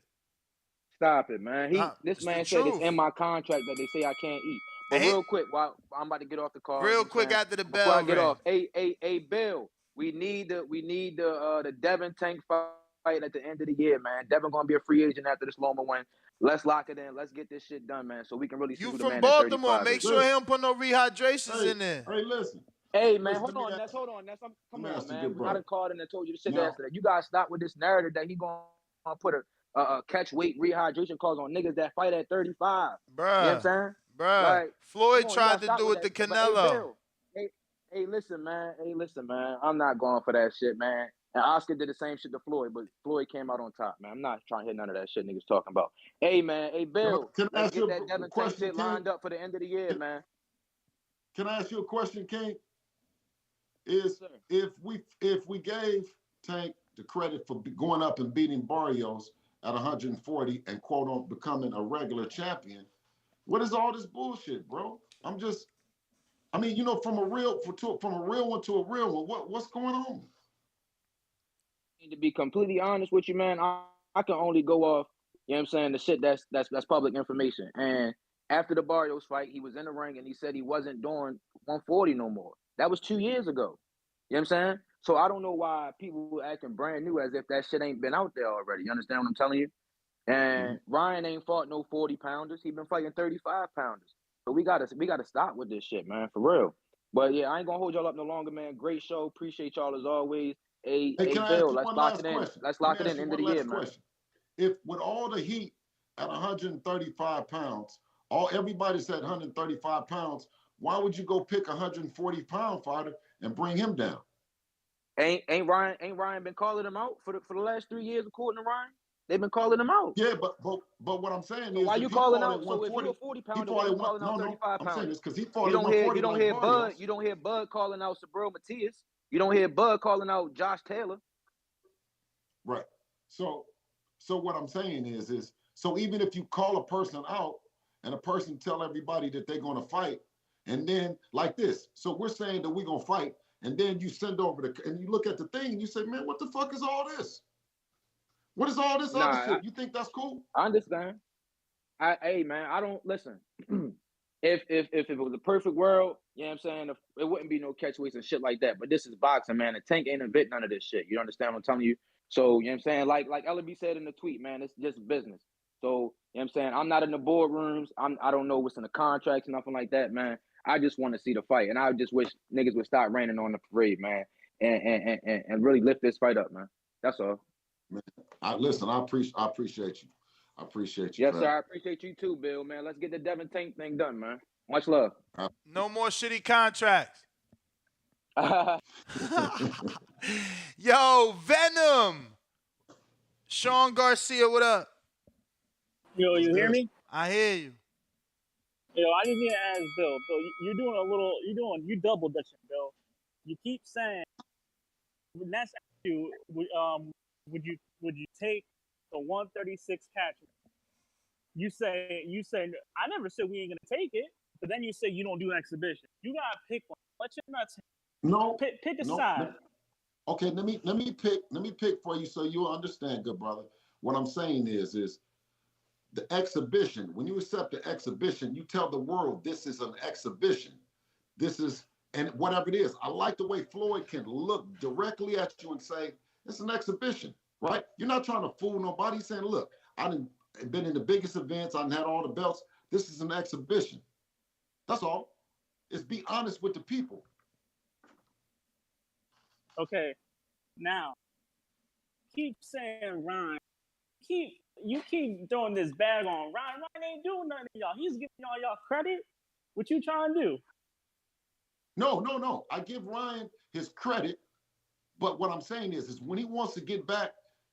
Stop it, man. This man said it's in my contract that they say I can't eat. But real quick, while I'm about to get off the call. Real quick after the bell. Before I get off, hey, Bill, we need the Devin Tank fight at the end of the year, man. Devin gonna be a free agent after this Loma win. Let's lock it in. Let's get this shit done, man, so we can really see who the man from Baltimore. Make sure he don't put no rehydrations in there. Hey, listen. Hey, man, hold on, Ness. Come on, man. I done called in and told you to sit there after that. You gotta stop with this narrative that he gonna put a catch weight rehydration calls on niggas that fight at 35. Bruh. You know what I'm saying? Bruh, like, Floyd tried to do it to Canelo. Hey, listen, man. I'm not going for that shit, man. And Oscar did the same shit to Floyd, but Floyd came out on top, man. I'm not trying to hear none of that shit niggas talking about. Hey, man. Hey, Bill. Let's get that Devin Tank shit lined up for the end of the year, man. Can I ask you a question, King? If we gave Tank the credit for going up and beating Barrios at 140 and quote unquote becoming a regular champion, what is all this bullshit, bro? I mean, you know, from a real one to a real one, what's going on? To be completely honest with you, man, I can only go off, you know what I'm saying, the shit that's public information. And after the Barrios fight, he was in the ring and he said he wasn't doing 140 no more. That was 2 years ago. You know what I'm saying? So I don't know why people were acting brand new as if that shit ain't been out there already. You understand what I'm telling you? And Ryan ain't fought no 40 pounders. He been fighting 35 pounders. So we gotta stop with this shit, man, for real. But yeah, I ain't gonna hold y'all up no longer, man. Great show. Appreciate y'all as always. Hey, Hey, can I ask Bill, you let's one lock last it in. question? Let's Let lock me it ask in you end of one the year, last man. question. If with all the heat at 135 pounds, everybody's at 135 pounds, why would you go pick a 140-pound fighter and bring him down? Ain't Ryan been calling him out for the last 3 years according to Ryan? They've been calling him out. Yeah, but what I'm saying So is why if you he calling fought at out? So if you 140, a 40 he pounder, fought why at you one. calling No, out no, 35 I'm saying pounders? this because he fought at 140 You don't like hear Barrios. Bud. You don't hear Bud calling out Sabril Matias. You don't hear Bud calling out Josh Taylor. Right. So what I'm saying is so even if you call a person out and a person tell everybody that they're going to fight, and then like this, so we're saying that we're going to fight, and then you send over and you look at the thing and you say, man, what the fuck is all this? What is all this other shit? You think that's cool? I understand. Hey man, I don't listen. If it was a perfect world, you know what I'm saying, it wouldn't be no catchweights and shit like that. But this is boxing, man. The Tank ain't invent none of this shit. You understand what I'm telling you? So, you know what I'm saying? Like LB said in the tweet, man, it's just business. So, you know what I'm saying? I'm not in the boardrooms. I don't know what's in the contracts, nothing like that, man. I just want to see the fight. And I just wish niggas would stop raining on the parade, man. And really lift this fight up, man. That's all. Man, I appreciate you. I appreciate you. Yes, sir. I appreciate you too, Bill, man. Let's get the Devin Tank thing done, man. Much love. No more shitty contracts. Yo, Venom. Sean Garcia, what up? Yo, you hear me? I hear you. Yo, I just need to ask Bill. Bill, you double dutching, Bill. You keep saying, that's you. Would you take the 136 catch? You say, I never said we ain't gonna take it, but then you say you don't do exhibition. You gotta pick one. Let your nuts. No, pick a no, side. Okay, let me pick for you so you'll understand, good brother. What I'm saying is the exhibition. When you accept the exhibition, you tell the world this is an exhibition. This is, and whatever it is. I like the way Floyd can look directly at you and say, it's an exhibition, right? You're not trying to fool nobody. You're saying, look, I done been in the biggest events. I done had all the belts. This is an exhibition. That's all. It's be honest with the people. Okay, now keep saying Ryan. You keep throwing this bag on Ryan. Ryan ain't doing nothing to y'all. He's giving y'all credit. What you trying to do? No. I give Ryan his credit, but what I'm saying is when he wants to get back,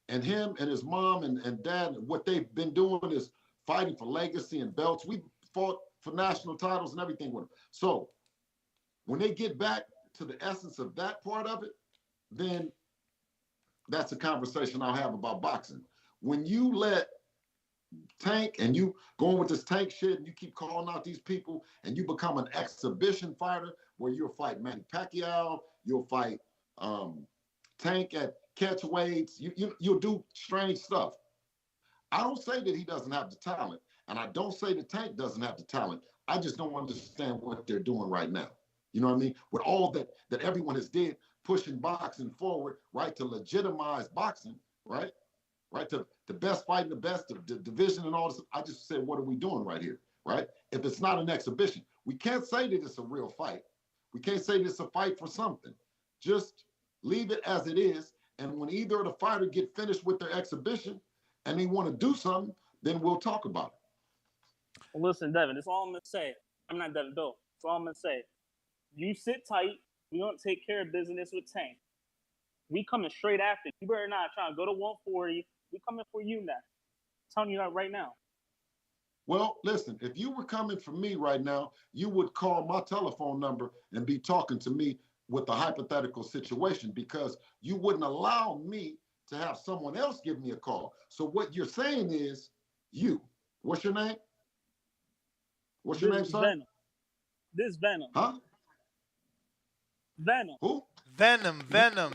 and him and his mom and dad, what they've been doing is fighting for legacy and belts. We fought for national titles and everything with them. So when they get back to the essence of that part of it, then that's a conversation I'll have about boxing. When you let Tank and you going with this Tank shit and you keep calling out these people and you become an exhibition fighter where you'll fight Manny Pacquiao, you'll fight Tank at catch weights, you'll do strange stuff. I don't say that he doesn't have the talent, and I don't say that Tank doesn't have the talent. I just don't understand what they're doing right now. You know what I mean? With all that everyone has did, pushing boxing forward, right, to legitimize boxing, right? Right, to the best fighting the best, the division and all this. I just said, what are we doing right here, right? If it's not an exhibition, we can't say that it's a real fight. We can't say that it's a fight for something. Just leave it as it is, and when either of the fighter get finished with their exhibition and they want to do something, then we'll talk about it. Well, listen, Devin, that's all I'm going to say. I'm not Devin, Bill. That's all I'm going to say. You sit tight. We're going to take care of business with Tank. We coming straight after. You better not try to go to 140. We coming for you now. I'm telling you that right now. Well, listen, if you were coming for me right now, you would call my telephone number and be talking to me with a hypothetical situation because you wouldn't allow me to have someone else give me a call. So what you're saying is you. What's your name? What's your name, sir? Venom. This Venom. Huh? Venom. Who? Venom.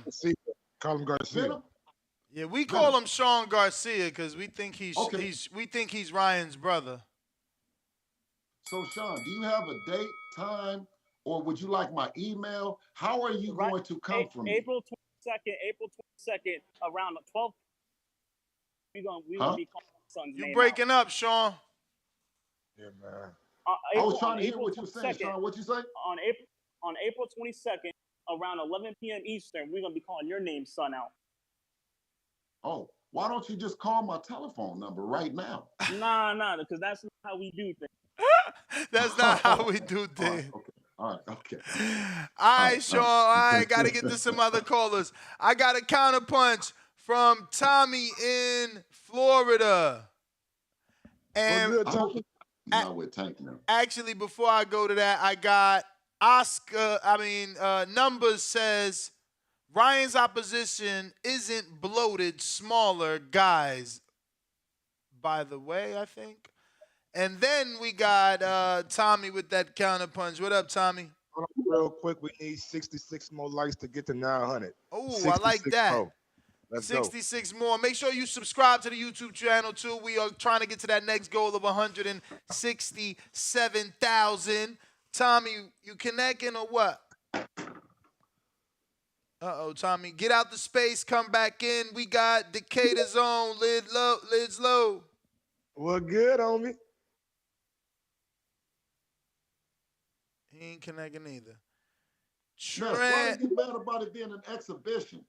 See, call him Garcia. Venom? Yeah, we call him Sean Garcia because we think he's Ryan's brother. So, Sean, do you have a date, time, or would you like my email? How are you going to come for me? April 22nd, around 12. We gonna be calling son's You name breaking out. up, Sean? Yeah, man. I was trying to hear what you were saying, Sean. What'd you say? On April 22nd, around 11 p.m. Eastern, we're gonna be calling your name, son, out. Oh, why don't you just call my telephone number right now? Nah, because that's not how we do things. That's not how we do things. All right, okay. All right, Sean. All right, got to get to some other callers. I got a counterpunch from Tommy in Florida. And not with Tank now. Actually, before I go to that, I got Numbers says Ryan's opposition isn't bloated, smaller guys. By the way, I think. And then we got Tommy with that counterpunch. What up, Tommy? Real quick, we need 66 more likes to get to 900. Oh, I like that. More. Let's 66 more. Make sure you subscribe to the YouTube channel, too. We are trying to get to that next goal of 167,000. Tommy, you connecting or what? Uh-oh, Tommy. Get out the space. Come back in. We got Decatur's own. Lids low. Well, good, homie. He ain't connecting either. Why are you mad about it being an exhibition?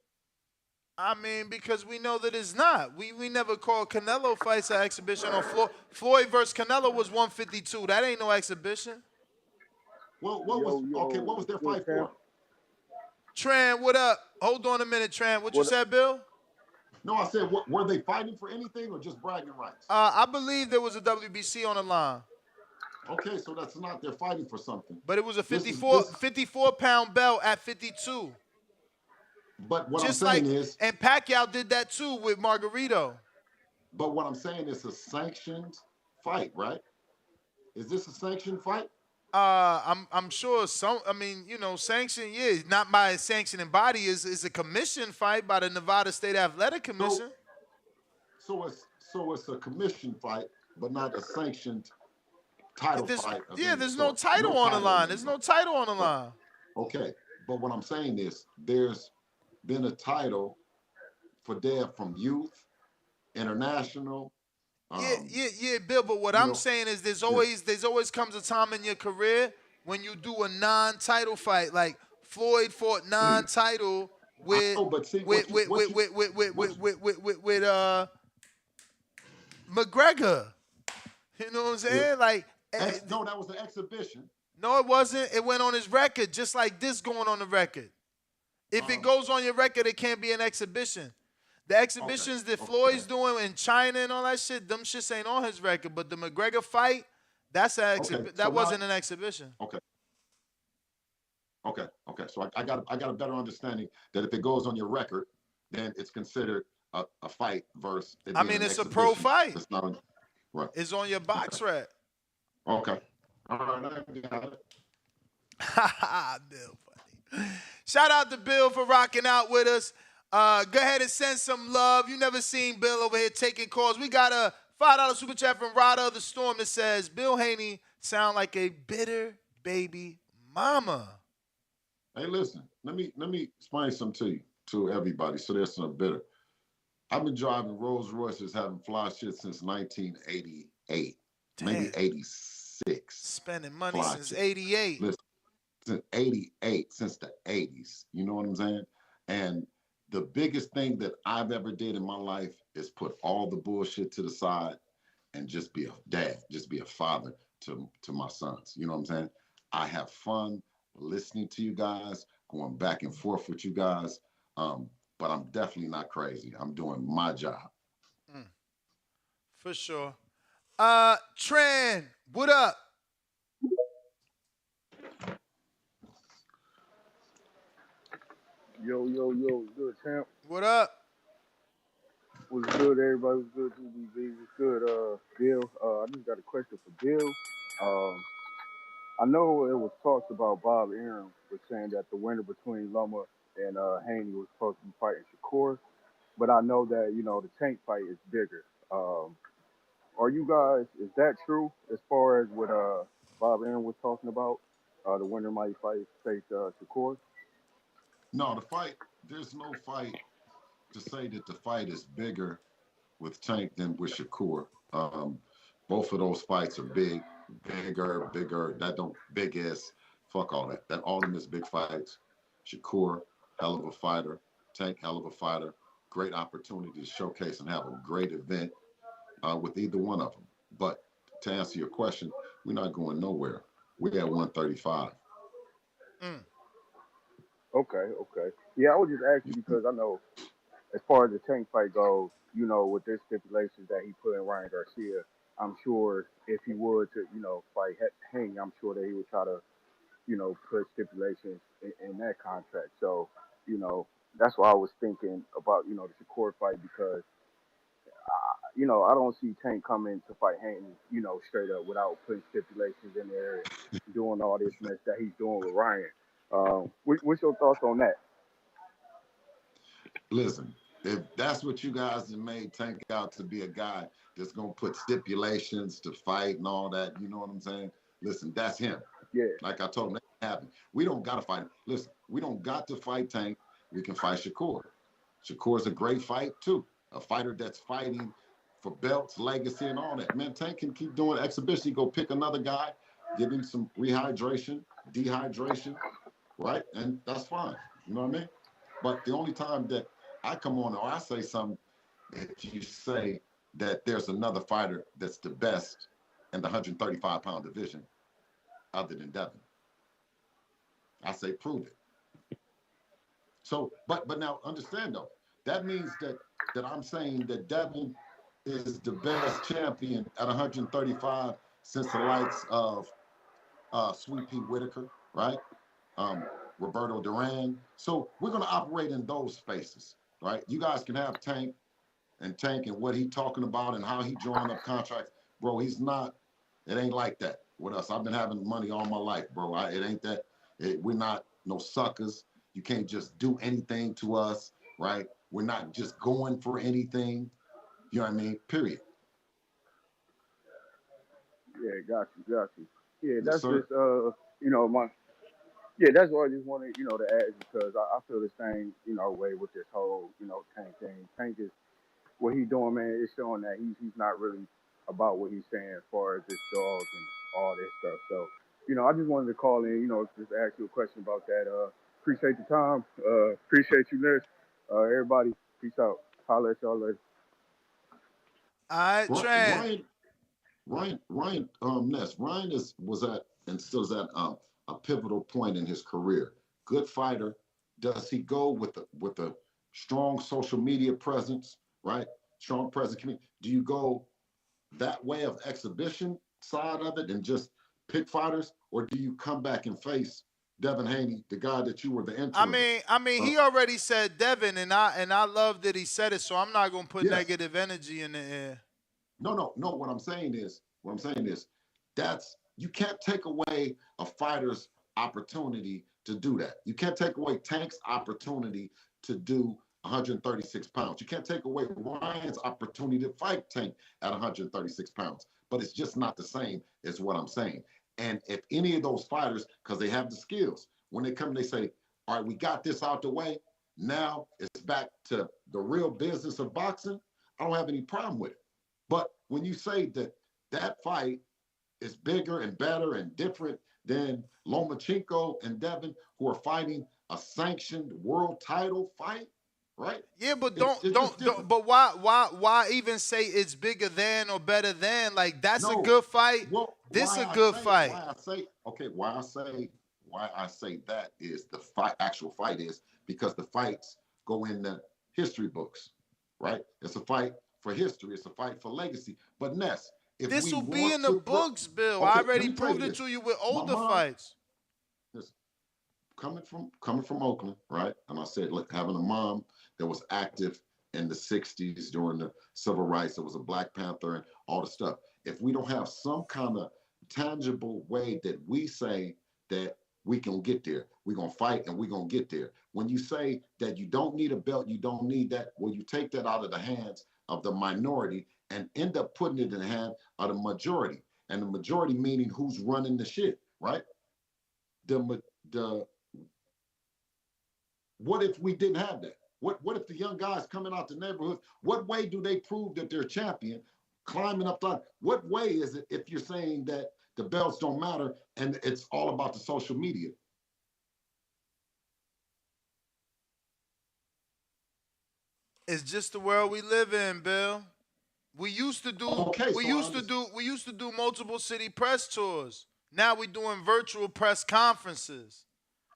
I mean, because we know that it's not. We never called Canelo fights an exhibition. Or Floyd versus Canelo was 152. That ain't no exhibition. Well, what was their fight for? Tran, what up? Hold on a minute, Tran. What you said, Bill? No, I said, were they fighting for anything or just bragging rights? I believe there was a WBC on the line. Okay, so that's not, they're fighting for something. But it was a 54-pound belt at 52. But what I'm saying is... And Pacquiao did that too with Margarito. But what I'm saying is a sanctioned fight, right? Is this a sanctioned fight? I'm sure sanction, not by a sanctioning body, is a commission fight by the Nevada State Athletic Commission. So it's a commission fight, but not a sanctioned title fight. There's no title on the line. There's no title on the line. Okay, but what I'm saying is there's been a title for Dev from youth, international. Yeah, Bill. But what I'm saying is there's always comes a time in your career when you do a non-title fight. Like Floyd fought non-title with McGregor. You know what I'm saying? No, that was an exhibition. No, it wasn't. It went on his record, just like this going on the record. If it goes on your record, it can't be an exhibition. The exhibitions that Floyd's doing in China and all that shit, them shits ain't on his record. But the McGregor fight, that wasn't an exhibition. Okay. So I got a better understanding that if it goes on your record, then it's considered a fight versus. It's a pro fight. It's not right. It's on your box rec. Okay. All right. I got it. Bill, funny. Shout out to Bill for rocking out with us. Go ahead and send some love. You never seen Bill over here taking calls. We got a $5 super chat from Rada of the Storm that says, Bill Haney sound like a bitter baby mama. Hey, listen, let me explain something to everybody so there's some bitter. I've been driving Rolls Royces, having fly shit since 1988, maybe 86. Spending money since 88. Listen, since 88, since the 80s. You know what I'm saying? And the biggest thing that I've ever did in my life is put all the bullshit to the side and just be a dad, just be a father to my sons. You know what I'm saying? I have fun listening to you guys, going back and forth with you guys. But I'm definitely not crazy. I'm doing my job. For sure. Tran, what up? Yo, good, champ. What up? What's good, everybody? What's good, DBB? What's good, Bill? I just got a question for Bill. I know it was talked about Bob Arum was saying that the winner between Loma and Haney was supposed to be fighting Shakur, but I know that the Tank fight is bigger. Are you guys? Is that true as far as what Bob Aaron was talking about? The winner might face Shakur. No, the fight. There's no fight to say that the fight is bigger with Tank than with Shakur. Both of those fights are bigger. That don't big as fuck all that. That all of them is big fights. Shakur, hell of a fighter. Tank, hell of a fighter. Great opportunity to showcase and have a great event with either one of them. But to answer your question, we're not going nowhere. We're at 135. Okay. Yeah, I was just asking because I know as far as the Tank fight goes, with this stipulations that he put in Ryan Garcia, I'm sure if he would to, fight Haney, I'm sure that he would try to, put stipulations in that contract. So, that's why I was thinking about, the Shakur fight because, I don't see Tank coming to fight Haney, straight up without putting stipulations in there and doing all this mess that he's doing with Ryan. What's your thoughts on that? Listen, if that's what you guys have made Tank out to be a guy that's going to put stipulations to fight and all that, you know what I'm saying? Listen, that's him. Yeah. Like I told him, that happened. We don't got to fight. Listen, we don't got to fight Tank. We can fight Shakur. Shakur's a great fight, too. A fighter that's fighting for belts, legacy, and all that. Man, Tank can keep doing exhibition. You go pick another guy, give him some rehydration, dehydration, right? And that's fine. You know what I mean? But the only time that I come on or I say something, if you say that there's another fighter that's the best in the 135-pound division other than Devin, I say prove it. So, but now understand though, that means that I'm saying that Devin is the best champion at 135 since the likes of Sweet Pea Whitaker, right? Roberto Duran. So we're going to operate in those spaces, right? You guys can have Tank and what he talking about and how he drawing up contracts. Bro, it ain't like that with us. I've been having money all my life, bro. It ain't that. We're not no suckers. You can't just do anything to us, right? We're not just going for anything. You know what I mean? Period. Yeah, got you. Yeah, Yes, that's sir. just my. Yeah, that's what I just wanted, to ask because I feel the same, way with this whole, Tank thing. Tank is what he's doing, man. It's showing that he's not really about what he's saying as far as his dogs and all this stuff. So, I just wanted to call in, just ask you a question about that. Appreciate the time. Appreciate you, Ness. Everybody, peace out. Holler at y'all later. All right, Trent. Ryan Ness. Ryan was at and still is at a pivotal point in his career. Good fighter. Does he go with a strong social media presence, right? Strong presence. Do you go that way of exhibition side of it and just pick fighters, or do you come back and face Devin Haney, the guy that you were the interim? I mean, he already said Devin, and I love that he said it. So I'm not gonna put negative energy in the air. No. What I'm saying is, that's you can't take away a fighter's opportunity to do that. You can't take away Tank's opportunity to do 136 pounds. You can't take away Ryan's opportunity to fight Tank at 136 pounds. But it's just not the same as what I'm saying. And if any of those fighters, because they have the skills, when they come, they say, all right, we got this out the way. Now it's back to the real business of boxing. I don't have any problem with it. But when you say that fight is bigger and better and different than Lomachenko and Devin, who are fighting a sanctioned world title fight, right? Yeah, but don't. But why even say it's bigger than or better than? Like that's a good fight. Well, this a good fight. Why I say that is the actual fight is because the fights go in the history books, right? It's a fight for history. It's a fight for legacy. But Ness, if this we will be want in the books, Bill. Okay, I already let me tell you proved it this. to you with older mom- fights. Listen, coming from Oakland, right? And I said, look, having a mom that was active in the 60s during the civil rights, there was a Black Panther and all the stuff. If we don't have some kind of tangible way that we say that we can get there. We're going to fight and we're going to get there. When you say that you don't need a belt, you don't need that, well, you take that out of the hands of the minority and end up putting it in the hand of the majority. And the majority meaning who's running the shit, right? The What if we didn't have that? What if the young guys coming out the neighborhood, what way do they prove that they're champion? Climbing up the, what way is it if you're saying that the belts don't matter and it's all about the social media? It's just the world we live in, Bill. We used to do we used to do multiple city press tours. Now we doing virtual press conferences.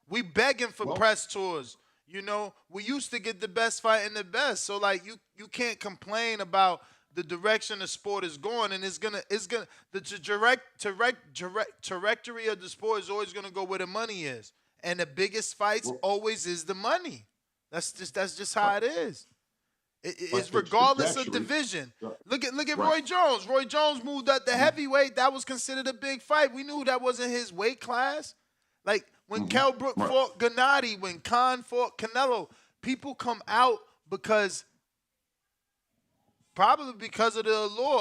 We begging for press tours. You know, we used to get the best fight and the best. So like you can't complain about the direction the sport is going, and it's gonna the trajectory of the sport is always gonna go where the money is, and the biggest fights always is the money. That's just how it is. It's regardless of division. Look at Roy Jones. Roy Jones moved up the heavyweight. That was considered a big fight. We knew that wasn't his weight class. Like when Kell Brook fought Gennady, when Khan fought Canelo, people come out probably because of the allure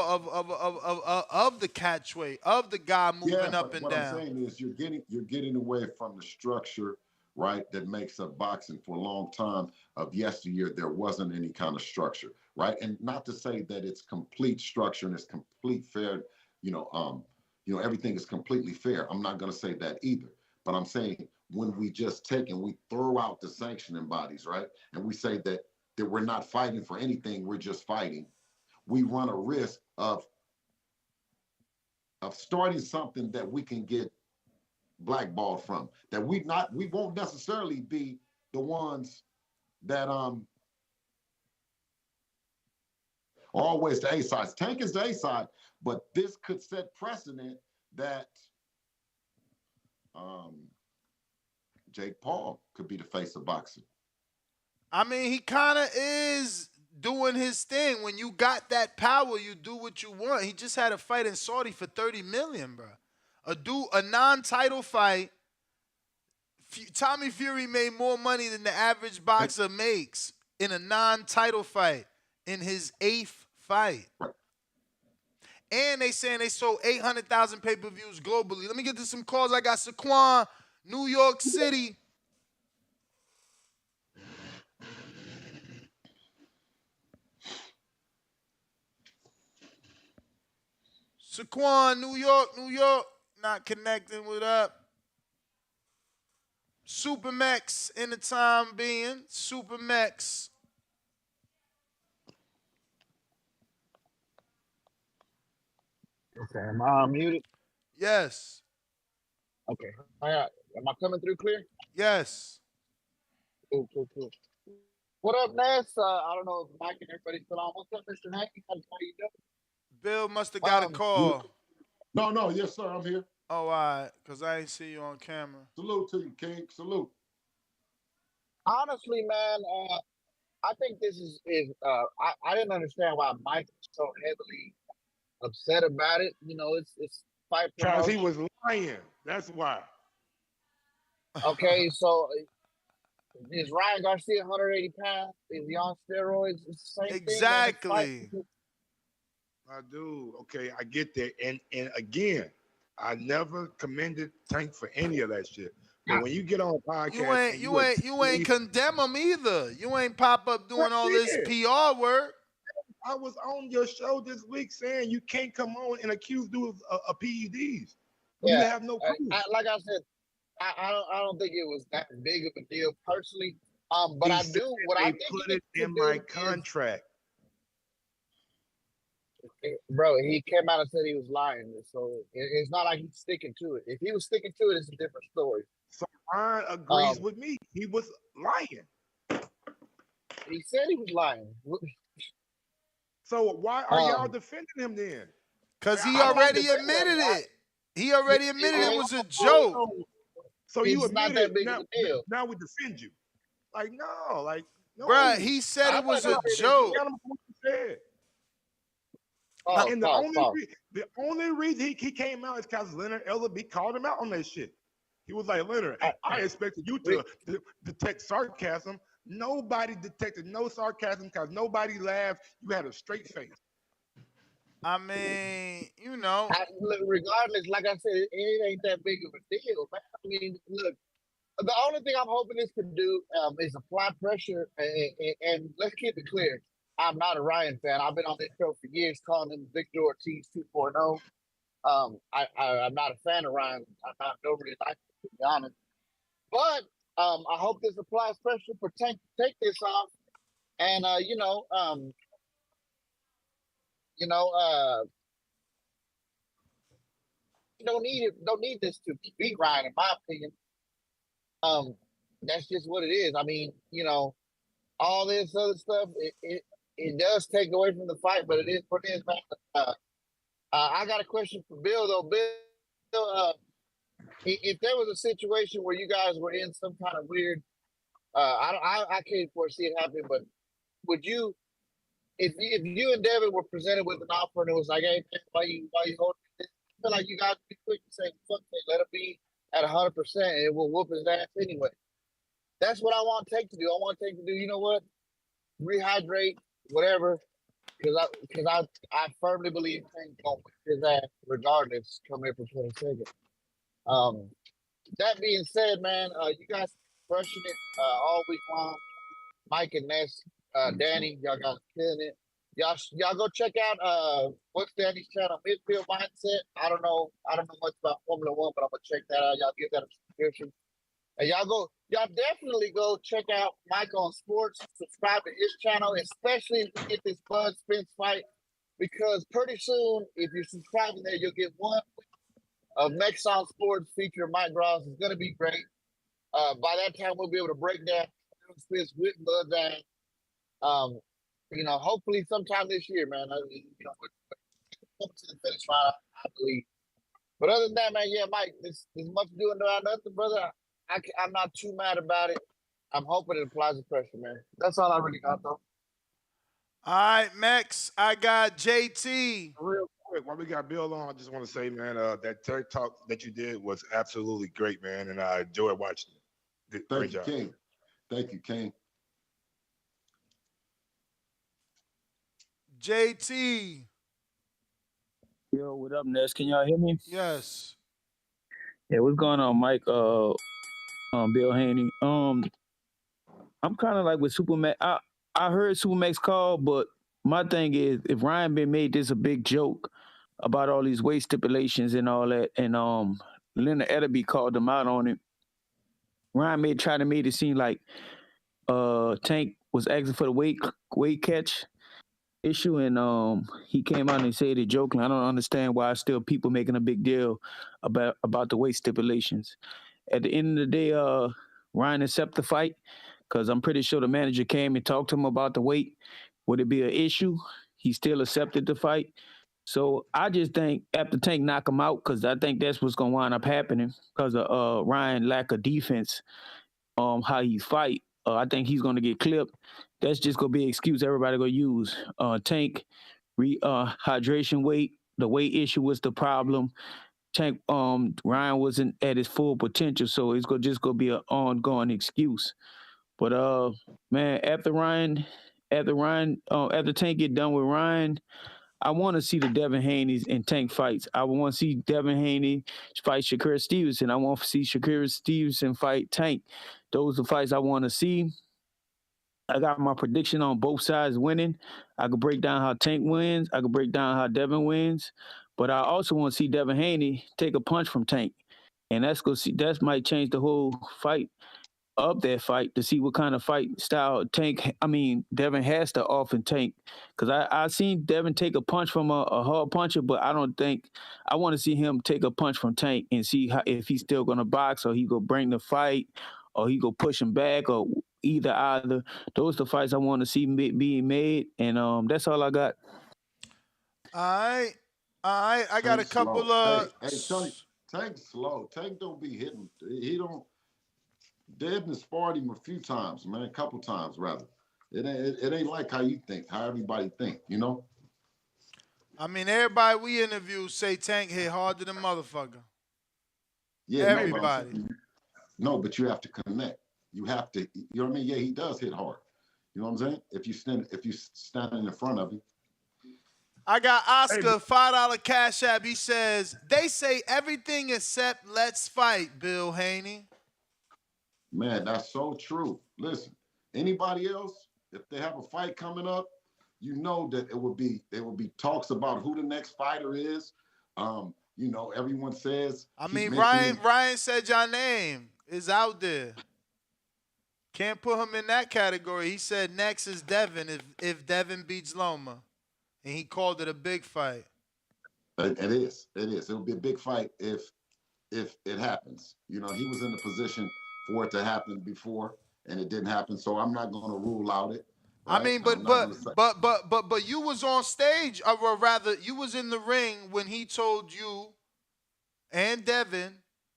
of the catchweight, of the guy moving up and what down. What I'm saying is you're getting away from the structure, right, that makes up boxing. For a long time of yesteryear, there wasn't any kind of structure, right? And not to say that it's complete structure and it's complete fair, everything is completely fair. I'm not going to say that either. But I'm saying when we just take and we throw out the sanctioning bodies, right, and we say that we're not fighting for anything, we're just fighting, we run a risk of starting something that we can get blackballed from, that we won't necessarily be the ones that are always the A sides. Tank is the A side, but this could set precedent that Jake Paul could be the face of boxing. I mean, he kind of is doing his thing. When you got that power, you do what you want. He just had a fight in Saudi for $30 million, bro. A non-title fight. Tommy Fury made more money than the average boxer makes in a non-title fight in his 8th fight. And they saying they sold 800,000 pay-per-views globally. Let me get to some calls. I got Saquon, New York City. Saquon, New York, not connecting with up. Supermax in the time being. Supermax. Okay, am I unmuted? Yes. Okay. Am I coming through clear? Yes. Cool. What up, Ness? I don't know if Mike and everybody's still on. What's up, Mr. Hanky? How you doing? Bill must have got a call. No, yes, sir, I'm here. Oh, all right, because I ain't see you on camera. Salute to you, King. Salute. Honestly, man, I think this is I didn't understand why Mike was so heavily upset about it. You know, it's fight Because promotion. he was lying. That's why. Okay, so is Ryan Garcia 180 pounds? Is he on steroids? It's the same thing. I do. Okay, I get that. And again, I never commended Tank for any of that shit. But when you get on a podcast, you ain't condemn him either. You ain't pop up doing all this PR work. I was on your show this week saying you can't come on and accuse dudes of PEDs. You have no proof. Like I said, I don't think it was that big of a deal personally. But I do what I think put it in my contract. Bro, he came out and said he was lying, so it's not like he's sticking to it. If he was sticking to it, it's a different story. So Ryan agrees with me. He was lying. He said he was lying. So why are y'all defending him then? Because he already admitted it. He already admitted it was a joke. So you It's not admitted that big now, of a deal. now we defend you. No. Bruh, he said it was a joke. And the only reason he came out is because Leonard Ellerby called him out on that shit. He was like, Leonard, I expected you to detect sarcasm. Nobody detected no sarcasm because nobody laughed. You had a straight face. I mean, Look, regardless, like I said, it ain't that big of a deal, man. I mean, look, the only thing I'm hoping this can do is apply pressure. And let's keep it clear. I'm not a Ryan fan. I've been on this show for years calling him Victor Ortiz 2.0. I'm not a fan of Ryan. I'm not nobody like him, to be honest. But I hope this applies pressure for Tank to take this off. And you don't need this to beat Ryan, in my opinion. That's just what it is. I mean, all this other stuff, it does take away from the fight, but it is what it is, man. I got a question for Bill though. Bill, if there was a situation where you guys were in some kind of weird, I can't foresee it happening, but would you, if you and Devin were presented with an offer and it was like, hey, man, why you holding this? I feel like you guys would be quick to say, fuck it, let it be at 100%, and it will whoop his ass anyway. That's what I want Tank to do. I want Tank to do, you know what? Rehydrate, whatever, because I firmly believe Tank gonna whip his ass regardless come April 22nd. That being said, man, you guys crushing it all week long. Mike and Ness, Danny, y'all guys killing it. Y'all go check out what's Danny's channel, Midfield Mindset. I don't know much about Formula One, but I'm gonna check that out. Y'all give that a subscription. And y'all definitely go check out Mike on Sports. Subscribe to his channel, especially if you get this Bud Spence fight, because pretty soon, if you're subscribing there, you'll get one of Mexon Sports featuring Mike Ross. It's gonna be great. By that time, we'll be able to break down Spence with Bud down. Hopefully sometime this year, man. We're to the finish line, I believe. But other than that, man, yeah, Mike, this much doing about nothing, brother. I'm not too mad about it. I'm hoping it applies the pressure, man. That's all I really got, though. All right, Max, I got JT. Real quick, while we got Bill on, I just want to say, man, that TED Talk that you did was absolutely great, man, and I enjoyed watching it. Great job. King. Thank you, King. JT. Yo, what up, Ness? Can y'all hear me? Yes. Yeah, what's going on, Mike? Bill Haney. I'm kind of like with Supermax. I heard Supermax call, but my thing is, if Ryan been made this a big joke about all these weight stipulations and all that, and Leonard Edderby called him out on it, Ryan tried to make it seem like Tank was asking for the weight catch issue, and he came out and said it jokingly. I don't understand why still people making a big deal about the weight stipulations. At the end of the day, Ryan accepted the fight because I'm pretty sure the manager came and talked to him about the weight. Would it be an issue? He still accepted the fight. So I just think after Tank knock him out, because I think that's what's gonna wind up happening because of Ryan lack of defense, how he fight. I think he's gonna get clipped. That's just gonna be an excuse everybody gonna use. Tank hydration weight. The weight issue was the problem. Tank Ryan wasn't at his full potential, so it's just gonna be an ongoing excuse. But man, after Tank get done with Ryan, I want to see the Devin Haney's and Tank fights. I want to see Devin Haney fight Shakira Stevenson. I want to see Shakira Stevenson fight Tank. Those are the fights I want to see. I got my prediction on both sides winning. I could break down how Tank wins. I could break down how Devin wins. But I also want to see Devin Haney take a punch from Tank. And that might change the whole fight of that fight to see what kind of fight style Devin has to offer Tank. Because I seen Devin take a punch from a hard puncher, but I want to see him take a punch from Tank and see if he's still going to box or he go bring the fight or he go push him back or either. Those are the fights I want to see being made. And that's all I got. All right. I got a couple of. Hey, Tank's slow. Tank don't be hitting. He don't. Devin sparred him a few times, man. A couple times, rather. It ain't like how you think, how everybody think, you know? I mean, everybody we interview say Tank hit harder than motherfucker. Yeah, no, but I'm Everybody. saying, no, but you have to connect. You have to, you know what I mean? Yeah, he does hit hard. You know what I'm saying? If you standing in front of him. I got Oscar, $5 Cash App. He says, they say everything except let's fight, Bill Haney. Man, that's so true. Listen, anybody else, if they have a fight coming up, you know that it will be talks about who the next fighter is. You know, everyone says I mean, Ryan said your name is out there. Can't put him in that category. He said next is Devin if Devin beats Loma. And he called it a big fight. It is. It will be a big fight if it happens. You know, he was in the position for it to happen before, and it didn't happen. So I'm not going to rule out it. Right? I mean, but you was on stage, or rather, you was in the ring when he told you and Devin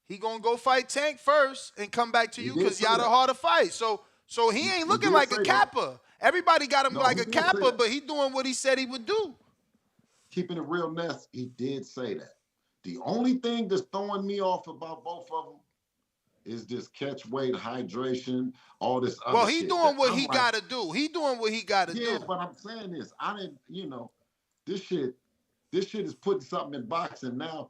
he gonna go fight Tank first and come back to you because y'all the harder fight. So he ain't looking like a Kappa. Everybody got him like a Kappa, but he doing what he said he would do. Keeping it real, Ness, he did say that. The only thing that's throwing me off about both of them is this catch weight, hydration, all this other shit. Well, he doing what he got to do. He doing what he got to do. Yeah, but I'm saying this. I didn't, you know, this shit is putting something in boxing now.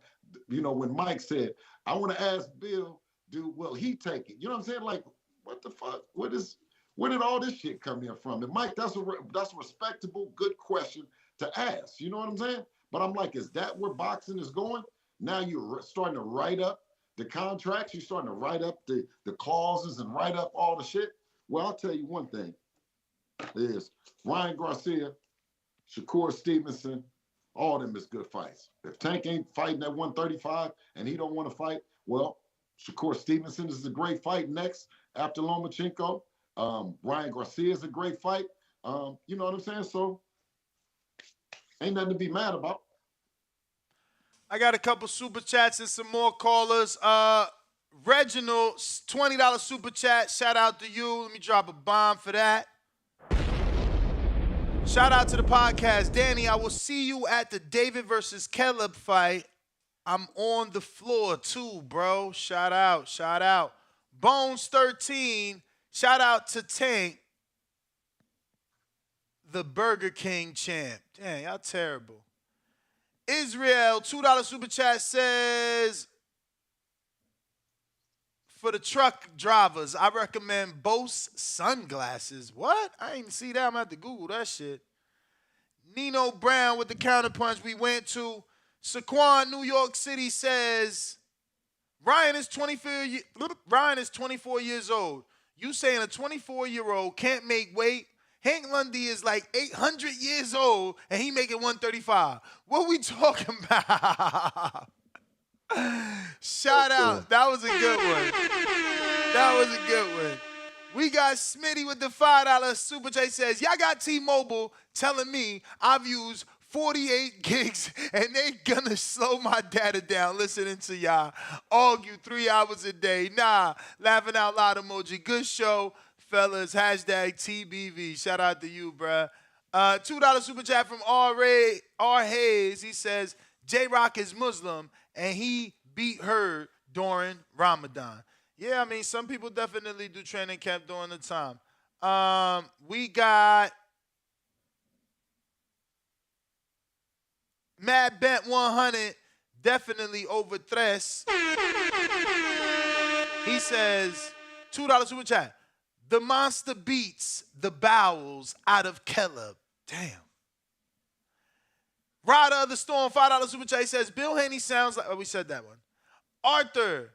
You know, when Mike said, I want to ask Bill, will he take it? You know what I'm saying? Like, what the fuck? Where did all this shit come in from? And Mike, that's a respectable, good question to ask. You know what I'm saying? But I'm like, is that where boxing is going? Now you're starting to write up the contracts. You're starting to write up the clauses and write up all the shit. Well, I'll tell you one thing is Ryan Garcia, Shakur Stevenson, all of them is good fights. If Tank ain't fighting at 135 and he don't want to fight, well, Shakur Stevenson is a great fight next after Lomachenko. Ryan Garcia is a great fight. You know what I'm saying? So ain't nothing to be mad about. I got a couple super chats and some more callers. Reginald, $20 super chat. Shout out to you. Let me drop a bomb for that. Shout out to the podcast. Danny, I will see you at the David versus Caleb fight. I'm on the floor too, bro. Shout out. Bones 13. Shout out to Tank, the Burger King champ. Dang, y'all terrible. Israel, $2 super chat says, for the truck drivers, I recommend Bose sunglasses. What? I didn't see that. I'm going to have to Google that shit. Nino Brown with the counterpunch we went to. Saquon, New York City says, Ryan is 24 years old. You saying a 24-year-old can't make weight? Hank Lundy is like 800 years old, and he making 135. What we talking about? Shout out. That was a good one. We got Smitty with the $5 super chat. Says, y'all got T-Mobile telling me I've used 48 gigs and they gonna slow my data down listening to y'all argue 3 hours a day. Nah, laughing out loud emoji. Good show, fellas. Hashtag TBV. Shout out to you, bruh. $2 super chat from R. Hayes. He says, J-Rock is Muslim and he beat her during Ramadan. Yeah, I mean, some people definitely do training camp during the time. We got Mad Bent 100, definitely over Tres. He says, $2 super chat. The monster beats the bowels out of Caleb. Damn. Rider of the Storm, $5 super chat. He says, Bill Haney sounds like, oh, we said that one. Arthur,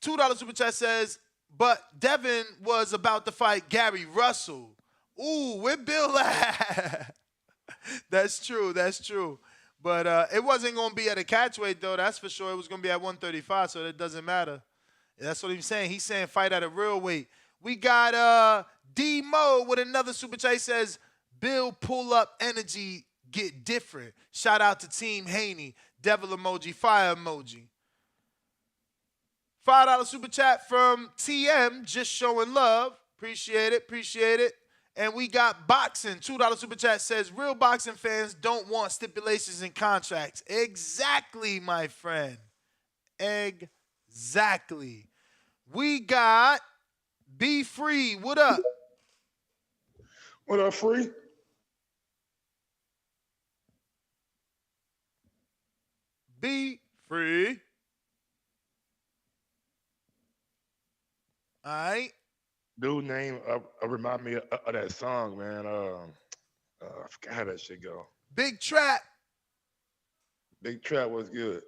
$2 super chat says, but Devin was about to fight Gary Russell. Ooh, where Bill at? That's true. But it wasn't going to be at a catch weight, though. That's for sure. It was going to be at 135, so it doesn't matter. That's what he's saying. He's saying fight at a real weight. We got D-Mo with another super chat. He says, Bill pull up energy, get different. Shout out to Team Haney. Devil emoji, fire emoji. $5 super chat from TM, just showing love. Appreciate it. And we got boxing. $2 super chat says, real boxing fans don't want stipulations and contracts. Exactly, my friend. Exactly. We got Be Free. What up? What up, Free? Be Free. All right. Dude name remind me of that song, man. I forgot how that shit go. Big Trap. Big Trap was good.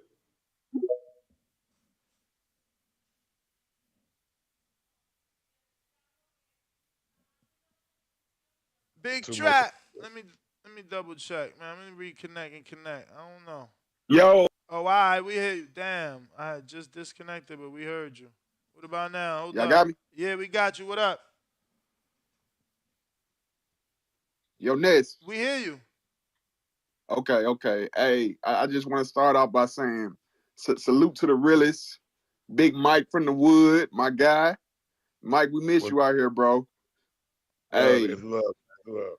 Big Too much. Trap. Let me double check, man. Let me reconnect and connect. I don't know. Yo, Oh, all right. We hear you. Damn. I had just disconnected, but we heard you. What about now? Hold y'all up. got me? Yeah, we got you. What up? Yo, Ness. We hear you. Okay. Hey, I just want to start off by saying salute to the realest, Big Mike from the Wood, my guy. Mike, we miss you out here, bro. Love Hey, it. It's love. It's love.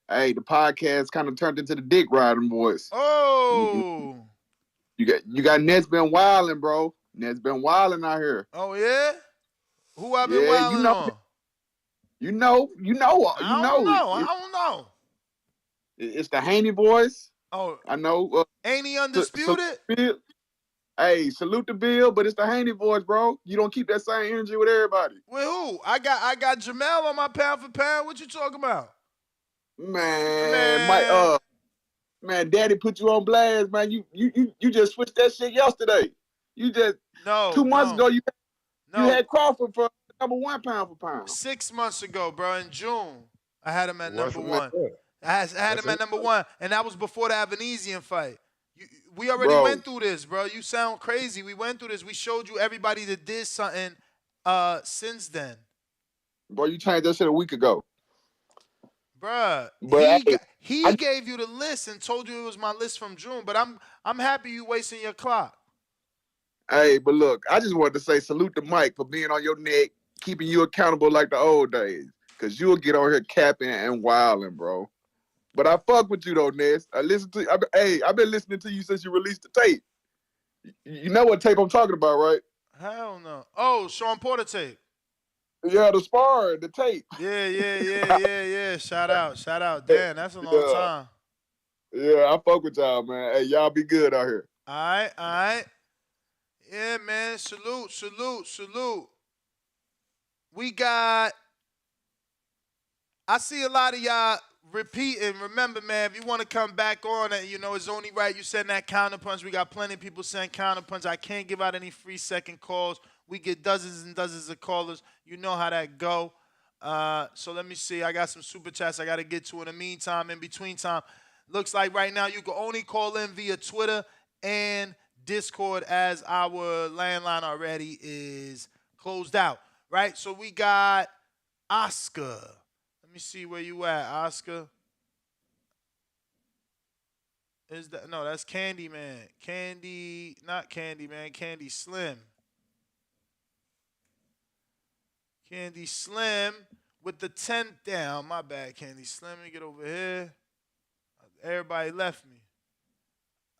hey, the podcast kind of turned into the dick riding boys. Oh. You got Ness been wilding, bro. Ness been wilding out here. Oh, yeah? Who I been Yeah, wilding on? You know. I don't know. I don't know. It's the Haney boys. Oh. I know. Ain't he undisputed? Hey, salute the Bill, but it's the Haney boys, bro. You don't keep that same energy with everybody. With who? I got Jamel on my pound for pound. What you talking about? Man, Mike, man, Daddy put you on blast, man. You just switched that shit yesterday. You just 2 months ago you had Crawford for #1 pound for pound. 6 months ago, bro, in June, I had him at number What's one. I had him at number one, and that was before the Avanesian fight. We already went through this, bro. You sound crazy. We went through this. We showed you everybody that did something since then. Bro, you changed that shit a week ago. Bruh, but he gave you the list and told you it was my list from June, but I'm happy you wasting your clock. Hey, but look, I just wanted to say salute to Mike for being on your neck, keeping you accountable like the old days. Cause you'll get on here capping and wilding, bro. But I fuck with you though, Ness. I've been listening to you since you released the tape. You know what tape I'm talking about, right? Hell no. Oh, Sean Porter tape. Yeah, the sparring, the tape. Yeah. Shout out. Damn, that's a long time. Yeah, I fuck with y'all, man. Hey, y'all be good out here. All right. Yeah, man. Salute. We got. I see a lot of y'all repeating. Remember, man, if you want to come back on, it's only right you send that counterpunch. We got plenty of people send counterpunch. I can't give out any free second calls. We get dozens and dozens of callers. You know how that go. So let me see. I got some super chats I got to get to in the meantime. In between time, looks like right now you can only call in via Twitter and Discord as our landline already is closed out. Right? So we got Oscar. Let me see where you at, Oscar. That's Candyman. Not Candyman, Candy Slim. Candy Slim with the 10th down. My bad, Candy Slim. Let me get over here. Everybody left me.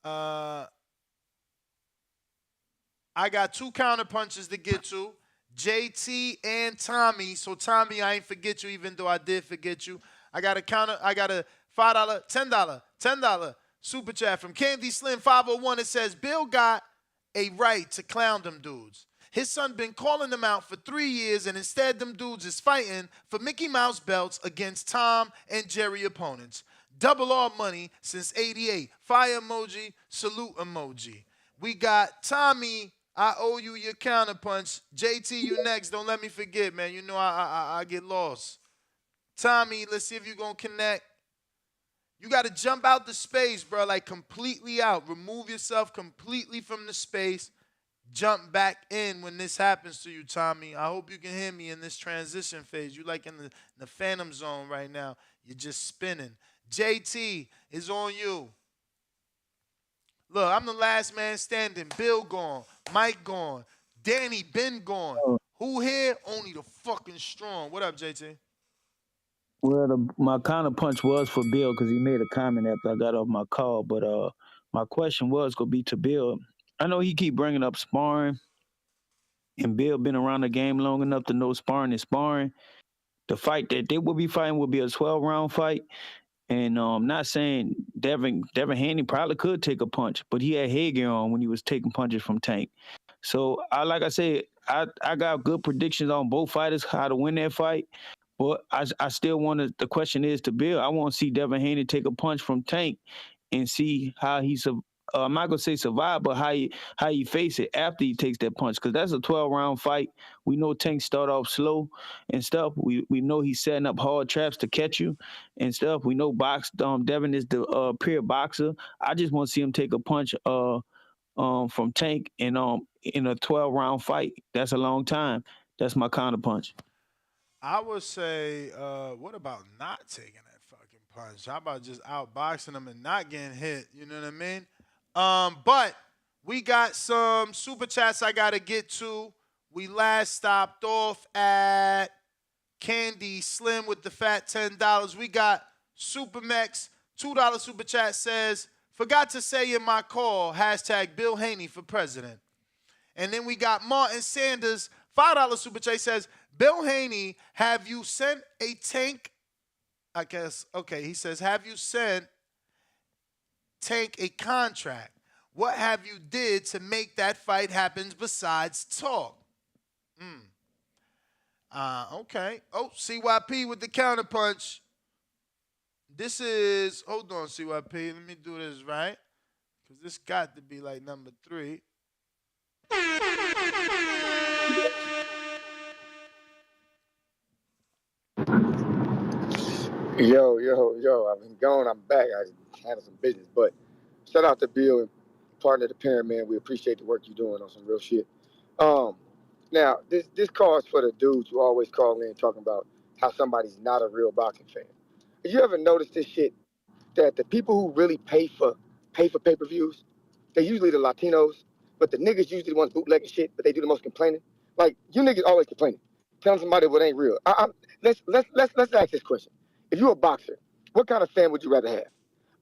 I got 2 counter punches to get to. JT and Tommy. So Tommy, I ain't forget you, even though I did forget you. I got a $5, $10 super chat from Candy Slim 501. It says, Bill got a right to clown them dudes. His son been calling them out for 3 years, and instead them dudes is fighting for Mickey Mouse belts against Tom and Jerry opponents. Double R money since 88. Fire emoji, salute emoji. We got Tommy, I owe you your counterpunch. JT, you next. Don't let me forget, man. You know I get lost. Tommy, let's see if you're going to connect. You got to jump out the space, bro, like completely out. Remove yourself completely from the space. Jump back in when this happens to you, Tommy. I hope you can hear me in this transition phase. You like in the phantom zone right now. You're just spinning. JT is on you. Look, I'm the last man standing. Bill gone. Mike gone. Danny been gone. Who here? Only the fucking strong. What up, JT? Well, my counter punch was for Bill because he made a comment after I got off my call. But my question was gonna be to Bill. I know he keep bringing up sparring, and Bill been around the game long enough to know sparring is sparring. The fight that they will be fighting will be a 12-round fight. And not saying Devin Haney probably could take a punch, but he had headgear on when he was taking punches from Tank. So like I said, I got good predictions on both fighters how to win that fight. But I still want to. The question is to Bill. I want to see Devin Haney take a punch from Tank and see how he's. I'm not gonna say survive, but how you face it after he takes that punch, because that's a 12-round fight. We know Tank start off slow and stuff. We know he's setting up hard traps to catch you and stuff. We know Devin is the pure boxer. I just want to see him take a punch from Tank and in a 12-round fight. That's a long time. That's my counter punch. I would say, what about not taking that fucking punch? How about just outboxing him and not getting hit? You know what I mean? But we got some super chats I got to get to. We last stopped off at Candy Slim with the fat $10. We got Supermex, $2 super chat says, forgot to say in my call, hashtag Bill Haney for president. And then we got Martin Sanders, $5 super chat says, Bill Haney, have you sent a Tank? I guess, okay, he says, have you sent Tank a contract? What have you did to make that fight happen besides talk? Okay. Oh, CYP with the counterpunch. This is, hold on, CYP. Let me do this right. Because this got to be like number 3. Yo, I've been gone. I'm back. I handled some business, but shout out to Bill and partner of the parent, man. We appreciate the work you're doing on some real shit. Now this calls for the dudes who always call in talking about how somebody's not a real boxing fan. Have you ever noticed this shit? That the people who really pay for pay-per-views, they're usually the Latinos, but the niggas usually the ones bootlegging shit, but they do the most complaining. Like you niggas always complaining, telling somebody what ain't real. Let's ask this question: if you're a boxer, what kind of fan would you rather have?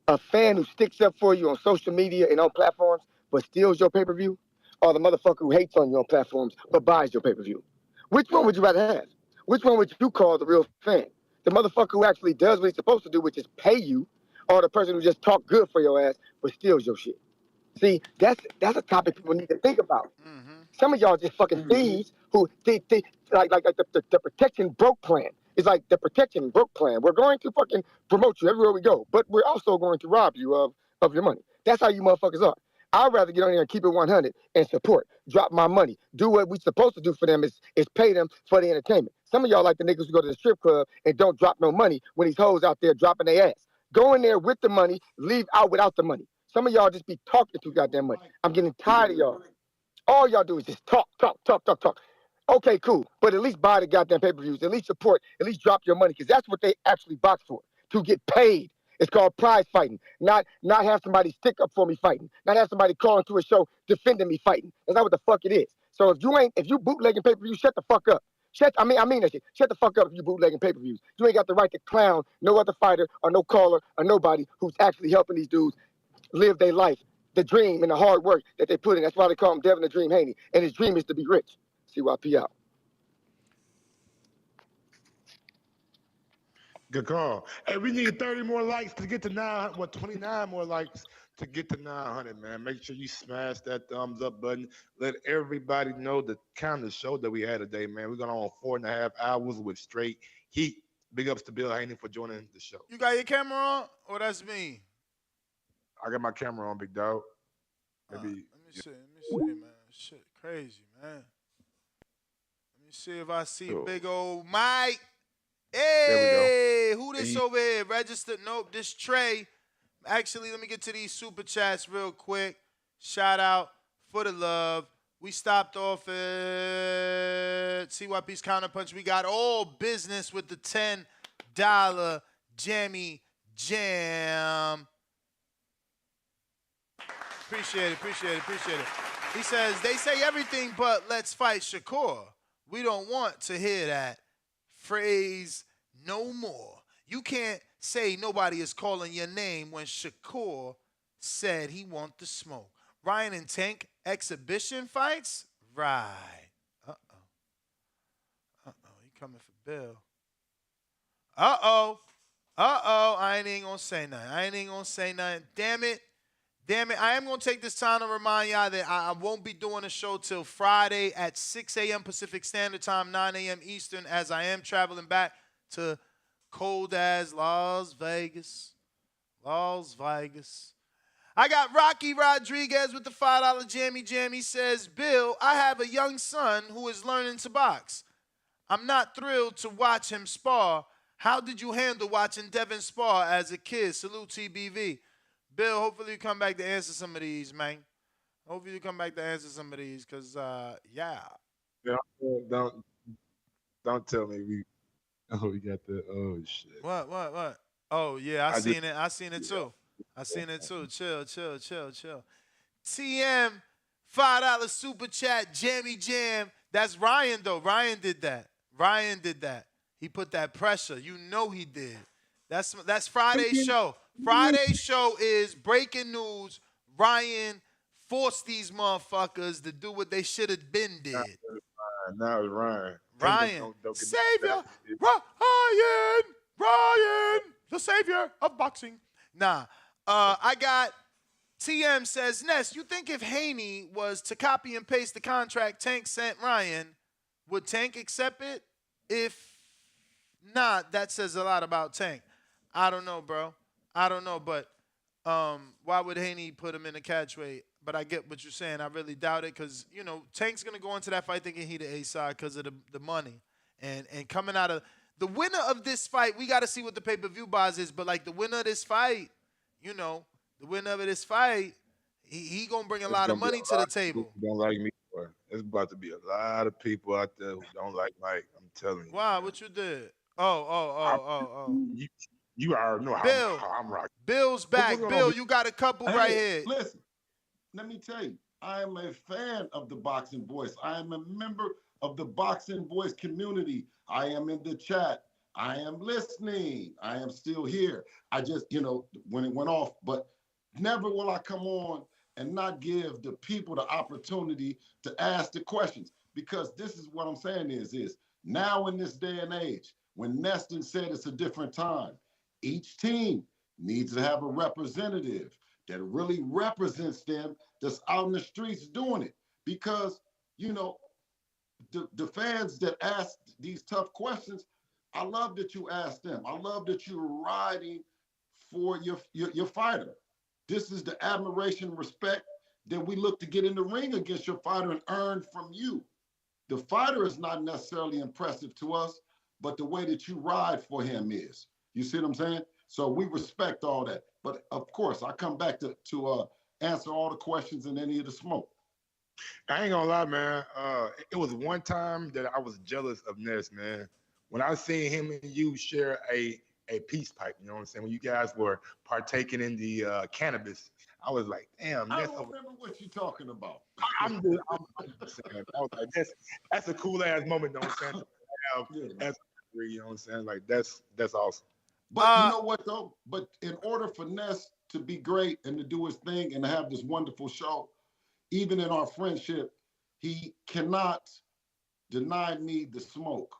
A fan who sticks up for you on social media and on platforms, but steals your pay-per-view, or the motherfucker who hates on you on platforms but buys your pay-per-view? Which one would you rather have? Which one would you call the real fan? The motherfucker who actually does what he's supposed to do, which is pay you, or the person who just talk good for your ass but steals your shit? See, that's a topic people need to think about. Some of y'all just fucking thieves who like the protection broke plan. It's like the protection broke plan. We're going to fucking promote you everywhere we go, but we're also going to rob you of your money. That's how you motherfuckers are. I'd rather get on here and keep it 100 and support, drop my money, do what we're supposed to do for them is pay them for the entertainment. Some of y'all like the niggas who go to the strip club and don't drop no money when these hoes out there dropping their ass. Go in there with the money, leave out without the money. Some of y'all just be talking too goddamn much. I'm getting tired of y'all. All y'all do is just talk. Okay, cool. But at least buy the goddamn pay-per-views. At least support. At least drop your money, because that's what they actually box for, to get paid. It's called prize fighting. Not have somebody stick up for me fighting. Not have somebody calling to a show defending me fighting. That's not what the fuck it is. So if you bootlegging pay-per-views, shut the fuck up. I mean that shit. Shut the fuck up if you bootlegging pay-per-views. You ain't got the right to clown no other fighter or no caller or nobody who's actually helping these dudes live their life, the dream and the hard work that they put in. That's why they call him Devin the Dream Haney. And his dream is to be rich. CYP out. Good call. Hey, we need 30 more likes to get to 29 more likes to get to 900, man. Make sure you smash that thumbs up button. Let everybody know the kind of show that we had today, man. We're going on 4.5 hours with straight heat. Big ups to Bill Haney for joining the show. You got your camera on, or that's me? I got my camera on, big dog. Let me see, man. Shit, crazy, man. Let me see if I see big old Mike. Hey, who this over here? Registered? Nope, this Trey. Actually, let me get to these super chats real quick. Shout out for the love. We stopped off at CYP's Counterpunch. We got all business with the $10 Jammy Jam. Appreciate it. He says, they say everything but let's fight Shakur. We don't want to hear that phrase no more. You can't say nobody is calling your name when Shakur said he want the smoke. Ryan and Tank exhibition fights? Right. coming for Bill. Uh-oh. I ain't gonna say nothing. Damn it. I am going to take this time to remind y'all that I won't be doing a show till Friday at 6 a.m. Pacific Standard Time, 9 a.m. Eastern, as I am traveling back to cold-ass Las Vegas. I got Rocky Rodriguez with the $5 Jammy Jam. He says, Bill, I have a young son who is learning to box. I'm not thrilled to watch him spar. How did you handle watching Devin spar as a kid? Salute TBV. Bill, hopefully you come back to answer some of these, man. Hopefully you come back to answer some of these, because, yeah. Don't tell me we got the, oh, shit. What? Oh, yeah, I seen it too. Chill. TM, $5 super chat, Jammy Jam. That's Ryan, though. Ryan did that. He put that pressure. You know he did. That's Friday's show. Friday's show is breaking news. Ryan forced these motherfuckers to do what they should have been did. Now it's Ryan. Ryan, savior. Ryan, the savior of boxing. Nah, I got TM says, Ness, you think if Haney was to copy and paste the contract Tank sent Ryan, would Tank accept it? If not, that says a lot about Tank. I don't know, bro. But why would Haney put him in a catchweight? But I get what you're saying. I really doubt it because, Tank's going to go into that fight thinking he the A side because of the money. And coming out of the winner of this fight, we got to see what the pay-per-view buys is. But, like, the winner of this fight, he going to bring a lot of money to the table. Don't like me. It's about to be a lot of people out there who don't like Mike. I'm telling you. Wow, what you did? Oh. You already know Bill, how I'm rocking. Bill's back. Bill, you got a couple right here. Listen, let me tell you, I am a fan of the Boxing Voice. I am a member of the Boxing Voice community. I am in the chat. I am listening. I am still here. I just, when it went off, but never will I come on and not give the people the opportunity to ask the questions, because this is what I'm saying is now in this day and age, when Neston said it's a different time, each team needs to have a representative that really represents them that's out in the streets doing it. Because, the fans that ask these tough questions, I love that you ask them. I love that you're riding for your fighter. This is the admiration and respect that we look to get in the ring against your fighter and earn from you. The fighter is not necessarily impressive to us, but the way that you ride for him is. You see what I'm saying? So we respect all that. But of course, I come back to answer all the questions and any of the smoke. I ain't gonna lie, man. It was one time that I was jealous of Ness, man. When I seen him and you share a peace pipe, you know what I'm saying? When you guys were partaking in the cannabis, I was like, damn, I Ness. don't remember what you're talking about. I'm just saying. I was like, that's a cool ass moment, you know what I'm saying? You know what I'm saying? Like that's awesome. But you know what though? But in order for Ness to be great and to do his thing and to have this wonderful show, even in our friendship, he cannot deny me the smoke.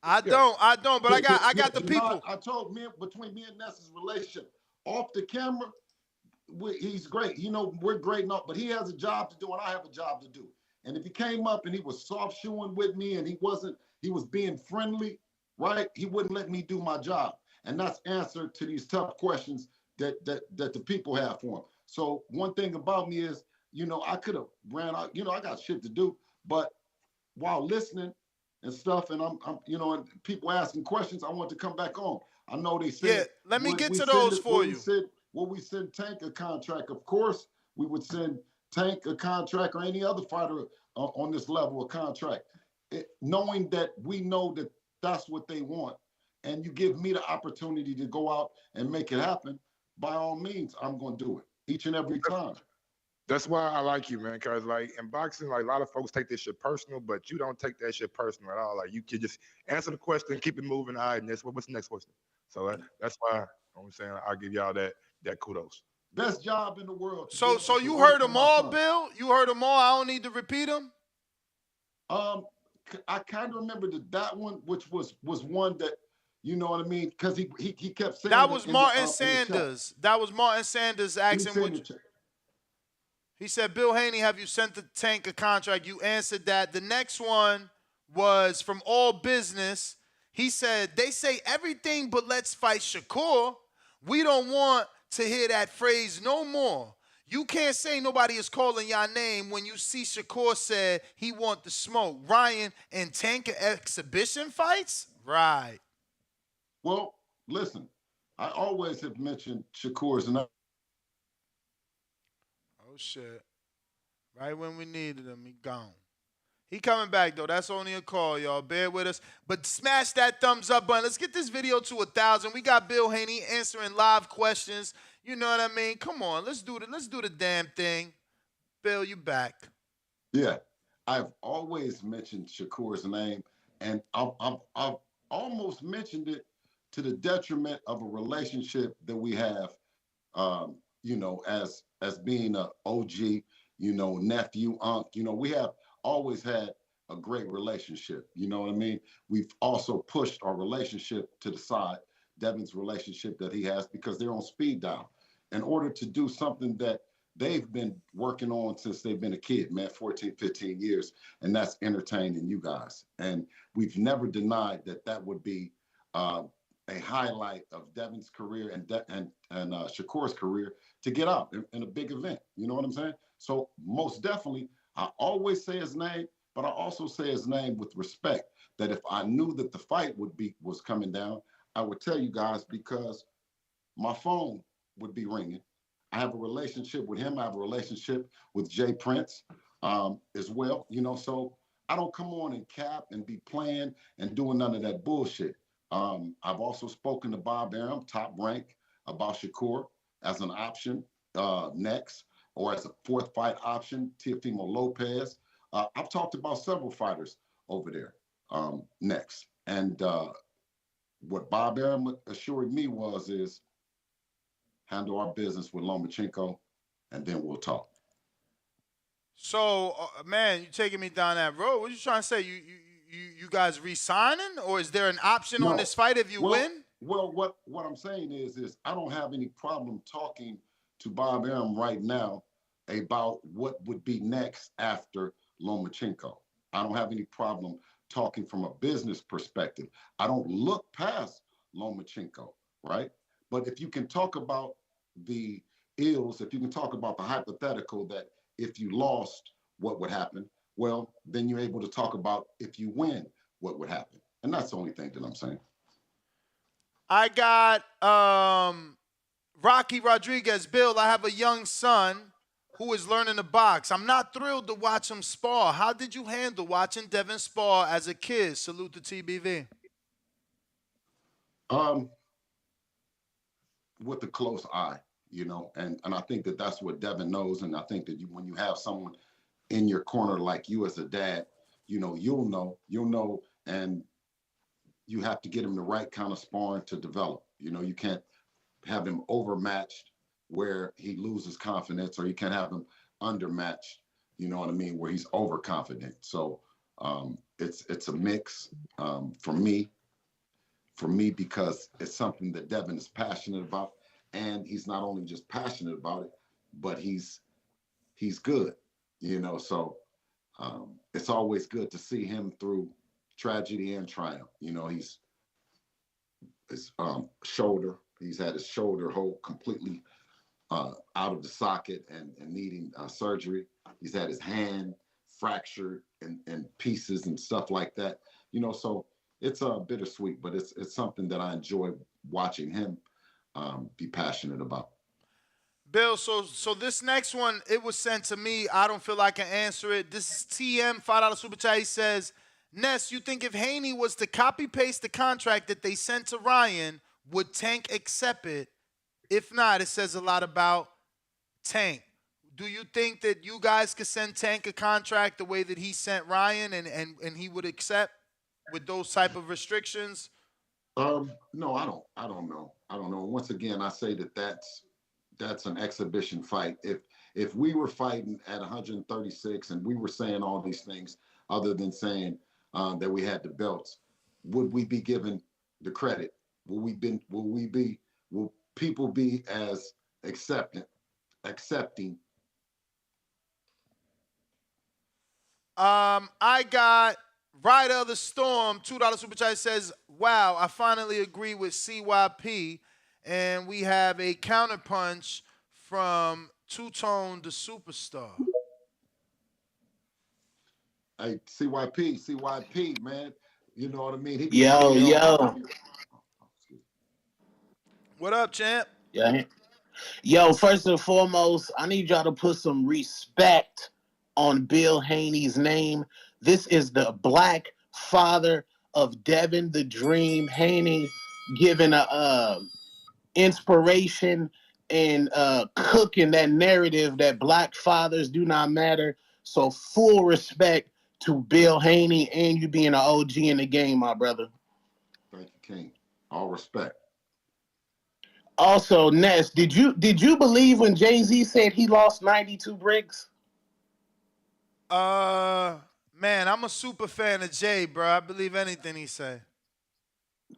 I don't, but I got the people. I told between me and Ness's relationship, off the camera, he's great. We're great enough, but he has a job to do and I have a job to do. And if he came up and he was soft shoeing with me and he was being friendly, right? He wouldn't let me do my job. And that's answer to these tough questions that the people have for him. So one thing about me is, I could have ran out, I got shit to do, but while listening and stuff, and I'm and people asking questions, I want to come back on. I know they said, yeah, let me get to those for you. Will we send Tank a contract? Of course, we would send Tank a contract or any other fighter on this level of contract, knowing that we know that that's what they want. And you give me the opportunity to go out and make it happen, by all means, I'm going to do it each and every time. That's why I like you, man, because, like, in boxing, like, a lot of folks take this shit personal, but you don't take that shit personal at all. Like, you can just answer the question, keep it moving. All right, and what's the next question? So that's why I'm saying I'll give y'all that kudos. Best job in the world. So you heard them all, Bill? You heard them all? I don't need to repeat them? I kind of remember that one, which was one that, you know what I mean, because he kept saying That it was in the Martin in the chat. Sanders. That was Martin Sanders He asking said in would the chat. he said, Bill Haney, have you sent the Tank a contract? You answered that. The next one was from All Business. He said, they say everything but let's fight Shakur. We don't want to hear that phrase no more. You can't say nobody is calling your name when you see Shakur said he want the smoke. Ryan and Tank exhibition fights? Right. Well, listen, I always have mentioned Shakur's name. Oh, shit. Right when we needed him, he gone. He coming back though. That's only a call, y'all. Bear with us. But smash that thumbs up button. Let's get this video to 1,000. We got Bill Haney answering live questions. You know what I mean? Come on, let's do the damn thing. Bill, you back. Yeah, I've always mentioned Shakur's name, and I've almost mentioned it to the detriment of a relationship that we have, you know, as being a OG, you know, nephew, aunt. You know, we have always had a great relationship. You know what I mean? We've also pushed our relationship to the side, Devin's relationship that he has, because they're on speed dial in order to do something that they've been working on since they've been a kid, man, 14, 15 years, and that's entertaining you guys. And we've never denied that that would be a highlight of Devin's career and Shakur's career to get out in a big event. You know what I'm saying? So most definitely, I always say his name, but I also say his name with respect. That if I knew that the fight was coming down, I would tell you guys, because my phone would be ringing. I have a relationship with him. I have a relationship with Jay Prince as well. You know, so I don't come on and cap and be playing and doing none of that bullshit. I've also spoken to Bob Arum, Top Rank, about Shakur as an option next, or as a fourth fight option, Teofimo Lopez. I've talked about several fighters over there next. And what Bob Arum assured me is handle our business with Lomachenko, and then we'll talk. So, man, you taking me down that road. What you trying to say? You guys re-signing, or is there an option on this fight if you win? Well, what I'm saying is I don't have any problem talking to Bob Arum right now about what would be next after Lomachenko. I don't have any problem talking from a business perspective. I don't look past Lomachenko, right? But if you can talk about the ills, if you can talk about the hypothetical that if you lost, what would happen? Well, then you're able to talk about if you win, what would happen. And that's the only thing that I'm saying. I got Rocky Rodriguez. Bill, I have a young son who is learning to box. I'm not thrilled to watch him spar. How did you handle watching Devin spar as a kid? Salute to TBV. With a close eye, you know, and I think that that's what Devin knows. And I think that when you have someone in your corner like you as a dad, you know, you'll know, and you have to get him the right kind of sparring to develop. You know, you can't have him overmatched where he loses confidence, or you can't have him undermatched, you know what I mean, where he's overconfident. So it's a mix for me, because it's something that Devin is passionate about, and he's not only just passionate about it, but he's good, you know. So it's always good to see him through tragedy and triumph. You know, his shoulder, he's had his shoulder hole completely out of the socket and needing surgery. He's had his hand fractured and pieces and stuff like that. You know, so it's bittersweet, but it's something that I enjoy watching him be passionate about. Bill, so this next one, it was sent to me. I don't feel like I can answer it. This is TM, $5 super chat. He says, Ness, you think if Haney was to copy-paste the contract that they sent to Ryan, would Tank accept it? If not, it says a lot about Tank. Do you think that you guys could send Tank a contract the way that he sent Ryan and he would accept with those type of restrictions? No, I don't know. Once again, I say that that's an exhibition fight. If we were fighting at 136 and we were saying all these things, other than saying that we had the belts, would we be given the credit? Will people be as accepting? I got Rider of the Storm, $2 super chat says, wow, I finally agree with CYP. And we have a counterpunch from Two Tone the Superstar. Hey, CYP, man. You know what I mean? He been Yo, really yo. What up, champ? Yeah. Yo, first and foremost, I need y'all to put some respect on Bill Haney's name. This is the black father of Devin the Dream Haney, giving a inspiration and cooking that narrative that black fathers do not matter. So full respect to Bill Haney and you being an OG in the game, my brother. Thank you, King. All respect. Also, Ness, did you believe when Jay-Z said he lost 92 bricks? Man, I'm a super fan of Jay, bro. I believe anything he say.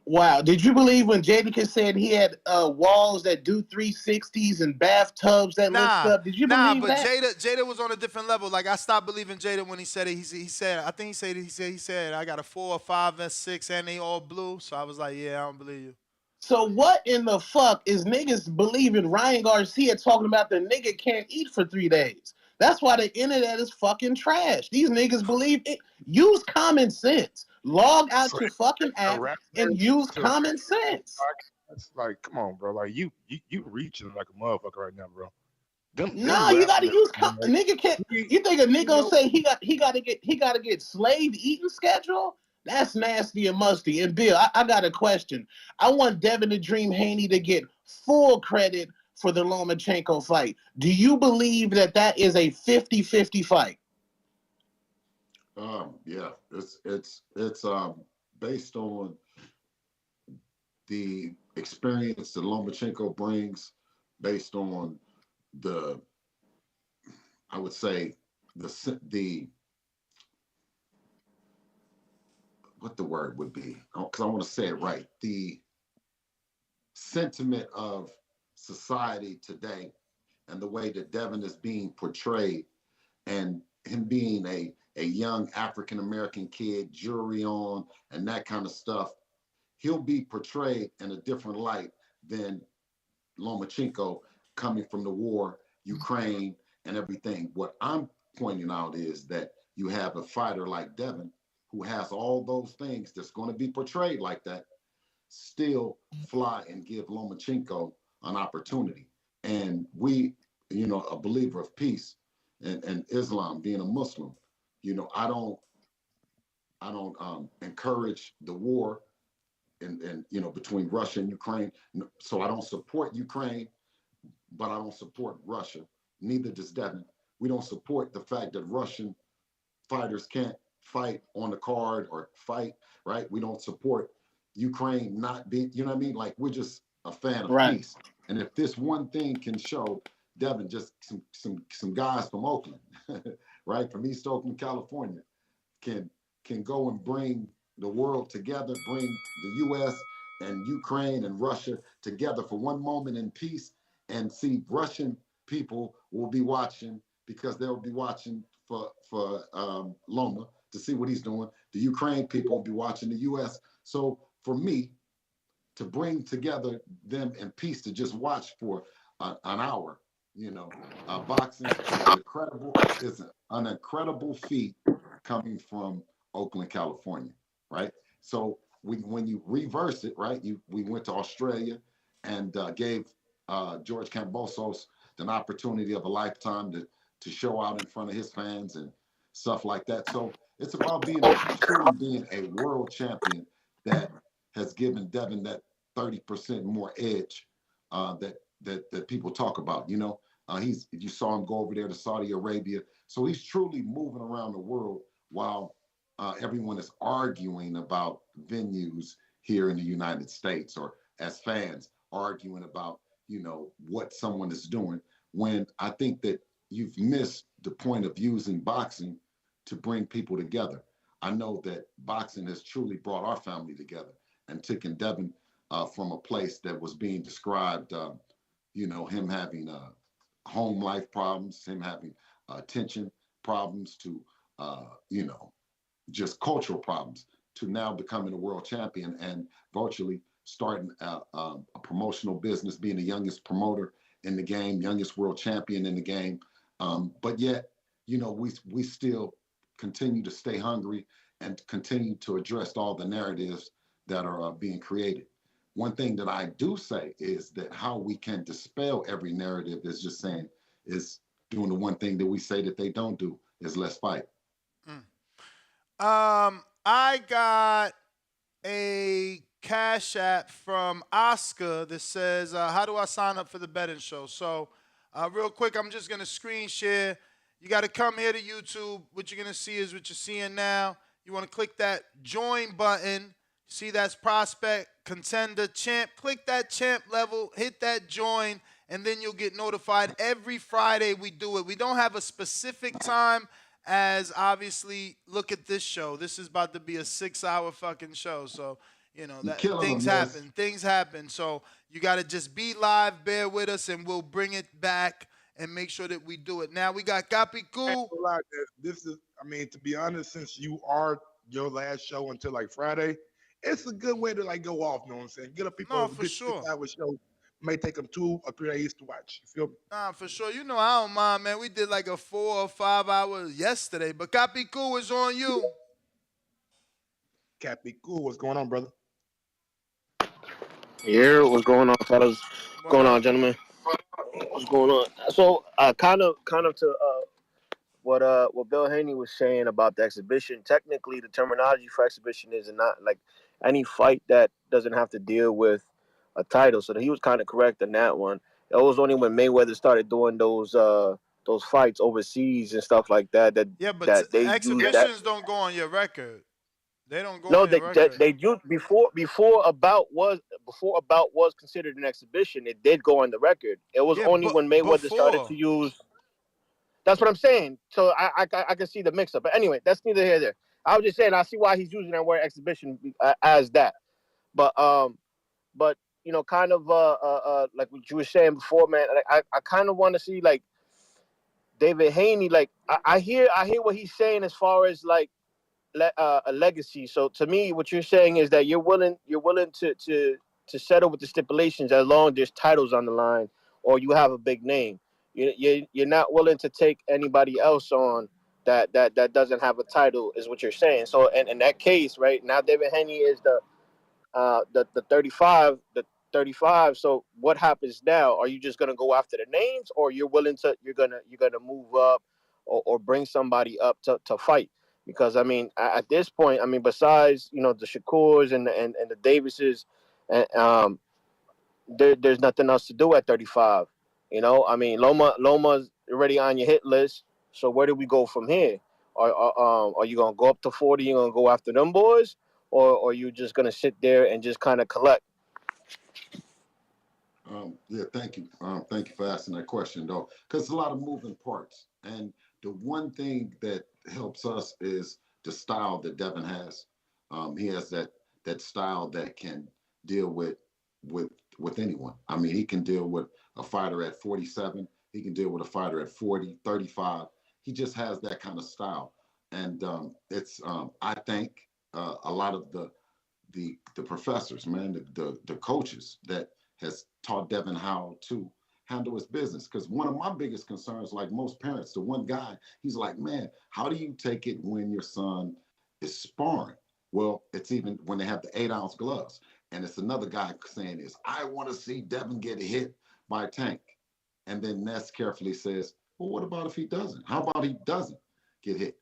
Wow. Did you believe when Jadakiss said he had walls that do 360s and bathtubs that lift up? Did you believe but that? Jada was on a different level. Like I stopped believing Jada when he said it. He said I got a 4 or 5 and 6 and they all blue. So I was like, yeah, I don't believe you. So what in the fuck is niggas believing Ryan Garcia talking about the nigga can't eat for 3 days? That's why the internet is fucking trash. These niggas believe it. Use common sense. Log out your fucking app and use common sense. It's like, come on, bro. Like you reaching like a motherfucker right now, bro. No, you gotta use nigga can't. You think a nigga gonna say he gotta get slave eating schedule? That's nasty and musty. And Bill, I got a question. I want Devin the Dream Haney to get full credit for the Lomachenko fight. Do you believe that is a 50-50 fight? Yeah, it's based on the experience that Lomachenko brings, based on I would say the what the word would be, because I want to say it right, the sentiment of society today and the way that Devin is being portrayed, and him being a young African-American kid, jury on, and that kind of stuff, he'll be portrayed in a different light than Lomachenko coming from the war, Ukraine, and everything. What I'm pointing out is that you have a fighter like Devin who has all those things that's going to be portrayed like that, still fly and give Lomachenko an opportunity. And we, a believer of peace and Islam, being a Muslim, I don't encourage the war and between Russia and Ukraine. So I don't support Ukraine, but I don't support Russia. Neither does Devin. We don't support the fact that Russian fighters can't fight on the card or fight, right? We don't support Ukraine not being, you know what I mean? Like, we're just a fan of peace. And if this one thing can show Devin, just some guys from Oakland, right, from East Oakland, California, can go and bring the world together, bring the U.S. and Ukraine and Russia together for one moment in peace, and see Russian people will be watching, because they'll be watching for Loma to see what he's doing. The Ukraine people will be watching the U.S. So for me, to bring together them in peace, to just watch for an hour, boxing is an incredible feat coming from Oakland, California, right? So when you reverse it, right, we went to Australia and gave George Kambosos an opportunity of a lifetime to show out in front of his fans and stuff like that. So it's about truly being a world champion that has given Devin that 30% more edge that people talk about. You saw him go over there to Saudi Arabia. So he's truly moving around the world while everyone is arguing about venues here in the United States, or as fans arguing about, what someone is doing, when I think that you've missed the point of using boxing to bring people together. I know that boxing has truly brought our family together and taken Devin from a place that was being described, him having home life problems, him having tension problems to, just cultural problems to now becoming a world champion and virtually starting a promotional business, being the youngest promoter in the game, youngest world champion in the game. But yet, we still continue to stay hungry and continue to address all the narratives that are being created. One thing that I do say is that how we can dispel every narrative is just saying, is doing the one thing that we say that they don't do, is let's fight. I got a Cash App from Oscar that says, how do I sign up for the betting show? So, real quick, I'm just going to screen share. You got to come here to YouTube. What you're going to see is what you're seeing now. You want to click that join button. See, that's prospect, contender, champ. Click that champ level, hit that join, and then you'll get notified. Every Friday we do it. We don't have a specific time, as obviously, look at this show. This is about to be a 6-hour fucking show. So, that things happen. Things happen. So you got to just be live, bear with us, and we'll bring it back and make sure that we do it. Now we got Gapiku. This is, to be honest, since you are your last show until like Friday, it's a good way to like go off. You know what I'm saying? Get up people a good 6-hour show. May take them 2 or 3 days to watch. You feel me? Nah, for sure. I don't mind, man. We did like a 4 or 5 hours yesterday, but Gapiku is on you. Gapiku, what's going on, brother? Yeah, what's going on, fellas? What's going on, gentlemen? What's going on? So, kind of to what Bill Haney was saying about the exhibition. Technically, the terminology for exhibition is not like any fight that doesn't have to deal with a title. So he was kind of correct in that one. It was only when Mayweather started doing those fights overseas and stuff like that but that they exhibitions don't go on your record. They don't go No, on your record. they do before about was considered an exhibition. It did go on the record. It was only when Mayweather started to use. That's what I'm saying. So I can see the mix up. But anyway, that's neither here nor there. I was just saying I see why he's using that word exhibition as that. But kind of like what you were saying before, man. I kind of want to see like David Haney. Like I hear what he's saying as far as like a legacy. So to me, what you're saying is that you're willing to settle with the stipulations as long as there's titles on the line or you have a big name. You're not willing to take anybody else on that doesn't have a title, is what you're saying. So in that case, right now, David Haney is the 35. So what happens now? Are you just gonna go after the names, or you're gonna move up or bring somebody up to fight? Because at this point, besides the Shakurs and the Davises, there's nothing else to do at 35. Loma's already on your hit list. So where do we go from here? Are you gonna go up to 40? You gonna go after them boys, or are you just gonna sit there and just kind of collect? Yeah, thank you. Thank you for asking that question, though, because it's a lot of moving parts. And the one thing that helps us is the style that Devin has. He has that style that can deal with anyone. He can deal with a fighter at 47. He can deal with a fighter at 40, 35. He just has that kind of style. And it's I think a lot of the professors, man, the coaches that has taught Devin how to handle his business. Because one of my biggest concerns, like most parents, the one guy, he's like, man, how do you take it when your son is sparring? Well, it's even when they have the 8-ounce gloves. And it's another guy saying this, I want to see Devin get hit by Tank. And then Ness carefully says, well, what about if he doesn't? How about he doesn't get hit?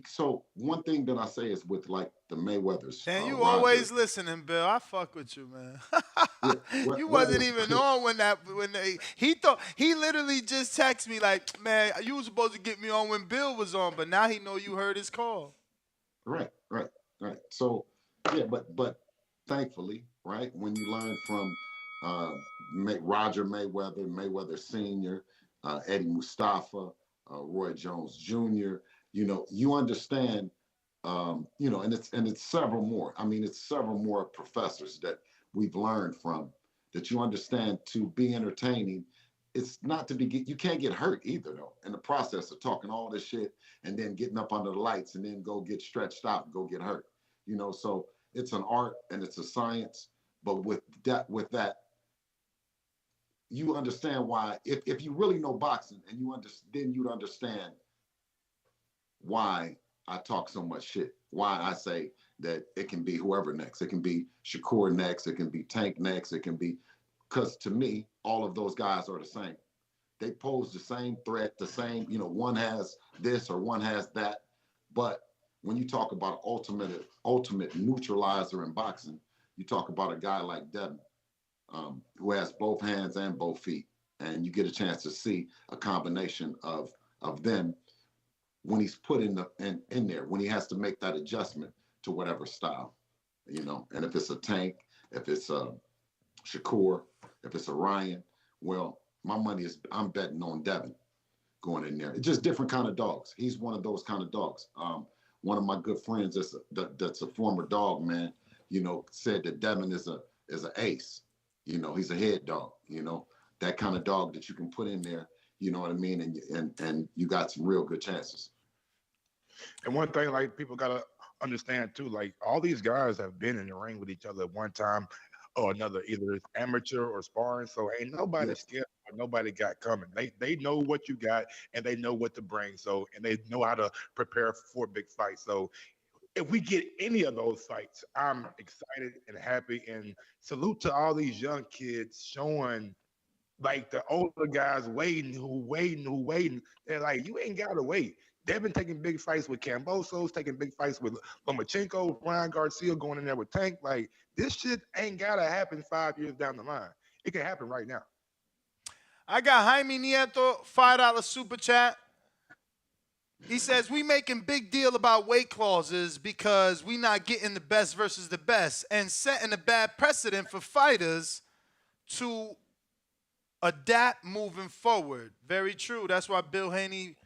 So one thing that I say is with like the Mayweathers. And you always listening, Bill. I fuck with you, man. You wasn't even on he literally just texted me like, man, you was supposed to get me on when Bill was on, but now he know you heard his call. Right. So yeah, but thankfully, right, when you learn from Roger Mayweather Sr., Eddie Mustafa, Roy Jones Jr., You understand, and it's several more. I mean, it's several more professors that we've learned from, that you understand to be entertaining. It's not to be, you can't get hurt either though, in the process of talking all this shit and then getting up under the lights and then go get stretched out and go get hurt. So it's an art and it's a science, but with that, you understand why, if you really know boxing and then you'd understand why I talk so much shit. Why I say that it can be whoever next. It can be Shakur next. It can be Tank next. It can be, because to me, all of those guys are the same. They pose the same threat, the same, one has this or one has that. But when you talk about ultimate neutralizer in boxing, you talk about a guy like Devin, who has both hands and both feet. And you get a chance to see a combination of them when he's put in there, when he has to make that adjustment to whatever style, and if it's a Tank, if it's a Shakur, if it's a Ryan, well, my money is, I'm betting on Devin going in there. It's just different kind of dogs. He's one of those kind of dogs. One of my good friends that's a former dog man, said that Devin is an ace. He's a head dog, that kind of dog that you can put in there, you know what I mean? And you got some real good chances. And one thing, like, people gotta understand too, like, all these guys have been in the ring with each other at one time or another, either it's amateur or sparring. So ain't nobody scared or nobody got coming. They know what you got and they know what to bring. So, and they know how to prepare for a big fight. So if we get any of those fights, I'm excited and happy, and salute to all these young kids showing, like, the older guys waiting. They're like, you ain't gotta wait. They've been taking big fights with Cambosos, taking big fights with Lomachenko, Ryan Garcia going in there with Tank. Like, this shit ain't gotta happen 5 years down the line. It can happen right now. I got Jaime Nieto, $5 super chat. He says, we making big deal about weight clauses because we not getting the best versus the best and setting a bad precedent for fighters to adapt moving forward. Very true. That's why Bill Haney,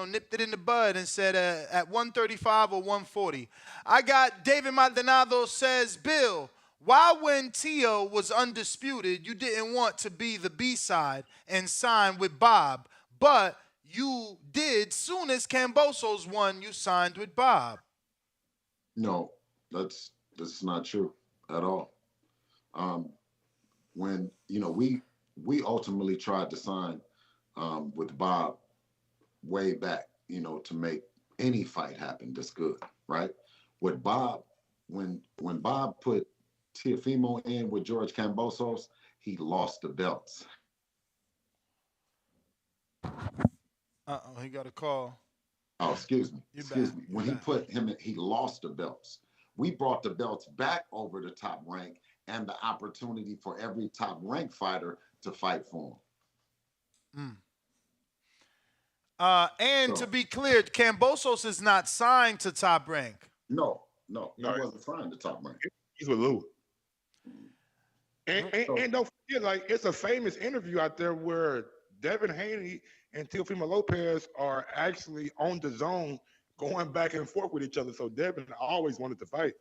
nipped it in the bud and said at 135 or 140. I got David Maldonado says, Bill, why when Tio was undisputed, you didn't want to be the B-side and sign with Bob, but you did soon as Cambosos won, you signed with Bob? No, that's not true at all. When, we ultimately tried to sign with Bob way back, to make any fight happen that's good, right? With Bob, when Bob put Teofimo in with George Cambosos, he lost the belts. He got a call. Oh, excuse me. When he put him in, he lost the belts. We brought the belts back over the Top Rank and the opportunity for every Top Rank fighter to fight for him. To be clear, Cambosos is not signed to Top Rank. No, he wasn't signed to Top Rank. He's with Lou. And don't forget, like, it's a famous interview out there where Devin Haney and Teofimo Lopez are actually on the zone going back and forth with each other. So Devin always wanted to fight.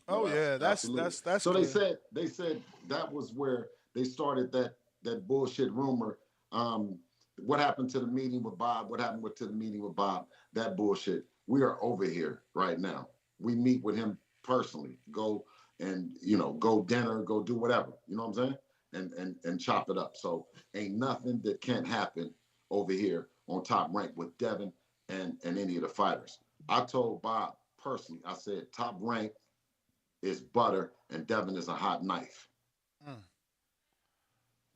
Oh yeah, that's so clear. They said that was where they started that bullshit rumor. What happened to the meeting with Bob? What happened to the meeting with Bob? That bullshit. We are over here right now. We meet with him personally. Go and go dinner, go do whatever. You know what I'm saying? And chop it up. So ain't nothing that can't happen over here on Top Rank with Devin and any of the fighters. I told Bob personally, I said Top Rank is butter and Devin is a hot knife.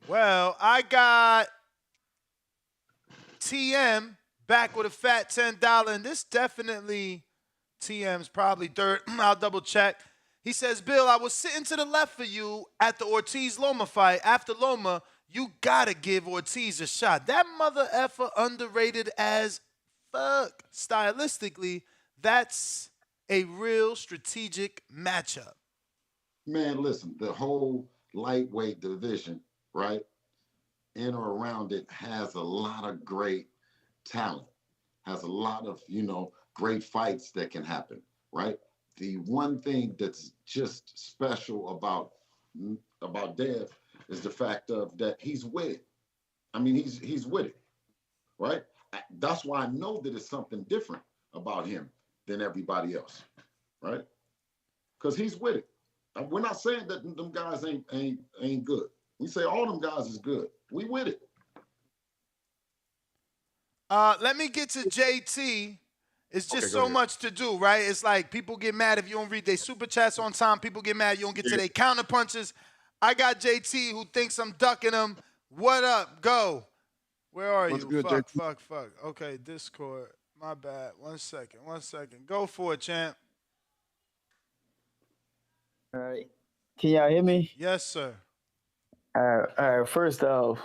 Well, I got TM back with a fat $10, and this definitely TM's probably third. I'll double check. He says, Bill, I was sitting to the left of you at the Ortiz-Loma fight. After Loma, you gotta give Ortiz a shot. That mother effer underrated as fuck. Stylistically, that's a real strategic matchup. Man, listen, the whole lightweight division, right, in or around it has a lot of great talent. has a lot of, great fights that can happen, right? The one thing that's just special about Dev is the fact of that he's with it. I mean, he's with it, right? That's why I know that it's something different about him than everybody else, right? Because he's with it. We're not saying that them guys ain't good. We say all them guys is good. We with it. Let me get to JT. It's just so much to do, right? It's like people get mad if you don't read their super chats on time. People get mad you don't get to their counter punches. I got JT who thinks I'm ducking him. What up? Go. Where are What's you? good, Fuck, JT? fuck. Okay, Discord. My bad. 1 second. Go for it, champ. All right. Can y'all hear me? Yes, sir. All right. First off,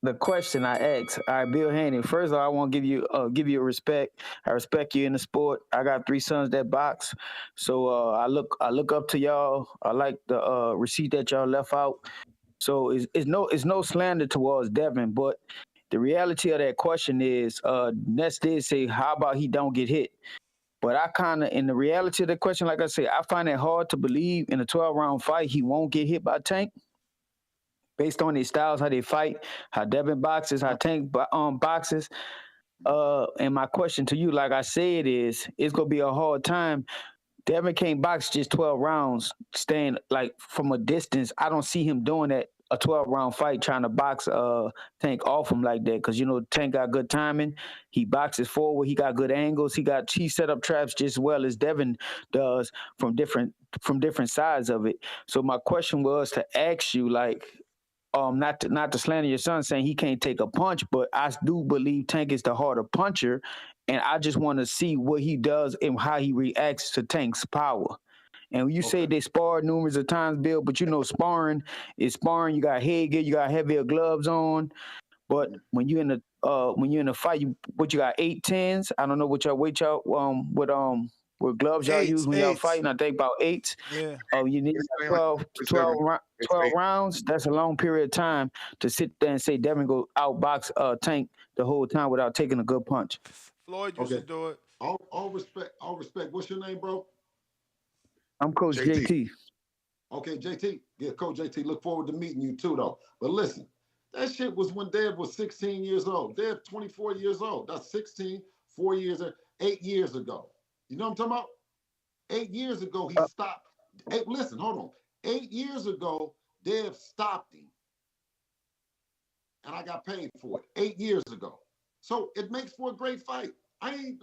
the question I asked. All right, Bill Haney. First of all, I want to give you a respect. I respect you in the sport. I got 3 sons that box, so I look up to y'all. I like the receipt that y'all left out. So it's no slander towards Devin, but the reality of that question is, Ness did say, how about he don't get hit? But I kind of, in the reality of the question, like I said, I find it hard to believe in a 12-round fight he won't get hit by Tank based on their styles, how they fight, how Devin boxes, how Tank boxes. And my question to you, like I said, is it's gonna be a hard time. Devin can't box just 12 rounds, staying like from a distance. I don't see him doing that. A 12-round fight trying to box Tank off him like that, because Tank got good timing. He boxes forward. He got good angles. He set up traps just as well as Devin does from different sides of it. So my question was to ask you, like, not to slander your son saying he can't take a punch, but I do believe Tank is the harder puncher, and I just want to see what he does and how he reacts to Tank's power. And you say they sparred numerous of times, Bill, but sparring is sparring. You got headgear, you got heavier gloves on. But when you're in a fight, you got 8-10s. I don't know what y'all weight y'all what gloves y'all use when y'all fighting. I think about 8. Yeah. You need 12 rounds. That's a long period of time to sit there and say Devin go outbox Tank the whole time without taking a good punch. Floyd used to do it. All respect. What's your name, bro? I'm Coach JT. Okay, JT. Yeah, Coach JT. Look forward to meeting you too, though. But listen, that shit was when Dev was 16 years old. Dev 24 years old. That's 16, 8 years ago. You know what I'm talking about? 8 years ago, he stopped. Listen, hold on. 8 years ago, Dev stopped him. And I got paid for it 8 years ago. So it makes for a great fight. And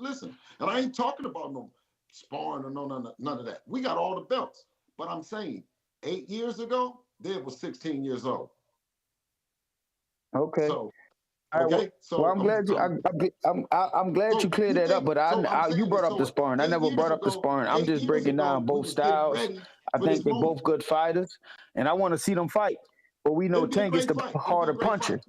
I ain't talking about no sparring or none of that. We got all the belts. But I'm saying 8 years ago, Dev was 16 years old. Okay. So, I'm glad you cleared that up. But you brought up the sparring. I never brought up the sparring. I'm just breaking down both styles. I think they're both good fighters, and I want to see them fight. But we know Tank is the harder puncher,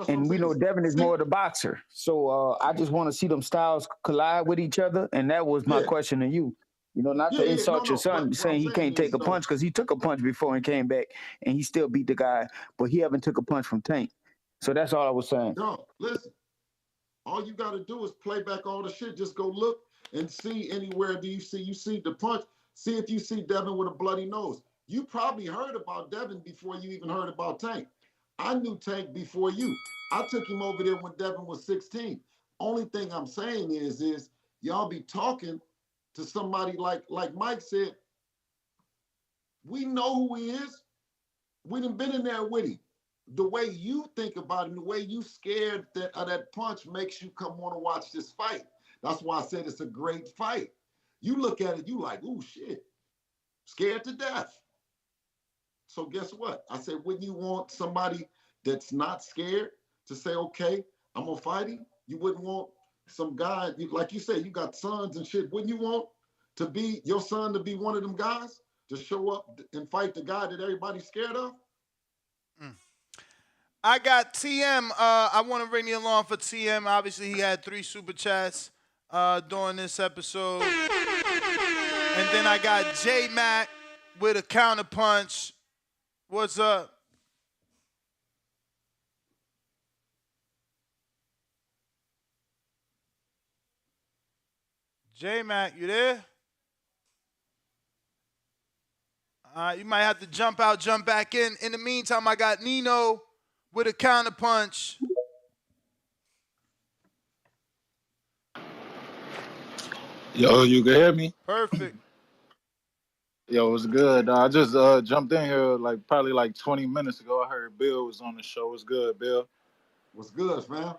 and we know Devin is more the boxer. So I just want to see them styles collide with each other, and that was my question to you. Not to insult your son, saying he can't take a punch, because he took a punch before and came back, and he still beat the guy, but he haven't took a punch from Tank. So that's all I was saying. No, listen. All you got to do is play back all the shit. Just go look and see anywhere you see the punch. See if you see Devin with a bloody nose. You probably heard about Devin before you even heard about Tank. I knew Tank before you. I took him over there when Devin was 16. Only thing I'm saying is y'all be talking to somebody like Mike said. We know who he is. We done been in there with him. The way you think about him, the way you scared of that punch makes you come want to watch this fight. That's why I said it's a great fight. You look at it, you like, ooh, shit. Scared to death. So guess what? I said, wouldn't you want somebody that's not scared to say, okay, I'm going to fight him? You wouldn't want some guy, like you said, you got sons and shit. Wouldn't you want your son to be one of them guys to show up and fight the guy that everybody's scared of? I got TM. I want to bring you along for TM. Obviously, he had 3 super chats during this episode. And then I got J-Mac with a counterpunch. What's up? J-Mac, you there? You might have to jump out, jump back in. In the meantime, I got Nino with a counterpunch. Yo, you can hear me? Perfect. Yo, what's good? I just jumped in here probably 20 minutes ago. I heard Bill was on the show. What's good, Bill? What's good, man?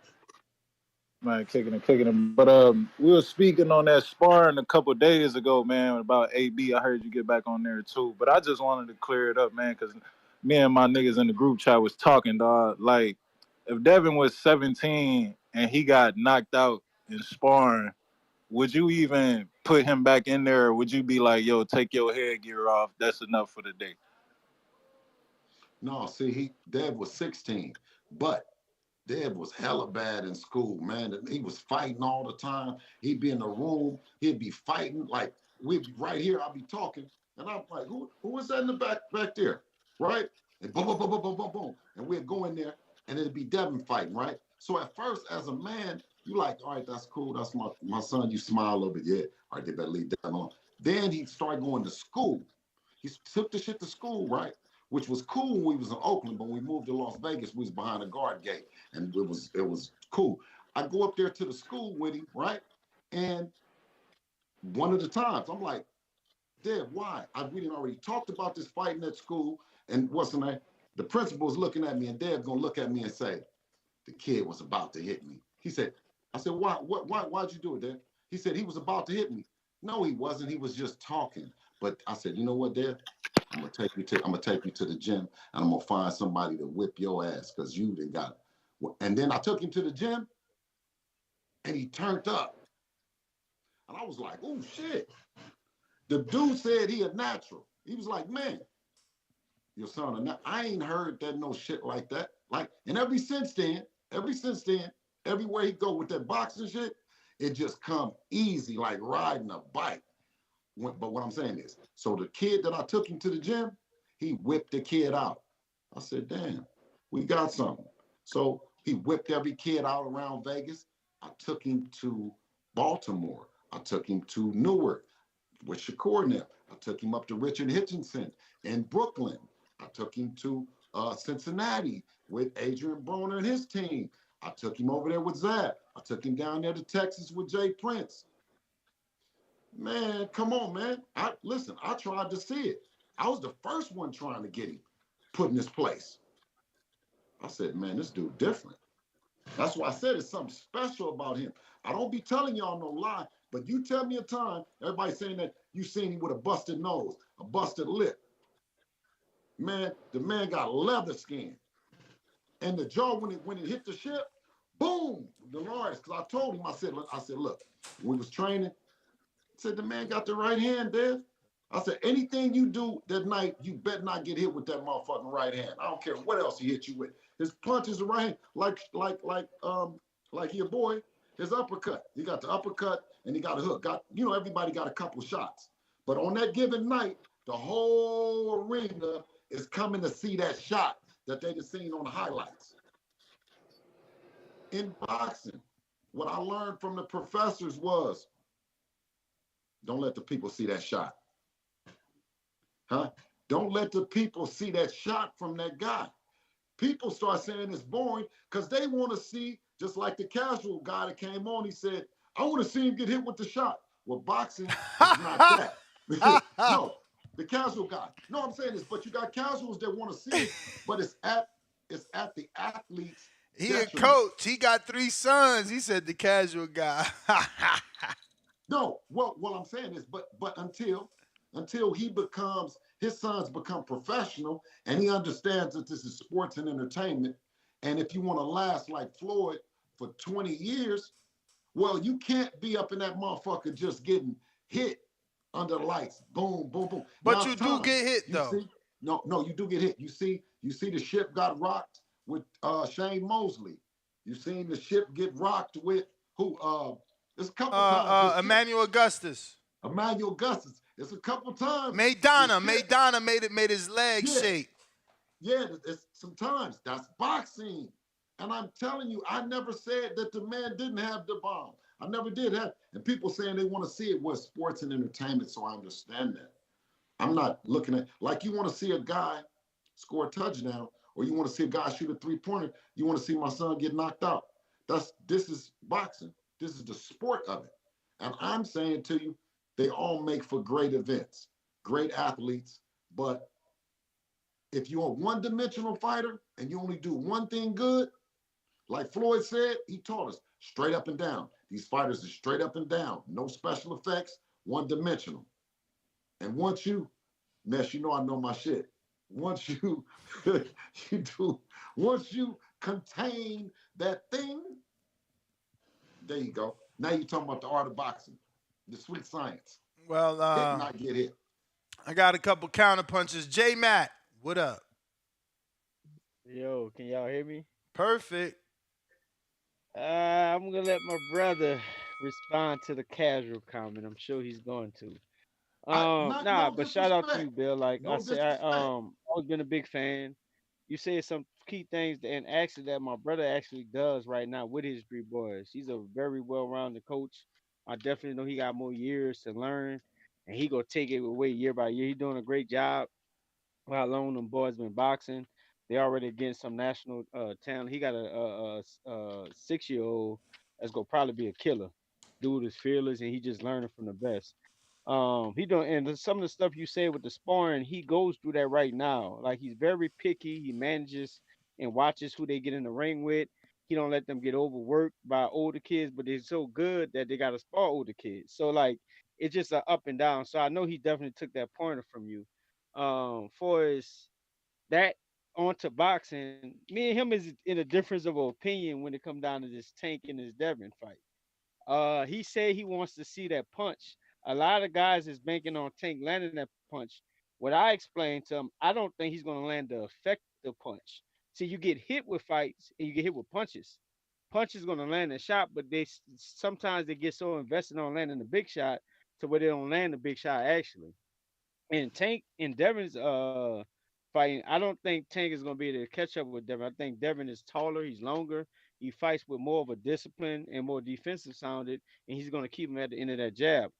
Man, kicking it. But we were speaking on that sparring a couple days ago, man, about AB. I heard you get back on there too. But I just wanted to clear it up, man, because me and my niggas in the group chat was talking, dog. Like, if Devin was 17 and he got knocked out in sparring, would you even put him back in there, or would you be like, yo, take your headgear off, that's enough for the day? No, see, Dev was 16, but Dev was hella bad in school, man. And he was fighting all the time. He'd be in the room, he'd be fighting. Like, we'd be right here, I'd be talking, and I'm like, who is that in the back there? Right? And boom, boom, boom, boom, boom, boom, boom. And we'd go in there, and it'd be Devin fighting, right? So at first, as a man, you like, all right, that's cool. That's my son. You smile a little bit. Yeah. All right, they better leave Devin alone. Then he started going to school. He took the shit to school, right? Which was cool when we was in Oakland, but when we moved to Las Vegas, we was behind a guard gate, and it was cool. I go up there to the school with him, right? And one of the times, I'm like, Dad, why? We didn't already talked about this fighting at school, and what's the name? The principal's looking at me, and Dad's gonna look at me and say, the kid was about to hit me. He said, I said, why'd you do it, Dad? He said, he was about to hit me. No, he wasn't. He was just talking. But I said, you know what, Dad? I'm gonna take you to the gym, and I'm gonna find somebody to whip your ass because you didn't got it. And then I took him to the gym, and he turned up, and I was like, oh shit. The dude said he a natural. He was like, man, your son, I ain't heard that no shit like that. Like, and ever since then, everywhere he go with that boxing shit, it just come easy, like riding a bike. But what I'm saying is, so the kid that I took him to the gym, he whipped the kid out. I said, damn, we got something. So he whipped every kid out around Vegas. I took him to Baltimore. I took him to Newark with Shakur now. I took him up to Richard Hitchinson in Brooklyn. I took him to Cincinnati with Adrian Broner and his team. I took him over there with Zach. I took him down there to Texas with Jay Prince. Man, come on, man. I tried to see it. I was the first one trying to get him put in his place. I said, man, this dude different. That's why I said it's something special about him. I don't be telling y'all no lie, but you tell me a time, everybody saying that you seen him with a busted nose, a busted lip. Man, the man got leather skin. And the jaw, when it hit the ship, boom, the Lawrence, because I told him, I said, look, when we was training, I said, the man got the right hand, Dev. I said, anything you do that night, you better not get hit with that motherfucking right hand. I don't care what else he hit you with. His punch is the right hand, like your boy, his uppercut. He got the uppercut and he got a hook. Everybody got a couple shots. But on that given night, the whole arena is coming to see that shot that they just seen on the highlights. In boxing, what I learned from the professors was, don't let the people see that shot. Huh? Don't let the people see that shot from that guy. People start saying it's boring because they want to see, just like the casual guy that came on, he said, I want to see him get hit with the shot. Well, boxing is not that. No, the casual guy. No, I'm saying this, but you got casuals that want to see it, but it's at the athlete's He a coach. He got 3 sons. He said the casual guy. No, what I'm saying is, but until his sons become professional and he understands that this is sports and entertainment, and if you want to last like Floyd for 20 years, well, you can't be up in that motherfucker just getting hit under the lights, boom, boom, boom. But you do get hit though. See? No, you do get hit. You see the ship got rocked with Shane Mosley. You seen the ship get rocked with who? There's a couple times. Emmanuel Augustus. Emmanuel Augustus. It's a couple times. Maidana made his leg shake. Yeah, it's sometimes that's boxing. And I'm telling you, I never said that the man didn't have the bomb. I never did that. And people saying they want to see it was sports and entertainment, so I understand that. I'm not looking at, like you want to see a guy score a touchdown or you want to see a guy shoot a three-pointer, you want to see my son get knocked out. This is boxing. This is the sport of it. And I'm saying to you, they all make for great events, great athletes, but if you're a one-dimensional fighter and you only do one thing good, like Floyd said, he taught us straight up and down. These fighters are straight up and down, no special effects, one-dimensional. And once you, Ness, you know I know my shit. Once you once you contain that thing, there you go. Now you're talking about the art of boxing, the sweet science. Well, Hit not get hit. I got a couple counter punches. J Matt, what up? Yo, can y'all hear me? Perfect. I'm gonna let my brother respond to the casual comment. I'm sure he's going to. No But shout out to you, disrespect. Bill. Like I No said, disrespect. always been a big fan. You said some key things, and actually that my brother actually does right now with his three boys. He's a very well-rounded coach. I definitely know he got more years to learn, and he gonna take it away year by year. He's doing a great job. How long them boys been boxing? They already getting some national talent. He got a 6-year-old that's gonna probably be a killer. Dude is fearless, and he just learning from the best. He don't, and some of the stuff you say with the sparring, he goes through that right now. Like he's very picky. He manages and watches who they get in the ring with. He don't let them get overworked by older kids, but they're so good that they got to spar older kids. So like it's just a up and down. So I know he definitely took that pointer from you. For his that onto boxing, me and him is in a difference of opinion when it comes down to this Tank and this Devin fight. He said he wants to see that punch. A lot of guys is banking on Tank landing that punch. What I explained to him, I don't think he's gonna land the effective punch. See, you get hit with fights and you get hit with punches. Punches gonna land a shot, but sometimes they get so invested on landing the big shot to where they don't land the big shot actually. And Tank and Devin's fighting, I don't think Tank is gonna be able to catch up with Devin. I think Devin is taller, he's longer, he fights with more of a discipline and more defensive sounded, and he's gonna keep him at the end of that jab.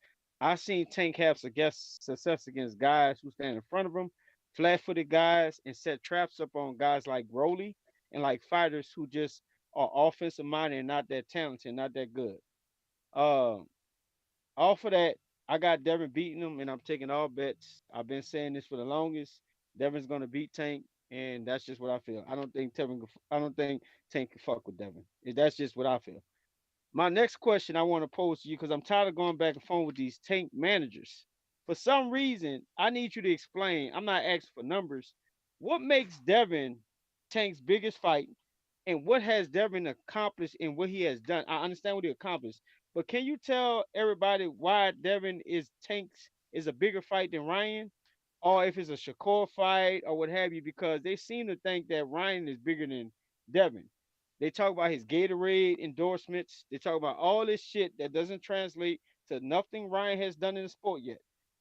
I seen Tank have success against guys who stand in front of him, flat-footed guys, and set traps up on guys like Broly and like fighters who just are offensive minded and not that talented, not that good. Um, Off of that, I got Devin beating him, and I'm taking all bets. I've been saying this for the longest. Devin's gonna beat Tank, and that's just what I feel. I don't think Tank can fuck with Devin. That's just what I feel. My next question I want to pose to you because I'm tired of going back and forth with these Tank managers. For some reason, I need you to explain. I'm not asking for numbers. What makes Devin Tank's biggest fight, and what has Devin accomplished and what he has done? I understand what he accomplished, but can you tell everybody why Devin is a bigger fight than Ryan, or if it's a Shakur fight or what have you? Because they seem to think that Ryan is bigger than Devin. They talk about his Gatorade endorsements. They talk about all this shit that doesn't translate to nothing Ryan has done in the sport yet.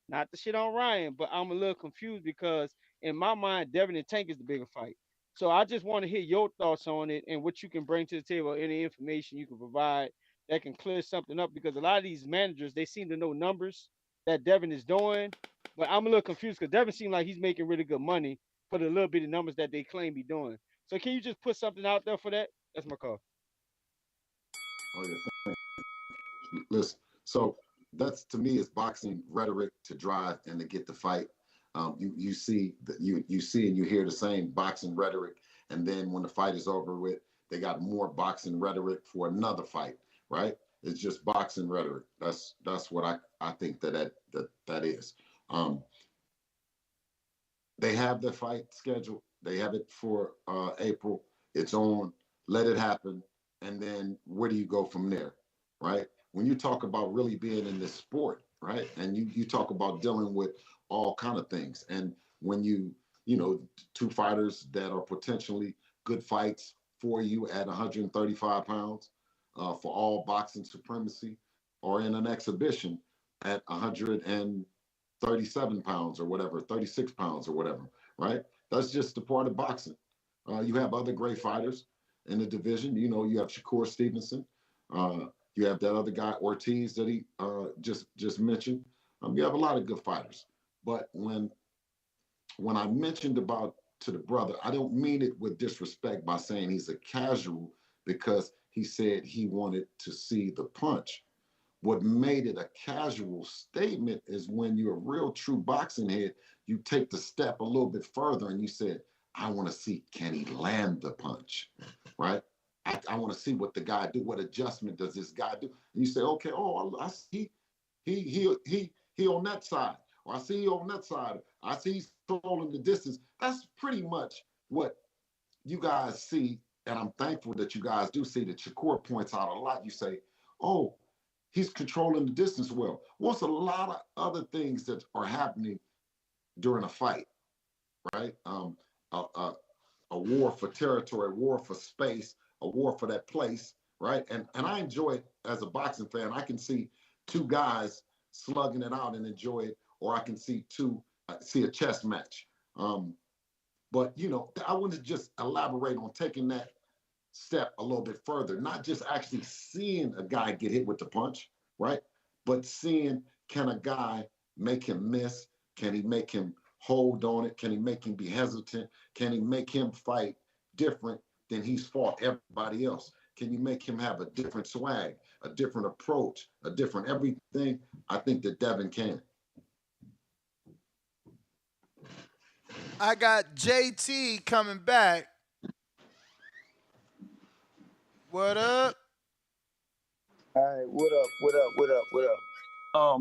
Not the shit on Ryan, but I'm a little confused because in my mind, Devin and Tank is the bigger fight. So I just want to hear your thoughts on it and what you can bring to the table, any information you can provide that can clear something up. Because a lot of these managers, they seem to know numbers that Devin is doing, but I'm a little confused because Devin seems like he's making really good money for the little bit of numbers that they claim he's doing. So can you just put something out there for that? That's my call. Oh yeah. Listen, so that's to me is boxing rhetoric to drive and to get the fight. You see that you see and you hear the same boxing rhetoric, and then when the fight is over with, they got more boxing rhetoric for another fight, right? It's just boxing rhetoric. That's what I think that is. Um, they have the fight scheduled. They have it for April. It's on. Let it happen, and then where do you go from there, right? When you talk about really being in this sport, right, and you talk about dealing with all kind of things, and when you know two fighters that are potentially good fights for you at 135 pounds for all boxing supremacy, or in an exhibition at 137 pounds or whatever, 36 pounds or whatever, right? That's just the part of boxing. You have other great fighters in the division. You know, you have Shakur Stevenson. You have that other guy, Ortiz, that he just mentioned. You have a lot of good fighters. But when I mentioned about to the brother, I don't mean it with disrespect by saying he's a casual, because he said he wanted to see the punch. What made it a casual statement is when you're a real true boxing head, you take the step a little bit further and you said, I want to see, can he land the punch, right? I want to see what the guy do. What adjustment does this guy do? And you say, okay, I see he on that side, or I see he on that side. I see he's controlling the distance. That's pretty much what you guys see, and I'm thankful that you guys do see that Shakur points out a lot. You say, oh, he's controlling the distance well. What's a lot of other things that are happening during a fight, right? A war for territory, a war for space, a war for that place, right? And I enjoy it as a boxing fan. I can see two guys slugging it out and enjoy it, or I can see see a chess match. But I want to just elaborate on taking that step a little bit further, not just actually seeing a guy get hit with the punch, right? But seeing, can a guy make him miss? Can he make him hold on it? Can he make him be hesitant? Can he make him fight different than he's fought everybody else? Can you make him have a different swag, a different approach, a different everything? I think that Devin can. I got JT coming back. What up? All right, what up?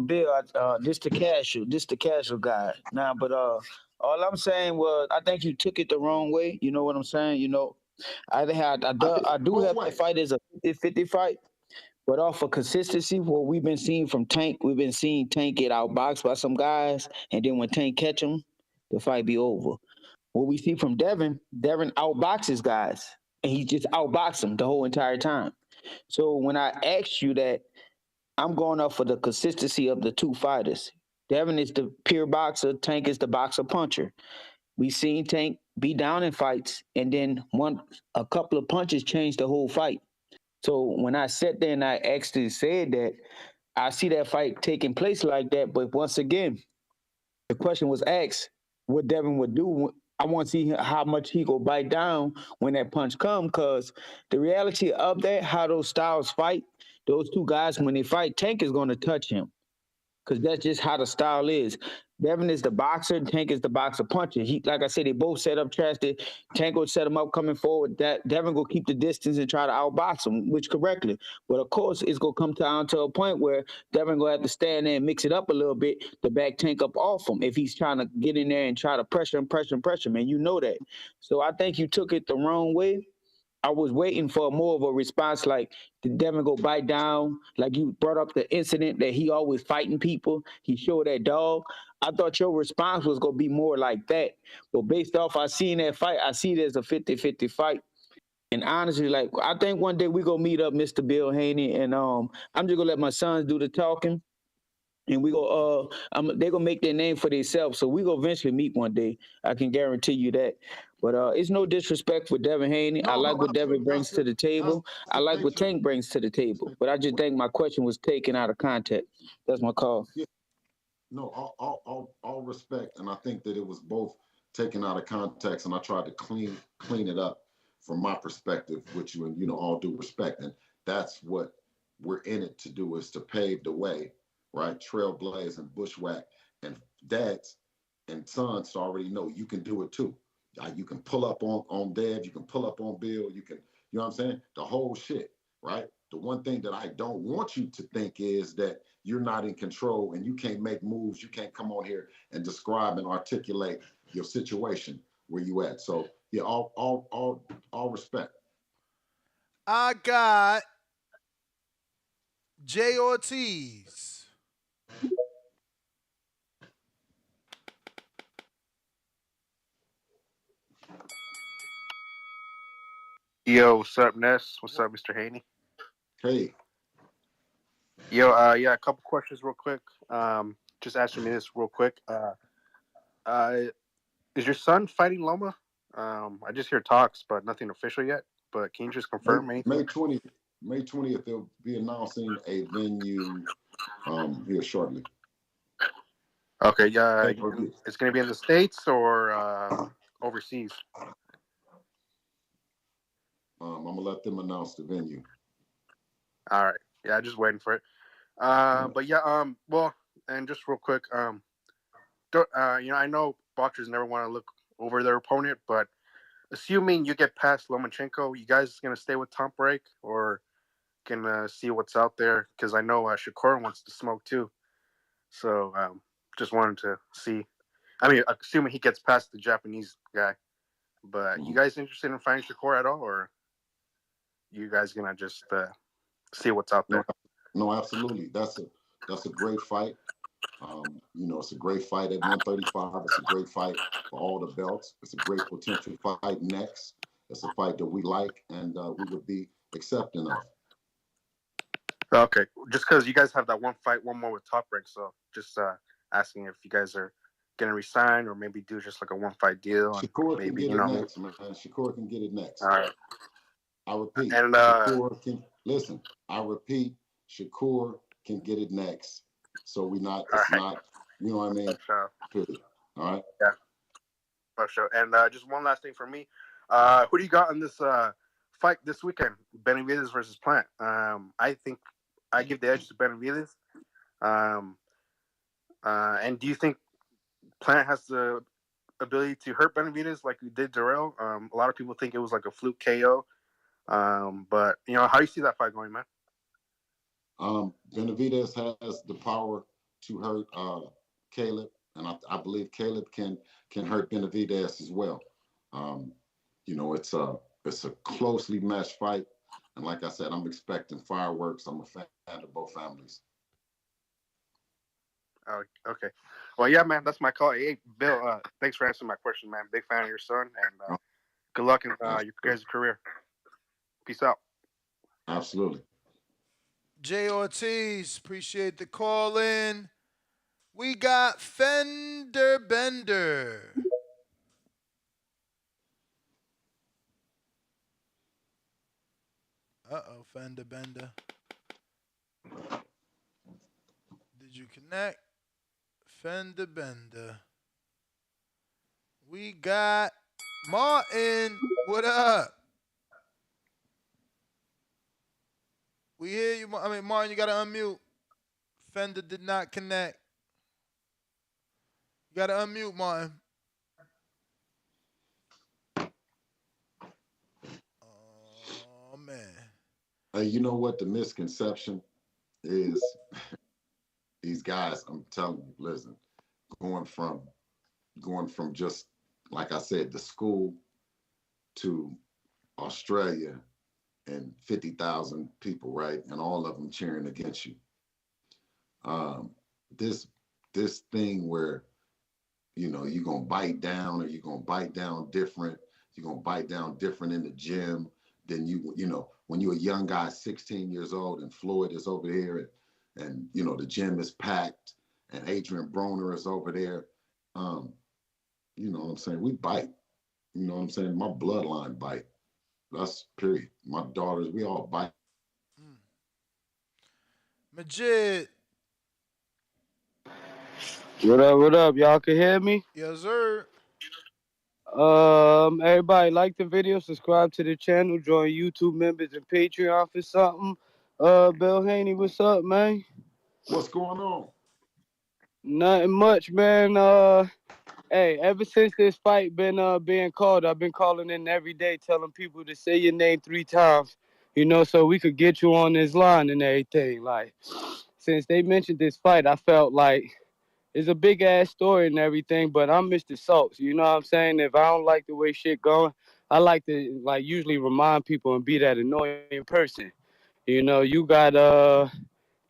Bill, this the casual guy. Nah, but all I'm saying was I think you took it the wrong way. You know what I'm saying? I do have the fight as a 50-50 fight, but off of consistency, what we've been seeing from Tank, we've been seeing Tank get outboxed by some guys, and then when Tank catch him, the fight be over. What we see from Devin outboxes guys, and he just outboxes them the whole entire time. So when I asked you that, I'm going off for the consistency of the two fighters. Devin is the pure boxer. Tank is the boxer puncher. We seen Tank be down in fights, and then a couple of punches changed the whole fight. So when I sat there and I actually said that, I see that fight taking place like that. But once again, the question was asked what Devin would do. I want to see how much he go bite down when that punch come, because the reality of that, how those styles fight, those two guys, when they fight, Tank is going to touch him, because that's just how the style is. Devin is the boxer, Tank is the boxer puncher. He, like I said, they both set up trash. Tank will set him up coming forward. That Devin will keep the distance and try to outbox him, which correctly. But of course, it's gonna come down to a point where Devin gonna have to stand there and mix it up a little bit to back Tank up off him if he's trying to get in there and try to pressure him, man. You know that. So I think you took it the wrong way. I was waiting for more of a response like, did Devin go bite down? Like you brought up the incident that he always fighting people. He showed that dog. I thought your response was going to be more like that. But based off I seen that fight, I see it as a 50-50 fight. And honestly, like, I think one day we going to meet up, Mr. Bill Haney, and I'm just going to let my sons do the talking. And we go, they're gonna make their name for themselves. So we gonna eventually meet one day. I can guarantee you that. But it's no disrespect for Devin Haney. I like what Devin brings to the table. I like what Tank brings to the table. But I just think my question was taken out of context. That's my call. Yeah. No, all respect, and I think that it was both taken out of context, and I tried to clean it up from my perspective with you, and all due respect, and that's what we're in it to do, is to pave the way, right? Trailblaze and bushwhack, and dads and sons to already know you can do it too. You can pull up on Dev, you can pull up on Bill, you can, you know what I'm saying? The whole shit, right? The one thing that I don't want you to think is that you're not in control and you can't make moves. You can't come on here and describe and articulate your situation where you at. So yeah, all respect. I got Jay Ortiz. Yo, what's up, Ness? What's up, Mr. Haney? Hey. Yo, yeah, a couple questions real quick. Just answer me this real quick. Is your son fighting Loma? I just hear talks, but nothing official yet. But can you just confirm anything? May 20th. May 20th, they'll be announcing a venue here shortly. Okay, yeah, it's going to be in the States or overseas? I'm going to let them announce the venue. All right. Yeah, just waiting for it. But yeah, well, and just real quick, I know boxers never want to look over their opponent, but assuming you get past Lomachenko, you guys going to stay with Tom Break or can see what's out there? Because I know Shakur wants to smoke too. So just wanted to see. I mean, assuming he gets past the Japanese guy. But you guys interested in fighting Shakur at all, or you guys gonna just see what's out there? No, absolutely. That's a great fight. It's a great fight at 135. It's a great fight for all the belts. It's a great potential fight next. It's a fight that we like and we would be accepting of. Okay, just because you guys have that one fight, one more with Top Rank, so just asking if you guys are gonna resign or maybe do just like a one fight deal. Shakur maybe, can get it next, man. Shakur can get it next. All right. I repeat, and Shakur can listen. I repeat, Shakur can get it next. So we not. It's not. You know what I mean? Period. All right. Yeah. For sure. And just one last thing for me. Who do you got in this fight this weekend? Benavidez versus Plant. I think I give the edge to Benavidez. And do you think Plant has the ability to hurt Benavidez like he did Darrell? A lot of people think it was like a fluke KO. But how do you see that fight going, man? Benavidez has the power to hurt Caleb, and I believe Caleb can hurt Benavidez as well. It's a closely matched fight, and like I said, I'm expecting fireworks. I'm a fan of both families. Okay. Well, yeah, man, that's my call. Hey, Bill, thanks for answering my question, man. Big fan of your son, and good luck in your guys' career. Peace out. Absolutely. Jay Ortiz, appreciate the call in. We got Fender Bender. Uh-oh, Fender Bender. Did you connect? Fender Bender. We got Martin. What up? We hear you. Martin, you got to unmute. Fender did not connect. You got to unmute, Martin. Oh, man. Hey, you know what the misconception is? These guys, I'm telling you, listen, going from just, like I said, the school to Australia and 50,000 people, right? And all of them cheering against you. This thing where, you're going to bite down, or you're going to bite down different. You're going to bite down different in the gym than when you're a young guy, 16 years old, and Floyd is over here, and the gym is packed, and Adrian Broner is over there. You know what I'm saying? We bite. You know what I'm saying? My bloodline bite. That's period. My daughters, we all bite. Majid. What up? Y'all can hear me? Yes, sir. Everybody like the video, subscribe to the channel, join YouTube members and Patreon for something. Bill Haney, what's up, man? What's going on? Nothing much, man. Hey, ever since this fight been being called, I've been calling in every day telling people to say your name 3 times, so we could get you on this line and everything. Like, since they mentioned this fight, I felt like it's a big ass story and everything, but I'm Mr. Salts. You know what I'm saying? If I don't like the way shit going, I like to usually remind people and be that annoying person. You got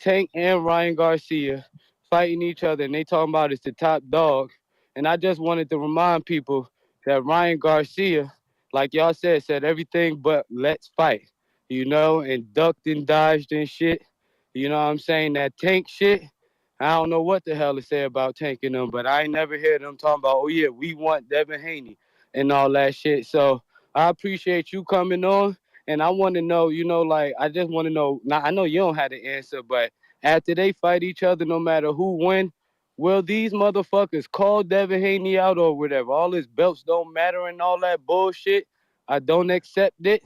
Tank and Ryan Garcia fighting each other, and they talking about it's the top dog. And I just wanted to remind people that Ryan Garcia, like y'all said everything but let's fight, and ducked and dodged and shit. You know what I'm saying? That Tank shit, I don't know what the hell to say about tanking them, but I ain't never heard them talking about, oh yeah, we want Devin Haney and all that shit. So I appreciate you coming on And I want to know, like, I just want to know. Now, I know you don't have the answer, but after they fight each other, no matter who win, will these motherfuckers call Devin Haney out or whatever? All his belts don't matter and all that bullshit. I don't accept it.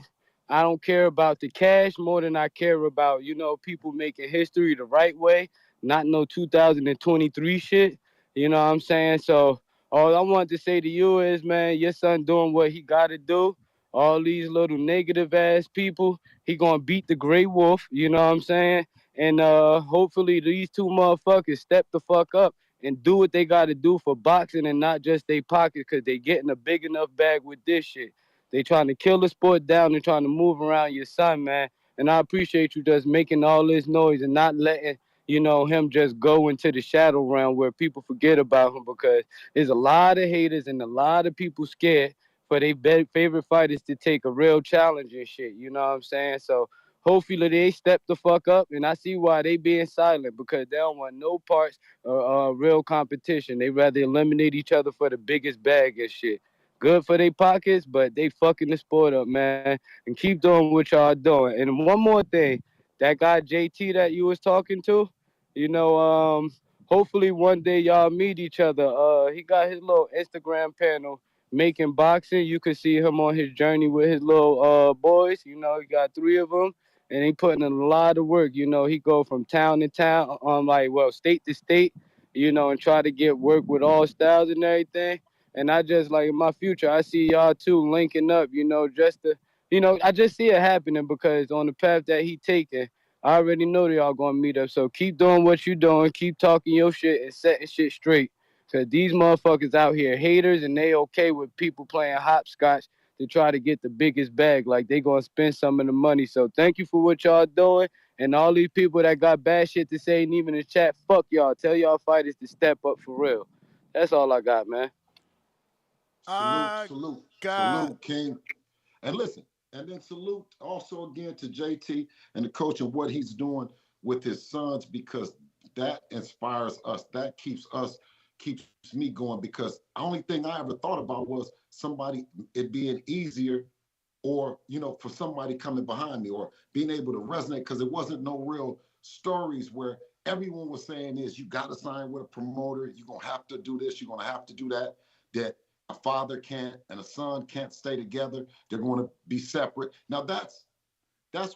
I don't care about the cash more than I care about, people making history the right way, not no 2023 shit. You know what I'm saying? So all I want to say to you is, man, your son doing what he got to do. All these little negative ass people, he gonna beat the gray wolf. You know what I'm saying? And hopefully these two motherfuckers step the fuck up and do what they got to do for boxing and not just they pocket, because they getting a big enough bag with this shit. They trying to kill the sport down and trying to move around your son, man. And I appreciate you just making all this noise and not letting, him just go into the shadow realm where people forget about him, because there's a lot of haters and a lot of people scared for their favorite fighters to take a real challenge and shit. You know what I'm saying? So hopefully they step the fuck up, and I see why they being silent, because they don't want no parts of real competition. They rather eliminate each other for the biggest bag and shit. Good for their pockets, but they fucking the sport up, man. And keep doing what y'all doing. And one more thing, that guy JT that you was talking to, hopefully one day y'all meet each other. He got his little Instagram panel making boxing. You can see him on his journey with his little boys. He got 3 of them, and he putting in a lot of work. He go from town to town, state to state, and try to get work with all styles and everything. And I just, like, in my future, I see y'all two linking up, just to, I just see it happening, because on the path that he taking, I already know that y'all gonna meet up. So keep doing what you doing, keep talking your shit and setting shit straight. Cause these motherfuckers out here haters, and they okay with people playing hopscotch to try to get the biggest bag. Like, they gonna spend some of the money. So thank you for what y'all doing. And all these people that got bad shit to say, and even in the chat, fuck y'all. Tell y'all fighters to step up for real. That's all I got, man. Salute, King. And listen, and then salute also again to JT and the coach and what he's doing with his sons, because that inspires us. That keeps me going, because the only thing I ever thought about was somebody, it being easier, or for somebody coming behind me or being able to resonate, because it wasn't no real stories where everyone was saying is, you got to sign with a promoter, you're gonna have to do this, you're gonna have to do that, that a father can't and a son can't stay together, they're going to be separate. Now that's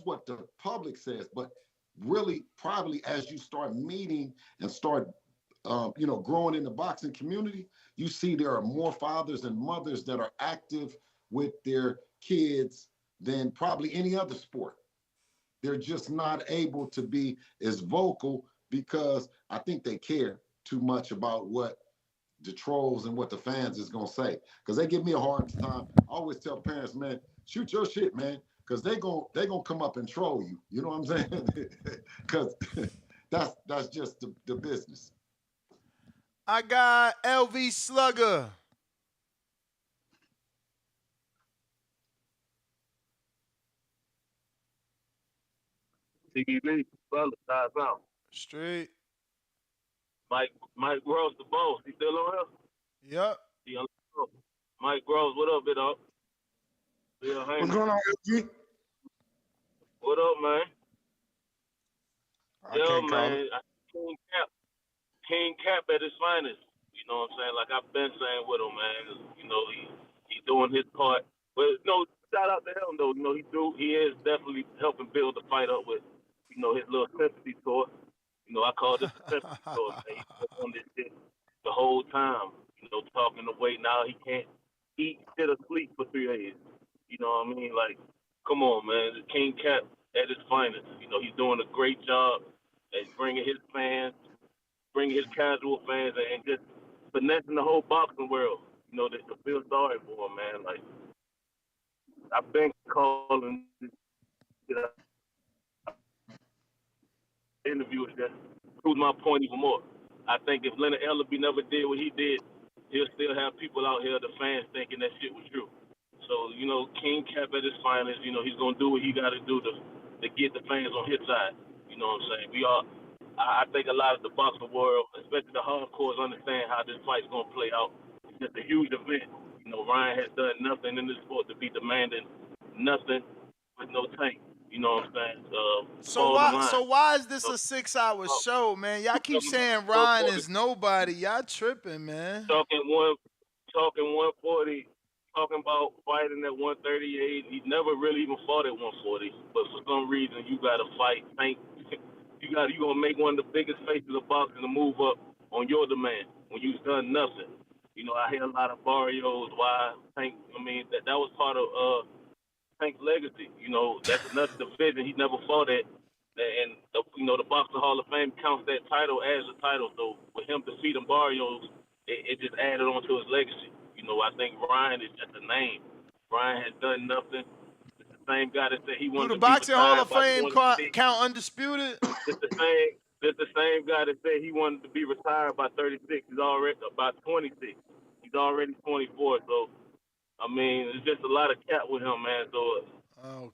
what the public says, but really probably as you start meeting and start growing in the boxing community, you see there are more fathers and mothers that are active with their kids than probably any other sport. They're just not able to be as vocal, because I think they care too much about what the trolls and what the fans is gonna say, because they give me a hard time. I always tell parents, man, shoot your shit, man, because they gonna come up and troll you. You know what I'm saying? Because that's just the business. I got LV Slugger. TVB, fellas, guys out. Straight. Mike Gross, the boss. He still on here? Yep. He on the show. Mike Gross, what up, bit up? Bill Haney. What's going on, LG? What up, man? I can't call man. King Cap at his finest. You know what I'm saying? Like I've been saying with him, man. He doing his part. But shout out to him though. He is definitely helping build the fight up with, his little sympathy tour. I call this a sympathy tour, man. He's been on this shit the whole time. Talking the weight. Now he can't eat, sit, or sleep for 3 days. You know what I mean? Like, come on, man. King Cap at his finest. He's doing a great job at bringing his fans, bringing his casual fans, and just finessing the whole boxing world. To feel sorry for him, man. Like, I've been calling interviews that proves my point even more. I think if Leonard Ellerby never did what he did, he'll still have people out here, the fans, thinking that shit was true. So, King Cap at his finest, he's going to do what he got to do to get the fans on his side. You know what I'm saying? I think a lot of the boxing world, especially the hardcores, understand how this fight's going to play out. It's just a huge event. Ryan has done nothing in this sport to be demanding nothing with no tank. You know what I'm saying? So Fall the why line. so why is this So, a 6-hour uh, show, man? Y'all keep talking about saying Ryan 140, is nobody. Y'all tripping, man. talking one, talking 140, talking about fighting at 138. He never really even fought at 140, but for some reason you got to fight Tank. You gonna make one of the biggest faces of boxing to move up on your demand when you've done nothing. You know, I hear a lot of Barrios why Tank. I mean, that was part of Tank's legacy. You know, that's another division he never fought at. And, you know, the Boxing Hall of Fame counts that title as a title. So with him defeating Barrios, it just added on to his legacy. You know, I think Ryan is just a name. Ryan has done nothing. It's the same guy that said he Do the wanted to be Boxing Hall retired of by Fame 26. count undisputed? It's the same. It's the same guy that said he wanted to be retired by 36. He's already about 26. He's already 24. So I mean, it's just a lot of cat with him, man. So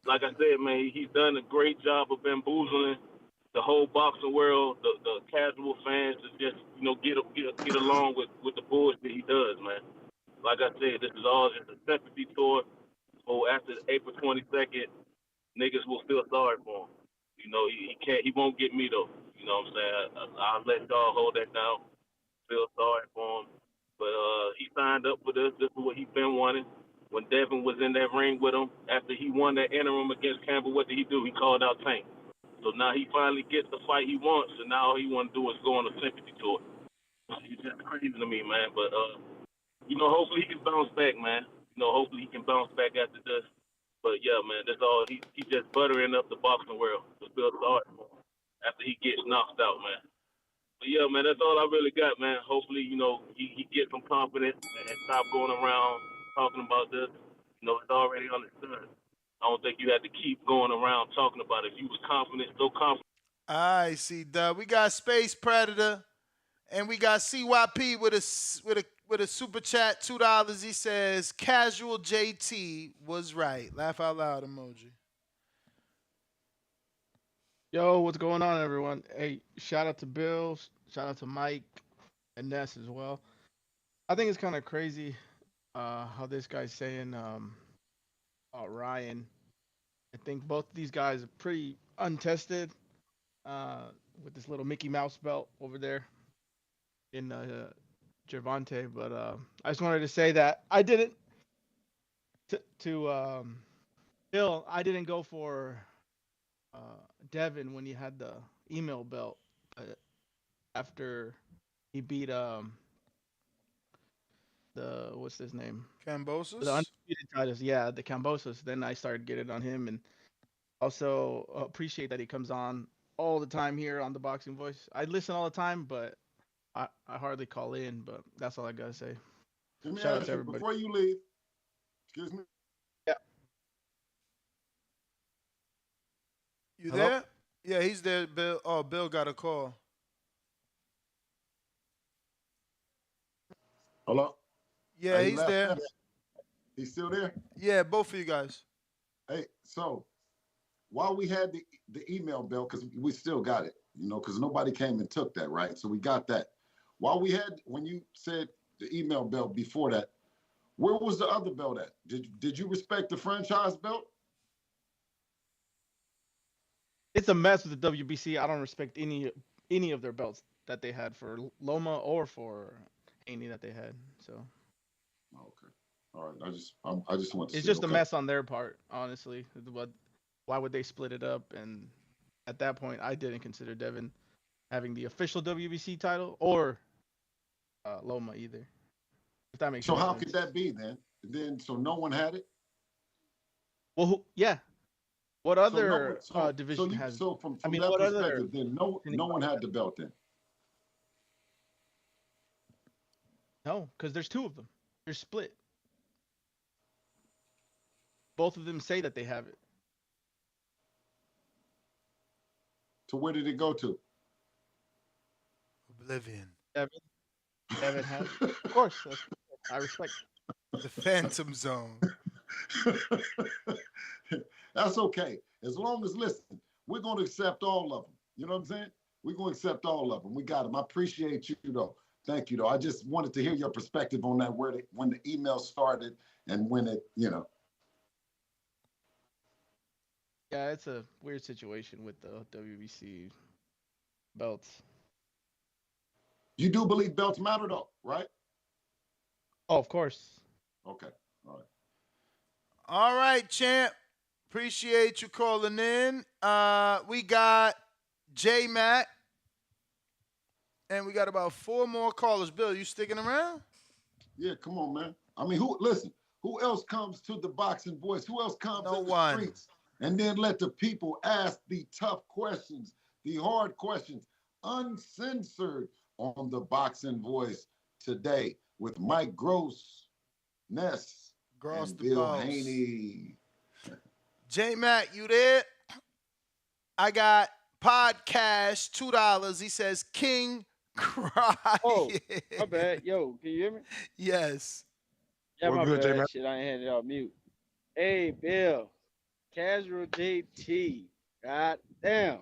like I said, man, he's done a great job of bamboozling the whole boxing world, the casual fans to just, you know, get along with the bullshit he does, man. Like I said, this is all just a sympathy tour. So after April 22nd, niggas will feel sorry for him. You know, he can't, he won't get me though. You know what I'm saying? I'll let y'all hold that down. Feel sorry for him. But he signed up for this. This is what he's been wanting. When Devin was in that ring with him, after he won that interim against Campbell, what did he do? He called out Tank. So now he finally gets the fight he wants, and now all he want to do is go on a sympathy tour. It's just crazy to me, man. But you know, hopefully he can bounce back, man. You know, hopefully he can bounce back after this. But yeah, man, that's all. He just buttering up the boxing world. To feel sorry for him after he gets knocked out, man. But yeah, man, that's all I really got, man. Hopefully, you know, he gets some confidence and stop going around talking about this. You know, it's already understood. I don't think you had to keep going around talking about it. If you was confident, so confident. I see, Dub. We got Space Predator, and we got CYP with a super chat, $2. He says, "Casual JT was right." Laugh out loud emoji. Yo, what's going on, everyone? Hey, shout out to Bill, shout out to Mike and Ness as well. I think it's kind of crazy how this guy's saying Ryan. I think both of these guys are pretty untested with this little Mickey Mouse belt over there in Gervonta. But I just wanted to say that I didn't to Bill. I didn't go for Devin when he had the email belt. After he beat the what's his name? The Cambosos? undisputed titles, yeah, the Cambosos. Then I started getting on him, and also appreciate that he comes on all the time here on the Boxing Voice. I listen all the time, but I hardly call in. But that's all I gotta say. Let me Shout out ask to you, everybody. before you leave, excuse me. Yeah. You Hello? there? Yeah, he's there. Bill. Oh, Bill got a call. Hello? Yeah, He he's left there. now? He's still there? Yeah, both of you guys. Hey, so while we had the email bill, because we still got it, you know, because nobody came and took that, right? So we got that. While we had, when you said the email belt before that, where was the other belt at? Did you respect the franchise belt? It's a mess with the WBC. I don't respect any of their belts that they had for Loma or for Haney that they had. So Okay. All right. I just want to it's see. just a Okay. mess on their part, honestly. Why would they split it up? And at that point, I didn't consider Devin having the official WBC title or Loma either. If that makes So any how sense. could that be then? Then so no one had it. Well, yeah. What So no one. other division has? So from I mean, that what other? perspective, then no one had the belt then. No, because there's two of them. They're split. Both of them say that they have it. So where did it go to? Oblivion. Devin has it. Of course, I respect. The Phantom Zone. That's okay. As long as, listen, we're going to accept all of them. You know what I'm saying? We're going to accept all of them. We got them. I appreciate you, though. Thank you, though. I just wanted to hear your perspective on that, when the email started and when it, you know. Yeah, it's a weird situation with the WBC belts. You do believe belts matter, though, right? Oh, of course. Okay. All right. All right, champ. Appreciate you calling in. We got J Mac, and we got about 4 more callers. Bill, you sticking around? Yeah, come on, man. I mean, who else comes to the boxing voice? Who else comes No in the one. streets and then let the people ask the tough questions, the hard questions, uncensored on the boxing voice today with Mike Gross, Ness, Gross and the Bill boss. Haney. J Mac, you there? I got podcast $2. He says King cry. Oh, my bad. Yo, can you hear me? Yes. Yeah, We're my good, J bad. man. Shit, I ain't had it on mute. Hey, Bill. Casual JT. God damn.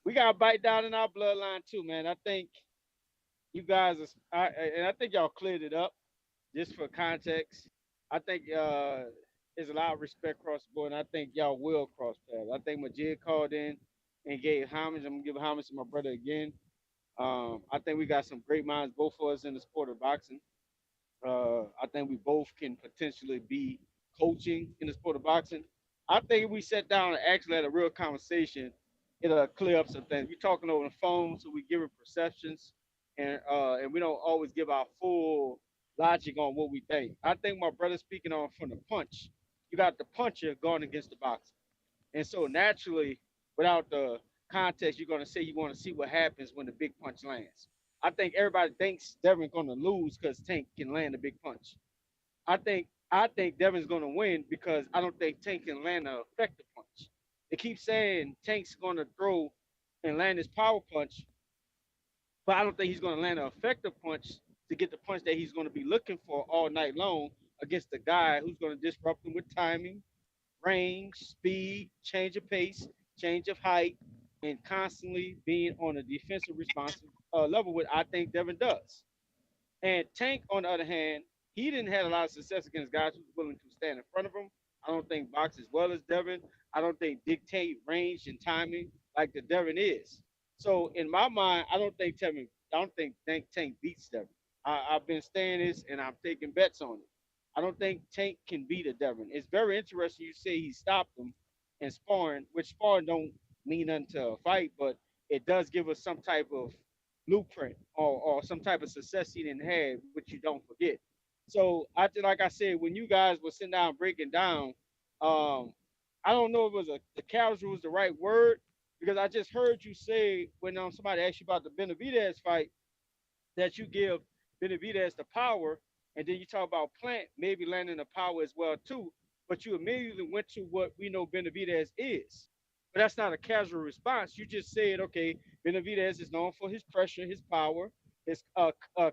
We got to bite down in our bloodline too, man. I think you guys and I think y'all cleared it up just for context. I think there's a lot of respect across the board, and I think y'all will cross paths. I think Majid called in and gave homage. I'm gonna give homage to my brother again. I think we got some great minds, both of us in the sport of boxing. I think we both can potentially be coaching in the sport of boxing. I think if we sat down and actually had a real conversation, it'll clear up some things. We're talking over the phone, so we give it perceptions, and we don't always give our full logic on what we think. I think my brother speaking on from the punch. You got the puncher going against the boxer, and so naturally, without the context, you're gonna say you want to see what happens when the big punch lands. I think everybody thinks Devin gonna lose because Tank can land a big punch. I think Devin's gonna win because I don't think Tank can land an effective punch. They keep saying Tank's gonna throw and land his power punch, but I don't think he's gonna land an effective punch to get the punch that he's gonna be looking for all night long against the guy who's gonna disrupt him with timing, range, speed, change of pace, change of height, and constantly being on a defensive responsive level, what I think Devin does. And Tank, on the other hand, he didn't have a lot of success against guys who were willing to stand in front of him. I don't think box as well as Devin. I don't think dictate range and timing like the Devin is. So in my mind, I don't think Tank beats Devin. I've been saying this and I'm taking bets on it. I don't think Tank can beat a Devin. It's very interesting you say he stopped him in sparring, which sparring don't mean nothing to a fight, but it does give us some type of blueprint or some type of success he didn't have, which you don't forget. So like I said, when you guys were sitting down breaking down, um, I don't know if it was the casual was the right word because I just heard you say when somebody asked you about the Benavidez fight that you give Benavidez the power, and then you talk about Plant maybe landing the power as well too. But you immediately went to what we know Benavidez is. But that's not a casual response. You just said, okay, Benavidez is known for his pressure, his power, his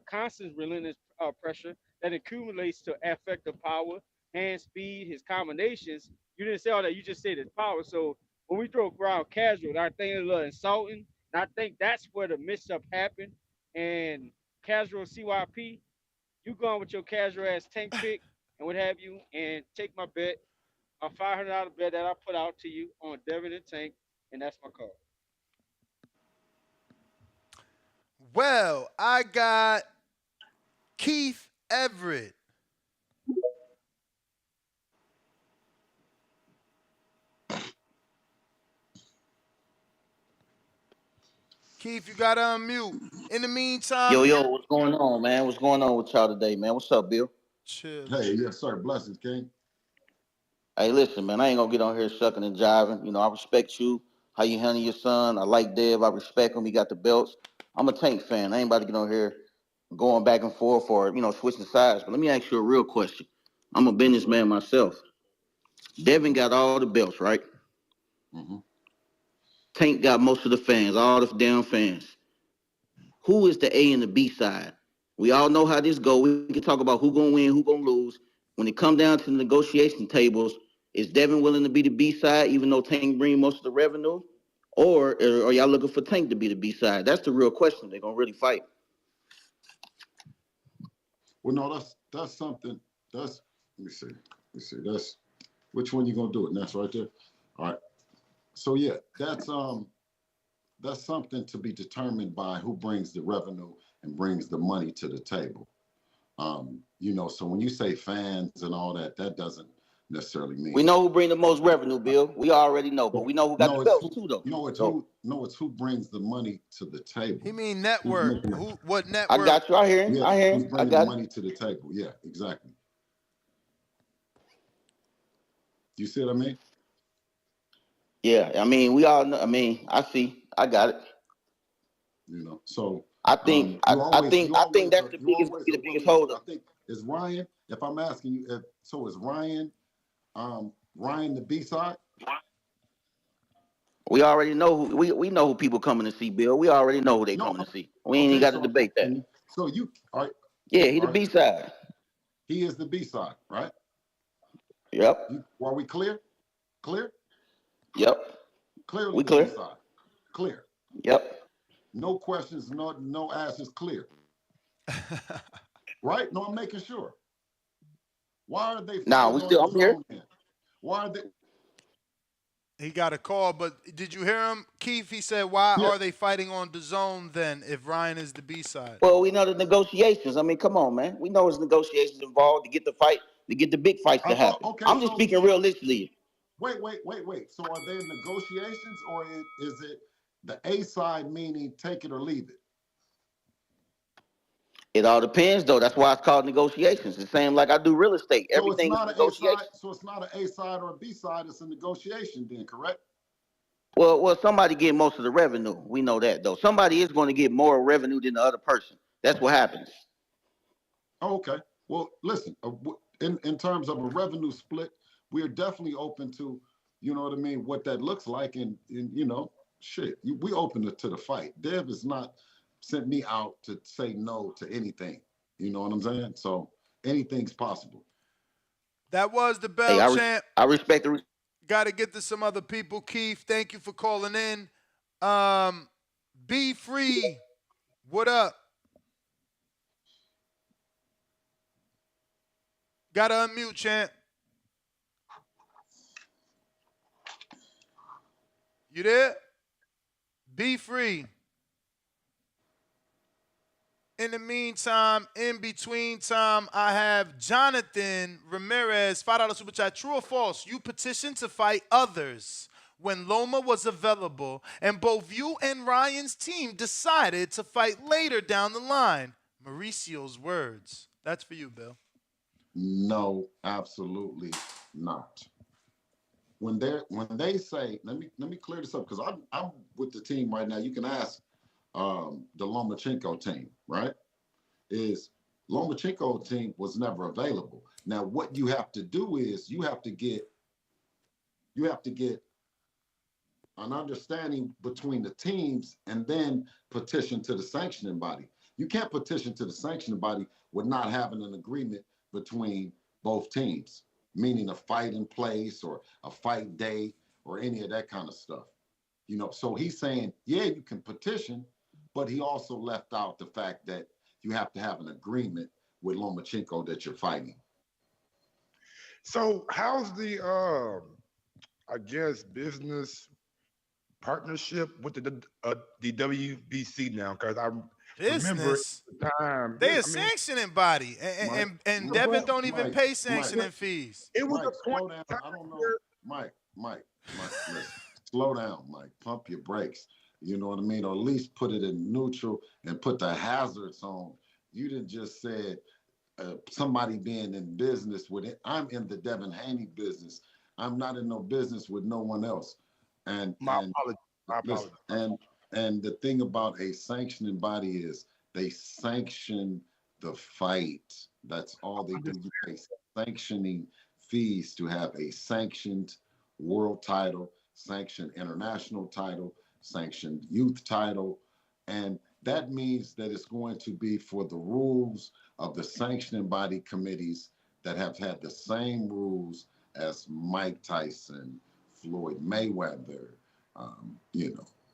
constant relentless pressure that accumulates to effective power, hand speed, his combinations. You didn't say all that. You just said his power. So when we throw around casual, I think it's a little insulting. And I think that's where the mix-up happened and casual CYP, you going with your casual ass Tank pick and what have you, and take my bet, a $500 bet that I put out to you on Devin and Tank, and that's my call. Well, I got Keith Everett. Keith, you got to unmute. In the meantime, Yo, what's going on, man? What's going on with y'all today, man? What's up, Bill? Chill. Hey, yes, sir. Blessings, King. Hey, listen, man, I ain't gonna get on here shucking and jiving. I respect you, how you handle your son. I like Dev. I respect him. He got the belts. I'm a Tank fan. I ain't about to get on here going back and forth or, switching sides. But let me ask you a real question. I'm a businessman myself. Devin got all the belts, right? Mm-hmm. Tank got most of the fans, all the damn fans. Who is the A and the B side? We all know how this go. We can talk about who gonna win, who gonna lose. When it come down to the negotiation tables, is Devin willing to be the B side, even though Tank bring most of the revenue, or are y'all looking for Tank to be the B side? That's the real question. They're gonna really fight. Well, no, that's something. Let me see. That's which one you gonna do it? And that's right there. All right. So yeah, that's something to be determined by who brings the revenue and brings the money to the table. So when you say fans and all that, that doesn't necessarily mean. We know who bring the most revenue, Bill. We already know, but we know who got the belts too, though. It's who brings the money to the table. He mean network. What network? I got you. I hear him. Yeah, I hear him. who's bringing the money to the table? Yeah, exactly. You see what I mean? Yeah, I mean, we all know. I mean, I see. I got it. So I think that's the biggest holdup. I think is Ryan. If I'm asking you, is Ryan, Ryan the B-side? We already know who we know who people coming to see, Bill. We already know who they coming to see. We ain't even got to debate that. So you are. Yeah, he the B-side. He is the B-side, right? Yep. Are we clear? Clear? Yep. Clearly we the clear. B-side. Clear. Yep. No questions, no asses, clear. Right? No, I'm making sure. Why are they fighting on the zone then? Why are they? He got a call, but did you hear him, Keith? He said, "Why are they fighting on the zone then? If Ryan is the B-side." Well, we know the negotiations. I mean, come on, man. We know there's negotiations involved to get the fight, to get the big fights to happen. Okay, I'm just speaking realistically. Wait. So are there negotiations, or is it the A side meaning take it or leave it? It all depends, though. That's why it's called negotiations. The same like I do real estate. So Everything is negotiation. So it's not an A side or a B side. It's a negotiation, then, correct? Well, somebody get most of the revenue. We know that, though. Somebody is going to get more revenue than the other person. That's what happens. Oh, okay. Well, listen. In terms of a revenue split, we are definitely open to, you know what I mean, what that looks like, and we open to the fight. Dev has not sent me out to say no to anything. You know what I'm saying? So anything's possible. That was the bell champ. I respect the. Got to get to some other people. Keith, thank you for calling in. Be free. What up? Got to unmute, champ. You there? Be free. In the meantime, in between time, I have Jonathan Ramirez, $5 super chat. True or false? You petitioned to fight others when Loma was available, and both you and Ryan's team decided to fight later down the line. Mauricio's words. That's for you, Bill. No, absolutely not. When they say, let me clear this up, because I'm with the team right now. You can ask the Lomachenko team, right? Is Lomachenko team was never available. Now, what you have to do is you have to get an understanding between the teams and then petition to the sanctioning body. You can't petition to the sanctioning body with not having an agreement between both teams, meaning a fight in place or a fight day or any of that kind of stuff. So he's saying, yeah, you can petition, but he also left out the fact that you have to have an agreement with Lomachenko that you're fighting. So how's the business partnership with the WBC now? Because I remember the time they a sanctioning body, and Devin don't even pay sanctioning fees. It was a point. Slow down. I don't know, Mike. Listen, slow down, Mike. Pump your brakes. You know what I mean? Or at least put it in neutral and put the hazards on. You didn't just say somebody being in business with it. I'm in the Devin Haney business. I'm not in no business with no one else. And my apologies. And the thing about a sanctioning body is they sanction the fight. That's all they do. You pay sanctioning fees to have a sanctioned world title, sanctioned international title, sanctioned youth title. And that means that it's going to be for the rules of the sanctioning body committees that have had the same rules as Mike Tyson, Floyd Mayweather,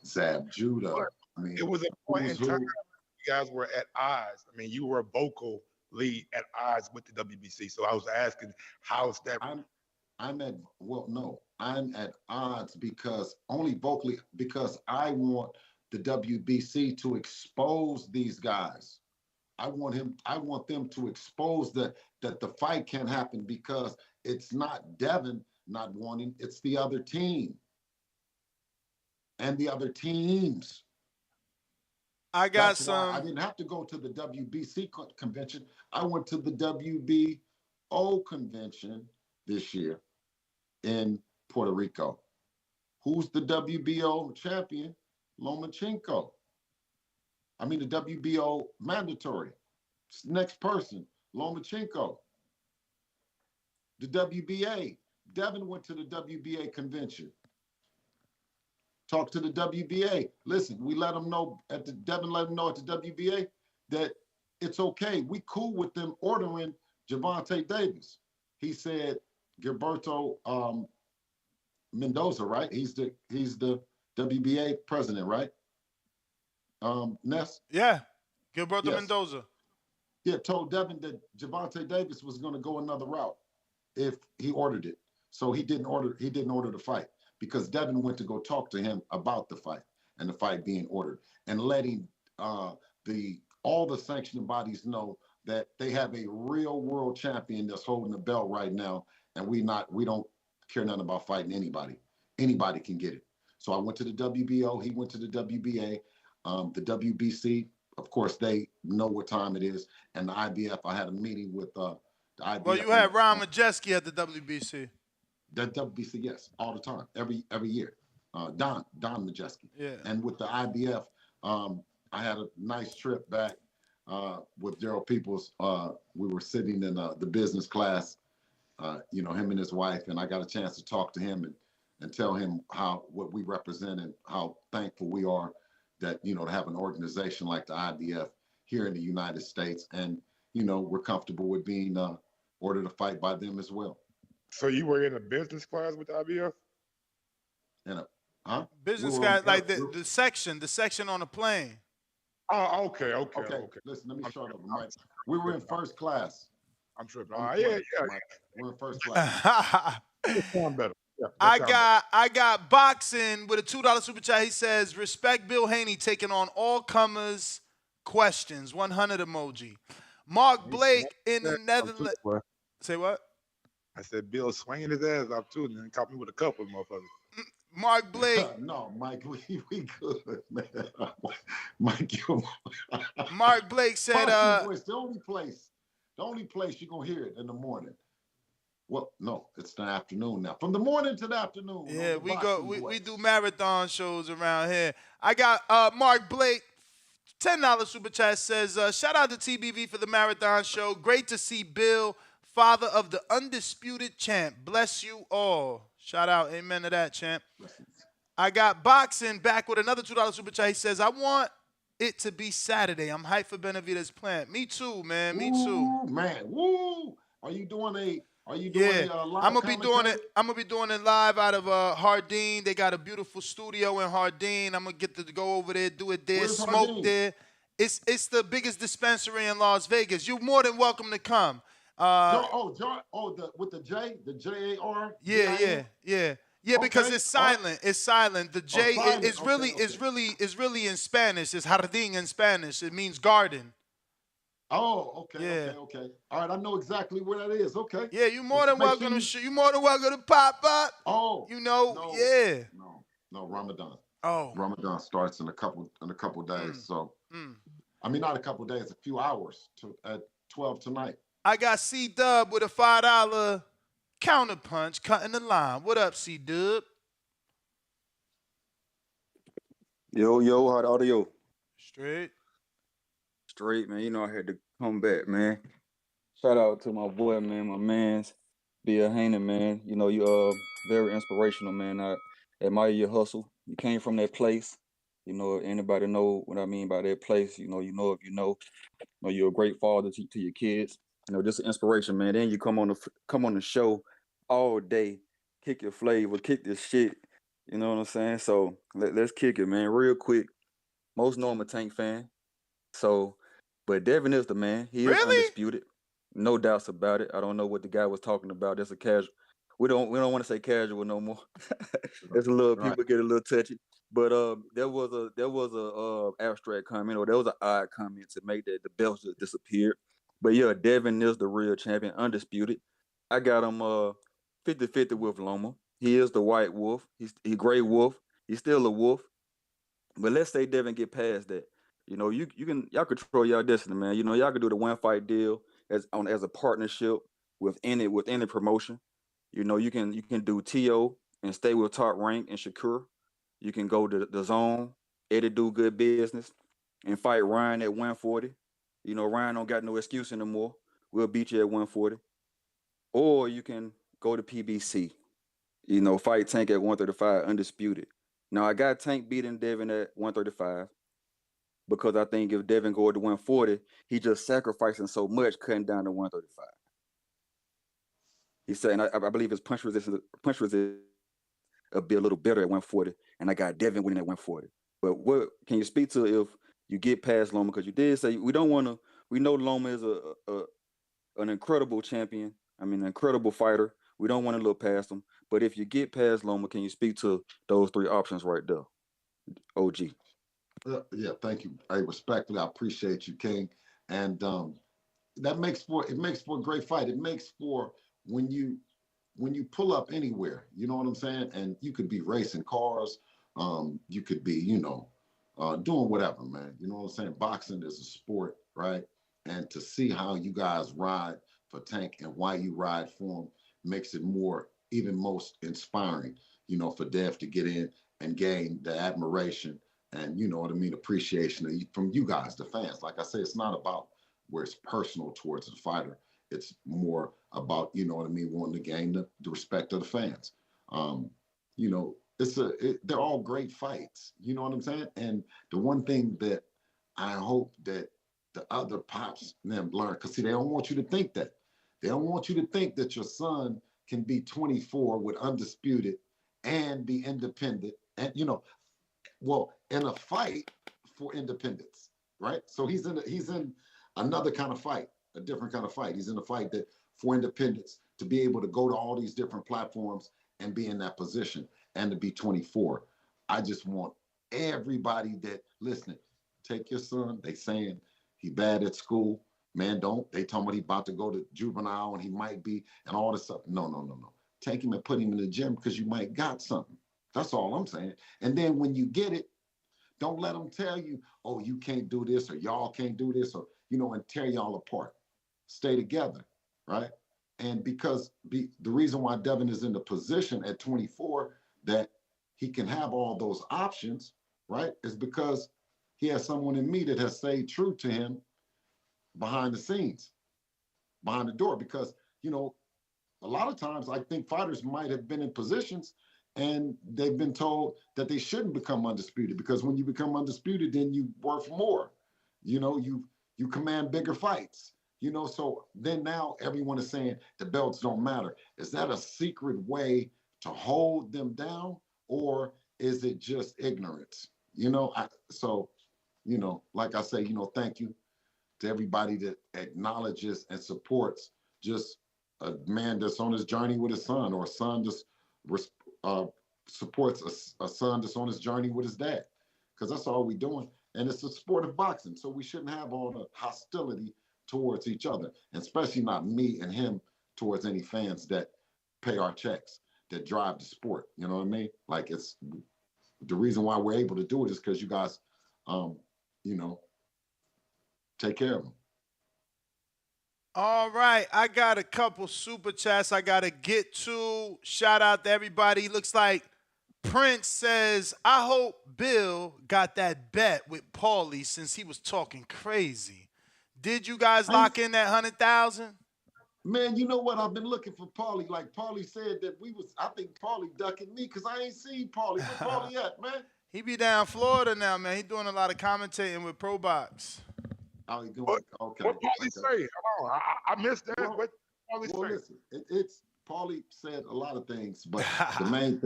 Zab Judah. I mean, it was a point in time you guys were at odds. I mean, you were vocally at odds with the WBC. So I was asking, how's that? I'm at odds because only vocally because I want the WBC to expose these guys. I want them to expose that the fight can happen because it's not Devin not wanting, it's the other team and the other teams. I got That's why I some. didn't have to go to the WBC convention. I went to the WBO convention this year in Puerto Rico. Who's the WBO champion? Lomachenko. I mean, the WBO mandatory. Next person, Lomachenko. The WBA. Devin went to the WBA convention. Talk to the WBA. Listen, we let them know Devin let them know at the WBA that it's okay. We cool with them ordering Gervonta Davis. He said Gilberto Mendoza, right? He's the WBA president, right? Ness? Yeah. Gilberto Yes. Mendoza. Yeah, told Devin that Gervonta Davis was going to go another route if he ordered it. So he didn't order the fight because Devin went to go talk to him about the fight and the fight being ordered and letting all the sanctioning bodies know that they have a real world champion that's holding the belt right now, and we don't care nothing about fighting anybody. Anybody can get it. So I went to the WBO, he went to the WBA, the WBC. Of course, they know what time it is, and the IBF. I had a meeting with the IBF. Well, you had Ron Majeski at the WBC. The WBC, yes, all the time, every year. Don Majeski. Yeah. And with the IBF, I had a nice trip back with Gerald Peoples. We were sitting in the business class, him and his wife, and I got a chance to talk to him and tell him what we represent and how thankful we are that, to have an organization like the IBF here in the United States. And, we're comfortable with being ordered to fight by them as well. So you were in a business class with the IBF? Business guy, like the section on the plane. Oh, okay. Listen, let me shut up, Mike. We were in first class. I'm tripping. Yeah. We're in first class. Sound better. Yeah, I got boxing with a $2 super chat. He says, respect Bill Haney taking on all comers questions. 100 emoji. Mark Blake in the Netherlands. Say what? I said Bill swinging his ass up too, and then caught me with a couple of motherfuckers. Mark Blake. No, Mike, we good, man. Mike, Mark Blake said, it's the only place you're gonna hear it in the morning. Well, no, it's the afternoon now. From the morning to the afternoon. Yeah, we do marathon shows around here. I got Mark Blake, $10 super chat says, shout out to TBV for the marathon show. Great to see Bill, father of the undisputed champ. Bless you all. Shout out. Amen to that, champ. I got boxing back with another $2 super chat. He says, I want it to be Saturday. I'm hyped for Benavidez' plant. Me too, man. Me too. Man, woo. Are you doing live I'm gonna be doing it live out of Hardin. They got a beautiful studio in Hardin. I'm gonna get to go over there, do it there, smoke Hardin? There. It's the biggest dispensary in Las Vegas. You're more than welcome to come. With the J, the JAR. Yeah, because it's silent. It's silent. The J is really in Spanish. It's jardín in Spanish. It means garden. Oh, okay. All right, I know exactly where that is. Okay. Yeah, you're more than welcome to. You more than welcome to pop up. Oh. No, Ramadan. Oh. Ramadan starts in a couple days. So, I mean, not a couple days, a few hours at 12 tonight. I got C-Dub with a $5 counterpunch cutting the line. What up, C-Dub? Yo, how the audio? Straight, man. I had to come back, man. Shout out to my boy, man, my man's Bill Haney, man. You very inspirational, man. I admire your hustle. You came from that place. Anybody know what I mean by that place? If you know. You're a great father to your kids. Just an inspiration, man. Then you come on the show all day, kick your flavor, kick this shit. You know what I'm saying? So let's kick it, man. Real quick. Most know I'm a Tank fan. So, but Devin is the man. He is undisputed. No doubts about it. I don't know what the guy was talking about. That's a casual. we don't want to say casual no more. It's a little Right. people get a little touchy. But there was a abstract comment, or there was an odd comment to make that the belts just disappeared. But yeah, Devin is the real champion, undisputed. I got him 50-50 with Loma. He is the white wolf. He gray wolf. He's still a wolf. But let's say Devin get past that. You know, y'all control y'all destiny, man. You know, y'all can do the one fight deal as a partnership with any promotion. You know, you can do TO and stay with Top Rank and Shakur. You can go to the zone, Eddie do good business, and fight Ryan at 140. You know, Ryan don't got no excuse anymore. We'll beat you at 140. Or you can go to PBC. You know, fight Tank at 135, undisputed. Now I got Tank beating Devin at 135 because I think if Devin go to 140, he just sacrificing so much cutting down to 135. He's saying I believe his punch resistance will be a little better at 140, and I got Devin winning at 140. But what can you speak to if you get past Loma? Because you did say we don't want to. We know Loma is an incredible champion. I mean, an incredible fighter. We don't want to look past him. But if you get past Loma, can you speak to those three options right there? OG. Yeah, thank you. I respectfully, I appreciate you, King. And that makes for a great fight. It makes for when you pull up anywhere, you know what I'm saying? And you could be racing cars, you could be, doing whatever, man. You know what I'm saying? Boxing is a sport, right? And to see how you guys ride for Tank and why you ride for him makes it even most inspiring, for Dev to get in and gain the admiration and, you know what I mean, appreciation from you guys, the fans. Like I say, it's not about where it's personal towards the fighter. It's more about, you know what I mean, wanting to gain the respect of the fans. You know, they're all great fights. You know what I'm saying? And the one thing that I hope that the other pops them learn, because see, they don't want you to think that. They don't want you to think that your son can be 24 with undisputed and be independent. And, in a fight for independence, right? So he's in another kind of fight, a different kind of fight. He's in a fight that for independence, to be able to go to all these different platforms and be in that position and to be 24. I just want everybody that listening, take your son. They saying he bad at school. Man, don't. They talking about he about to go to juvenile and he might be and all this stuff. No, no, no, no. Take him and put him in the gym because you might got something. That's all I'm saying. And then when you get it, don't let them tell you, oh, you can't do this or y'all can't do this or, and tear y'all apart. Stay together, right? And because the reason why Devin is in the position at 24 that he can have all those options, right, is because he has someone in me that has stayed true to him behind the scenes, behind the door. Because, a lot of times I think fighters might have been in positions and they've been told that they shouldn't become undisputed because when you become undisputed, then you worth more. You command bigger fights. So then now everyone is saying the belts don't matter. Is that a secret way to hold them down, or is it just ignorance? Like I say, thank you to everybody that acknowledges and supports just a man that's on his journey with his son, or a son that's supports a son that's on his journey with his dad, because that's all we're doing. And it's a sport of boxing, so we shouldn't have all the hostility towards each other, and especially not me and him towards any fans that pay our checks, that drive the sport. You know what I mean? Like, it's the reason why we're able to do it is because you guys, take care of them. All right, I got a couple super chats I got to get to. Shout out to everybody. Looks like Prince says, I hope Bill got that bet with Paulie since he was talking crazy. Did you guys lock in that 100,000? Man, you know what? I've been looking for Paulie. Like Paulie said that I think Paulie ducking me because I ain't seen Paulie. Where Paulie at, man? He be down Florida now, man. He doing a lot of commentating with Pro Box. Oh, he doing okay. What Paulie say? Hold on, I missed that. Well, what Paulie say? Listen, it's Paulie said a lot of things, but the main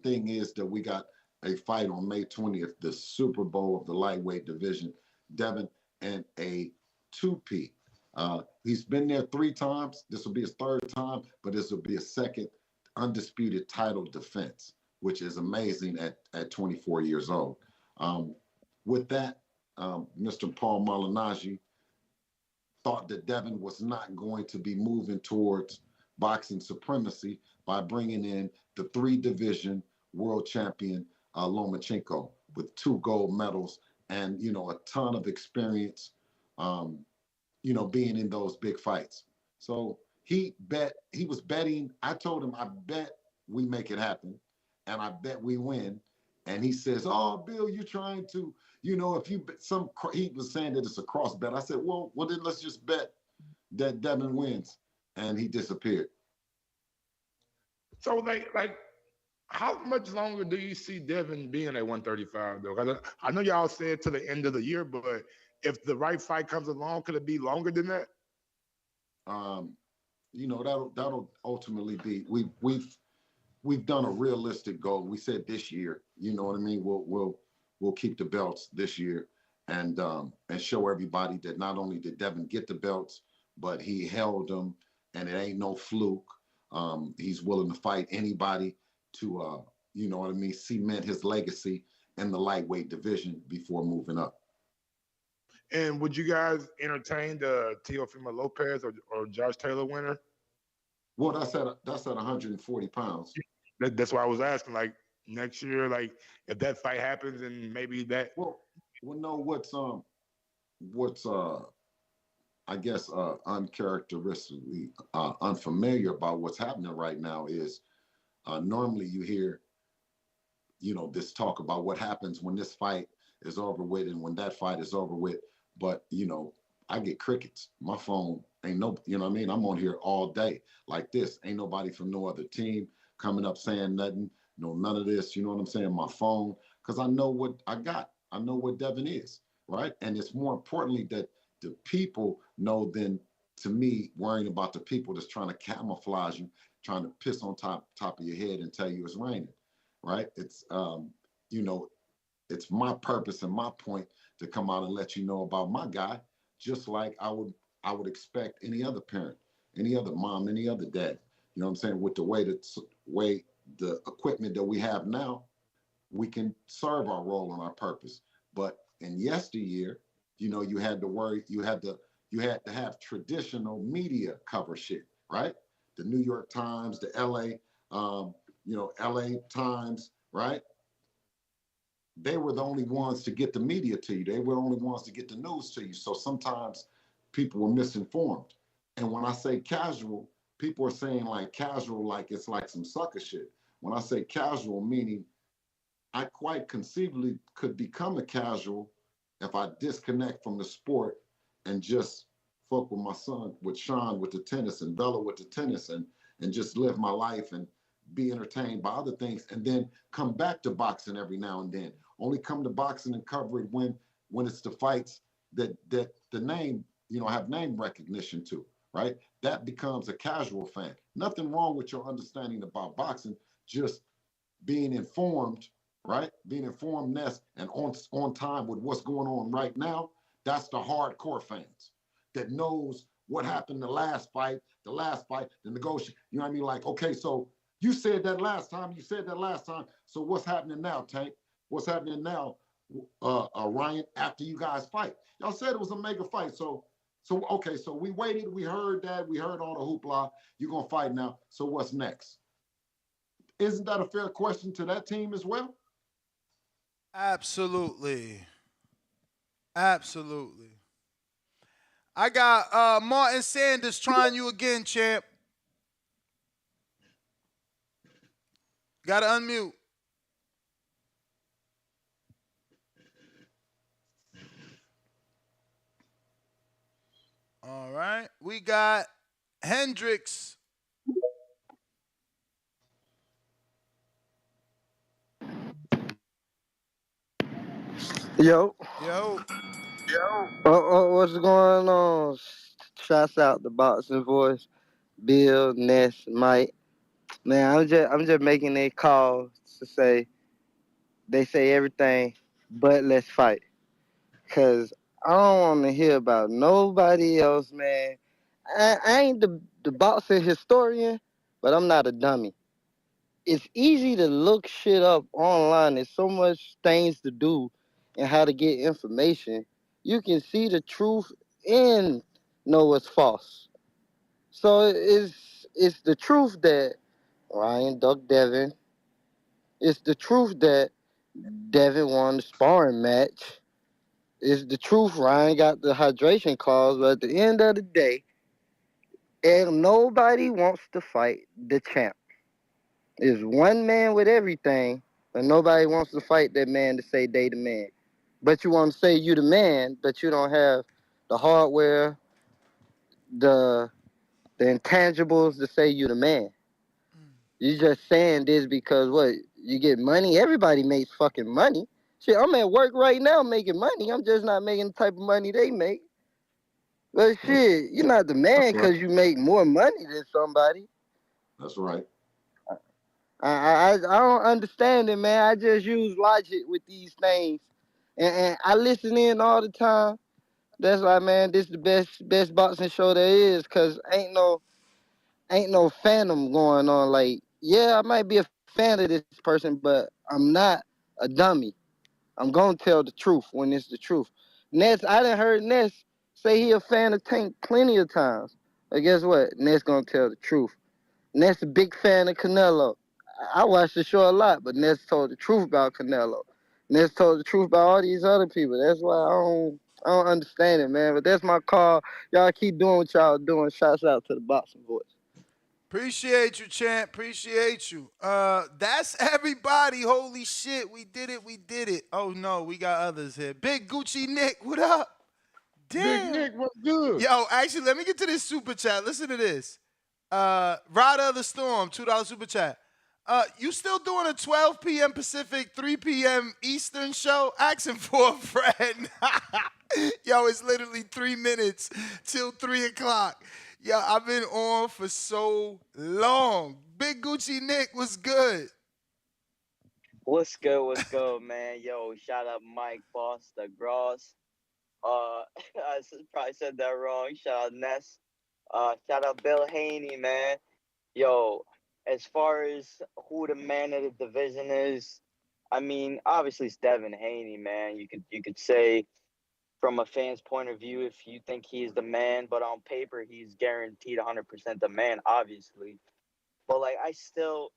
thing is that we got a fight on May 20th, the Super Bowl of the lightweight division, Devin, and a two-peat He's been there 3 times. This will be his 3rd time, but this will be his 2nd undisputed title defense, which is amazing at 24 years old. With that, Mr. Paul Malignaggi thought that Devin was not going to be moving towards boxing supremacy by bringing in the 3-division world champion Lomachenko with 2 gold medals and a ton of experience, being in those big fights. So he was betting. I told him, I bet we make it happen, and I bet we win. And he says, "Oh, Bill, you're trying to, if you bet he was saying that it's a cross bet." I said, well, then let's just bet that Devin wins, and he disappeared. So, like, how much longer do you see Devin being at 135 though? 'Cause I know y'all said to the end of the year, but if the right fight comes along, could it be longer than that? That'll ultimately be we've done a realistic goal. We said this year, you know what I mean? We'll keep the belts this year and show everybody that not only did Devin get the belts, but he held them, and it ain't no fluke. He's willing to fight anybody to cement his legacy in the lightweight division before moving up. And would you guys entertain the Teofimo Lopez or Josh Taylor winner? Well, that's at 140 pounds. That's why I was asking. Like next year, like if that fight happens and maybe that. Well, no. What's I guess uncharacteristically unfamiliar about what's happening right now is normally you hear this talk about what happens when this fight is over with and when that fight is over with. But I get crickets. My phone ain't no, what I mean? I'm on here all day like this. Ain't nobody from no other team coming up saying nothing. None of this. You know what I'm saying? My phone, because I know what I got. I know what Devin is, right? And it's more importantly that the people know than to me worrying about the people that's trying to camouflage you, trying to piss on top of your head and tell you it's raining, right? It's it's my purpose and my point to come out and let you know about my guy, just like I would expect any other parent, any other mom, any other dad. You know what I'm saying? With the way the equipment that we have now, we can serve our role and our purpose. But in yesteryear, you had to worry, you had to have traditional media cover shit, right? The New York Times, the LA Times, right? They were the only ones to get the media to you. They were the only ones to get the news to you. So sometimes people were misinformed. And when I say casual, people are saying like casual, like it's like some sucker shit. When I say casual, meaning I quite conceivably could become a casual if I disconnect from the sport and just fuck with my son, with Sean, with the tennis, and Bella with the tennis, and just live my life and be entertained by other things, and then come back to boxing every now and then. Only come to boxing and cover it when it's the fights that the name, have name recognition to, right? That becomes a casual fan. Nothing wrong with your understanding about boxing, just being informed, right? Being informed-ness and on time with what's going on right now. That's the hardcore fans that knows what happened the last fight, the negotiation. You know what I mean? Like, okay, so you said that last time. So what's happening now, Tank? What's happening now, Ryan, after you guys fight? Y'all said it was a mega fight. So okay, so we waited. We heard that. We heard all the hoopla. You're going to fight now. So what's next? Isn't that a fair question to that team as well? Absolutely. I got Martin Sanders trying you again, champ. Gotta unmute. All right. We got Hendricks. Yo. What's going on? Shouts out the boxing voice, Bill, Ness, Mike. Man, I'm just making a call to say they say everything, but let's fight. Cause I don't want to hear about nobody else, man. I ain't the boxing historian, but I'm not a dummy. It's easy to look shit up online. There's so much things to do and how to get information. You can see the truth and know what's false. So it's the truth that Ryan ducked Devin. It's the truth that Devin won the sparring match. It's the truth Ryan got the hydration clause, but at the end of the day, and nobody wants to fight the champ. There's one man with everything, but nobody wants to fight that man to say they the man. But you want to say you the man, but you don't have the hardware, the the intangibles to say you the man. You just saying this because what? You get money? Everybody makes fucking money. Shit, I'm at work right now making money. I'm just not making the type of money they make. But shit, you're not the man because you make more money than somebody. That's right. I don't understand it, man. I just use logic with these things, and I listen in all the time. That's why, man, this the best boxing show there is, cause ain't no phantom going on. Like, yeah, I might be a fan of this person, but I'm not a dummy. I'm gonna tell the truth when it's the truth. Ness, I done heard Ness say he a fan of Tank plenty of times. But guess what? Ness gonna tell the truth. Ness a big fan of Canelo. I watched the show a lot, but Ness told the truth about Canelo. Ness told the truth about all these other people. That's why I don't understand it, man. But that's my call. Y'all keep doing what y'all doing. Shouts out to the boxing voice. Appreciate you, champ. Appreciate you. That's everybody. Holy shit, we did it. We did it. Oh no, we got others here. Big Gucci Nick, what up? Big Damn. Nick, what's good? Yo, actually, let me get to this super chat. Listen to this. Rider of the Storm, $2 super chat. You still doing a 12 p.m. Pacific, 3 p.m. Eastern show? Asking for a friend. Yo, it's literally 3 minutes till 3 o'clock. Yo, I've been on for so long. Big Gucci Nick was good. What's good? What's good, man? Yo, shout out Mike Boss, the Gross. Probably said that wrong. Shout out Ness. Shout out Bill Haney, man. Yo, as far as who the man of the division is, I mean, obviously it's Devin Haney, man. You could say from a fan's point of view if you think he's the man, but on paper he's guaranteed 100% the man, obviously. But like I still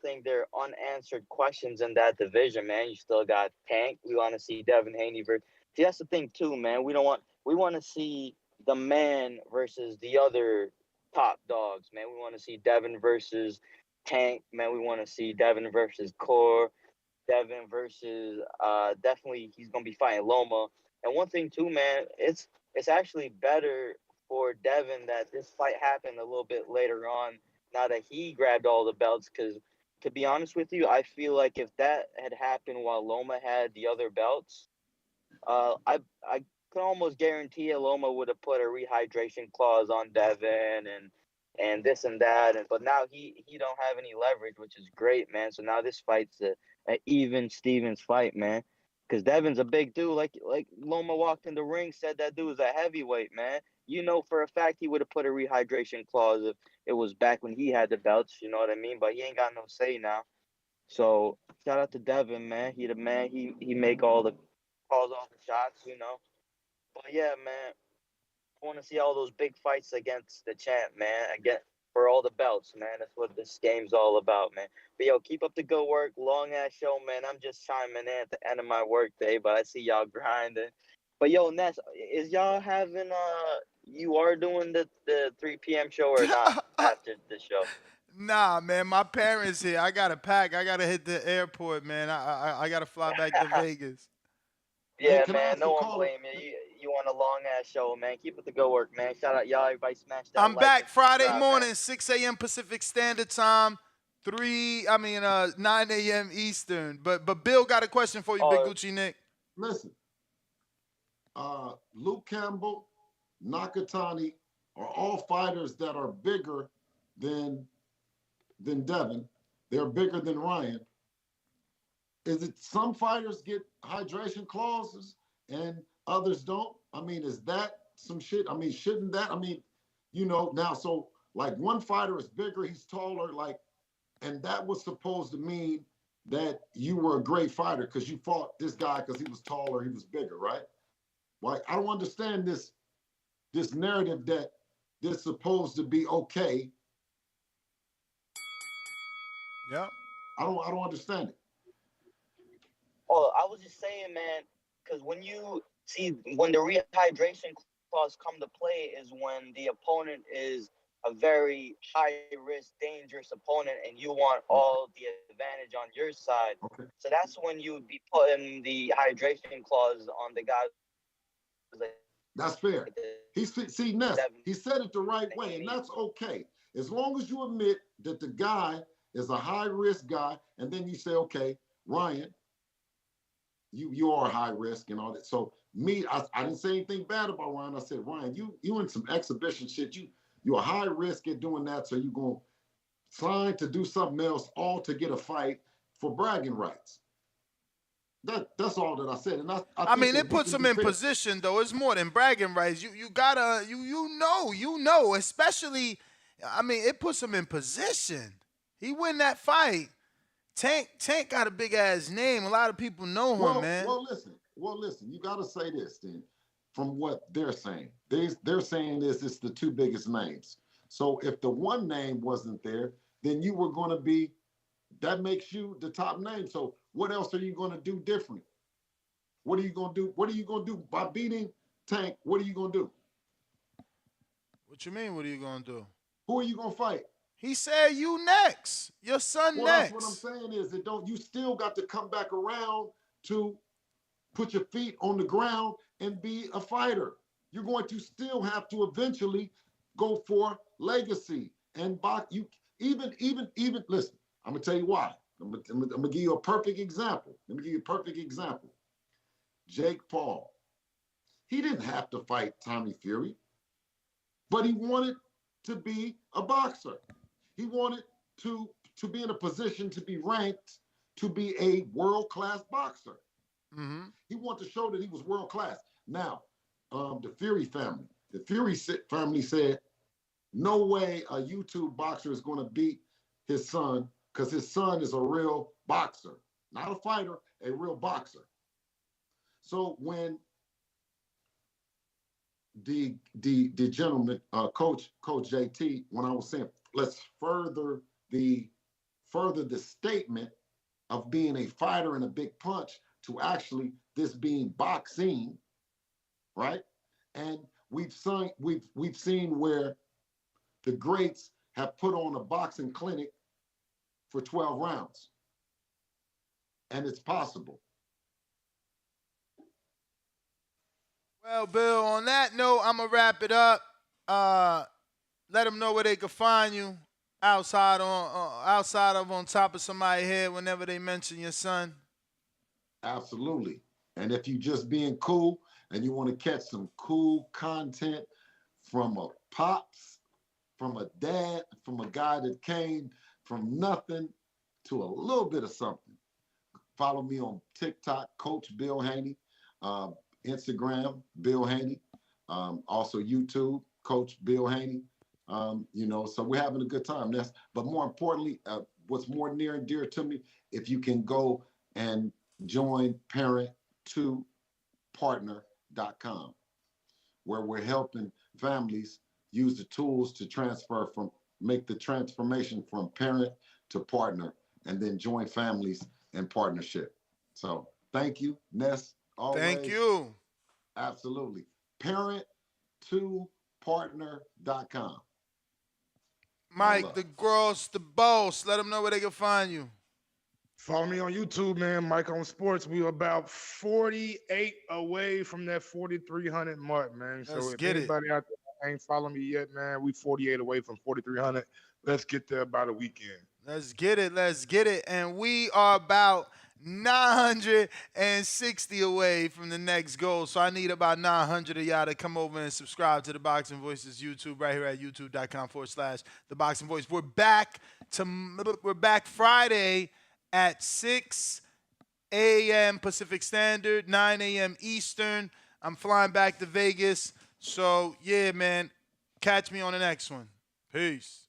think there are unanswered questions in that division, man. You still got Tank. We want to see Devin Haney versus. See, that's the thing too, man. We want to see the man versus the other top dogs, man. We want to see Devin versus Tank, man. We want to see Devin versus Core. Devin versus definitely he's gonna be fighting Loma. And one thing too, man, it's actually better for Devin that this fight happened a little bit later on. Now that he grabbed all the belts, because to be honest with you, I feel like if that had happened while Loma had the other belts, I can almost guarantee Loma would have put a rehydration clause on Devin and this and that. But now he don't have any leverage, which is great, man. So now this fight's a even Stevens fight, man. Because Devin's a big dude. Like Loma walked in the ring, said that dude was a heavyweight, man. You know for a fact he would have put a rehydration clause if it was back when he had the belts. You know what I mean? But he ain't got no say now. So shout out to Devin, man. He the man. He make all the calls, all the shots. You know. But yeah, man. I want to see all those big fights against the champ, man. Again, for all the belts, man. That's what this game's all about, man. But yo, keep up the good work. Long ass show, man. I'm just chiming in at the end of my work day, but I see y'all grinding. But yo, Ness, is y'all having you are doing the 3 p.m. show or not after the show? Nah, man, my parents here. I gotta pack. I gotta hit the airport, man. I gotta fly back to Vegas. Hey, Yeah, can I man. ask a No one caller? blame you. You want a long ass show, man. Keep up the good work, man. Shout out y'all. Everybody smash that I'm like back and Friday subscribe, man. morning, 6 a.m. Pacific Standard Time, 9 a.m. Eastern. But Bill got a question for you, Big Oh, Gucci Nick. Listen, Luke Campbell, Nakatani are all fighters that are bigger than Devin. They're bigger than Ryan. Is it some fighters get hydration clauses and others don't? I mean, is that some shit? I mean, shouldn't that? I mean, now, so like one fighter is bigger, he's taller, like, and that was supposed to mean that you were a great fighter because you fought this guy because he was taller, he was bigger, right? Like, I don't understand this narrative that this supposed to be okay. Yeah. I don't understand it. Oh, I was just saying, man, because when the rehydration clause come to play is when the opponent is a very high risk, dangerous opponent, and you want all the advantage on your side. Okay. So that's when you would be putting the hydration clause on the guys. That's fair. See, Ness, he said it the right way, and that's okay. As long as you admit that the guy is a high risk guy, and then you say, okay, Ryan, you are high risk and all that. So I didn't say anything bad about Ryan. I said, Ryan, you in some exhibition shit. You're a high risk at doing that, so you're going to sign to do something else, all to get a fight for bragging rights. That's all that I said. And I mean, it puts him in position, though. It's more than bragging rights. You gotta, you know, especially, I mean, it puts him in position. He win that fight. Tank got a big ass name. A lot of people know him, man. Well, listen. You got to say this then. From what they're saying, they're saying it's the two biggest names. So if the one name wasn't there, then you were going to be. That makes you the top name. So what else are you going to do different? What are you going to do? What are you going to do by beating Tank? What are you going to do? What you mean? What are you going to do? Who are you going to fight? He said you next. Your son next. That's what I'm saying is you still got to come back around to put your feet on the ground and be a fighter. You're going to still have to eventually go for legacy and box. You even listen. I'm gonna tell you why. I'm gonna give you a perfect example. Let me give you a perfect example. Jake Paul. He didn't have to fight Tommy Fury, but he wanted to be a boxer. He wanted to be in a position to be ranked to be a world-class boxer. Mm-hmm. He wanted to show that he was world-class. Now, the Fury family said, no way a YouTube boxer is going to beat his son because his son is a real boxer, not a fighter, a real boxer. So when the gentleman, Coach JT, when I was saying, let's further the statement of being a fighter and a big punch to actually this being boxing, right? And we've seen where the greats have put on a boxing clinic for 12 rounds. And it's possible. Well, Bill, on that note, I'm going to wrap it up. Let them know where they can find you outside of on top of somebody's head whenever they mention your son. Absolutely. And if you just being cool and you want to catch some cool content from a pops, from a dad, from a guy that came from nothing to a little bit of something, follow me on TikTok, Coach Bill Haney, Instagram, Bill Haney, also YouTube, Coach Bill Haney. So we're having a good time. But more importantly, what's more near and dear to me, if you can go and join parent2partner.com, where we're helping families use the tools to make the transformation from parent to partner, and then join families in partnership. So thank you, Ness. Always. Thank you. Absolutely. Parent2partner.com. Mike, the gross, the boss. Let them know where they can find you. Follow me on YouTube, man. Mike on Sports. We are about 48 away from that 4,300 mark, man. So if anybody out there ain't following me yet, man, we 48 away from 4,300. Let's get there by the weekend. Let's get it. And we are about 960 away from the next goal. So I need about 900 of y'all to come over and subscribe to the Boxing Voices YouTube right here at youtube.com/The Boxing Voice. We're back Friday at 6 a.m. Pacific Standard, 9 a.m. Eastern. I'm flying back to Vegas. So, yeah, man, catch me on the next one. Peace.